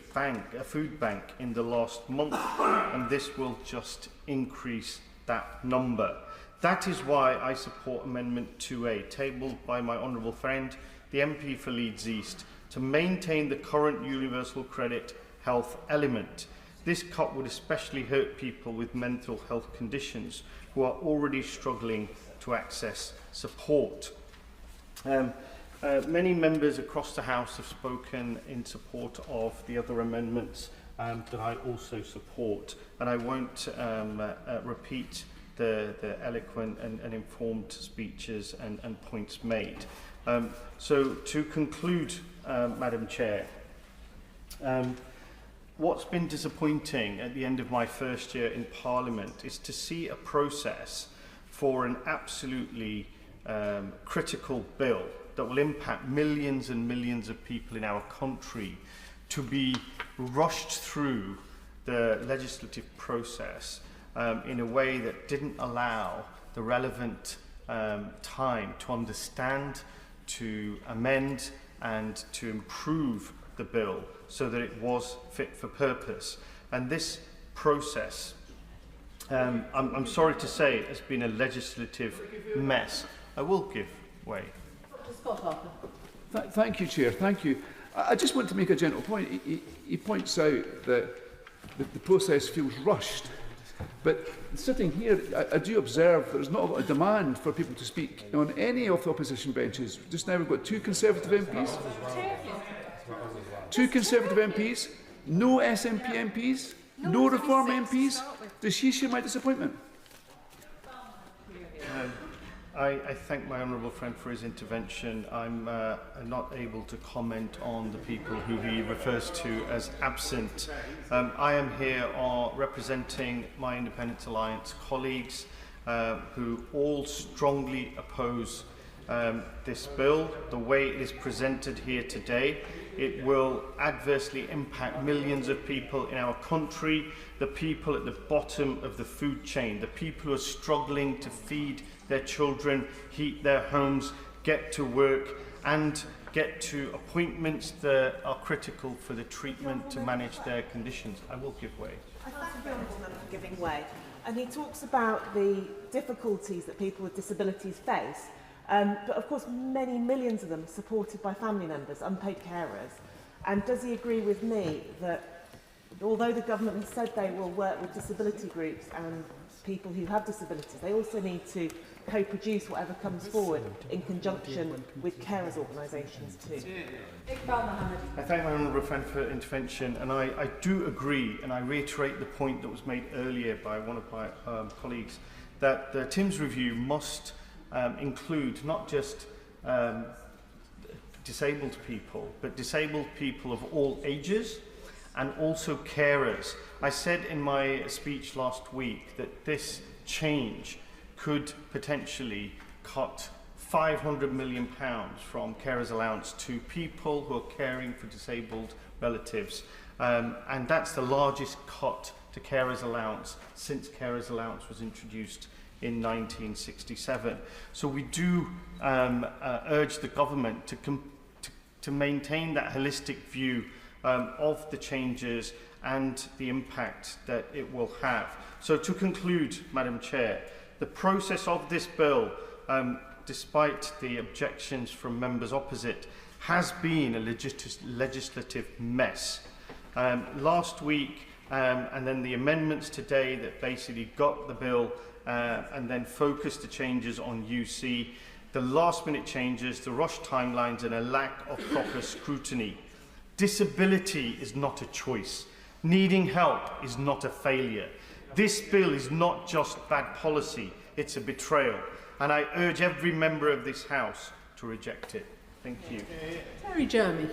food bank in the last month, and this will just increase that number. That is why I support Amendment 2A, tabled by my honourable friend, the MP for Leeds East, to maintain the current universal credit health element. This cut would especially hurt people with mental health conditions who are already struggling to access support. Many members across the House have spoken in support of the other amendments that I also support, and I won't repeat the eloquent and informed speeches and points made. So to conclude, Madam Chair, what's been disappointing at the end of my first year in Parliament is to see a process for an absolutely critical bill that will impact millions and millions of people in our country to be rushed through the legislative process in a way that didn't allow the relevant time to understand, to amend and to improve the bill so that it was fit for purpose. And this process, I'm sorry to say, has been a legislative mess. I will give way. Thank you, Chair. Thank you. I just want to make a general point. He points out that the process feels rushed. But sitting here, I do observe there's not a lot of demand for people to speak on any of the opposition benches. Just now we've got 2 Conservative MPs. 2 Conservative MPs, no SNP MPs, no Reform MPs. Does she share my disappointment? I thank my honourable friend for his intervention. I'm not able to comment on the people who he refers to as absent. I am here representing my Independence Alliance colleagues who all strongly oppose this bill. The way it is presented here today, it will adversely impact millions of people in our country, the people at the bottom of the food chain, the people who are struggling to feed their children, heat their homes, get to work and get to appointments that are critical for the treatment to manage their conditions. I will give way. I thank the Honourable Member for giving way. And he talks about the difficulties that people with disabilities face. But of course, many millions of them are supported by family members, unpaid carers. And does he agree with me that although the government has said they will work with disability groups and people who have disabilities, they also need to co-produce whatever comes forward in conjunction with carers organisations too? I thank my honourable friend for intervention, and I do agree, and I reiterate the point that was made earlier by one of my colleagues, that the Timms review must include not just disabled people, but disabled people of all ages and also carers. I said in my speech last week that this change could potentially cut £500 million from carers allowance to people who are caring for disabled relatives. And that's the largest cut to carers allowance since carers allowance was introduced in 1967. So we do urge the government to maintain that holistic view of the changes and the impact that it will have. So to conclude, Madam Chair, the process of this bill, despite the objections from members opposite, has been a legislative mess. Last week, and then the amendments today that basically got the bill and then focused the changes on UC, the last-minute changes, the rush timelines, and a lack of proper scrutiny. Disability is not a choice. Needing help is not a failure. This bill is not just bad policy, it's a betrayal. And I urge every member of this House to reject it. Thank you. Terry Jeremy.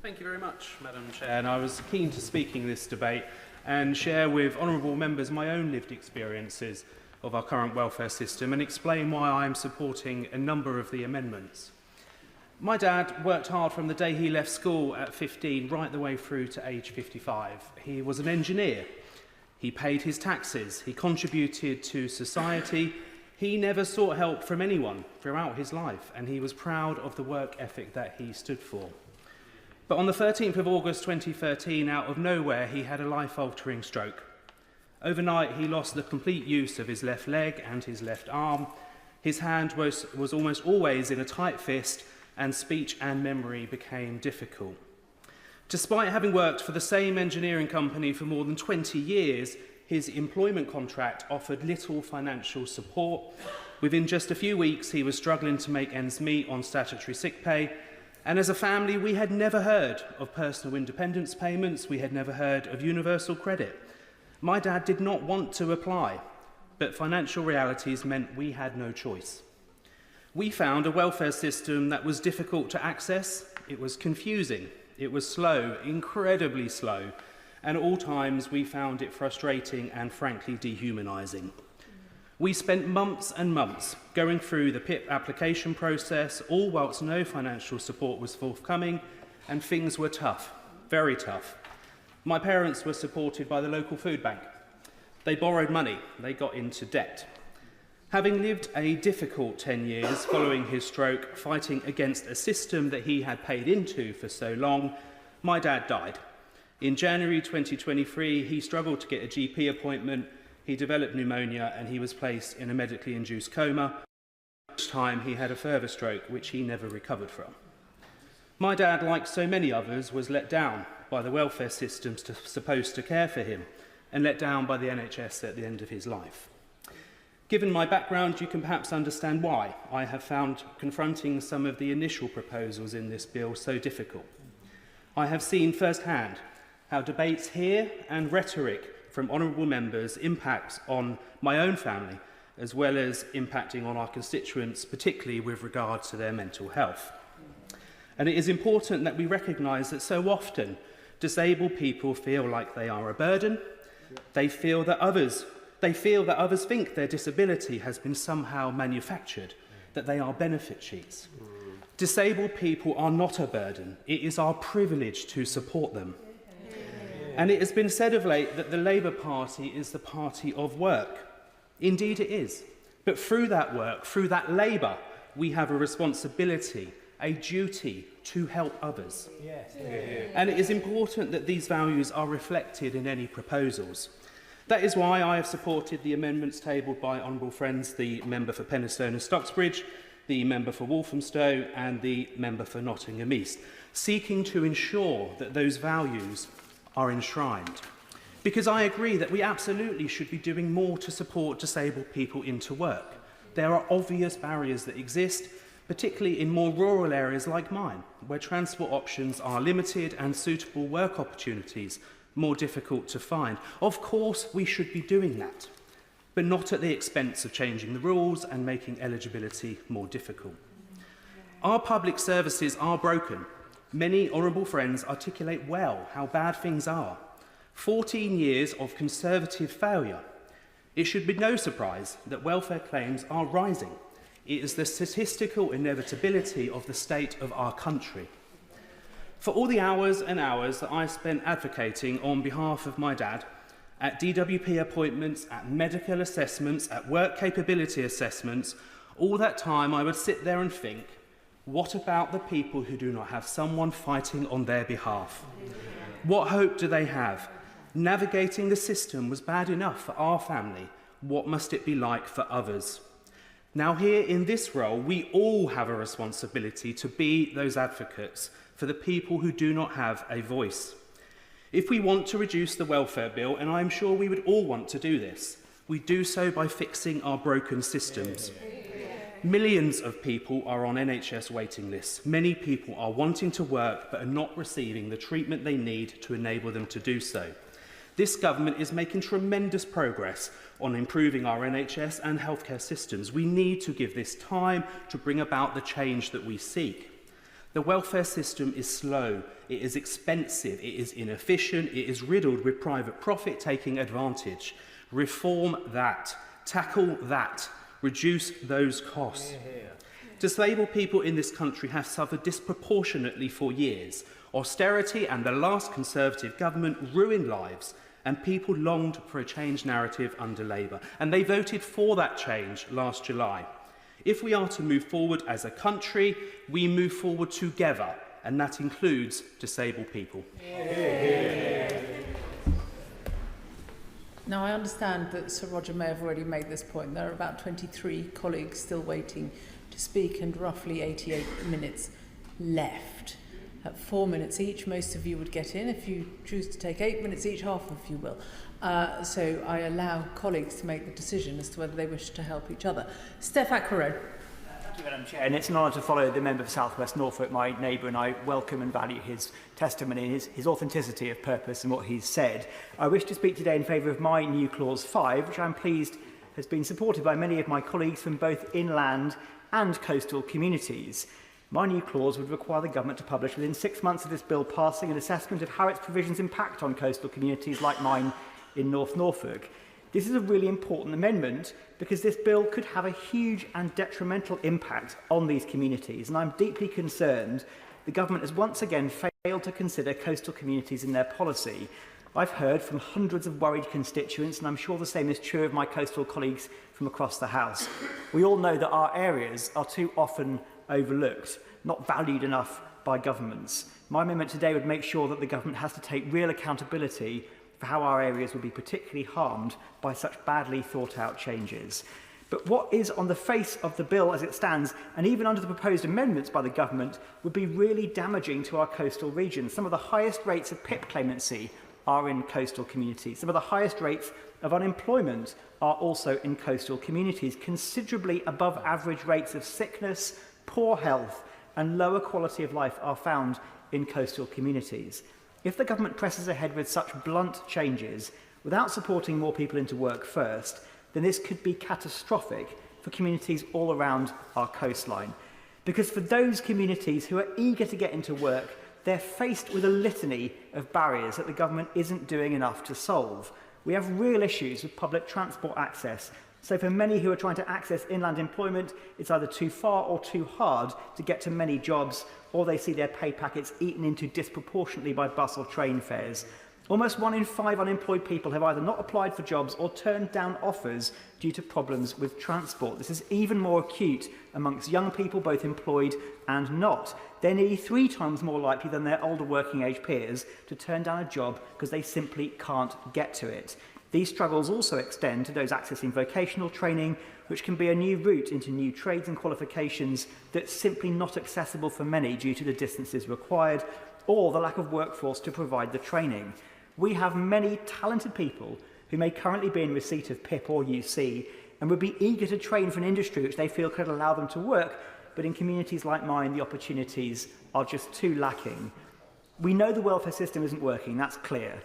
Thank you very much, Madam Chair. And I was keen to speak in this debate and share with honourable members my own lived experiences of our current welfare system and explain why I am supporting a number of the amendments. My dad worked hard from the day he left school at 15 right the way through to age 55. He was an engineer. He paid his taxes. He contributed to society. He never sought help from anyone throughout his life, and he was proud of the work ethic that he stood for. But on the 13th of August 2013, out of nowhere, he had a life-altering stroke. Overnight, he lost the complete use of his left leg and his left arm. His hand was almost always in a tight fist, and speech and memory became difficult. Despite having worked for the same engineering company for more than 20 years, his employment contract offered little financial support. Within just a few weeks, he was struggling to make ends meet on statutory sick pay. And as a family, we had never heard of personal independence payments. We had never heard of universal credit. My dad did not want to apply. but financial realities meant we had no choice. We found a welfare system that was difficult to access, it was confusing, it was slow, incredibly slow, and at all times we found it frustrating and frankly dehumanising. We spent months and months going through the PIP application process, all whilst no financial support was forthcoming, and things were tough, very tough. My parents were supported by the local food bank. They borrowed money, they got into debt. Having lived a difficult 10 years following his stroke, fighting against a system that he had paid into for so long, my dad died. In January 2023, he struggled to get a GP appointment, he developed pneumonia and he was placed in a medically induced coma. Each time he had a further stroke, which he never recovered from. My dad, like so many others, was let down by the welfare systems supposed to care for him and let down by the NHS at the end of his life. Given my background, you can perhaps understand why I have found confronting some of the initial proposals in this bill so difficult. I have seen firsthand how debates here and rhetoric from honourable members impacts on my own family, as well as impacting on our constituents, particularly with regard to their mental health. And it is important that we recognise that so often disabled people feel like they are a burden. They feel that others think their disability has been somehow manufactured, that they are benefit cheats. Disabled people are not a burden. It is our privilege to support them. And it has been said of late that the Labour Party is the party of work. Indeed it is. But through that work, through that labour, we have a responsibility, a duty to help others. Yes. And it is important that these values are reflected in any proposals. That is why I have supported the amendments tabled by honourable friends, the member for Penistone and Stocksbridge, the member for Walthamstow and the member for Nottingham East, seeking to ensure that those values are enshrined. Because I agree that we absolutely should be doing more to support disabled people into work. There are obvious barriers that exist, particularly in more rural areas like mine, where transport options are limited and suitable work opportunities more difficult to find. Of course, we should be doing that, but not at the expense of changing the rules and making eligibility more difficult. Our public services are broken. Many honourable friends articulate well how bad things are. 14 years of Conservative failure. It should be no surprise that welfare claims are rising. It is the statistical inevitability of the state of our country. For all the hours and hours that I spent advocating on behalf of my dad, at DWP appointments, at medical assessments, at work capability assessments, all that time I would sit there and think, what about the people who do not have someone fighting on their behalf? What hope do they have? Navigating the system was bad enough for our family. What must it be like for others? Now here in this role, we all have a responsibility to be those advocates for the people who do not have a voice. If we want to reduce the welfare bill, and I'm sure we would all want to do this, we do so by fixing our broken systems. Millions of people are on NHS waiting lists. Many people are wanting to work but are not receiving the treatment they need to enable them to do so. This government is making tremendous progress on improving our NHS and healthcare systems. We need to give this time to bring about the change that we seek. The welfare system is slow, it is expensive, it is inefficient, it is riddled with private profit taking advantage. Reform that, tackle that, reduce those costs. Disabled people in this country have suffered disproportionately for years. Austerity and the last Conservative government ruined lives, and people longed for a change narrative under Labour, and they voted for that change last July. If we are to move forward as a country, we move forward together, and that includes disabled people. Now, I understand that Sir Roger may have already made this point. There are about 23 colleagues still waiting to speak and roughly 88 minutes left. At 4 minutes each, most of you would get in. If you choose to take 8 minutes each, half of you will. So I allow colleagues to make the decision as to whether they wish to help each other. Steph Ackroyd. Thank you, Madam Chair. And it's an honour to follow the member for South West Norfolk, my neighbour, and I welcome and value his testimony, his authenticity of purpose and what he's said. I wish to speak today in favour of my new Clause 5, which I'm pleased has been supported by many of my colleagues from both inland and coastal communities. My new clause would require the government to publish within 6 months of this bill passing an assessment of how its provisions impact on coastal communities like mine in North Norfolk. This is a really important amendment because this bill could have a huge and detrimental impact on these communities, and I'm deeply concerned the government has once again failed to consider coastal communities in their policy. I've heard from hundreds of worried constituents, and I'm sure the same is true of my coastal colleagues from across the House. We all know that our areas are too often overlooked, not valued enough by governments. My amendment today would make sure that the government has to take real accountability for how our areas will be particularly harmed by such badly thought out changes. But what is on the face of the bill as it stands, and even under the proposed amendments by the government, would be really damaging to our coastal regions. Some of the highest rates of PIP claimancy are in coastal communities. Some of the highest rates of unemployment are also in coastal communities, considerably above average rates of sickness, poor health and lower quality of life are found in coastal communities. If the government presses ahead with such blunt changes without supporting more people into work first, then this could be catastrophic for communities all around our coastline. Because for those communities who are eager to get into work, they're faced with a litany of barriers that the government isn't doing enough to solve. We have real issues with public transport access. So for many who are trying to access inland employment, it's either too far or too hard to get to many jobs, or they see their pay packets eaten into disproportionately by bus or train fares. Almost 1 in 5 unemployed people have either not applied for jobs or turned down offers due to problems with transport. This is even more acute amongst young people, both employed and not. They're nearly 3 times more likely than their older working age peers to turn down a job because they simply can't get to it. These struggles also extend to those accessing vocational training, which can be a new route into new trades and qualifications that's simply not accessible for many due to the distances required or the lack of workforce to provide the training. We have many talented people who may currently be in receipt of PIP or UC and would be eager to train for an industry which they feel could allow them to work, but in communities like mine, the opportunities are just too lacking. We know the welfare system isn't working, that's clear.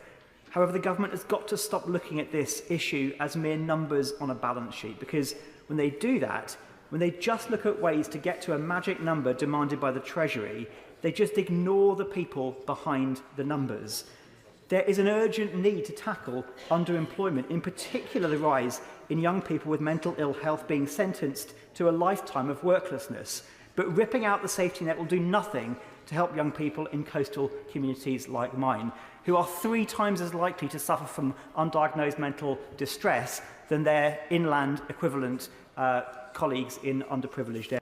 However, the government has got to stop looking at this issue as mere numbers on a balance sheet, because when they do that, when they just look at ways to get to a magic number demanded by the Treasury, they just ignore the people behind the numbers. There is an urgent need to tackle underemployment, in particular the rise in young people with mental ill health being sentenced to a lifetime of worklessness. But ripping out the safety net will do nothing to help young people in coastal communities like mine, who are 3 times as likely to suffer from undiagnosed mental distress than their inland equivalent colleagues in underprivileged areas.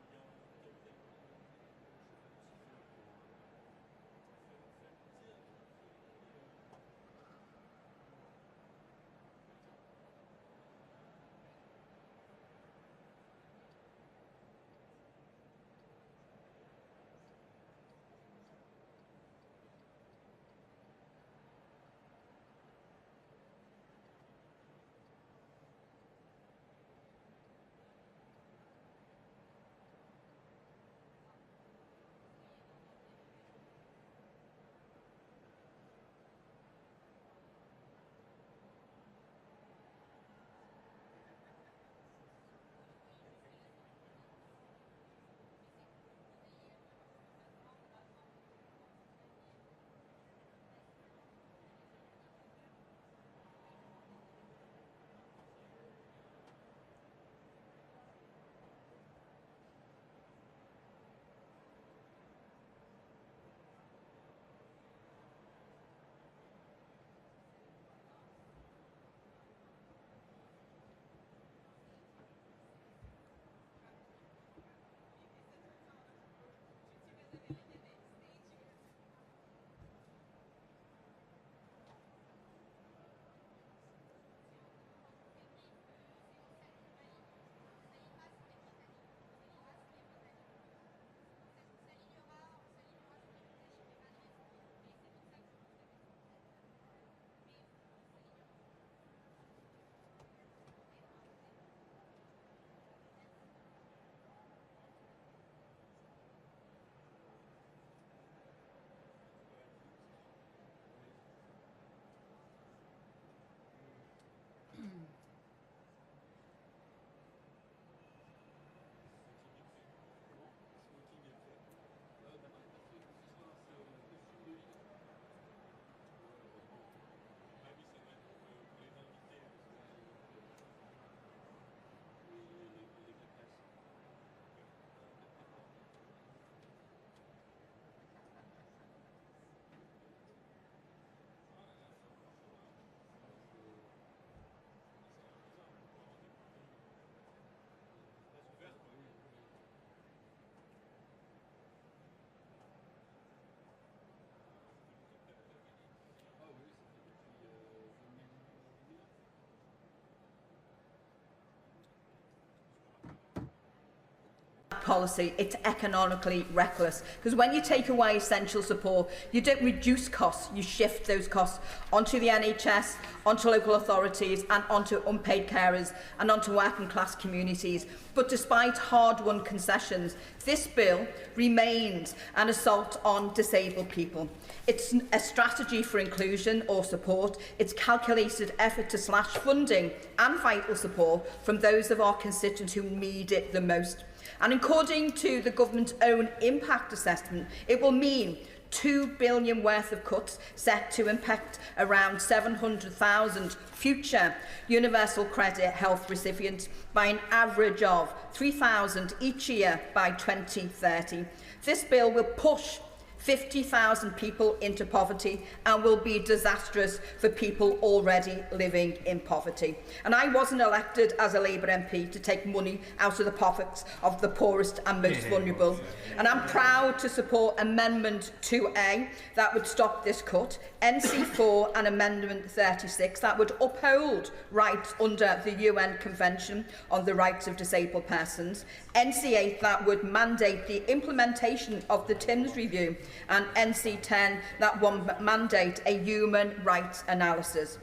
policy, it's economically reckless. Because when you take away essential support, you don't reduce costs, you shift those costs onto the NHS, onto local authorities and onto unpaid carers and onto working class communities. But despite hard-won concessions, this bill remains an assault on disabled people. It's a strategy for inclusion or support. It's calculated effort to slash funding and vital support from those of our constituents who need it the most. And according to the government's own impact assessment, it will mean £2 billion worth of cuts set to impact around 700,000 future universal credit health recipients by an average of 3,000 each year by 2030. This bill will push 50,000 people into poverty and will be disastrous for people already living in poverty. And I wasn't elected as a Labour MP to take money out of the pockets of the poorest and most vulnerable. And I'm proud to support Amendment 2A that would stop this cut, NC4 and Amendment 36 that would uphold rights under the UN Convention on the Rights of Disabled Persons, NC8 that would mandate the implementation of the TIMS review, and NC10 that will mandate a human rights analysis.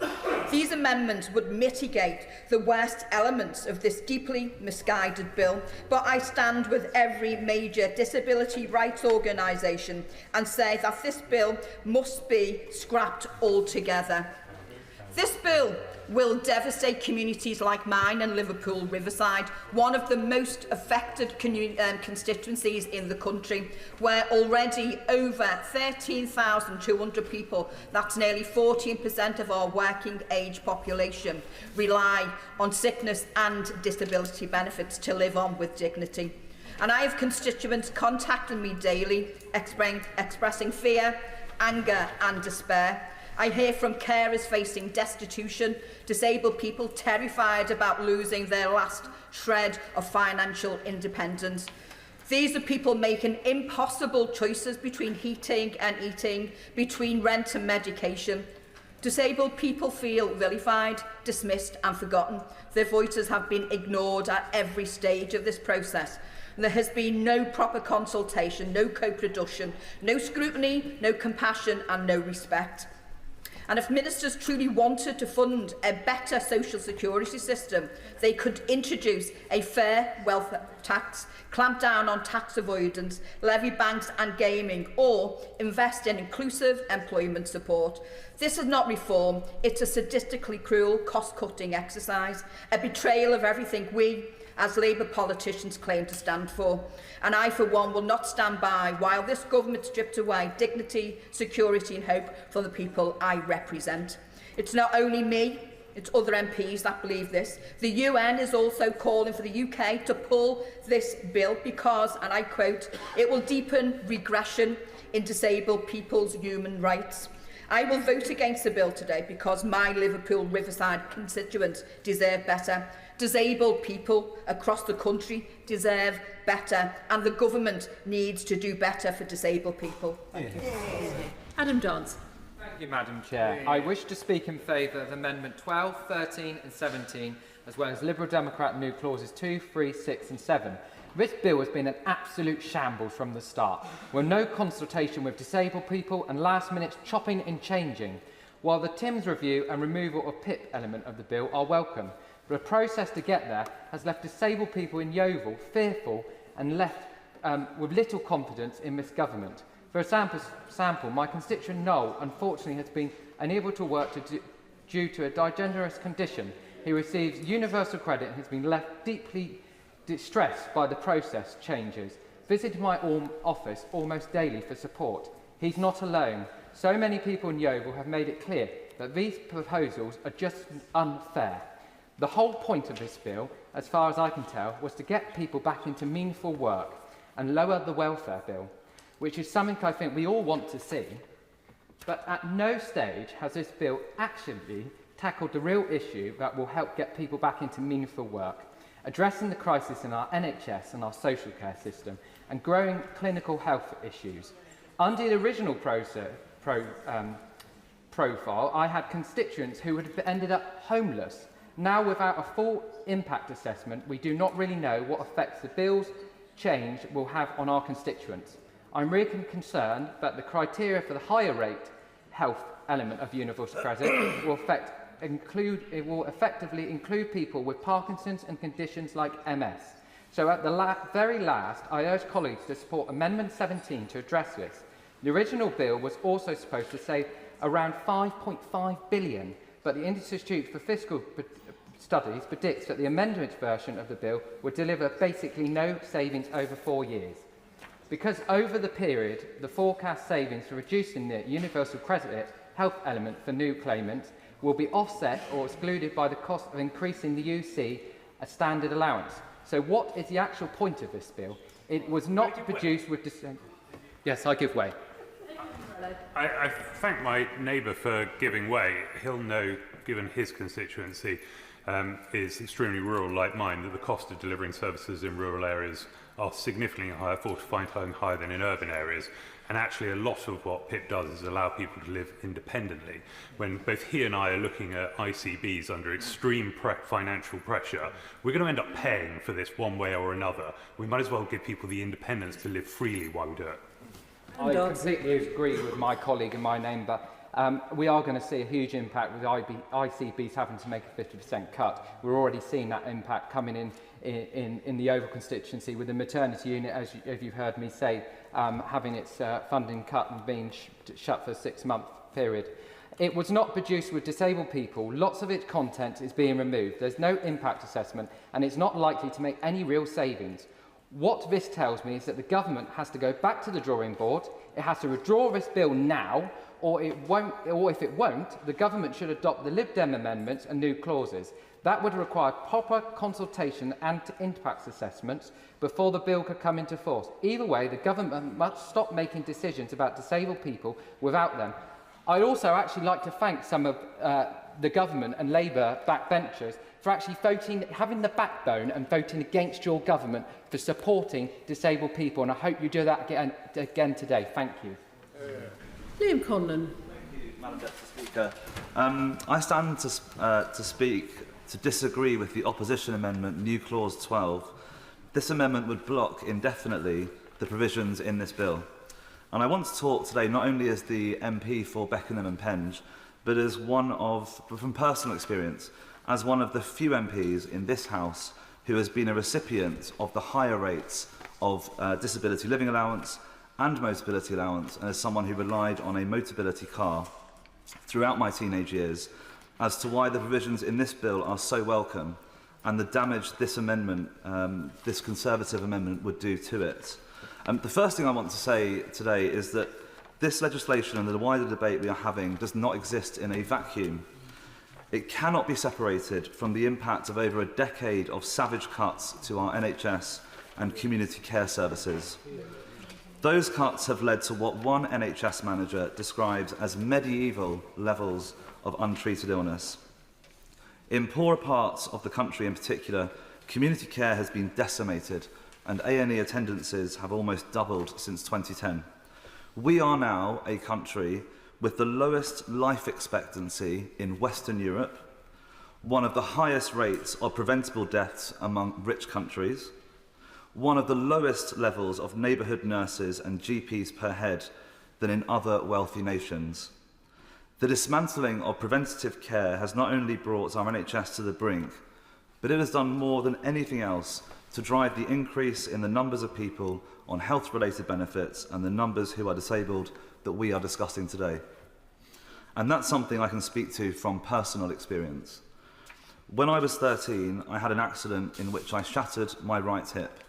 These amendments would mitigate the worst elements of this deeply misguided bill, but I stand with every major disability rights organisation and say that this bill must be scrapped altogether. This bill will devastate communities like mine and Liverpool Riverside, one of the most affected constituencies in the country, where already over 13,200 people, that's nearly 14% of our working age population, rely on sickness and disability benefits to live on with dignity. And I have constituents contacting me daily, expressing fear, anger and despair. I hear from carers facing destitution, disabled people terrified about losing their last shred of financial independence. These are people making impossible choices between heating and eating, between rent and medication. Disabled people feel vilified, dismissed and forgotten. Their voices have been ignored at every stage of this process. There has been no proper consultation, no co-production, no scrutiny, no compassion and no respect. And if ministers truly wanted to fund a better social security system, they could introduce a fair wealth tax, clamp down on tax avoidance, levy banks and gaming, or invest in inclusive employment support. This is not reform, it's a sadistically cruel cost-cutting exercise, a betrayal of everything we as Labour politicians claim to stand for. And I, for one, will not stand by while this government strips away dignity, security and hope from the people I represent. It's not only me, it's other MPs that believe this. The UN is also calling for the UK to pull this bill because, and I quote, it will deepen regression in disabled people's human rights. I will vote against the bill today because my Liverpool Riverside constituents deserve better. Disabled people across the country deserve better, and the government needs to do better for disabled people. Thank you. Adam Dance. Thank you, Madam Chair. I wish to speak in favour of Amendment 12, 13 and 17, as well as Liberal Democrat new clauses 2, 3, 6 and 7. This bill has been an absolute shambles from the start, with no consultation with disabled people and last-minute chopping and changing. While the TIMS review and removal of PIP element of the bill are welcome, the process to get there has left disabled people in Yeovil fearful and left with little confidence in this government. For example, my constituent Noel unfortunately has been unable to work due to a digestive condition. He receives universal credit and has been left deeply distressed by the process changes. Visited my office almost daily for support. He's not alone. So many people in Yeovil have made it clear that these proposals are just unfair. The whole point of this bill, as far as I can tell, was to get people back into meaningful work and lower the welfare bill, which is something I think we all want to see. But at no stage has this bill actually tackled the real issue that will help get people back into meaningful work, addressing the crisis in our NHS and our social care system, and growing clinical health issues. Under the original profile, I had constituents who would have ended up homeless. Now, without a full impact assessment, we do not really know what effects the bill's change will have on our constituents. I'm really concerned that the criteria for the higher rate health element of universal credit will effectively include people with Parkinson's and conditions like MS. So at the very last, I urge colleagues to support Amendment 17 to address this. The original bill was also supposed to save around 5.5 billion, but the Institute for Fiscal Studies predicts that the amendment version of the bill would deliver basically no savings over 4 years. Because over the period, the forecast savings for reducing the universal credit health element for new claimants will be offset or excluded by the cost of increasing the UC a standard allowance. So what is the actual point of this bill? It was not produced with... Yes, I give way. I thank my neighbour for giving way. He'll know, given his constituency is extremely rural like mine, that the cost of delivering services in rural areas are significantly higher, 4 to 5 times higher than in urban areas. And actually a lot of what PIP does is allow people to live independently. When both he and I are looking at ICBs under extreme financial pressure, we're going to end up paying for this one way or another. We might as well give people the independence to live freely while we do it. I completely agree with my colleague and my neighbour. We are going to see a huge impact with ICBs having to make a 50% cut. We're already seeing that impact coming in the Oval constituency with the maternity unit, as you've heard me say, having its funding cut and being shut for a 6-month period. It was not produced with disabled people. Lots of its content is being removed. There's no impact assessment, and it's not likely to make any real savings. What this tells me is that the government has to go back to the drawing board. It has to withdraw this bill now, or if it won't, the government should adopt the Lib Dem amendments and new clauses. That would require proper consultation and impact assessments before the bill could come into force. Either way, the government must stop making decisions about disabled people without them. I'd also actually like to thank some of the government and Labour backbenchers for actually having the backbone and voting against your government for supporting disabled people, and I hope you do that again today. Thank you. Liam Conlon. Thank you, Madam Deputy Speaker. I stand to disagree with the opposition amendment, New Clause 12. This amendment would block indefinitely the provisions in this bill. And I want to talk today not only as the MP for Beckenham and Penge, but as from personal experience, as one of the few MPs in this House who has been a recipient of the higher rates of disability living allowance and motability allowance, and as someone who relied on a motability car throughout my teenage years, as to why the provisions in this bill are so welcome and the damage this amendment, this Conservative amendment, would do to it. The first thing I want to say today is that this legislation and the wider debate we are having does not exist in a vacuum. It cannot be separated from the impact of over a decade of savage cuts to our NHS and community care services. Those cuts have led to what one NHS manager describes as medieval levels of untreated illness. In poorer parts of the country in particular, community care has been decimated and A&E attendances have almost doubled since 2010. We are now a country with the lowest life expectancy in Western Europe, one of the highest rates of preventable deaths among rich countries, one of the lowest levels of neighbourhood nurses and GPs per head than in other wealthy nations. The dismantling of preventative care has not only brought our NHS to the brink, but it has done more than anything else to drive the increase in the numbers of people on health-related benefits and the numbers who are disabled that we are discussing today. And that's something I can speak to from personal experience. When I was 13, I had an accident in which I shattered my right hip.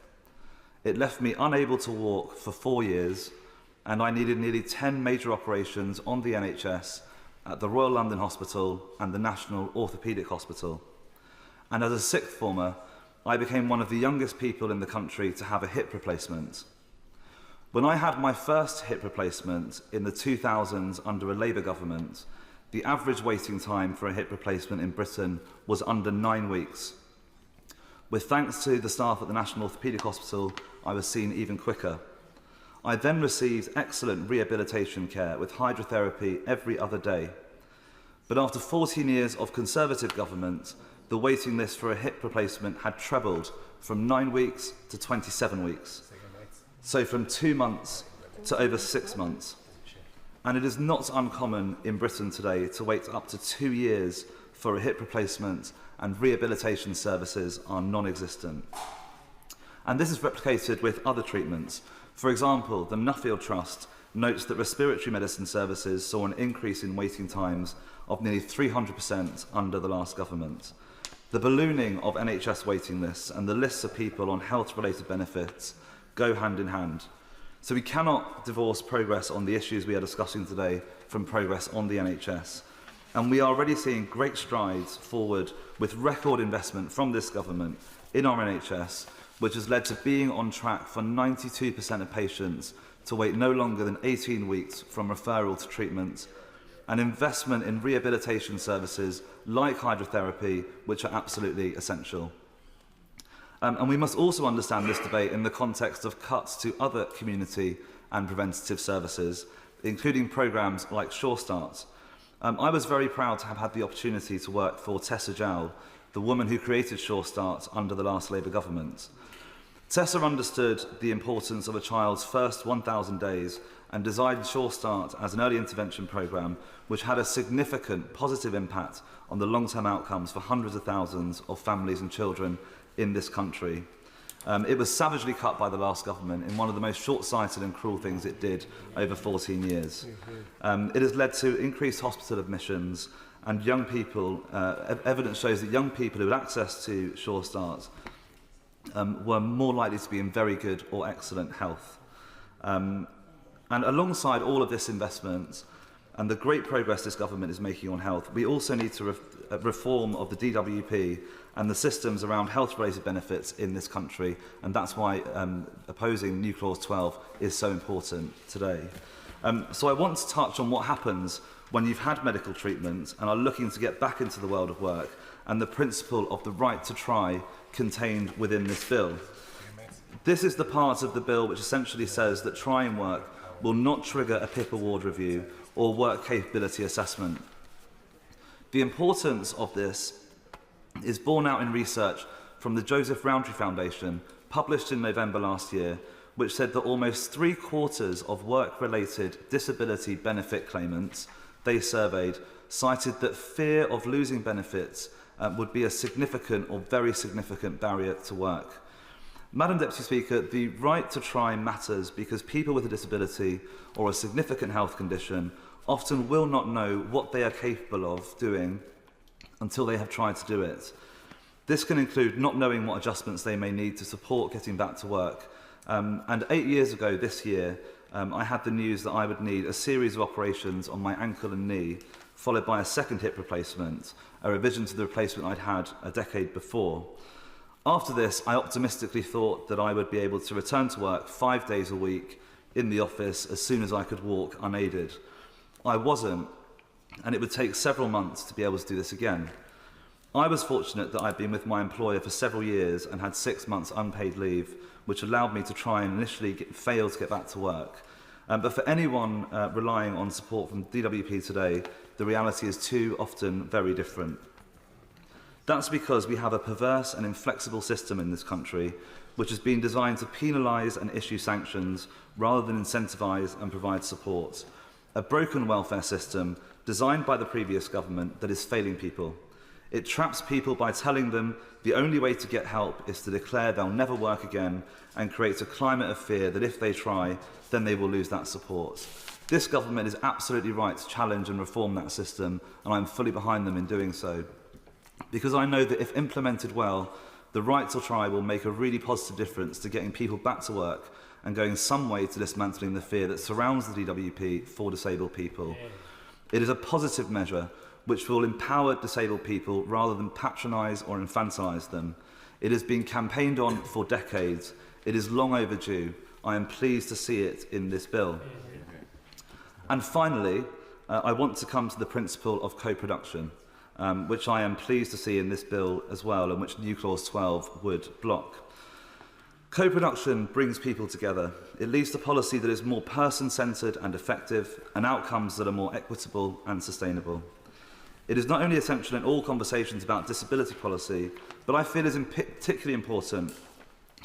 It left me unable to walk for 4 years, and I needed nearly 10 major operations on the NHS at the Royal London Hospital and the National Orthopaedic Hospital. And as a sixth former, I became one of the youngest people in the country to have a hip replacement. When I had my first hip replacement in the 2000s under a Labour government, the average waiting time for a hip replacement in Britain was under 9 weeks. With thanks to the staff at the National Orthopaedic Hospital, I was seen even quicker. I then received excellent rehabilitation care with hydrotherapy every other day. But after 14 years of Conservative government, the waiting list for a hip replacement had trebled from 9 weeks to 27 weeks. So from 2 months to over 6 months. And it is not uncommon in Britain today to wait up to 2 years for a hip replacement, and rehabilitation services are non-existent. And this is replicated with other treatments. For example, the Nuffield Trust notes that respiratory medicine services saw an increase in waiting times of nearly 300% under the last government. The ballooning of NHS waiting lists and the lists of people on health-related benefits go hand in hand. So we cannot divorce progress on the issues we are discussing today from progress on the NHS. And we are already seeing great strides forward with record investment from this government in our NHS, which has led to being on track for 92% of patients to wait no longer than 18 weeks from referral to treatment, and investment in rehabilitation services like hydrotherapy, which are absolutely essential. And we must also understand this debate in the context of cuts to other community and preventative services, including programmes like Sure Start. I was very proud to have had the opportunity to work for Tessa Jowl, the woman who created Sure Start under the last Labour government. Tessa understood the importance of a child's first 1,000 days and designed Sure Start as an early intervention programme which had a significant positive impact on the long-term outcomes for hundreds of thousands of families and children in this country. It was savagely cut by the last government in one of the most short-sighted and cruel things it did over 14 years. It has led to increased hospital admissions, and young people, evidence shows that young people who had access to Sure Start were more likely to be in very good or excellent health. And alongside all of this investment and the great progress this government is making on health, we also need to reform of the DWP and the systems around health-related benefits in this country, and that's why opposing New Clause 12 is so important today. So I want to touch on what happens when you've had medical treatment and are looking to get back into the world of work, and the principle of the right to try contained within this bill. This is the part of the bill which essentially says that trying work will not trigger a PIP award review or work capability assessment. The importance of this is borne out in research from the Joseph Rowntree Foundation, published in November last year, which said that almost 3/4 of work-related disability benefit claimants they surveyed cited that fear of losing benefits would be a significant or very significant barrier to work. Madam Deputy Speaker, the right to try matters because people with a disability or a significant health condition often will not know what they are capable of doing until they have tried to do it. This can include not knowing what adjustments they may need to support getting back to work. And 8 years ago this year, I had the news that I would need a series of operations on my ankle and knee, followed by a second hip replacement, a revision to the replacement I'd had a decade before. After this, I optimistically thought that I would be able to return to work 5 days a week in the office as soon as I could walk unaided. I wasn't, and it would take several months to be able to do this again. I was fortunate that I'd been with my employer for several years and had 6 months unpaid leave, which allowed me to try and initially fail to get back to work. But for anyone relying on support from DWP today, the reality is too often very different. That's because we have a perverse and inflexible system in this country which has been designed to penalise and issue sanctions rather than incentivise and provide support. A broken welfare system designed by the previous government that is failing people. It traps people by telling them the only way to get help is to declare they'll never work again and creates a climate of fear that if they try, then they will lose that support. This government is absolutely right to challenge and reform that system, and I'm fully behind them in doing so. Because I know that if implemented well, the right to try will make a really positive difference to getting people back to work and going some way to dismantling the fear that surrounds the DWP for disabled people. It is a positive measure which will empower disabled people rather than patronise or infantilise them. It has been campaigned on for decades. It is long overdue. I am pleased to see it in this bill. And finally, I want to come to the principle of co-production, which I am pleased to see in this bill as well, and which New Clause 12 would block. Co-production brings people together. It leads to policy that is more person-centred and effective, and outcomes that are more equitable and sustainable. It is not only essential in all conversations about disability policy, but I feel is particularly important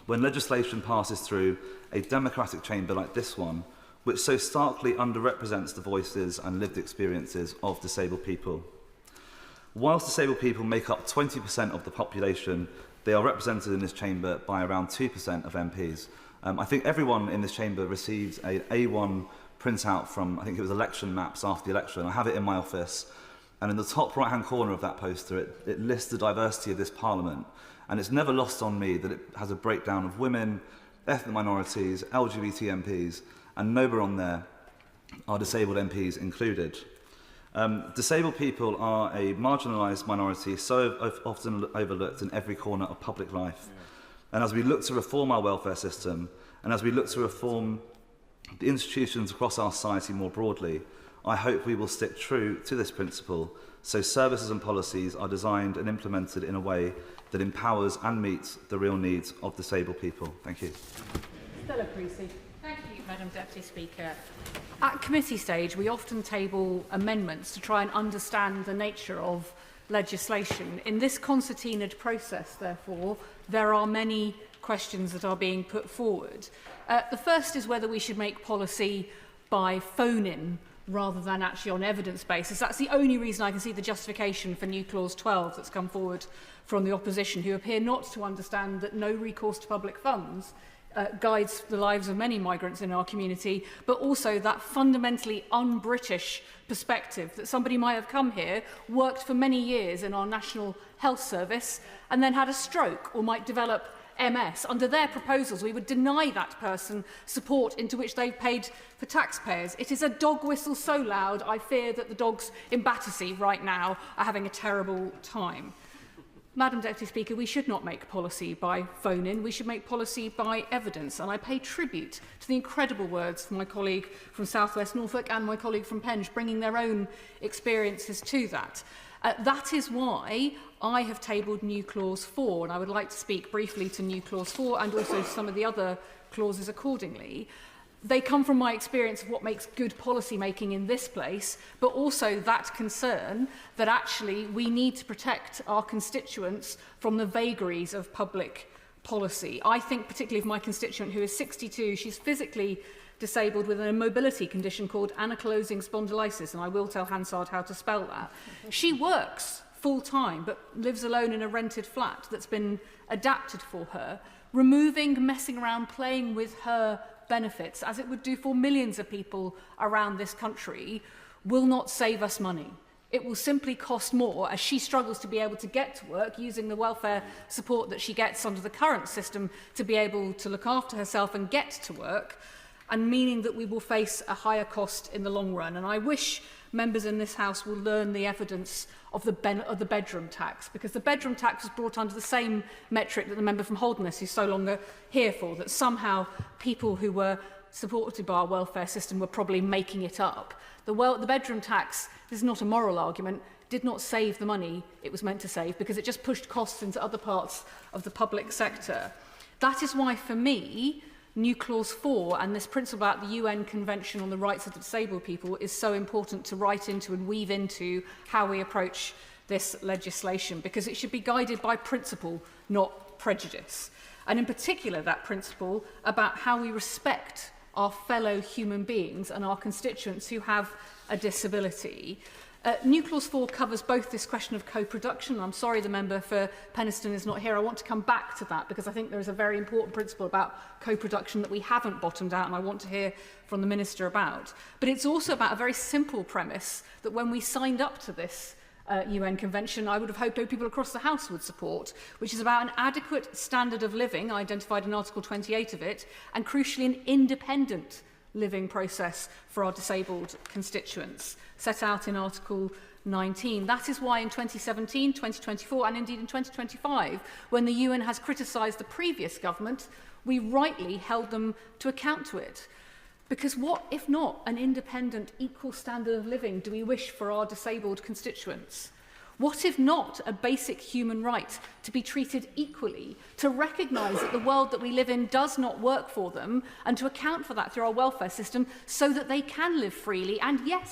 when legislation passes through a democratic chamber like this one, which so starkly underrepresents the voices and lived experiences of disabled people. Whilst disabled people make up 20% of the population, they are represented in this chamber by around 2% of MPs. I think everyone in this chamber received an A1 printout from, I think it was election maps after the election. I have it in my office. And in the top right-hand corner of that poster, it lists the diversity of this parliament. And it's never lost on me that it has a breakdown of women, ethnic minorities, LGBT MPs, and nowhere on there are disabled MPs included. Disabled people are a marginalised minority so often overlooked in every corner of public life. And as we look to reform our welfare system, and as we look to reform the institutions across our society more broadly, I hope we will stick true to this principle, so services and policies are designed and implemented in a way that empowers and meets the real needs of disabled people. Thank you. Stella Creasy. Thank you, Madam Deputy Speaker. At committee stage, we often table amendments to try and understand the nature of legislation. In this concertinaed process, therefore, there are many questions that are being put forward. The first is whether we should make policy by phone-in rather than actually on evidence basis. That's the only reason I can see the justification for new clause 12 that's come forward from the opposition, who appear not to understand that no recourse to public funds guides the lives of many migrants in our community, but also that fundamentally un-British perspective that somebody might have come here, worked for many years in our National Health Service, and then had a stroke or might develop MS. Under their proposals, we would deny that person support into which they've paid for taxpayers. It is a dog whistle so loud, I fear that the dogs in Battersea right now are having a terrible time. Madam Deputy Speaker, we should not make policy by phone-in, we should make policy by evidence, and I pay tribute to the incredible words from my colleague from South West Norfolk and my colleague from Penge, bringing their own experiences to that. That is why I have tabled new clause 4, and I would like to speak briefly to new clause 4 and also some of the other clauses accordingly. They come from my experience of what makes good policy making in this place, but also that concern that actually we need to protect our constituents from the vagaries of public policy. I think particularly of my constituent who is 62, she's physically disabled with a mobility condition called ankylosing spondylitis, and I will tell Hansard how to spell that. She works full-time but lives alone in a rented flat that's been adapted for her, removing, messing around, playing with her benefits, as it would do for millions of people around this country, will not save us money. It will simply cost more as she struggles to be able to get to work using the welfare support that she gets under the current system to be able to look after herself and get to work, and meaning that we will face a higher cost in the long run. And I wish members in this House will learn the evidence of the bedroom tax, because the bedroom tax was brought under the same metric that the member from Holderness is so longer here for, that somehow people who were supported by our welfare system were probably making it up. The bedroom tax, this is not a moral argument, did not save the money it was meant to save, because it just pushed costs into other parts of the public sector. That is why, for me, new clause 4 and this principle about the UN Convention on the Rights of Disabled People is so important to write into and weave into how we approach this legislation, because it should be guided by principle, not prejudice. And in particular, that principle about how we respect our fellow human beings and our constituents who have a disability. New clause 4 covers both this question of co-production. I'm sorry the member for Penistone is not here. I want to come back to that because I think there is a very important principle about co-production that we haven't bottomed out, and I want to hear from the Minister about. But it's also about a very simple premise that when we signed up to this UN Convention, I would have hoped people across the House would support, which is about an adequate standard of living, identified in Article 28 of it, and crucially an independent living process for our disabled constituents, set out in Article 19. That is why in 2017, 2024 and indeed in 2025, when the UN has criticised the previous government, we rightly held them to account to it. Because what, if not, an independent, equal standard of living do we wish for our disabled constituents? What, if not, a basic human right to be treated equally, to recognise that the world that we live in does not work for them, and to account for that through our welfare system so that they can live freely and, yes,